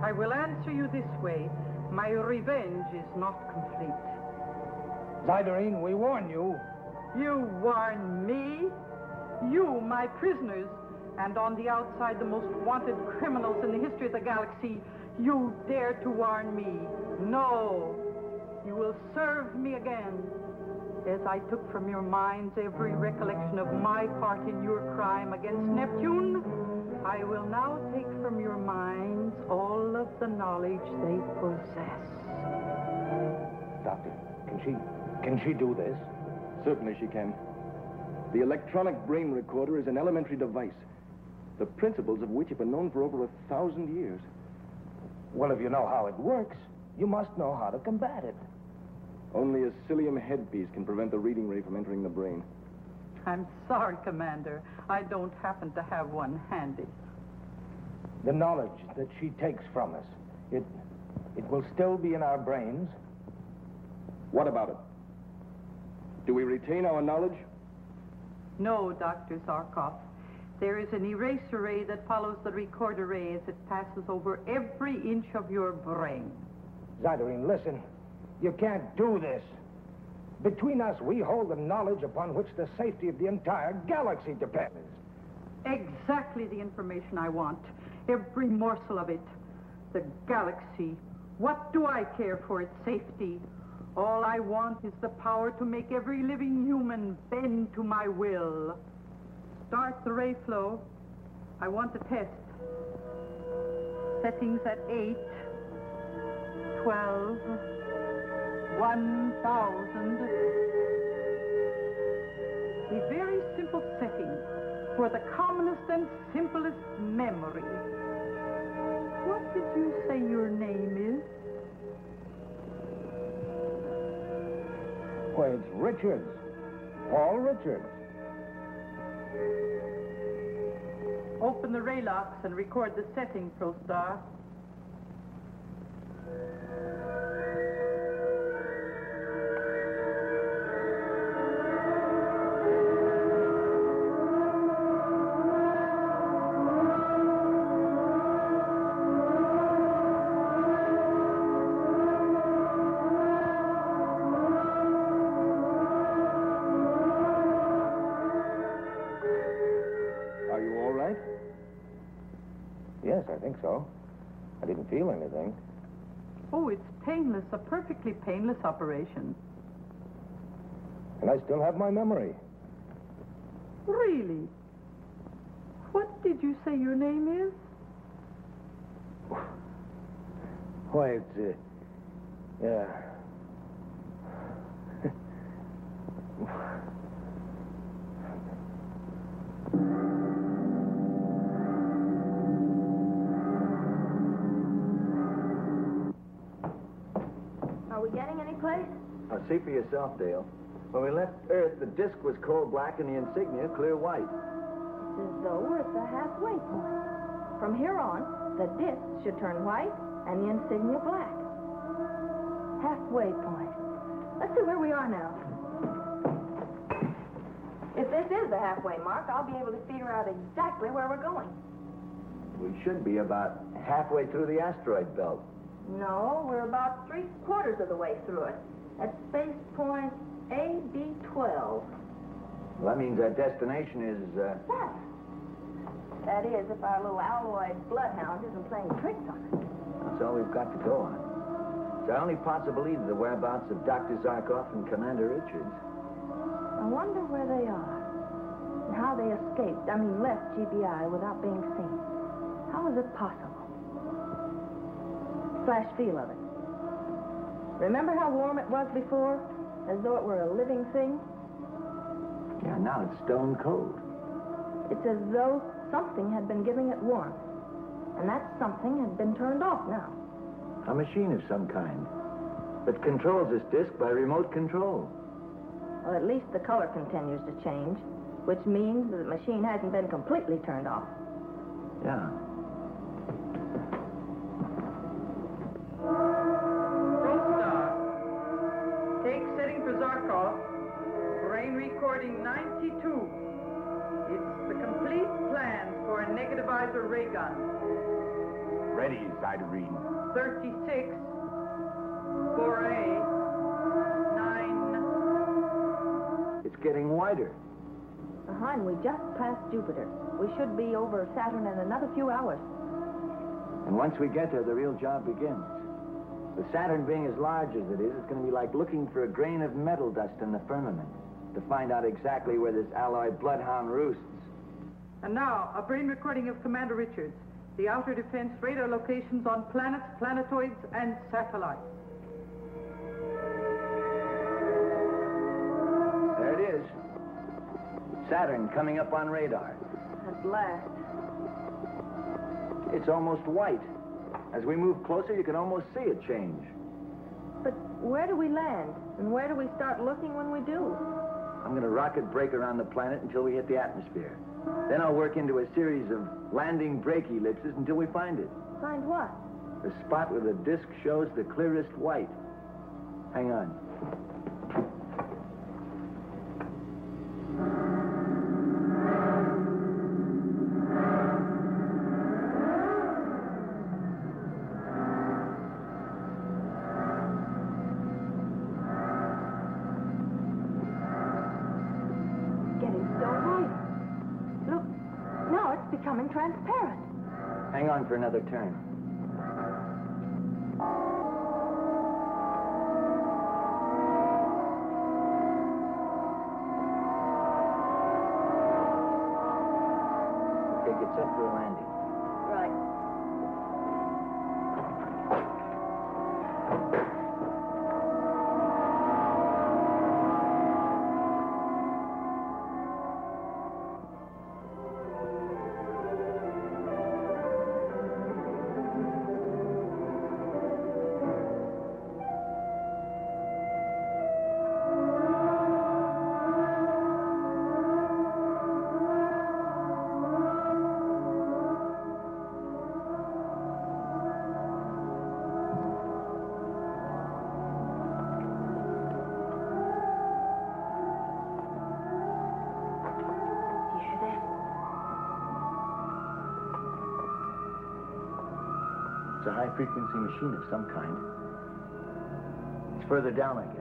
I will answer you this way. My revenge is not complete. Irene, we warn you. You warn me? You, my prisoners, and on the outside, the most wanted criminals in the history of the galaxy, you dare to warn me. No. You will serve me again. As I took from your minds every recollection of my part in your crime against Neptune, I will now take from your minds all of the knowledge they possess. Doctor, can she do this? Certainly she can. The electronic brain recorder is an elementary device, the principles of which have been known for over 1,000 years. Well, if you know how it works, you must know how to combat it. Only a cilium headpiece can prevent the reading ray from entering the brain. I'm sorry, Commander. I don't happen to have one handy. The knowledge that she takes from us, it will still be in our brains. What about it? Do we retain our knowledge? No, Dr. Zarkov. There is an erase array that follows the record array as it passes over every inch of your brain. Irene, listen. You can't do this. Between us, we hold the knowledge upon which the safety of the entire galaxy depends. Exactly the information I want. Every morsel of it. The galaxy. What do I care for its safety? All I want is the power to make every living human bend to my will. Start the ray flow. I want to test. Settings at 8, 12, 1,000. A very simple setting for the commonest and simplest memory. What did you say your name is? Why, it's Richards. Paul Richards. Open the ray locks and record the setting, ProStar. Yes, I think so. I didn't feel anything. Oh, it's painless, a perfectly painless operation. And I still have my memory. Really? What did you say your name is? Why, it's, yeah. Are we getting any place? Now, see for yourself, Dale. When we left Earth, the disk was coal black and the insignia clear white. It's as though we're at the halfway point. From here on, the disc should turn white and the insignia black. Halfway point. Let's see where we are now. If this is the halfway mark, I'll be able to figure out exactly where we're going. We should be about halfway through the asteroid belt. No, we're about 3/4 of the way through it. At space point AB12. Well, that means our destination is, That is, if our little alloy bloodhound isn't playing tricks on us. That's all we've got to go on. It's our only possible lead to the whereabouts of Dr. Zarkov and Commander Richards. I wonder where they are. And how they left GBI without being seen. How is it possible? Flash feel of it. Remember how warm it was before? As though it were a living thing? Yeah, now it's stone cold. It's as though something had been giving it warmth. And that something had been turned off now. A machine of some kind that controls this disk by remote control. Well, at least the color continues to change, which means that the machine hasn't been completely turned off. Yeah. Take setting for Zarkov. Brain recording 92. It's the complete plan for a negativizer ray gun. Ready, Irene. 36. 4A. 9. It's getting wider. Behind, we just passed Jupiter. We should be over Saturn in another few hours. And once we get there, the real job begins. With Saturn being as large as it is, it's going to be like looking for a grain of metal dust in the firmament to find out exactly where this alloy bloodhound roosts. And now, a brain recording of Commander Richards. The outer defense radar locations on planets, planetoids, and satellites. There it is. Saturn coming up on radar. At last. It's almost white. As we move closer, you can almost see it change. But where do we land? And where do we start looking when we do? I'm going to rocket brake around the planet until we hit the atmosphere. Then I'll work into a series of landing brake ellipses until we find it. Find what? The spot where the disk shows the clearest white. Hang on. Becoming transparent. Hang on for another turn. Okay, get set for a landing. Right. It's a high-frequency machine of some kind. It's further down, I guess.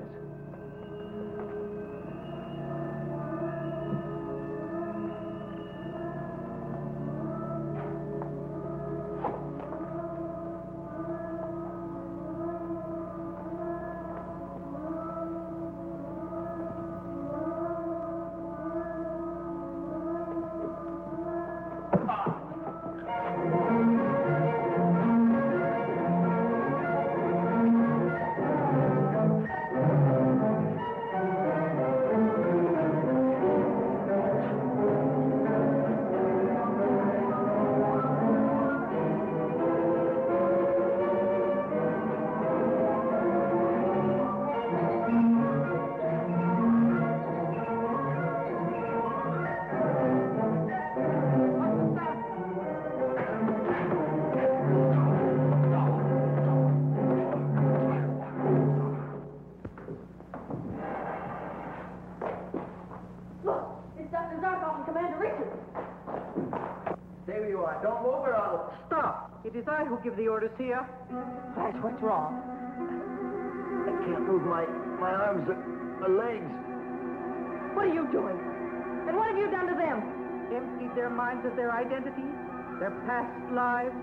Who give the orders here? Flash, what's wrong? I can't move my arms or legs. What are you doing? And what have you done to them? Emptied their minds of their identities, their past lives,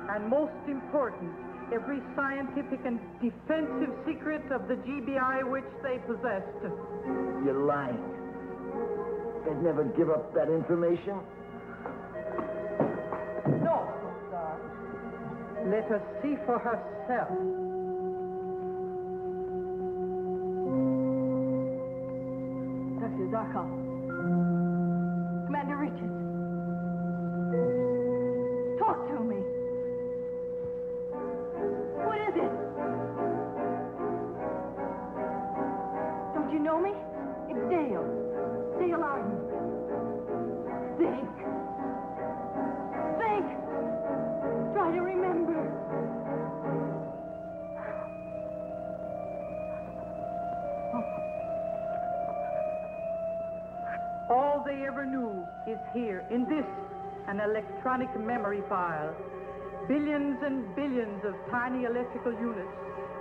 and most important, every scientific and defensive secret of the GBI which they possessed. You're lying. They'd never give up that information. No, Star. Let her see for herself. Dr. Zarkov. Commander Richards. Talk to me. What is it? Don't you know me? It's Dale. Dale Arden. Think. Think. Try to remember. All they ever knew is here, in this, an electronic memory file. Billions and billions of tiny electrical units,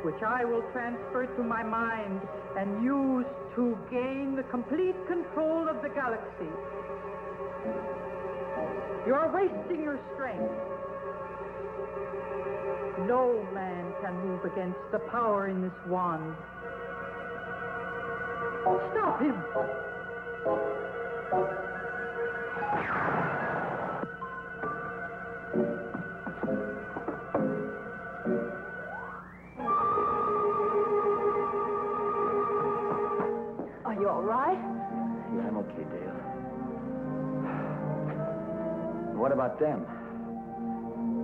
which I will transfer to my mind and use to gain the complete control of the galaxy. You're wasting your strength. No man can move against the power in this wand. Stop him! Are you all right? Yeah, I'm okay, Dale. What about them?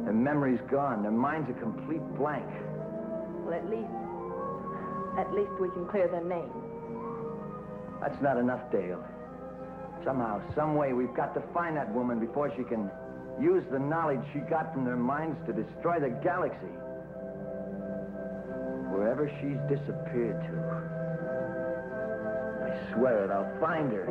Their memory's gone. Their mind's a complete blank. Well, at least we can clear their names. That's not enough, Dale. Somehow, some way, we've got to find that woman before she can use the knowledge she got from their minds to destroy the galaxy. Wherever she's disappeared to. I swear it, I'll find her.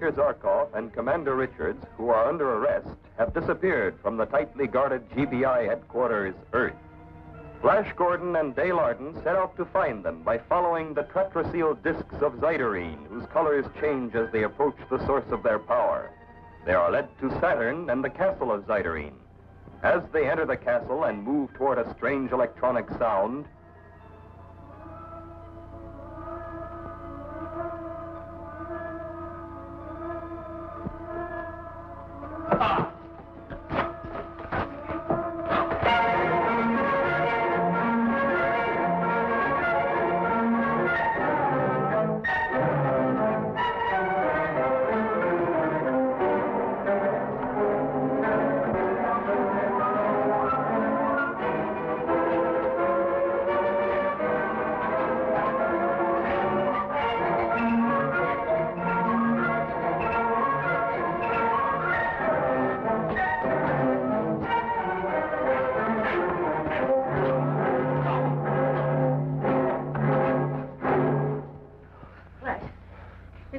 Dr. Zarkov and Commander Richards, who are under arrest, have disappeared from the tightly guarded GBI headquarters, Earth. Flash Gordon and Dale Arden set out to find them by following the tetraseal discs of Irene, whose colors change as they approach the source of their power. They are led to Saturn and the castle of Irene. As they enter the castle and move toward a strange electronic sound,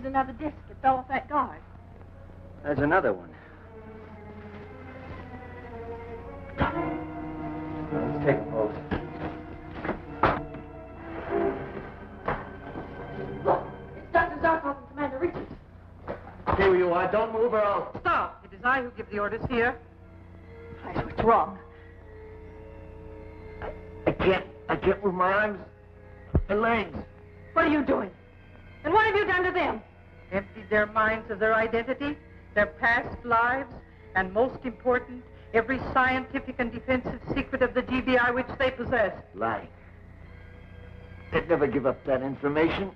another disc that fell off that guard. There's another one. Now, let's take a pose. Look, it's Dr. Zarkov and Commander Richards. Stay where you are. Don't move or I'll... Stop. It is I who give the orders here. Flash, what's wrong? I can't move my arms and legs. What are you doing? And what have you done to them? Emptied their minds of their identity, their past lives, and most important, every scientific and defensive secret of the GBI which they possess. Lying. They'd never give up that information.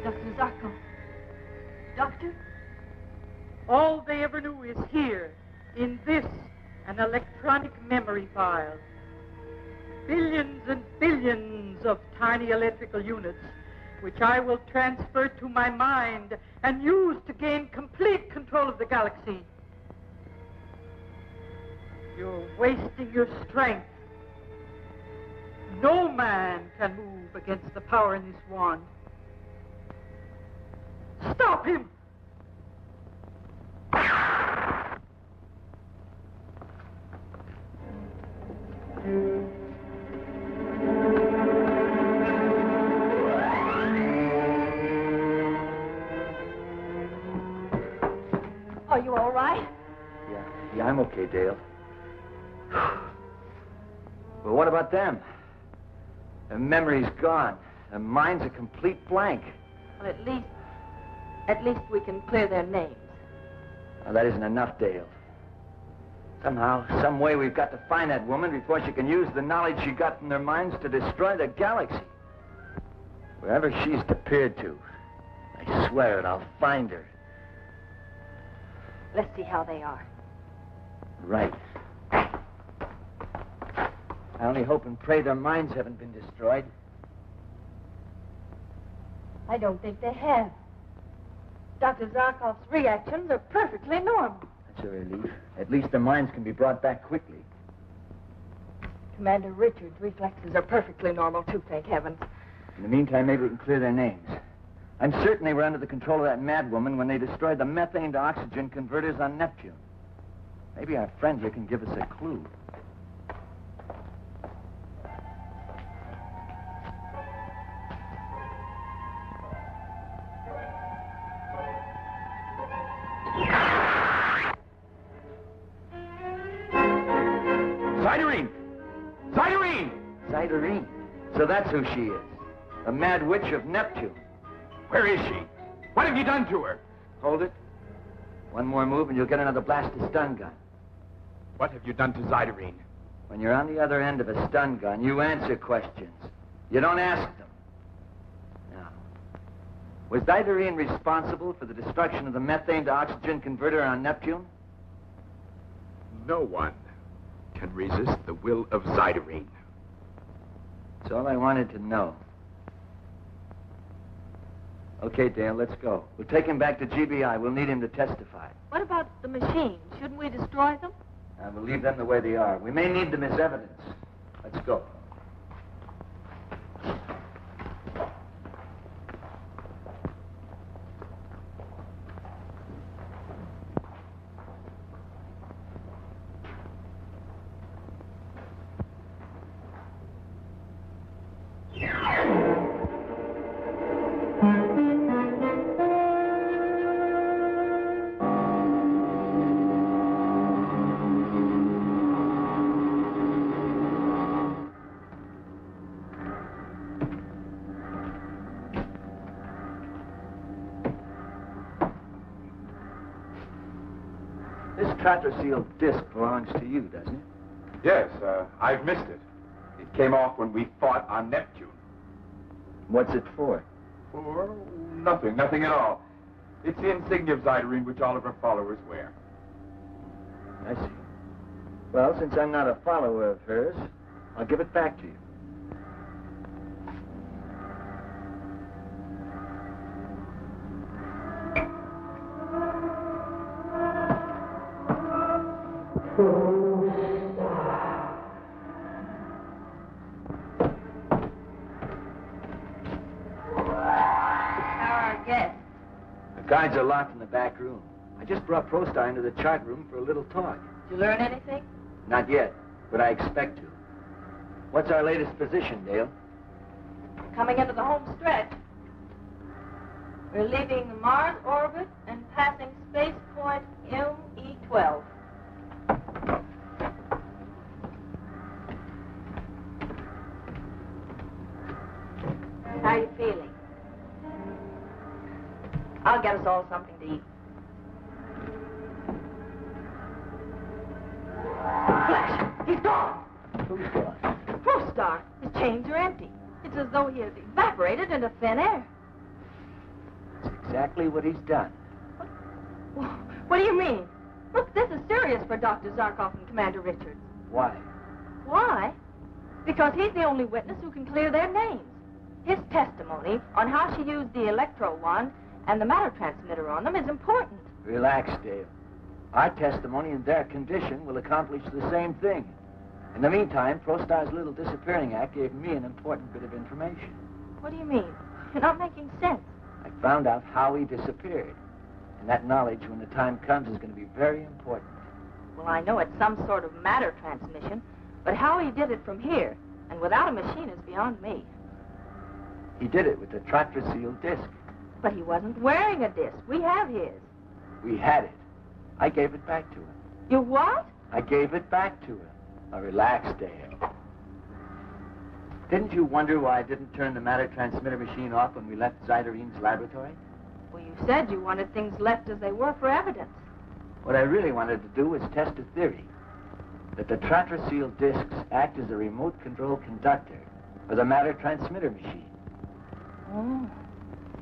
Dr. Zarkov. Doctor? All they ever knew is here, in this, an electronic memory file. Billions and billions of tiny electrical units, which I will transfer to my mind and use to gain complete control of the galaxy. You're wasting your strength. No man can move against the power in this wand. Stop him! Are you all right? Yeah, I'm okay, Dale. Well, what about them? Their memory's gone. Their mind's a complete blank. Well, at least we can clear their names. Now, that isn't enough, Dale. Somehow, some way, we've got to find that woman before she can use the knowledge she got from their minds to destroy the galaxy. Wherever she's disappeared to, I swear it, I'll find her. Let's see how they are. Right. I only hope and pray their minds haven't been destroyed. I don't think they have. Dr. Zarkov's reactions are perfectly normal. That's a relief. At least their minds can be brought back quickly. Commander Richards' reflexes are perfectly normal, too, thank heavens. In the meantime, maybe we can clear their names. I'm certain they were under the control of that madwoman when they destroyed the methane to oxygen converters on Neptune. Maybe our friend here can give us a clue. Irene! Irene! Irene. So that's who she is. The Mad Witch of Neptune. Where is she? What have you done to her? Hold it. One more move and you'll get another blasted stun gun. What have you done to Irene? When you're on the other end of a stun gun, you answer questions. You don't ask them. Now, was Irene responsible for the destruction of the methane to oxygen converter on Neptune? No one can resist the will of Irene. That's all I wanted to know. Okay, Dale, let's go. We'll take him back to GBI. We'll need him to testify. What about the machines? Shouldn't we destroy them? We'll leave them the way they are. We may need them as evidence. Let's go. Sealed disc belongs to you, doesn't it? Yes, I've missed it. It came off when we fought on Neptune. What's it for? For nothing at all. It's the insignia of Irene which all of her followers wear. I see. Well, since I'm not a follower of hers, I'll give it back to you. Guides are locked in the back room. I just brought Prostar into the chart room for a little talk. Did you learn anything? Not yet, but I expect to. What's our latest position, Dale? Coming into the home stretch. We're leaving the Mars orbit and passing space point ME12. How are you feeling? I'll get us all something to eat. Flash! He's gone! Who's gone? Prostar! His chains are empty. It's as though he had evaporated into thin air. That's exactly what he's done. What do you mean? Look, this is serious for Dr. Zarkov and Commander Richards. Why? Why? Because he's the only witness who can clear their names. His testimony on how she used the electro wand and the matter transmitter on them is important. Relax, Dale. Our testimony and their condition will accomplish the same thing. In the meantime, Prostar's little disappearing act gave me an important bit of information. What do you mean? You're not making sense. I found out how he disappeared. And that knowledge, when the time comes, is going to be very important. Well, I know it's some sort of matter transmission, but how he did it from here and without a machine is beyond me. He did it with the Tratraseal disc. But he wasn't wearing a disc. We have his. We had it. I gave it back to him. You what? I gave it back to him. Now relax, Dale. Didn't you wonder why I didn't turn the matter transmitter machine off when we left Zyderene's laboratory? Well, you said you wanted things left as they were for evidence. What I really wanted to do was test a theory. That the Tratraseal discs act as a remote control conductor for the matter transmitter machine. Oh.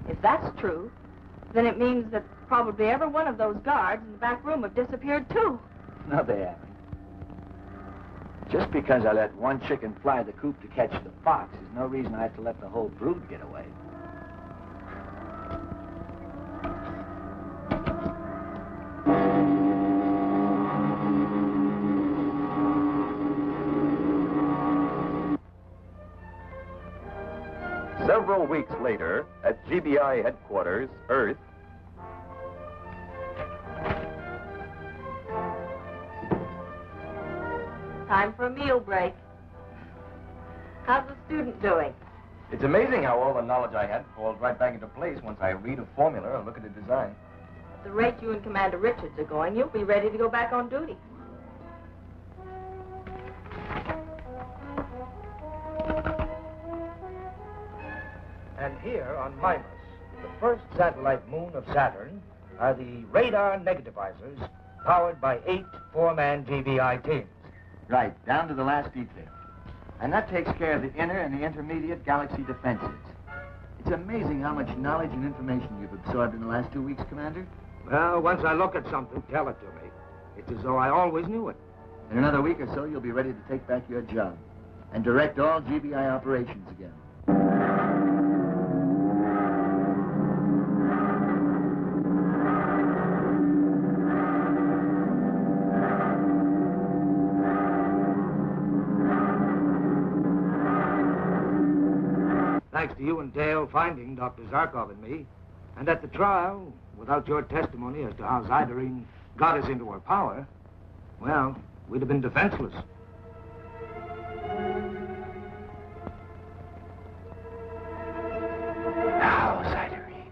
If that's true, then it means that Probably every one of those guards in the back room have disappeared, too. No, they haven't. Just because I let one chicken fly the coop to catch the fox is no reason I have to let the whole brood get away. Several weeks later, at GBI headquarters, Earth, Time for a meal break. How's the student doing? It's amazing how all the knowledge I had falls right back into place once I read a formula or look at a design. At the rate you and Commander Richards are going, you'll be ready to go back on duty. And here on Mimas, the first satellite moon of Saturn, are the radar negativizers powered by 8 four-man GBI teams. Right, down to the last detail. And that takes care of the inner and the intermediate galaxy defenses. It's amazing how much knowledge and information you've absorbed in the last 2 weeks, Commander. Well, once I look at something, tell it to me. It's as though I always knew it. In another week or so, you'll be ready to take back your job and direct all GBI operations again. Thanks to you and Dale finding Dr. Zarkov and me, and at the trial, without your testimony as to how Zyderine got us into her power, well, we'd have been defenseless. Now, Zyderine.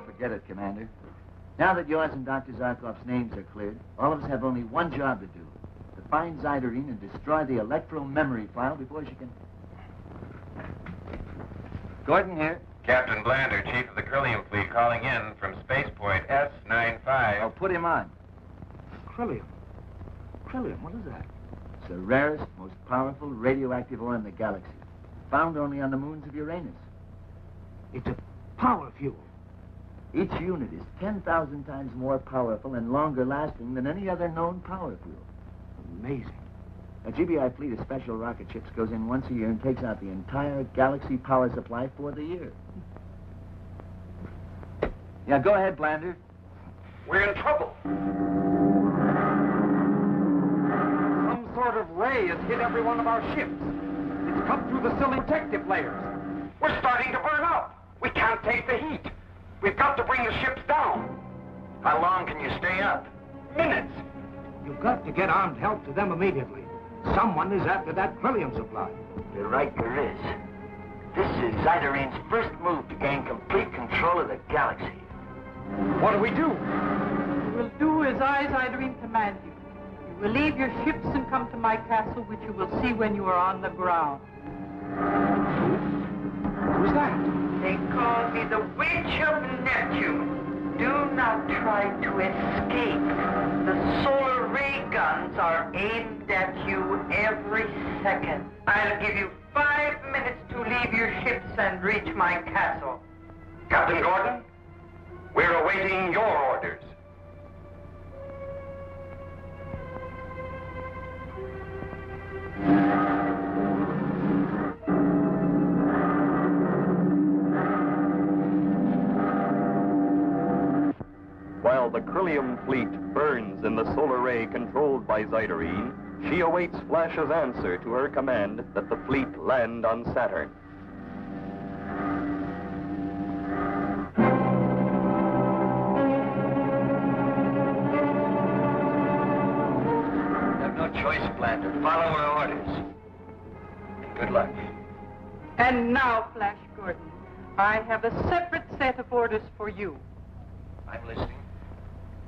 Forget it, Commander. Now that yours and Dr. Zarkov's names are cleared, all of us have only one job to do. To find Zyderine and destroy the electro memory file before she can... Gordon here. Captain Blander, Chief of the Krillium Fleet, calling in from Spaceport S95. Oh, put him on. Krillium? Krillium, what is that? It's the rarest, most powerful radioactive ore in the galaxy. Found only on the moons of Uranus. It's a power fuel. Each unit is 10,000 times more powerful and longer lasting than any other known power fuel. Amazing. A GBI fleet of special rocket ships goes in once a year and takes out the entire galaxy power supply for the year. Yeah, go ahead, Blander. We're in trouble. Some sort of ray has hit every one of our ships. It's come through the silly protective layers. We're starting to burn up. We can't take the heat. We've got to bring the ships down. How long can you stay up? Minutes. You've got to get armed help to them immediately. Someone is after that Krillium supply. You're right, there is. This is Zydarine's first move to gain complete control of the galaxy. What do we do? You will do as I, Zyderine, command you. You will leave your ships and come to my castle, which you will see when you are on the ground. Who's that? They call me the Witch of Neptune. Do not try to escape. The solar ray guns are aimed at you every second. I'll give you 5 minutes to leave your ships and reach my castle. Captain Gordon, we're awaiting your orders. While the Krillium fleet burns in the solar ray controlled by Zyderine, she awaits Flash's answer to her command that the fleet land on Saturn. You have no choice, Blander. Follow our orders. And good luck. And now, Flash Gordon, I have a separate set of orders for you. I'm listening.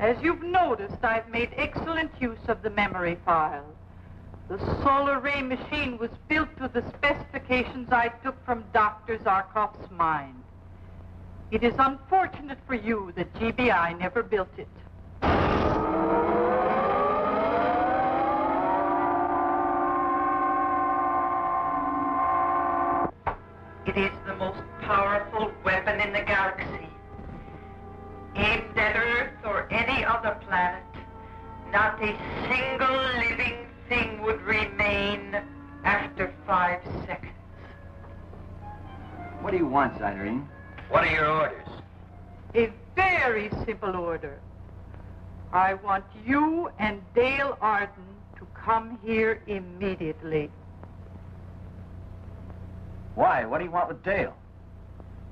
As you've noticed, I've made excellent use of the memory file. The solar ray machine was built to the specifications I took from Dr. Zarkov's mind. It is unfortunate for you that GBI never built it. powerful weapon in the galaxy. Aimed at Earth or any other planet, not a single living thing would remain after 5 seconds. What do you want, Irene? What are your orders? A very simple order. I want you and Dale Arden to come here immediately. Why? What do you want with Dale?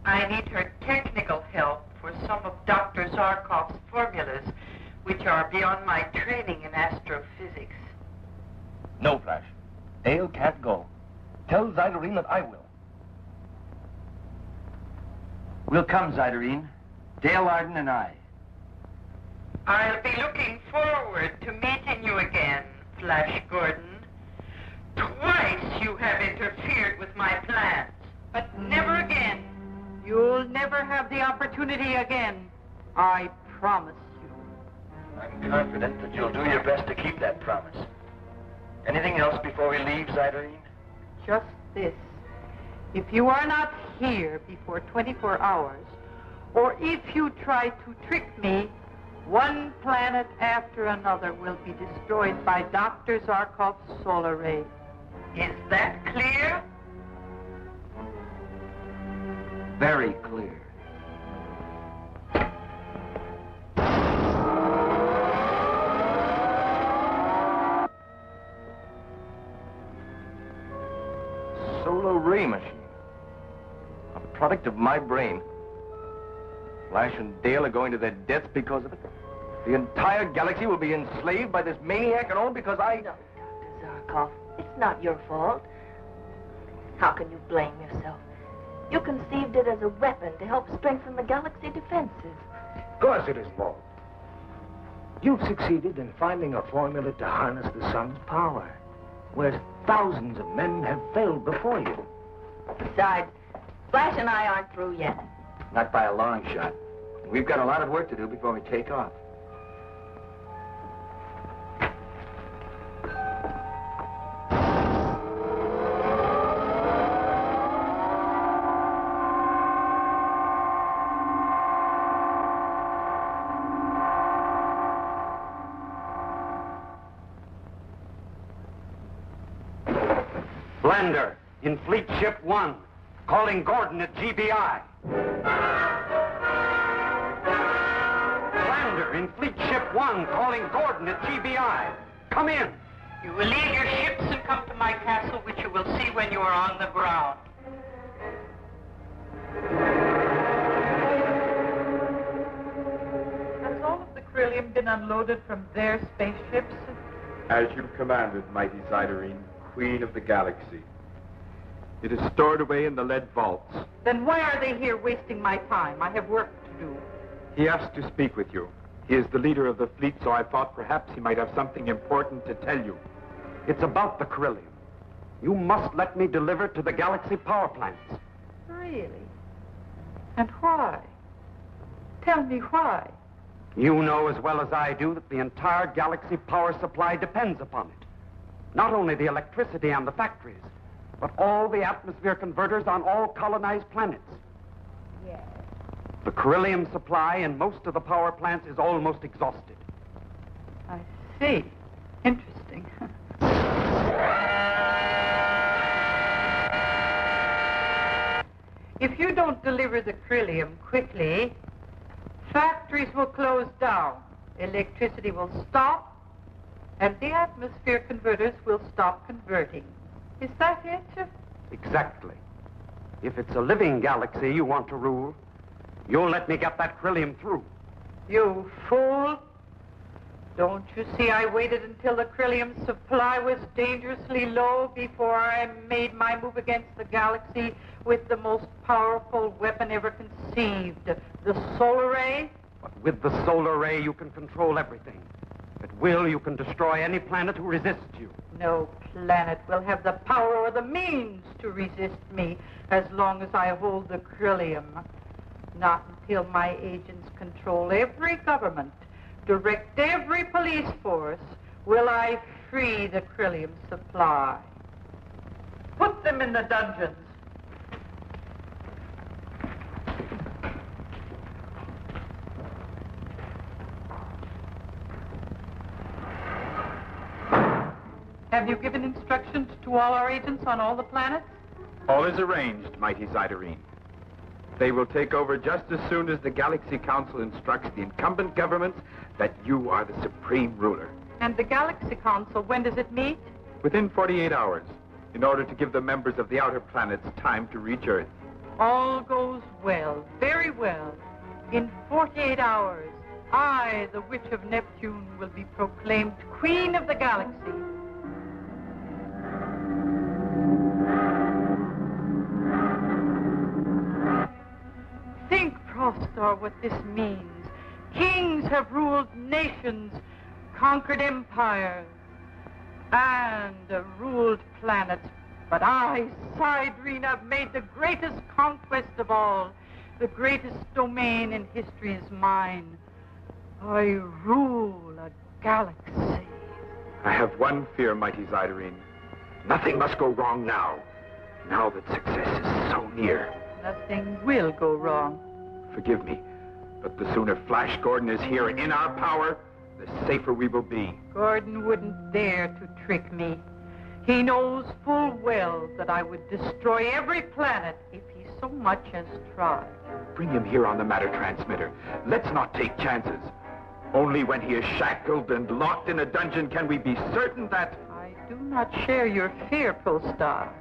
I need her technical help for some of Dr. Zarkov's formulas, which are beyond my training in astrophysics. No, Flash. Dale can't go. Tell Irene that I will. We'll come, Irene. Dale Arden and I. I'll be looking forward to meeting you again, Flash Gordon. Twice you have interfered with my plans, but never again. You'll never have the opportunity again. I promise you. I'm confident that you'll do your best to keep that promise. Anything else before we leave, Irene? Just this. If you are not here before 24 hours, or if you try to trick me, one planet after another will be destroyed by Dr. Zarkov's solar ray. Is that clear? Very clear. Solar ray machine. A product of my brain. Flash and Dale are going to their deaths because of it. The entire galaxy will be enslaved by this maniac and all because I... No, Dr. Zarkov, it's not your fault. How can you blame yourself? You conceived it as a weapon to help strengthen the galaxy defenses. Of course it is, Paul. You've succeeded in finding a formula to harness the sun's power, whereas thousands of men have failed before you. Besides, Flash and I aren't through yet. Not by a long shot. We've got a lot of work to do before we take off. Blender, in Fleet Ship 1, calling Gordon at GBI. Blender, in Fleet Ship 1, calling Gordon at GBI. Come in. You will leave your ships and come to my castle, which you will see when you are on the ground. Has all of the Corellium been unloaded from their spaceships? As you commanded, mighty Irene, Queen of the Galaxy. It is stored away in the lead vaults. Then why are they here wasting my time? I have work to do. He asked to speak with you. He is the leader of the fleet, so I thought perhaps he might have something important to tell you. It's about the Corellium. You must let me deliver it to the Galaxy power plants. Really? And why? Tell me why. You know as well as I do that the entire Galaxy power supply depends upon it. Not only the electricity and the factories, but all the atmosphere converters on all colonized planets. Yes. The Corellium supply in most of the power plants is almost exhausted. I see. Interesting. If you don't deliver the Corellium quickly, factories will close down, electricity will stop, and the atmosphere converters will stop converting. Is that it? Exactly. If it's a living galaxy you want to rule, you'll let me get that Corellium through. You fool! Don't you see I waited until the Corellium supply was dangerously low before I made my move against the galaxy with the most powerful weapon ever conceived, the solar ray? But with the solar ray, you can control everything. At will, you can destroy any planet who resists you. No planet will have the power or the means to resist me as long as I hold the Corellium. Not until my agents control every government, direct every police force, will I free the Corellium supply. Put them in the dungeons. Have you given instructions to all our agents on all the planets? All is arranged, mighty Irene. They will take over just as soon as the Galaxy Council instructs the incumbent governments that you are the supreme ruler. And the Galaxy Council, when does it meet? Within 48 hours, in order to give the members of the outer planets time to reach Earth. All goes well, very well. In 48 hours, I, the Witch of Neptune, will be proclaimed Queen of the Galaxy. Think, Prostar, what this means. Kings have ruled nations, conquered empires, and ruled planets. But I, Irene, have made the greatest conquest of all. The greatest domain in history is mine. I rule a galaxy. I have one fear, mighty Irene. Nothing must go wrong now. Now that success is so near. Nothing will go wrong. Forgive me, but the sooner Flash Gordon is here and in our power, the safer we will be. Gordon wouldn't dare to trick me. He knows full well that I would destroy every planet if he so much as tried. Bring him here on the matter transmitter. Let's not take chances. Only when he is shackled and locked in a dungeon can we be certain that... I do not share your fear, Prostar.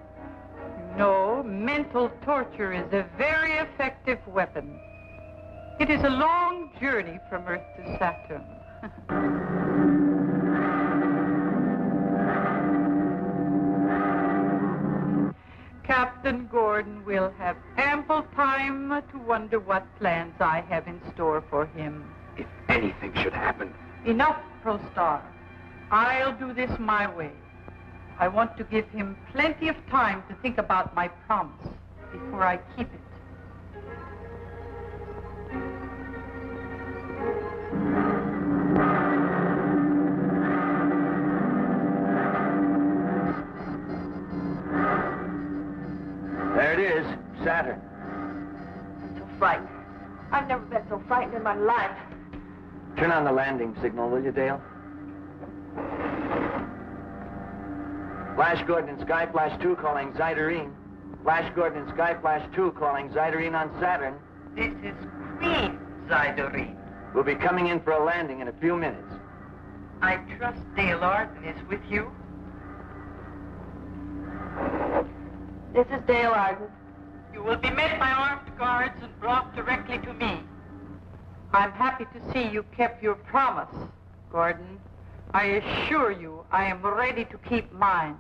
You know, mental torture is a very effective weapon. It is a long journey from Earth to Saturn. Captain Gordon will have ample time to wonder what plans I have in store for him. If anything should happen... Enough, Prostar. I'll do this my way. I want to give him plenty of time to think about my promise before I keep it. There it is, Saturn. I'm so frightened. I've never been so frightened in my life. Turn on the landing signal, will you, Dale? Flash Gordon and Sky Flash 2 calling Irene. Flash Gordon and Sky Flash 2 calling Irene on Saturn. This is Queen Irene. We'll be coming in for a landing in a few minutes. I trust Dale Arden is with you. This is Dale Arden. You will be met by armed guards and brought directly to me. I'm happy to see you kept your promise, Gordon. I assure you I am ready to keep mine.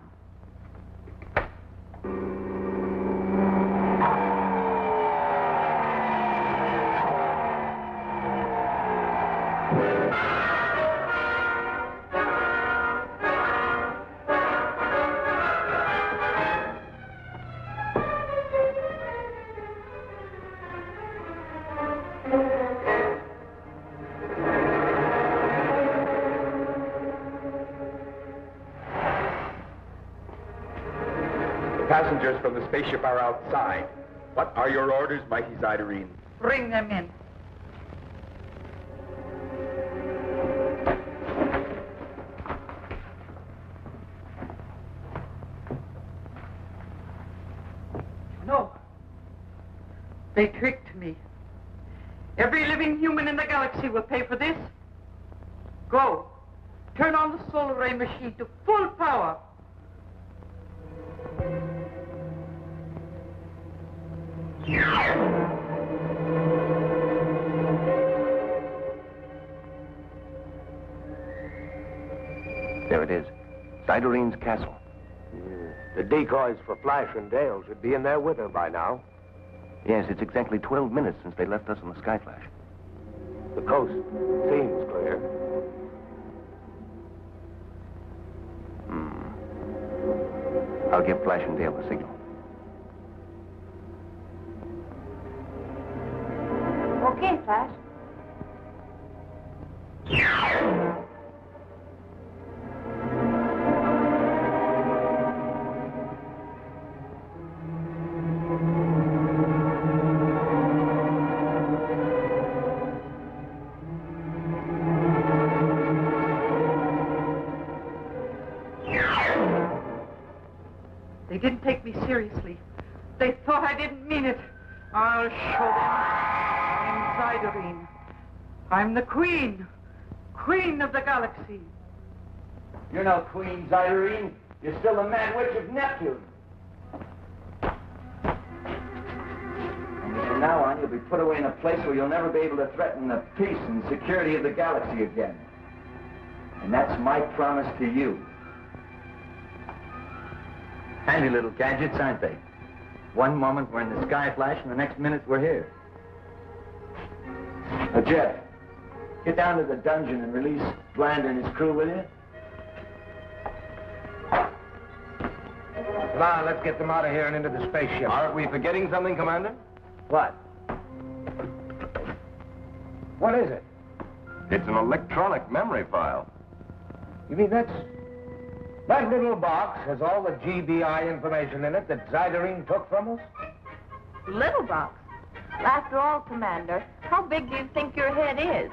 Passengers from the spaceship are outside. What are your orders, mighty Irene? Bring them in. No. They tricked me. Every living human in the galaxy will pay for this. Go. Turn on the solar ray machine to full power. There it is. Irene's castle. The decoys for Flash and Dale should be in there with her by now. Yes, it's exactly 12 minutes since they left us on the Sky Flash. The coast seems clear. I'll give Flash and Dale the signal. Okay, Flash. didn't take me seriously. They thought I didn't mean it. I'll show them. I'm Irene. I'm the queen. Queen of the galaxy. You're no queen, Irene. You're still the mad witch of Neptune. And from now on, you'll be put away in a place where you'll never be able to threaten the peace and security of the galaxy again. And that's my promise to you. Handy little gadgets, aren't they? One moment we're in the sky flash, and the next minute we're here. Now, Jeff, get down to the dungeon and release Bland and his crew, will you? Now, let's get them out of here and into the spaceship. Aren't we forgetting something, Commander? What? What is it? It's an electronic memory file. You mean that little box has all the GBI information in it that Irene took from us? Little box. After all, Commander, how big do you think your head is?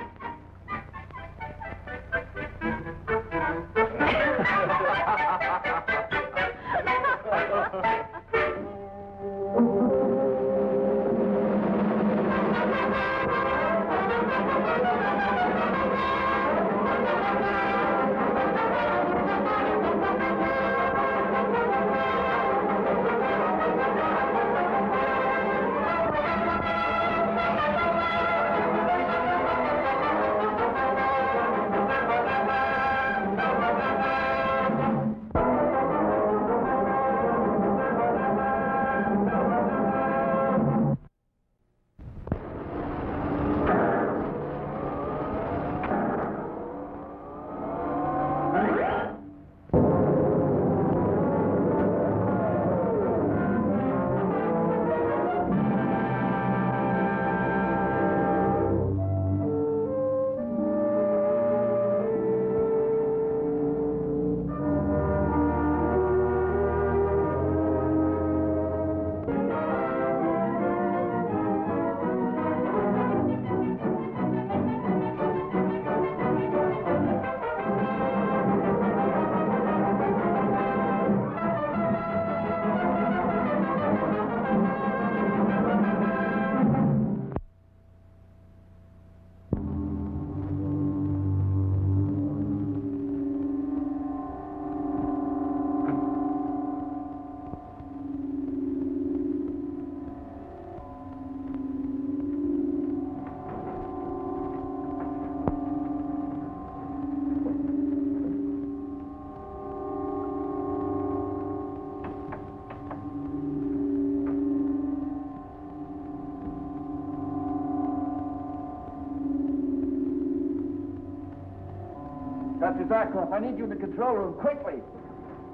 Dr. Zarkov, I need you in the control room, quickly.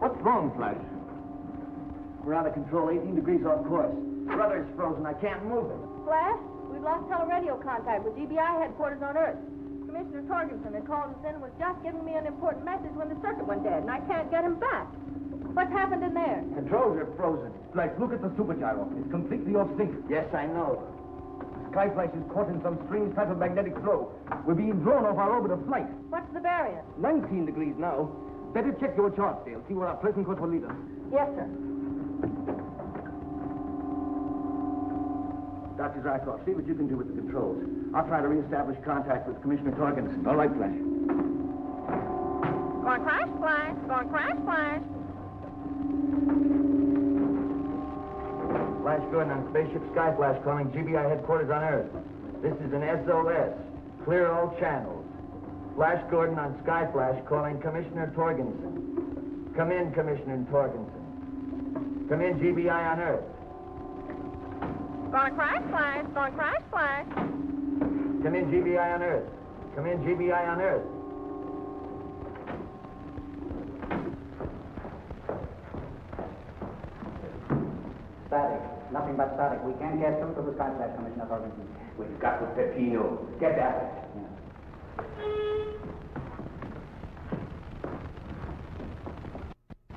What's wrong, Flash? We're out of control, 18 degrees off course. Rudder's frozen. I can't move it. Flash, we've lost teleradio contact with GBI headquarters on Earth. Commissioner Torgensen had called us in and was just giving me an important message when the circuit went dead, and I can't get him back. What's happened in there? Controls are frozen. Flash, look at the supergyro. It's completely off sync. Yes, I know. Skyflash is caught in some strange type of magnetic flow. We're being drawn off our orbit of flight. What's the variance? 19 degrees now. Better check your charts, Dale. See where our present course will lead us. Yes, sir. Dr. Zarkov, see what you can do with the controls. I'll try to reestablish contact with Commissioner Torgensen. All right, Flash. Going crash, Flash. Going crash, Flash. Flash Gordon on Spaceship Skyflash calling GBI headquarters on Earth. This is an SOS. Clear all channels. Flash Gordon on Skyflash calling Commissioner Torgensen. Come in, Commissioner Torgensen. Come in, GBI on Earth. Going crash, Flash. Going crash, Flash. Come in, GBI on Earth. Come in, GBI on Earth. Static. Nothing but static. We can't get through to the Skyflash, Commissioner Torgensen. We've got the Pepino. Get at it.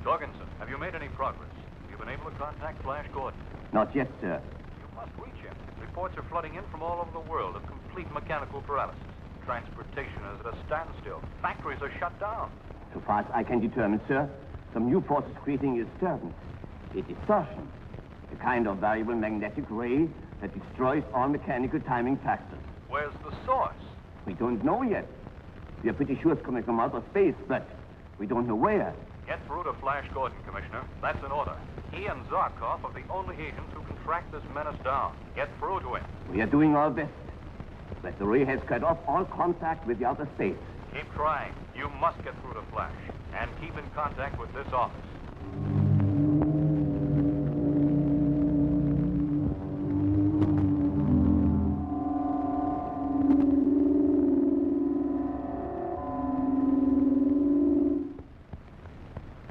Torgensen, have you made any progress? Have you been able to contact Flash Gordon? Not yet, sir. You must reach him. Reports are flooding in from all over the world of complete mechanical paralysis. Transportation is at a standstill. Factories are shut down. So far as I can determine, sir, some new forces creating a disturbance. A distortion. The kind of variable magnetic ray that destroys all mechanical timing factors. Where's the source? We don't know yet. We are pretty sure it's coming from outer space, but we don't know where. Get through to Flash Gordon, Commissioner. That's an order. He and Zarkov are the only agents who can track this menace down. Get through to him. We are doing our best. But the ray has cut off all contact with the outer space. Keep trying. You must get through to Flash. And keep in contact with this office.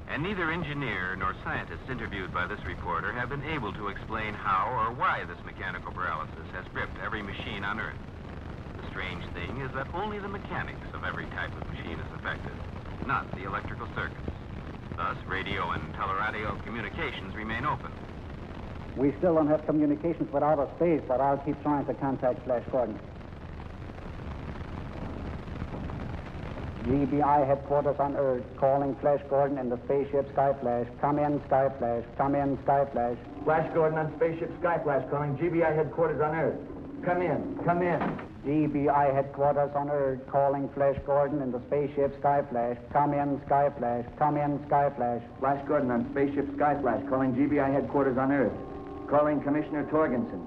And neither engineer nor scientist interviewed by this reporter have been able to explain how or why this mechanical paralysis has gripped every machine on Earth. The strange thing is that only the mechanics of every type of machine is affected, not the electrical circuits. Thus, radio and teleradio communications remain open. We still don't have communications with outer space, but I'll keep trying to contact Flash Gordon. GBI headquarters on Earth, calling Flash Gordon in the spaceship Skyflash. Come in, Skyflash. Come in, Skyflash. Flash Gordon on spaceship Skyflash, calling GBI headquarters on Earth. Come in, come in. GBI headquarters on Earth, calling Flash Gordon in the spaceship Skyflash. Come in, Skyflash. Come in, Skyflash. Flash Gordon on spaceship Skyflash, calling GBI headquarters on Earth. Calling Commissioner Torgensen.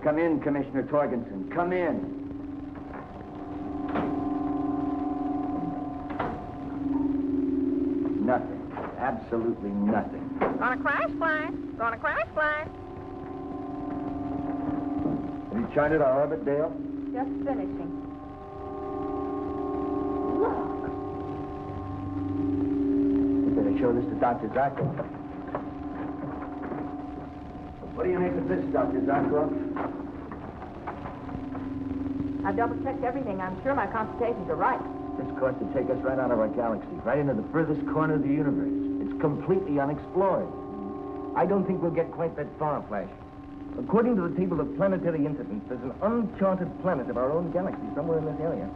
Come in, Commissioner Torgensen. Come in. Nothing. Absolutely nothing. Gonna crash plane. Gonna crash plane. Have you charted our orbit, Dale? Just finishing. Look. You better show this to Dr. Zarkov. What do you make of this, Dr. Zarkov? I've double-checked everything. I'm sure my computations are right. This course would take us right out of our galaxy, right into the furthest corner of the universe. It's completely unexplored. I don't think we'll get quite that far, Flash. According to the table of planetary incidents, there's an uncharted planet of our own galaxy somewhere in this area.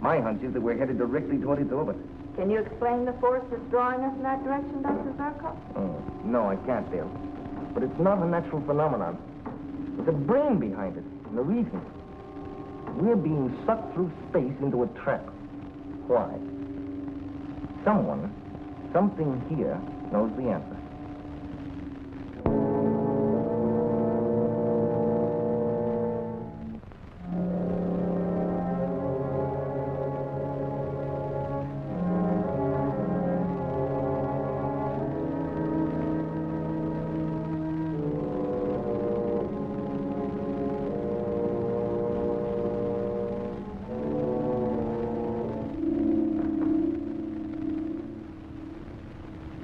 My hunch is that we're headed directly toward its orbit. Can you explain the force that's drawing us in that direction, Dr. Zarkov? Oh, no, I can't, Dale. But it's not a natural phenomenon. There's a brain behind it, and a reason. We're being sucked through space into a trap. Why? Someone, something here, knows the answer.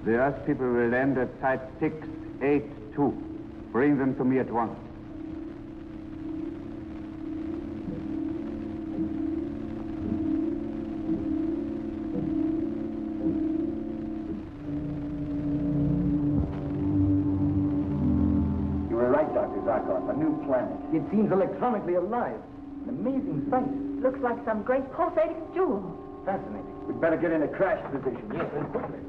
The Earth people will land at Site 682. Bring them to me at once. You were right, Dr. Zarkov. A new planet. It seems electronically alive. An amazing sight. Looks like some great pulsating jewel. Fascinating. We'd better get in a crash position. Yes, and quickly.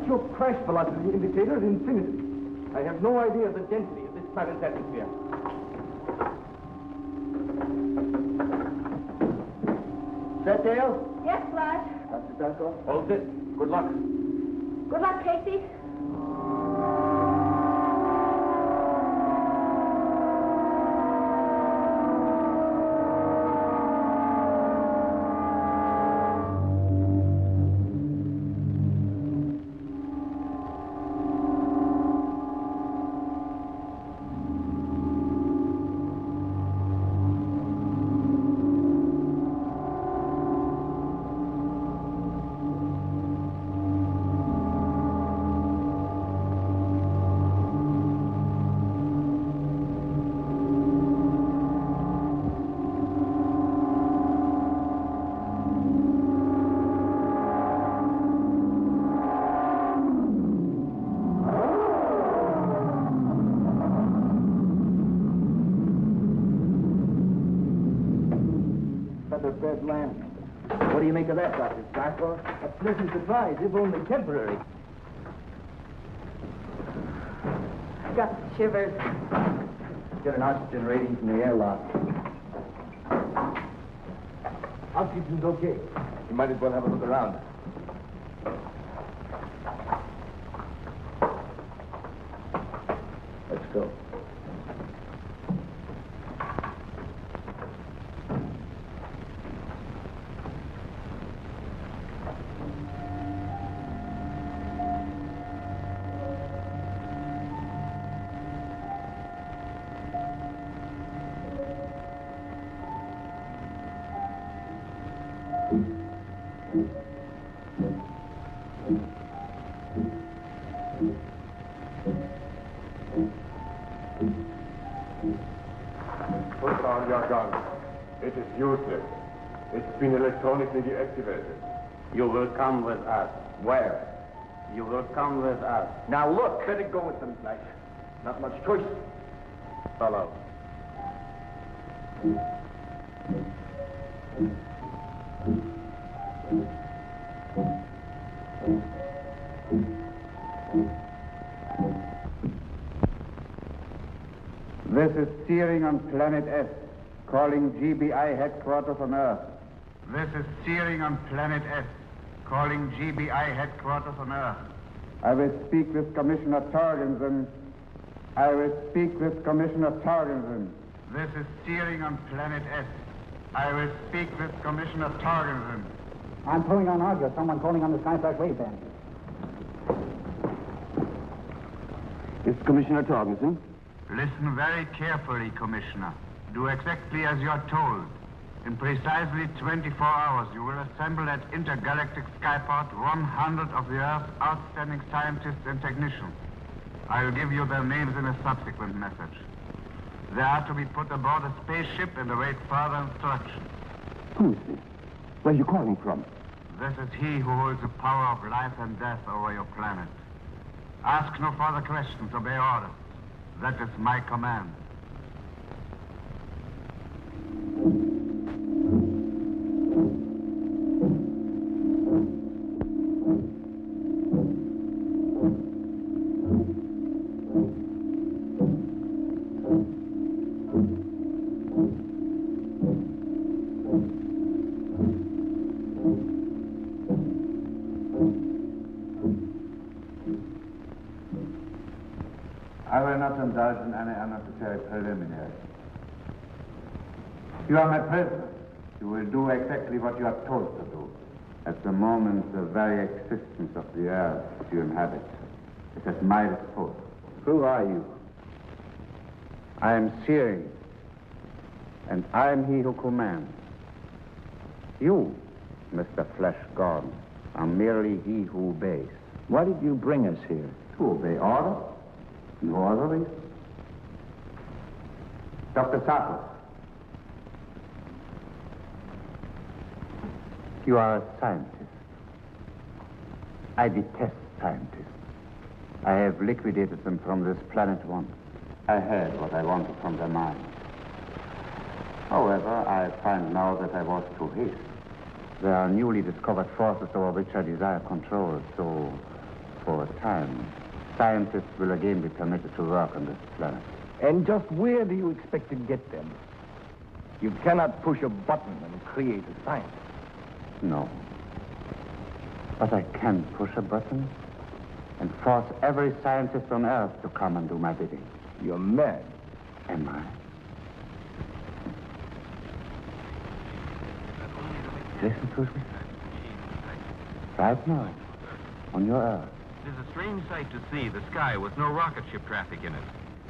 Your crash velocity indicator is infinity. I have no idea of the density of this planet's atmosphere. Set, Dale? Yes, Flash. Dr. Zarkov? All set. Good luck. Good luck, Casey. featherbed landing. What do you make of that, Dr. Zarkov? A pleasant surprise, if only temporary. Got shivers. Get an oxygen rating from the airlock. Oxygen's okay. You might as well have a look around. Let's go. Put down your gun. It is useless. It's been electronically deactivated. You will come with us. Where? You will come with us. Now look! Better go with them, Nash. Not much choice. Follow. This is steering on Planet S, calling GBI headquarters on Earth. This is steering on Planet S, calling GBI headquarters on Earth. I will speak with Commissioner Torgensen. I will speak with Commissioner Torgensen. This is steering on Planet S. I will speak with Commissioner Torgensen. I'm pulling on audio. Someone calling on the Skyflash waveband. It's Commissioner Torgensen. Listen very carefully, Commissioner. Do exactly as you're told. In precisely 24 hours, you will assemble at Intergalactic Skyport 100 of the Earth's outstanding scientists and technicians. I will give you their names in a subsequent message. They are to be put aboard a spaceship and await further instructions. Who is this? Where are you calling from? This is he who holds the power of life and death over your planet. Ask no further questions, obey orders. That is my command. I will not indulge in any unnecessary preliminaries. You are my prisoner. You will do exactly what you are told to do. At the moment, the very existence of the earth you inhabit is at my disposal. Who are you? I am Siri, and I am he who commands. You, Mr. Flesh Gordon, are merely he who obeys. Why did you bring us here? To obey orders. No other reason. Dr. Zarkov. You are a scientist. I detest scientists. I have liquidated them from this planet once. I had what I wanted from their minds. However, I find now that I was too hasty. There are newly discovered forces over which I desire control, so for a time, scientists will again be permitted to work on this planet. And just where do you expect to get them? You cannot push a button and create a scientist. No. But I can push a button and force every scientist on Earth to come and do my bidding. You're mad. Am I? Listen to me. Right now, on your Earth. It is a strange sight to see the sky with no rocket ship traffic in it,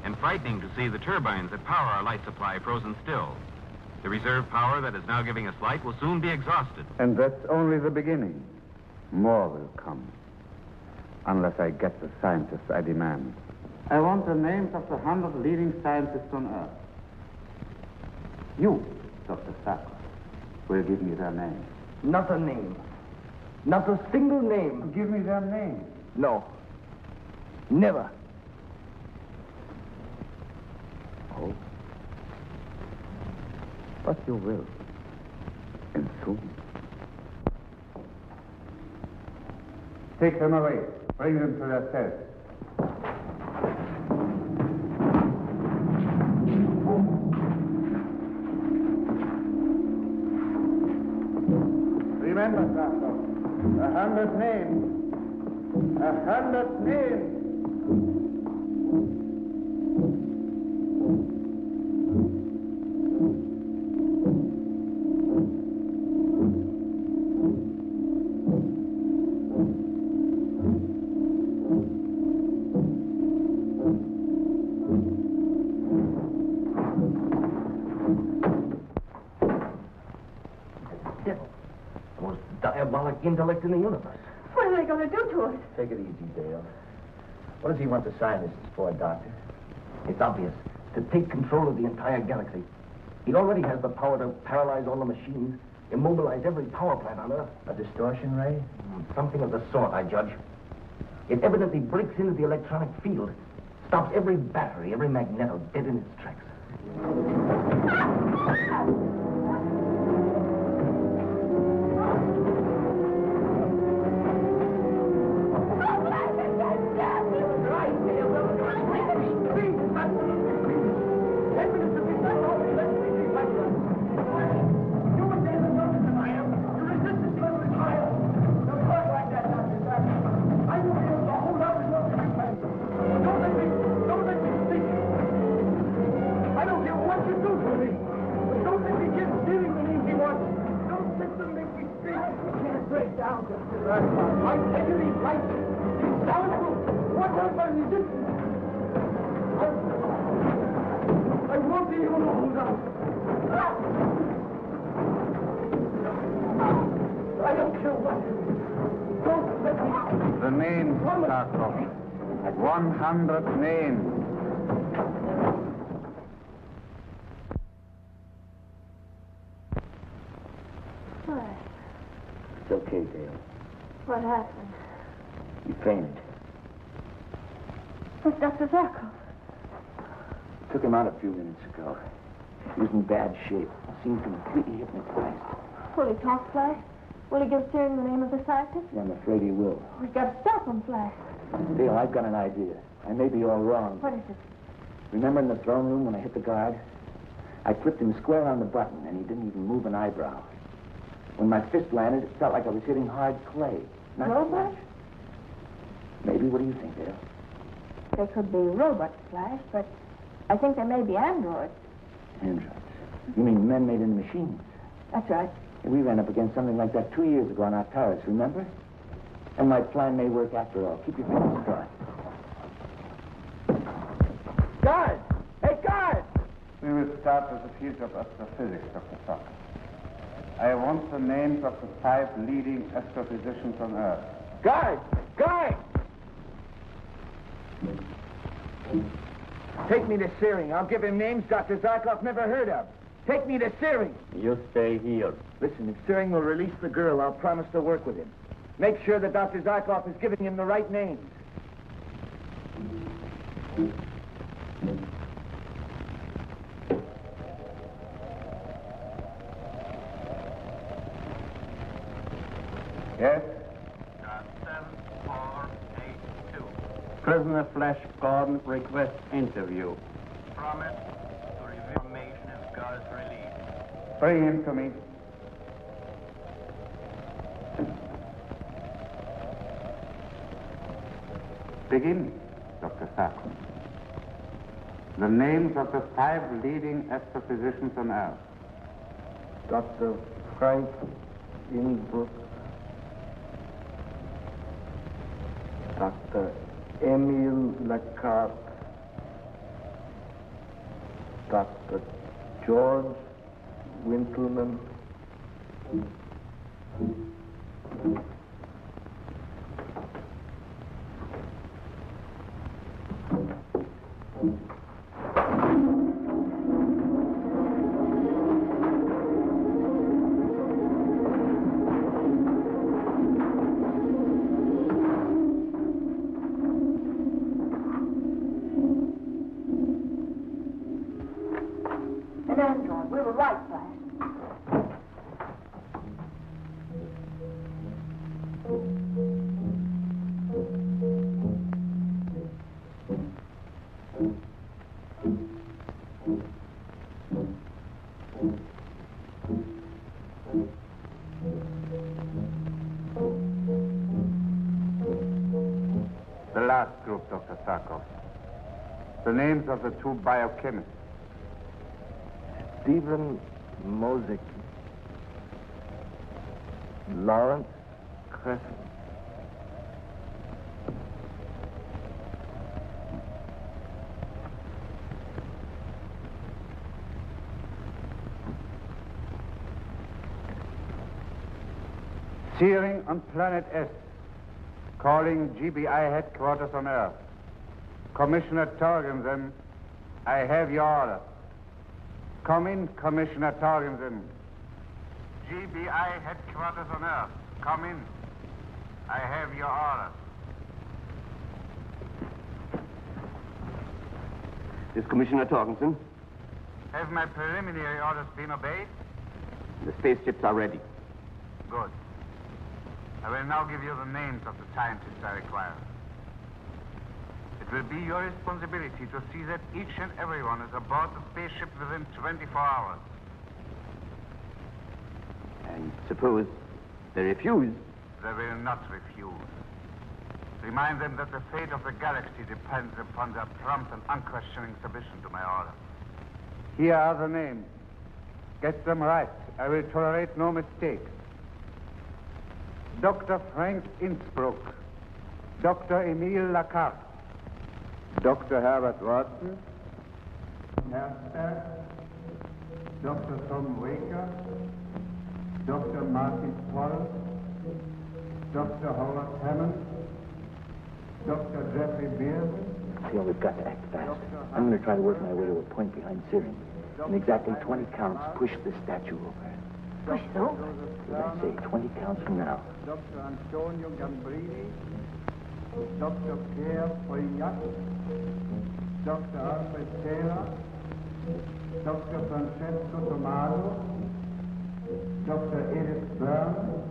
and frightening to see the turbines that power our light supply frozen still. The reserve power that is now giving us light will soon be exhausted. And that's only the beginning. More will come. Unless I get the scientists I demand. I want the names of the 100 leading scientists on Earth. You, Dr. Zarkov, will give me their names. Not a name. Not a single name. Give me their names. No. Never. Oh. But you will. Cool. Take them away. Bring them to their cells. Remember, Zarkov, 100 names. 100 names. Diabolic intellect in the universe. What are they going to do to us? Take it easy, Dale. What does he want the scientists for, Doctor? It's obvious. To take control of the entire galaxy. He already has the power to paralyze all the machines, immobilize every power plant on Earth. A distortion ray? Something of the sort, I judge. It evidently breaks into the electronic field, stops every battery, every magneto dead in its tracks. The names, Zarkov. 100 names. What? It's okay, Dale. What happened? You fainted. Where's Dr. Zarkov? Took him out a few minutes ago. He was in bad shape. Seemed completely hypnotized. Will he talk, Flash? Will he give Steering the name of the scientist? Yeah, I'm afraid he will. We've got to stop him, Flash. Dale, I've got an idea. I may be all wrong. What is it? Remember in the throne room when I hit the guard? I flipped him square on the button, and he didn't even move an eyebrow. When my fist landed, it felt like I was hitting hard clay. Not Robots? Maybe. What do you think, Dale? They could be robots, Flash, but I think they may be androids. Androids? You mean men made into machines? That's right. We ran up against something like that 2 years ago on our turrets, remember? And my plan may work after all. Keep your fingers crossed. Guard! Hey, guard! We will start with the field of astrophysics, Dr. Zarkov. I want the names of the 5 leading astrophysicians on Earth. Guard! Guard! Take me to Searing. I'll give him names Dr. Zarkov never heard of. Take me to Searing. You stay here. Listen, if Searing will release the girl, I'll promise to work with him. Make sure that Dr. Zarkov is giving him the right names. Yes? 7482. Prisoner Flash Gordon requests interview. Promise to reveal information if God is released. Bring him to me. Begin, Dr. Zarkov. The names of the 5 leading astrophysicians on Earth. Dr. Frank Inbrook. Dr. Emile Lacarte. Dr. George Winkelman. An android. We were right, Flash. Dr. Zarkov. The names of the two biochemists. Stephen Mosek. Lawrence Crescent. Searing on planet S. Calling GBI headquarters on Earth. Commissioner Torgensen, I have your order. Come in, Commissioner Torgensen. GBI headquarters on Earth. Come in. I have your order. Is Commissioner Torgensen? Have my preliminary orders been obeyed? The spaceships are ready. Good. I will now give you the names of the scientists I require. It will be your responsibility to see that each and everyone is aboard the spaceship within 24 hours. And suppose they refuse? They will not refuse. Remind them that the fate of the galaxy depends upon their prompt and unquestioning submission to my order. Here are the names. Get them right. I will tolerate no mistakes. Dr. Frank Innsbruck, Dr. Emile Lacarte, Dr. Herbert Watson, Herzberg, Dr. Tom Waker, Dr. Martin Paul, Dr. Howard Hammond, Dr. Jeffrey Beard. Phil, we've got to act fast. I'm going to try to work my way to a point behind Syrian. In exactly 20 counts, push the statue over. Push it over? Did I say 20 counts from now? Dr. Antonio Gambrini, Dr. Pierre Poignac, Dr. Alfred Taylor, Dr. Francesco Tomaso, Dr. Edith Byrne,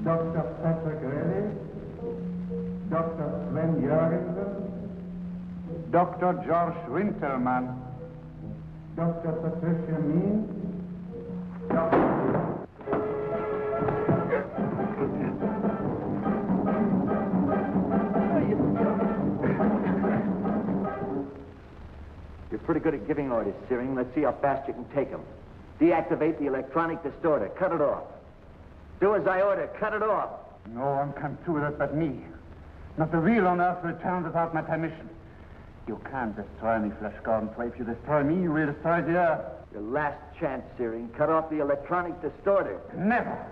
Dr. Patrick Relly, Dr. Sven Jørgensen, Dr. George Winterman, Dr. Patricia Mean, You're pretty good at giving orders, Syrian. Let's see how fast you can take them. Deactivate the electronic distorter. Cut it off. Do as I order. Cut it off. No one can do that but me. Not the wheel on Earth will turn without my permission. You can't destroy me, Flash Gordon, for if you destroy me, you will destroy the Earth. Your last chance, Syrian. Cut off the electronic distorter. Never.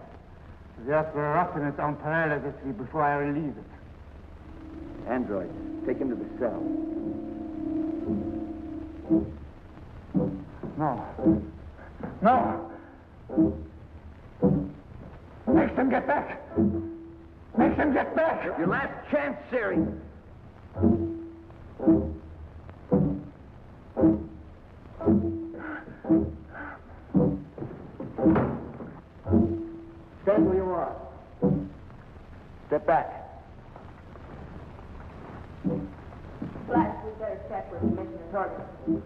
The Earth will rot in its own parallelity before I release it. Android, take him to the cell. No. No! Make them get back! Make them get back! Your last chance, Syrian. Stand where you are. Step back. Flash, we better check with Commissioner Torgensen.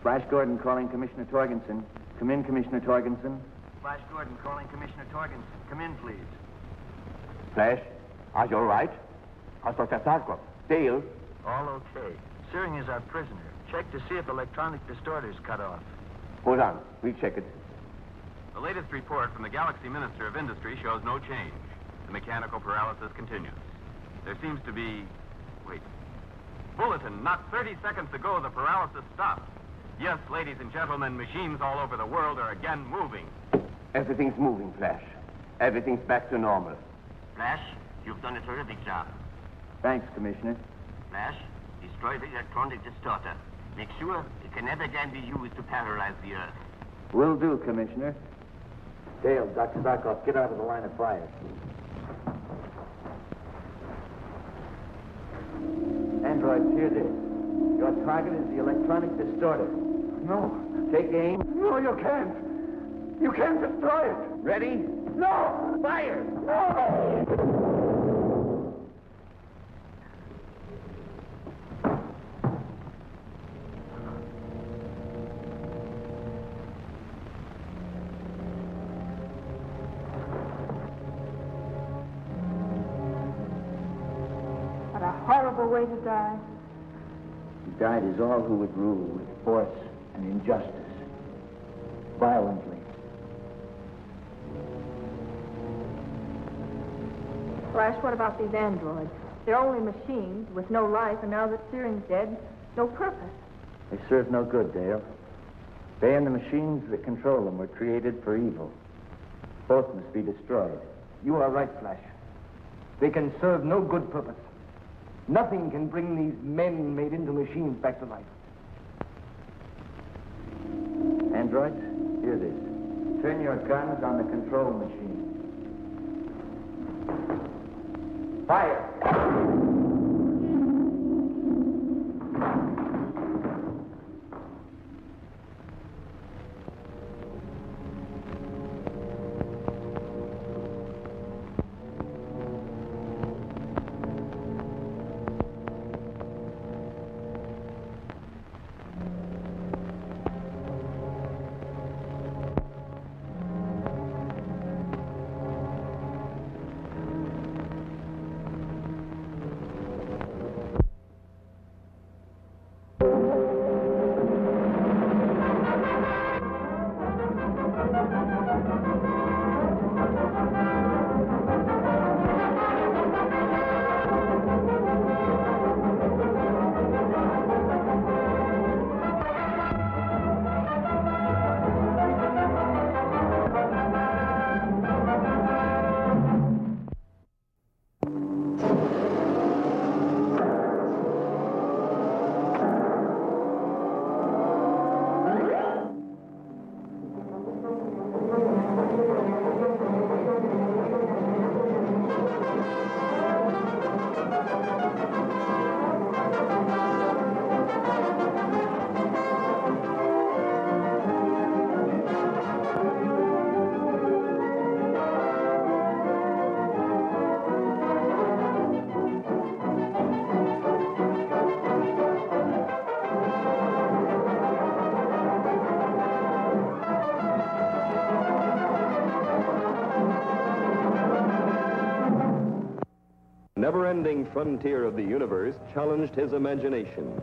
Flash Gordon calling Commissioner Torgensen. Come in, Commissioner Torgensen. Flash Gordon calling Commissioner Torgensen. Come in, please. Flash, are you all right? How's Dr. Zarkov? Dale? All okay. Syrian is our prisoner. Check to see if electronic distorter's cut off. Hold on. We'll check it. The latest report from the Galaxy Minister of Industry shows no change. The mechanical paralysis continues. There seems to be... Wait. Bulletin, not 30 seconds ago, the paralysis stopped. Yes, ladies and gentlemen, machines all over the world are again moving. Everything's moving, Flash. Everything's back to normal. Flash, you've done a terrific job. Thanks, Commissioner. Flash, destroy the electronic distorter. Make sure it can never again be used to paralyze the Earth. Will do, Commissioner. Dale, Dr. Zarkov, get out of the line of fire. Androids, hear this. Your target is the electronic distorter. No. Take aim. No, you can't. You can't destroy it. Ready? No! Fire! No! horrible way to die. He died as all who would rule with force and injustice, violently. Flash, what about these androids? They're only machines with no life, and now that Searing's dead, no purpose. They serve no good, Dale. They and the machines that control them were created for evil. Both must be destroyed. You are right, Flash. They can serve no good purpose. Nothing can bring these men made into machines back to life. Androids, hear this. Turn your guns on the control machine. Fire! Never-ending frontier of the universe challenged his imagination.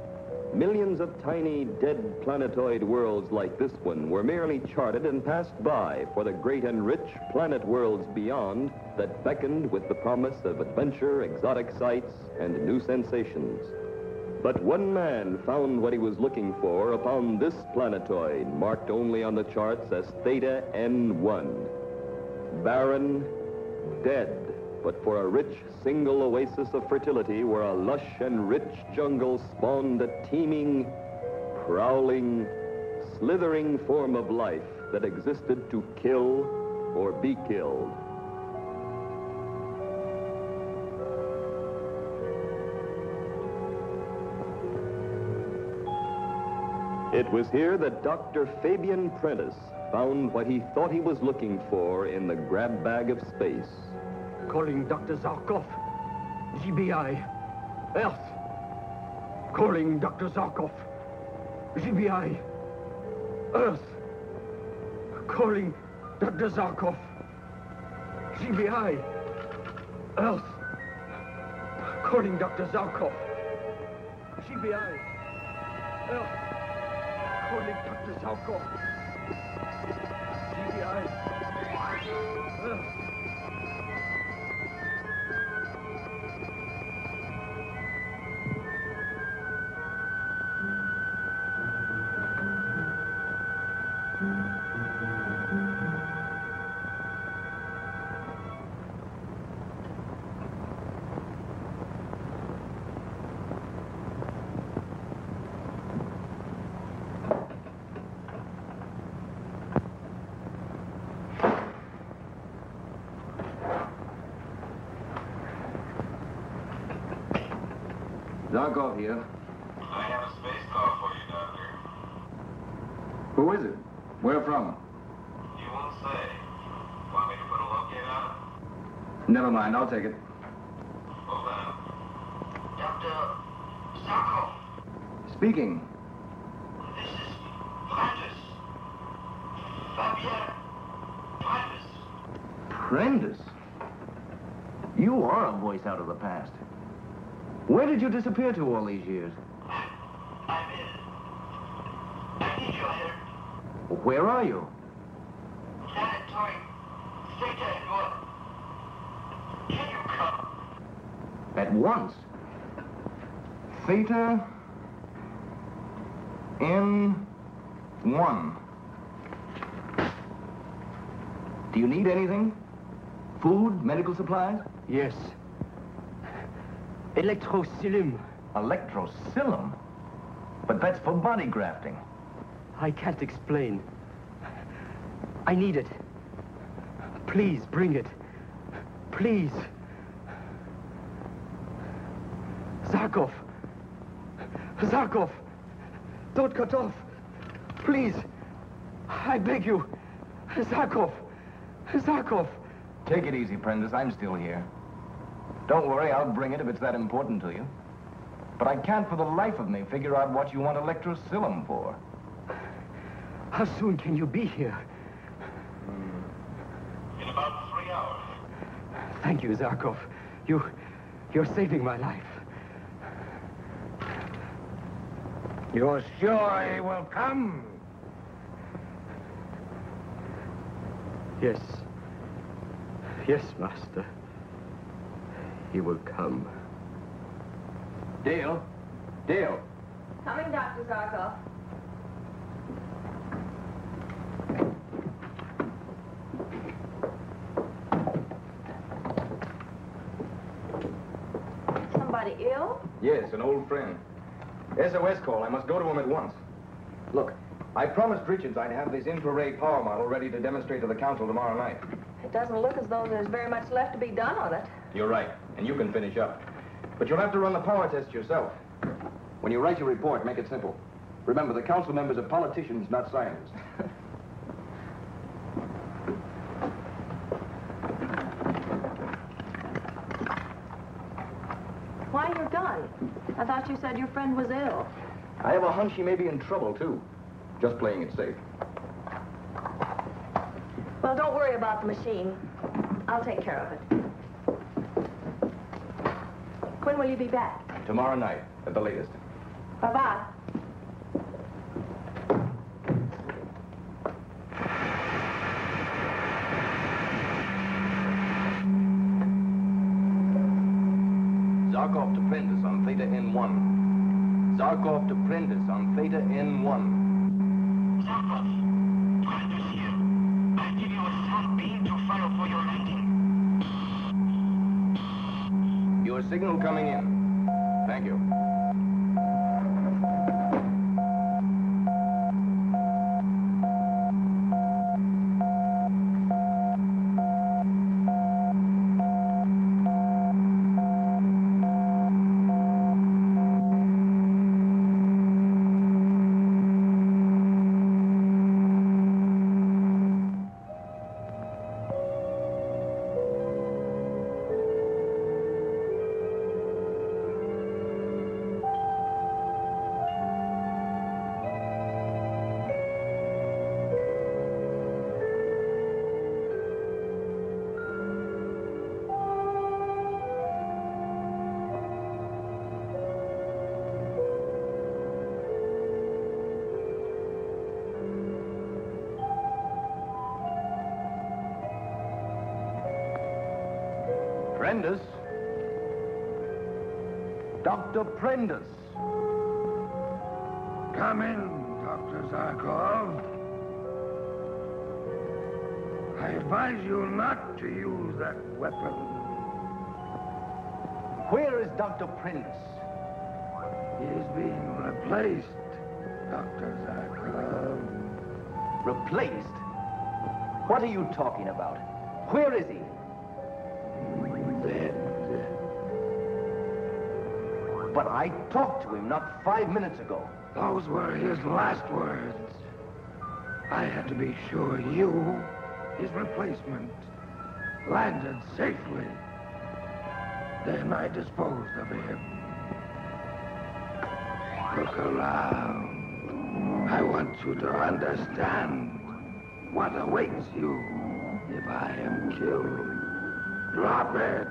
Millions of tiny, dead planetoid worlds like this one were merely charted and passed by for the great and rich planet worlds beyond that beckoned with the promise of adventure, exotic sights, and new sensations. But one man found what he was looking for upon this planetoid, marked only on the charts as Theta N1. Barren, dead, but for a rich single oasis of fertility where a lush and rich jungle spawned a teeming, prowling, slithering form of life that existed to kill or be killed. It was here that Dr. Fabian Prentice found what he thought he was looking for in the grab bag of space. Calling Dr. Zarkov. GBI. Earth. Calling Dr. Zarkov. GBI. Earth. Calling Dr. Zarkov. GBI. Earth. Calling Dr. Zarkov. GBI. Earth. Calling Dr. Zarkov. GBI. Earth. Zarkov here. I have a space call for you, Doctor. Who is it? Where from? You won't say. Want me to put a locate on it? Never mind, I'll take it. Hold on. Dr. Zarkov. Speaking. This is Prentice. Fabian Prentice. Prentice? You are a voice out of the past. Where did you disappear to all these years? I'm in. I need your help. Where are you? Planetary. Theta and 1. Can you come? At once. Theta N1. Do you need anything? Food, medical supplies? Yes. Electrocilium. Electrocilium? But that's for body grafting. I can't explain. I need it. Please, bring it. Please. Zarkov! Zarkov! Don't cut off! Please! I beg you! Zarkov! Zarkov! Take it easy, Prentice. I'm still here. Don't worry, I'll bring it if it's that important to you. But I can't for the life of me figure out what you want electrocilium for. How soon can you be here? In about 3 hours. Thank you, Zarkov. You're saving my life. You're sure he will come? Yes. Yes, Master. He will come. Dale? Dale? Coming, Dr. Zarkov. Somebody ill? Yes, an old friend. SOS call. I must go to him at once. Look, I promised Richards I'd have this infrared power model ready to demonstrate to the council tomorrow night. It doesn't look as though there's very much left to be done on it. You're right, and you can finish up. But you'll have to run the power test yourself. When you write your report, make it simple. Remember, the council members are politicians, not scientists. Why, you're gone. I thought you said your friend was ill. I have a hunch he may be in trouble, too. Just playing it safe. Well, don't worry about the machine. I'll take care of it. When will you be back? Tomorrow night, at the latest. Bye-bye. Zarkov to Prentice on Theta N1. Zarkov to Prentice on Theta N1. Zarkov, Prentice here. I'll give you a sound beam to follow for your landing. Your signal coming in. Thank you. Prentice? Dr. Prentice. Come in, Dr. Zarkov. I advise you not to use that weapon. Where is Dr. Prentice? He is being replaced, Dr. Zarkov. Replaced? What are you talking about? Where is he? Dead. But I talked to him not 5 minutes ago. Those were his last words. I had to be sure you, his replacement, landed safely. Then I disposed of him. Look around. I want you to understand what awaits you if I am killed. Drop it.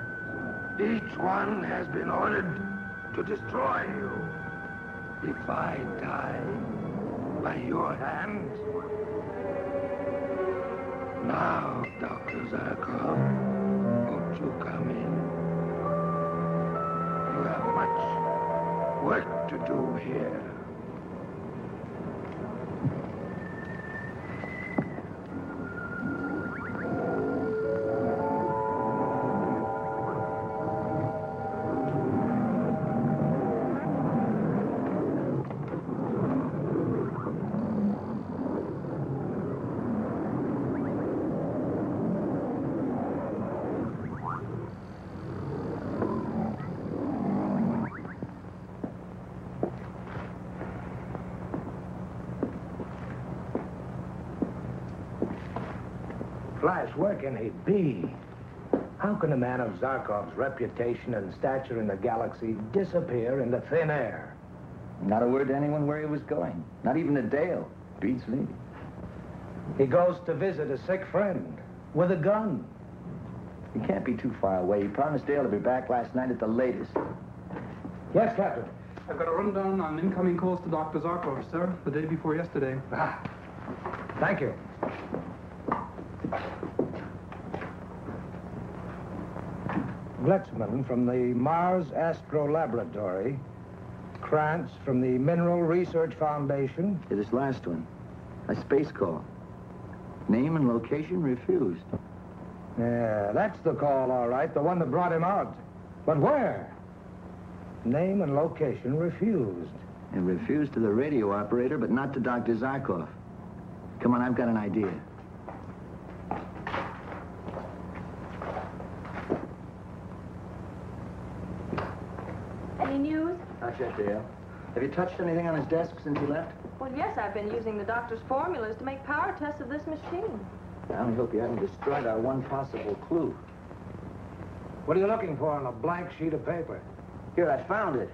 Each one has been ordered to destroy you. If I die by your hand. Now, Dr. Zarkov, won't you come in? You have much work to do here. Flash, where can he be? How can a man of Zarkov's reputation and stature in the galaxy disappear into thin air? Not a word to anyone where he was going. Not even to Dale. Beats me. He goes to visit a sick friend with a gun. He can't be too far away. He promised Dale to be back last night at the latest. Yes, Captain. I've got a rundown on incoming calls to Dr. Zarkov, sir, the day before yesterday. Ah, thank you. Blitzman from the Mars Astro Laboratory. Krantz from the Mineral Research Foundation. Yeah, this last one. A space call. Name and location refused. Yeah, that's the call, all right. The one that brought him out. But where? Name and location refused. And refused to the radio operator, but not to Dr. Zarkov. Come on, I've got an idea. Any news? Not yet, Dale. Have you touched anything on his desk since he left? Well, yes, I've been using the doctor's formulas to make power tests of this machine. I only hope you haven't destroyed our one possible clue. What are you looking for on a blank sheet of paper? Here, I found it.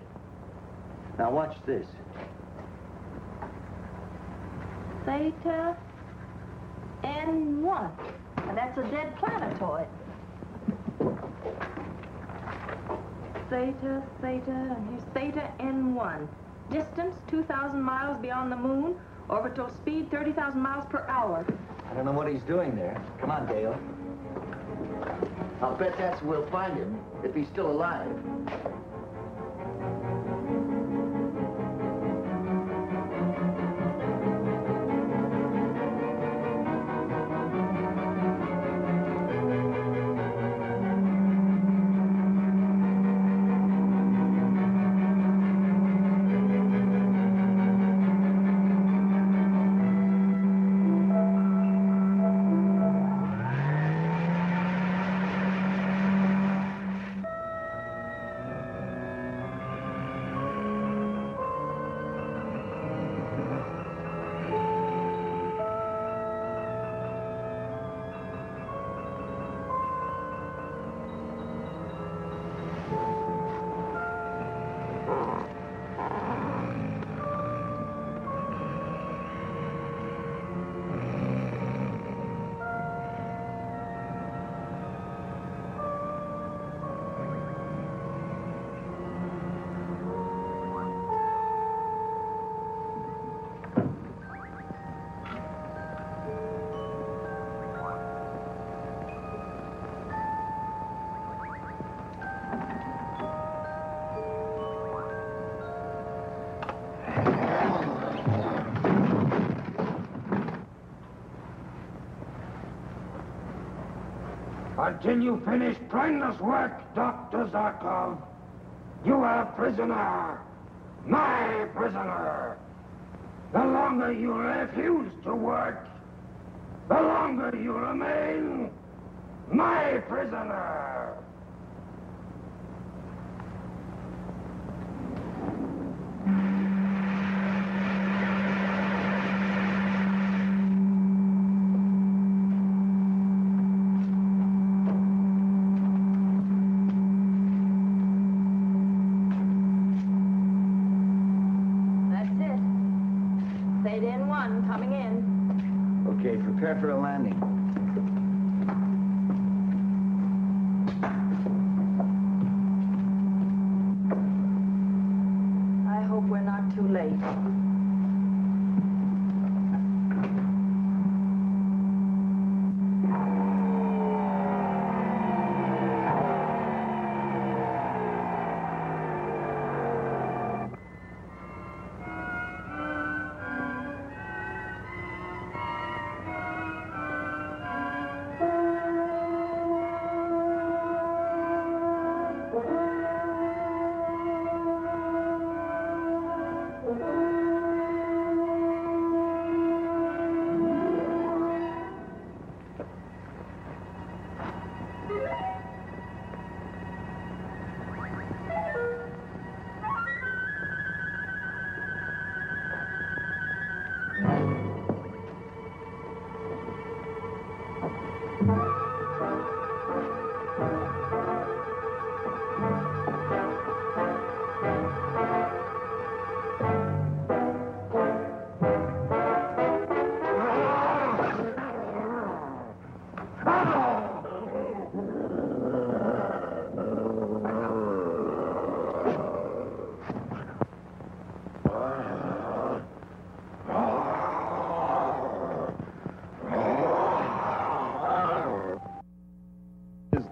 Now watch this. Theta N1. And that's a dead planetoid. Theta, and here's Theta N1. Distance, 2,000 miles beyond the moon. Orbital speed, 30,000 miles per hour. I don't know what he's doing there. Come on, Dale. I'll bet that's where we'll find him, if he's still alive. Until you finish brainless work, Dr. Zarkov, you are a prisoner. My prisoner. The longer you refuse to work, the longer you remain my prisoner. Prepare for a landing.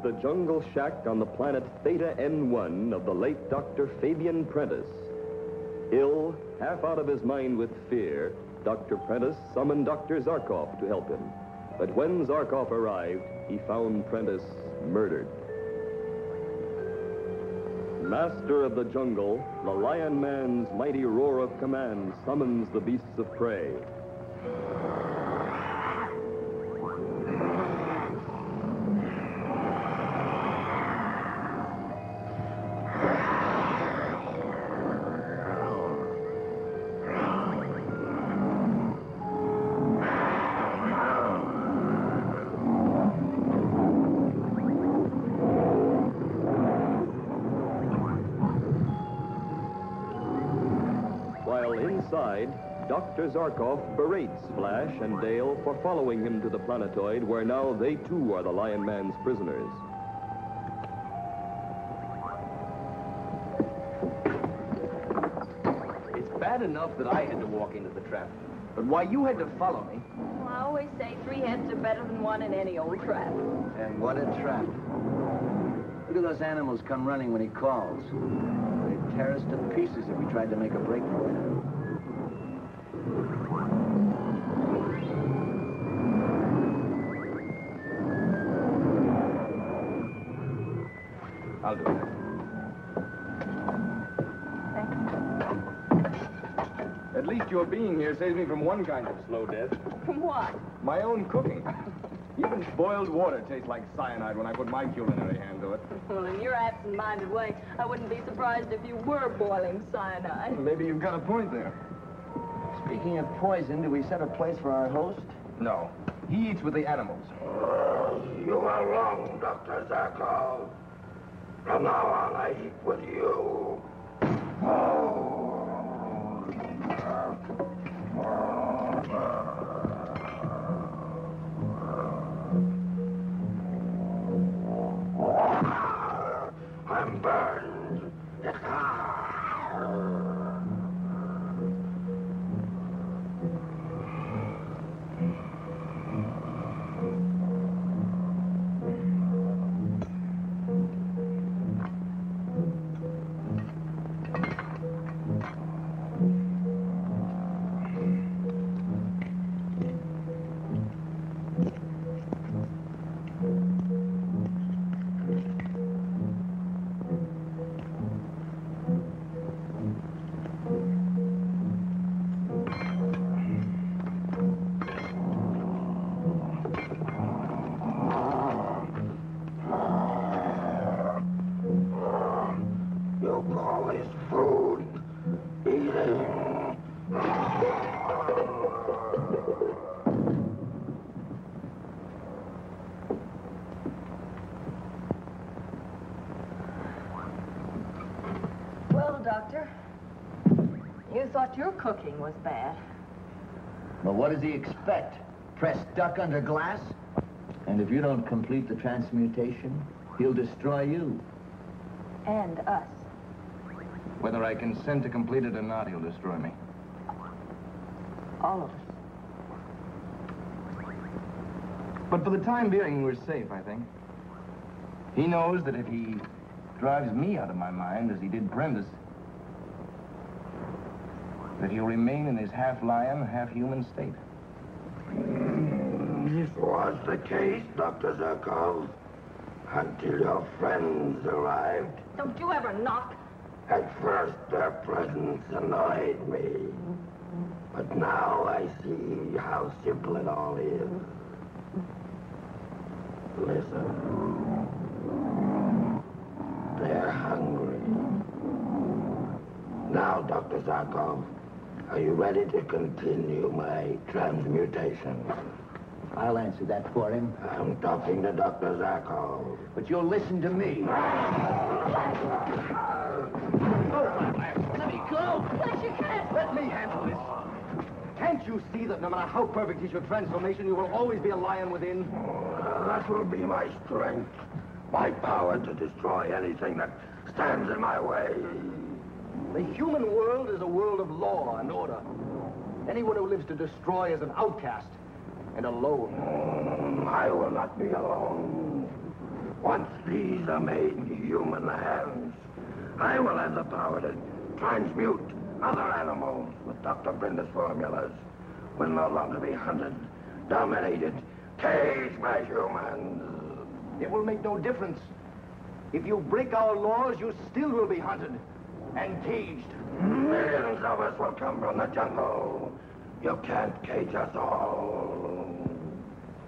The jungle shack on the planet Theta N1 of the late Dr. Fabian Prentice. Ill, half out of his mind with fear, Dr. Prentice summoned Dr. Zarkov to help him. But when Zarkov arrived, he found Prentice murdered. Master of the jungle, the Lion Man's mighty roar of command summons the beasts of prey. Inside, Dr. Zarkov berates Flash and Dale for following him to the planetoid, where now they too are the Lion Man's prisoners. It's bad enough that I had to walk into the trap, but why you had to follow me? Well, I always say 3 heads are better than 1 in any old trap. And what a trap. Look at those animals come running when he calls. They'd tear us to pieces if we tried to make a break for it. I'll do that. At least your being here saves me from one kind of slow death. From what? My own cooking. Even boiled water tastes like cyanide when I put my culinary hand to it. Well, in your absent-minded way, I wouldn't be surprised if you were boiling cyanide. Maybe you've got a point there. Speaking of poison, do we set a place for our host? No. He eats with the animals. You are wrong, Dr. Zarkov. From now on, I eat with you. I'm burned. Doctor. You thought your cooking was bad. Well, what does he expect? Press duck under glass? And if you don't complete the transmutation, he'll destroy you. And us. Whether I consent to complete it or not, he'll destroy me. All of us. But for the time being, we're safe, I think. He knows that if he drives me out of my mind, as he did Prentice, that he'll remain in his half-lion, half-human state. This was the case, Dr. Zarkov, until your friends arrived. Don't you ever knock. At first, their presence annoyed me. But now I see how simple it all is. Listen. They're hungry. Now, Dr. Zarkov, are you ready to continue my transmutation? I'll answer that for him. I'm talking to Dr. Zarkov. But you'll listen to me. Let me go! Flash, you can't! Let me handle this. Can't you see that no matter how perfect is your transformation, you will always be a lion within? That will be my strength. My power to destroy anything that stands in my way. The human world is a world of law and order. Anyone who lives to destroy is an outcast and alone. I will not be alone. Once these are made in human hands, I will have the power to transmute other animals with Dr. Brinder's formulas. Will no longer be hunted, dominated, caged by humans. It will make no difference. If you break our laws, you still will be hunted and caged. Millions of us will come from the jungle. You can't cage us all.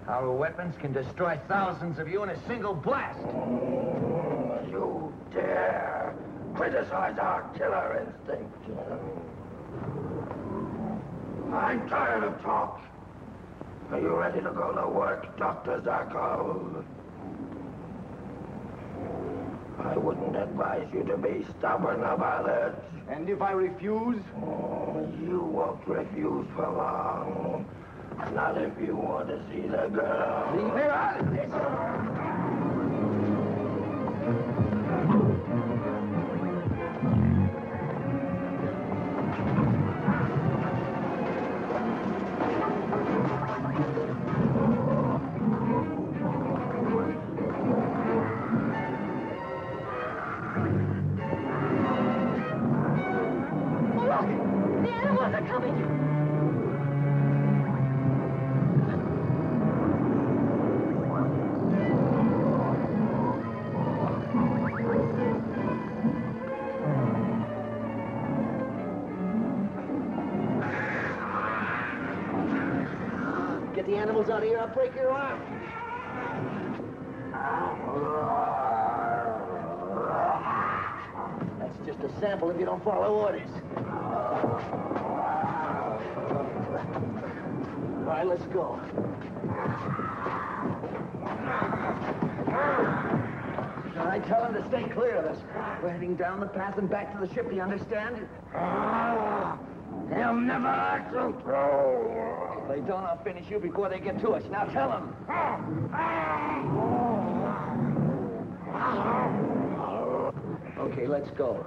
Our weapons can destroy thousands of you in a single blast. You dare criticize our killer instinct. I'm tired of talk. Are you ready to go to work, Dr. Zarkov? I wouldn't advise you to be stubborn about it. And if I refuse? You won't refuse for long. Not if you want to see the girl. Leave her out of this. Get the animals out of here, I'll break your arm. That's just a sample if you don't follow orders. All right, let's go. All right, tell them to stay clear of us. We're heading down the path and back to the ship, do you understand? They'll never let you through. If they don't, I'll finish you before they get to us. Now tell them. Okay, let's go.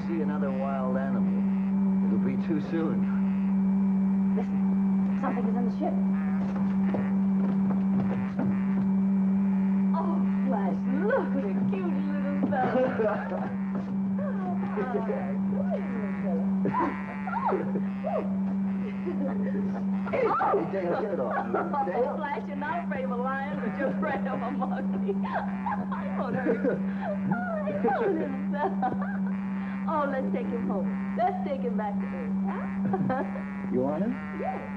See another wild animal, it'll be too soon. Listen, something is in the ship. Oh, Flash, look at the cute little fella. Hey, Dale, get it off. Dale? Flash, you're not afraid of a lion, but you're afraid of a monkey. I won't hurt you. Oh, little fella. Oh, let's take him home. Let's take him back to Earth, huh? You want it? Yes.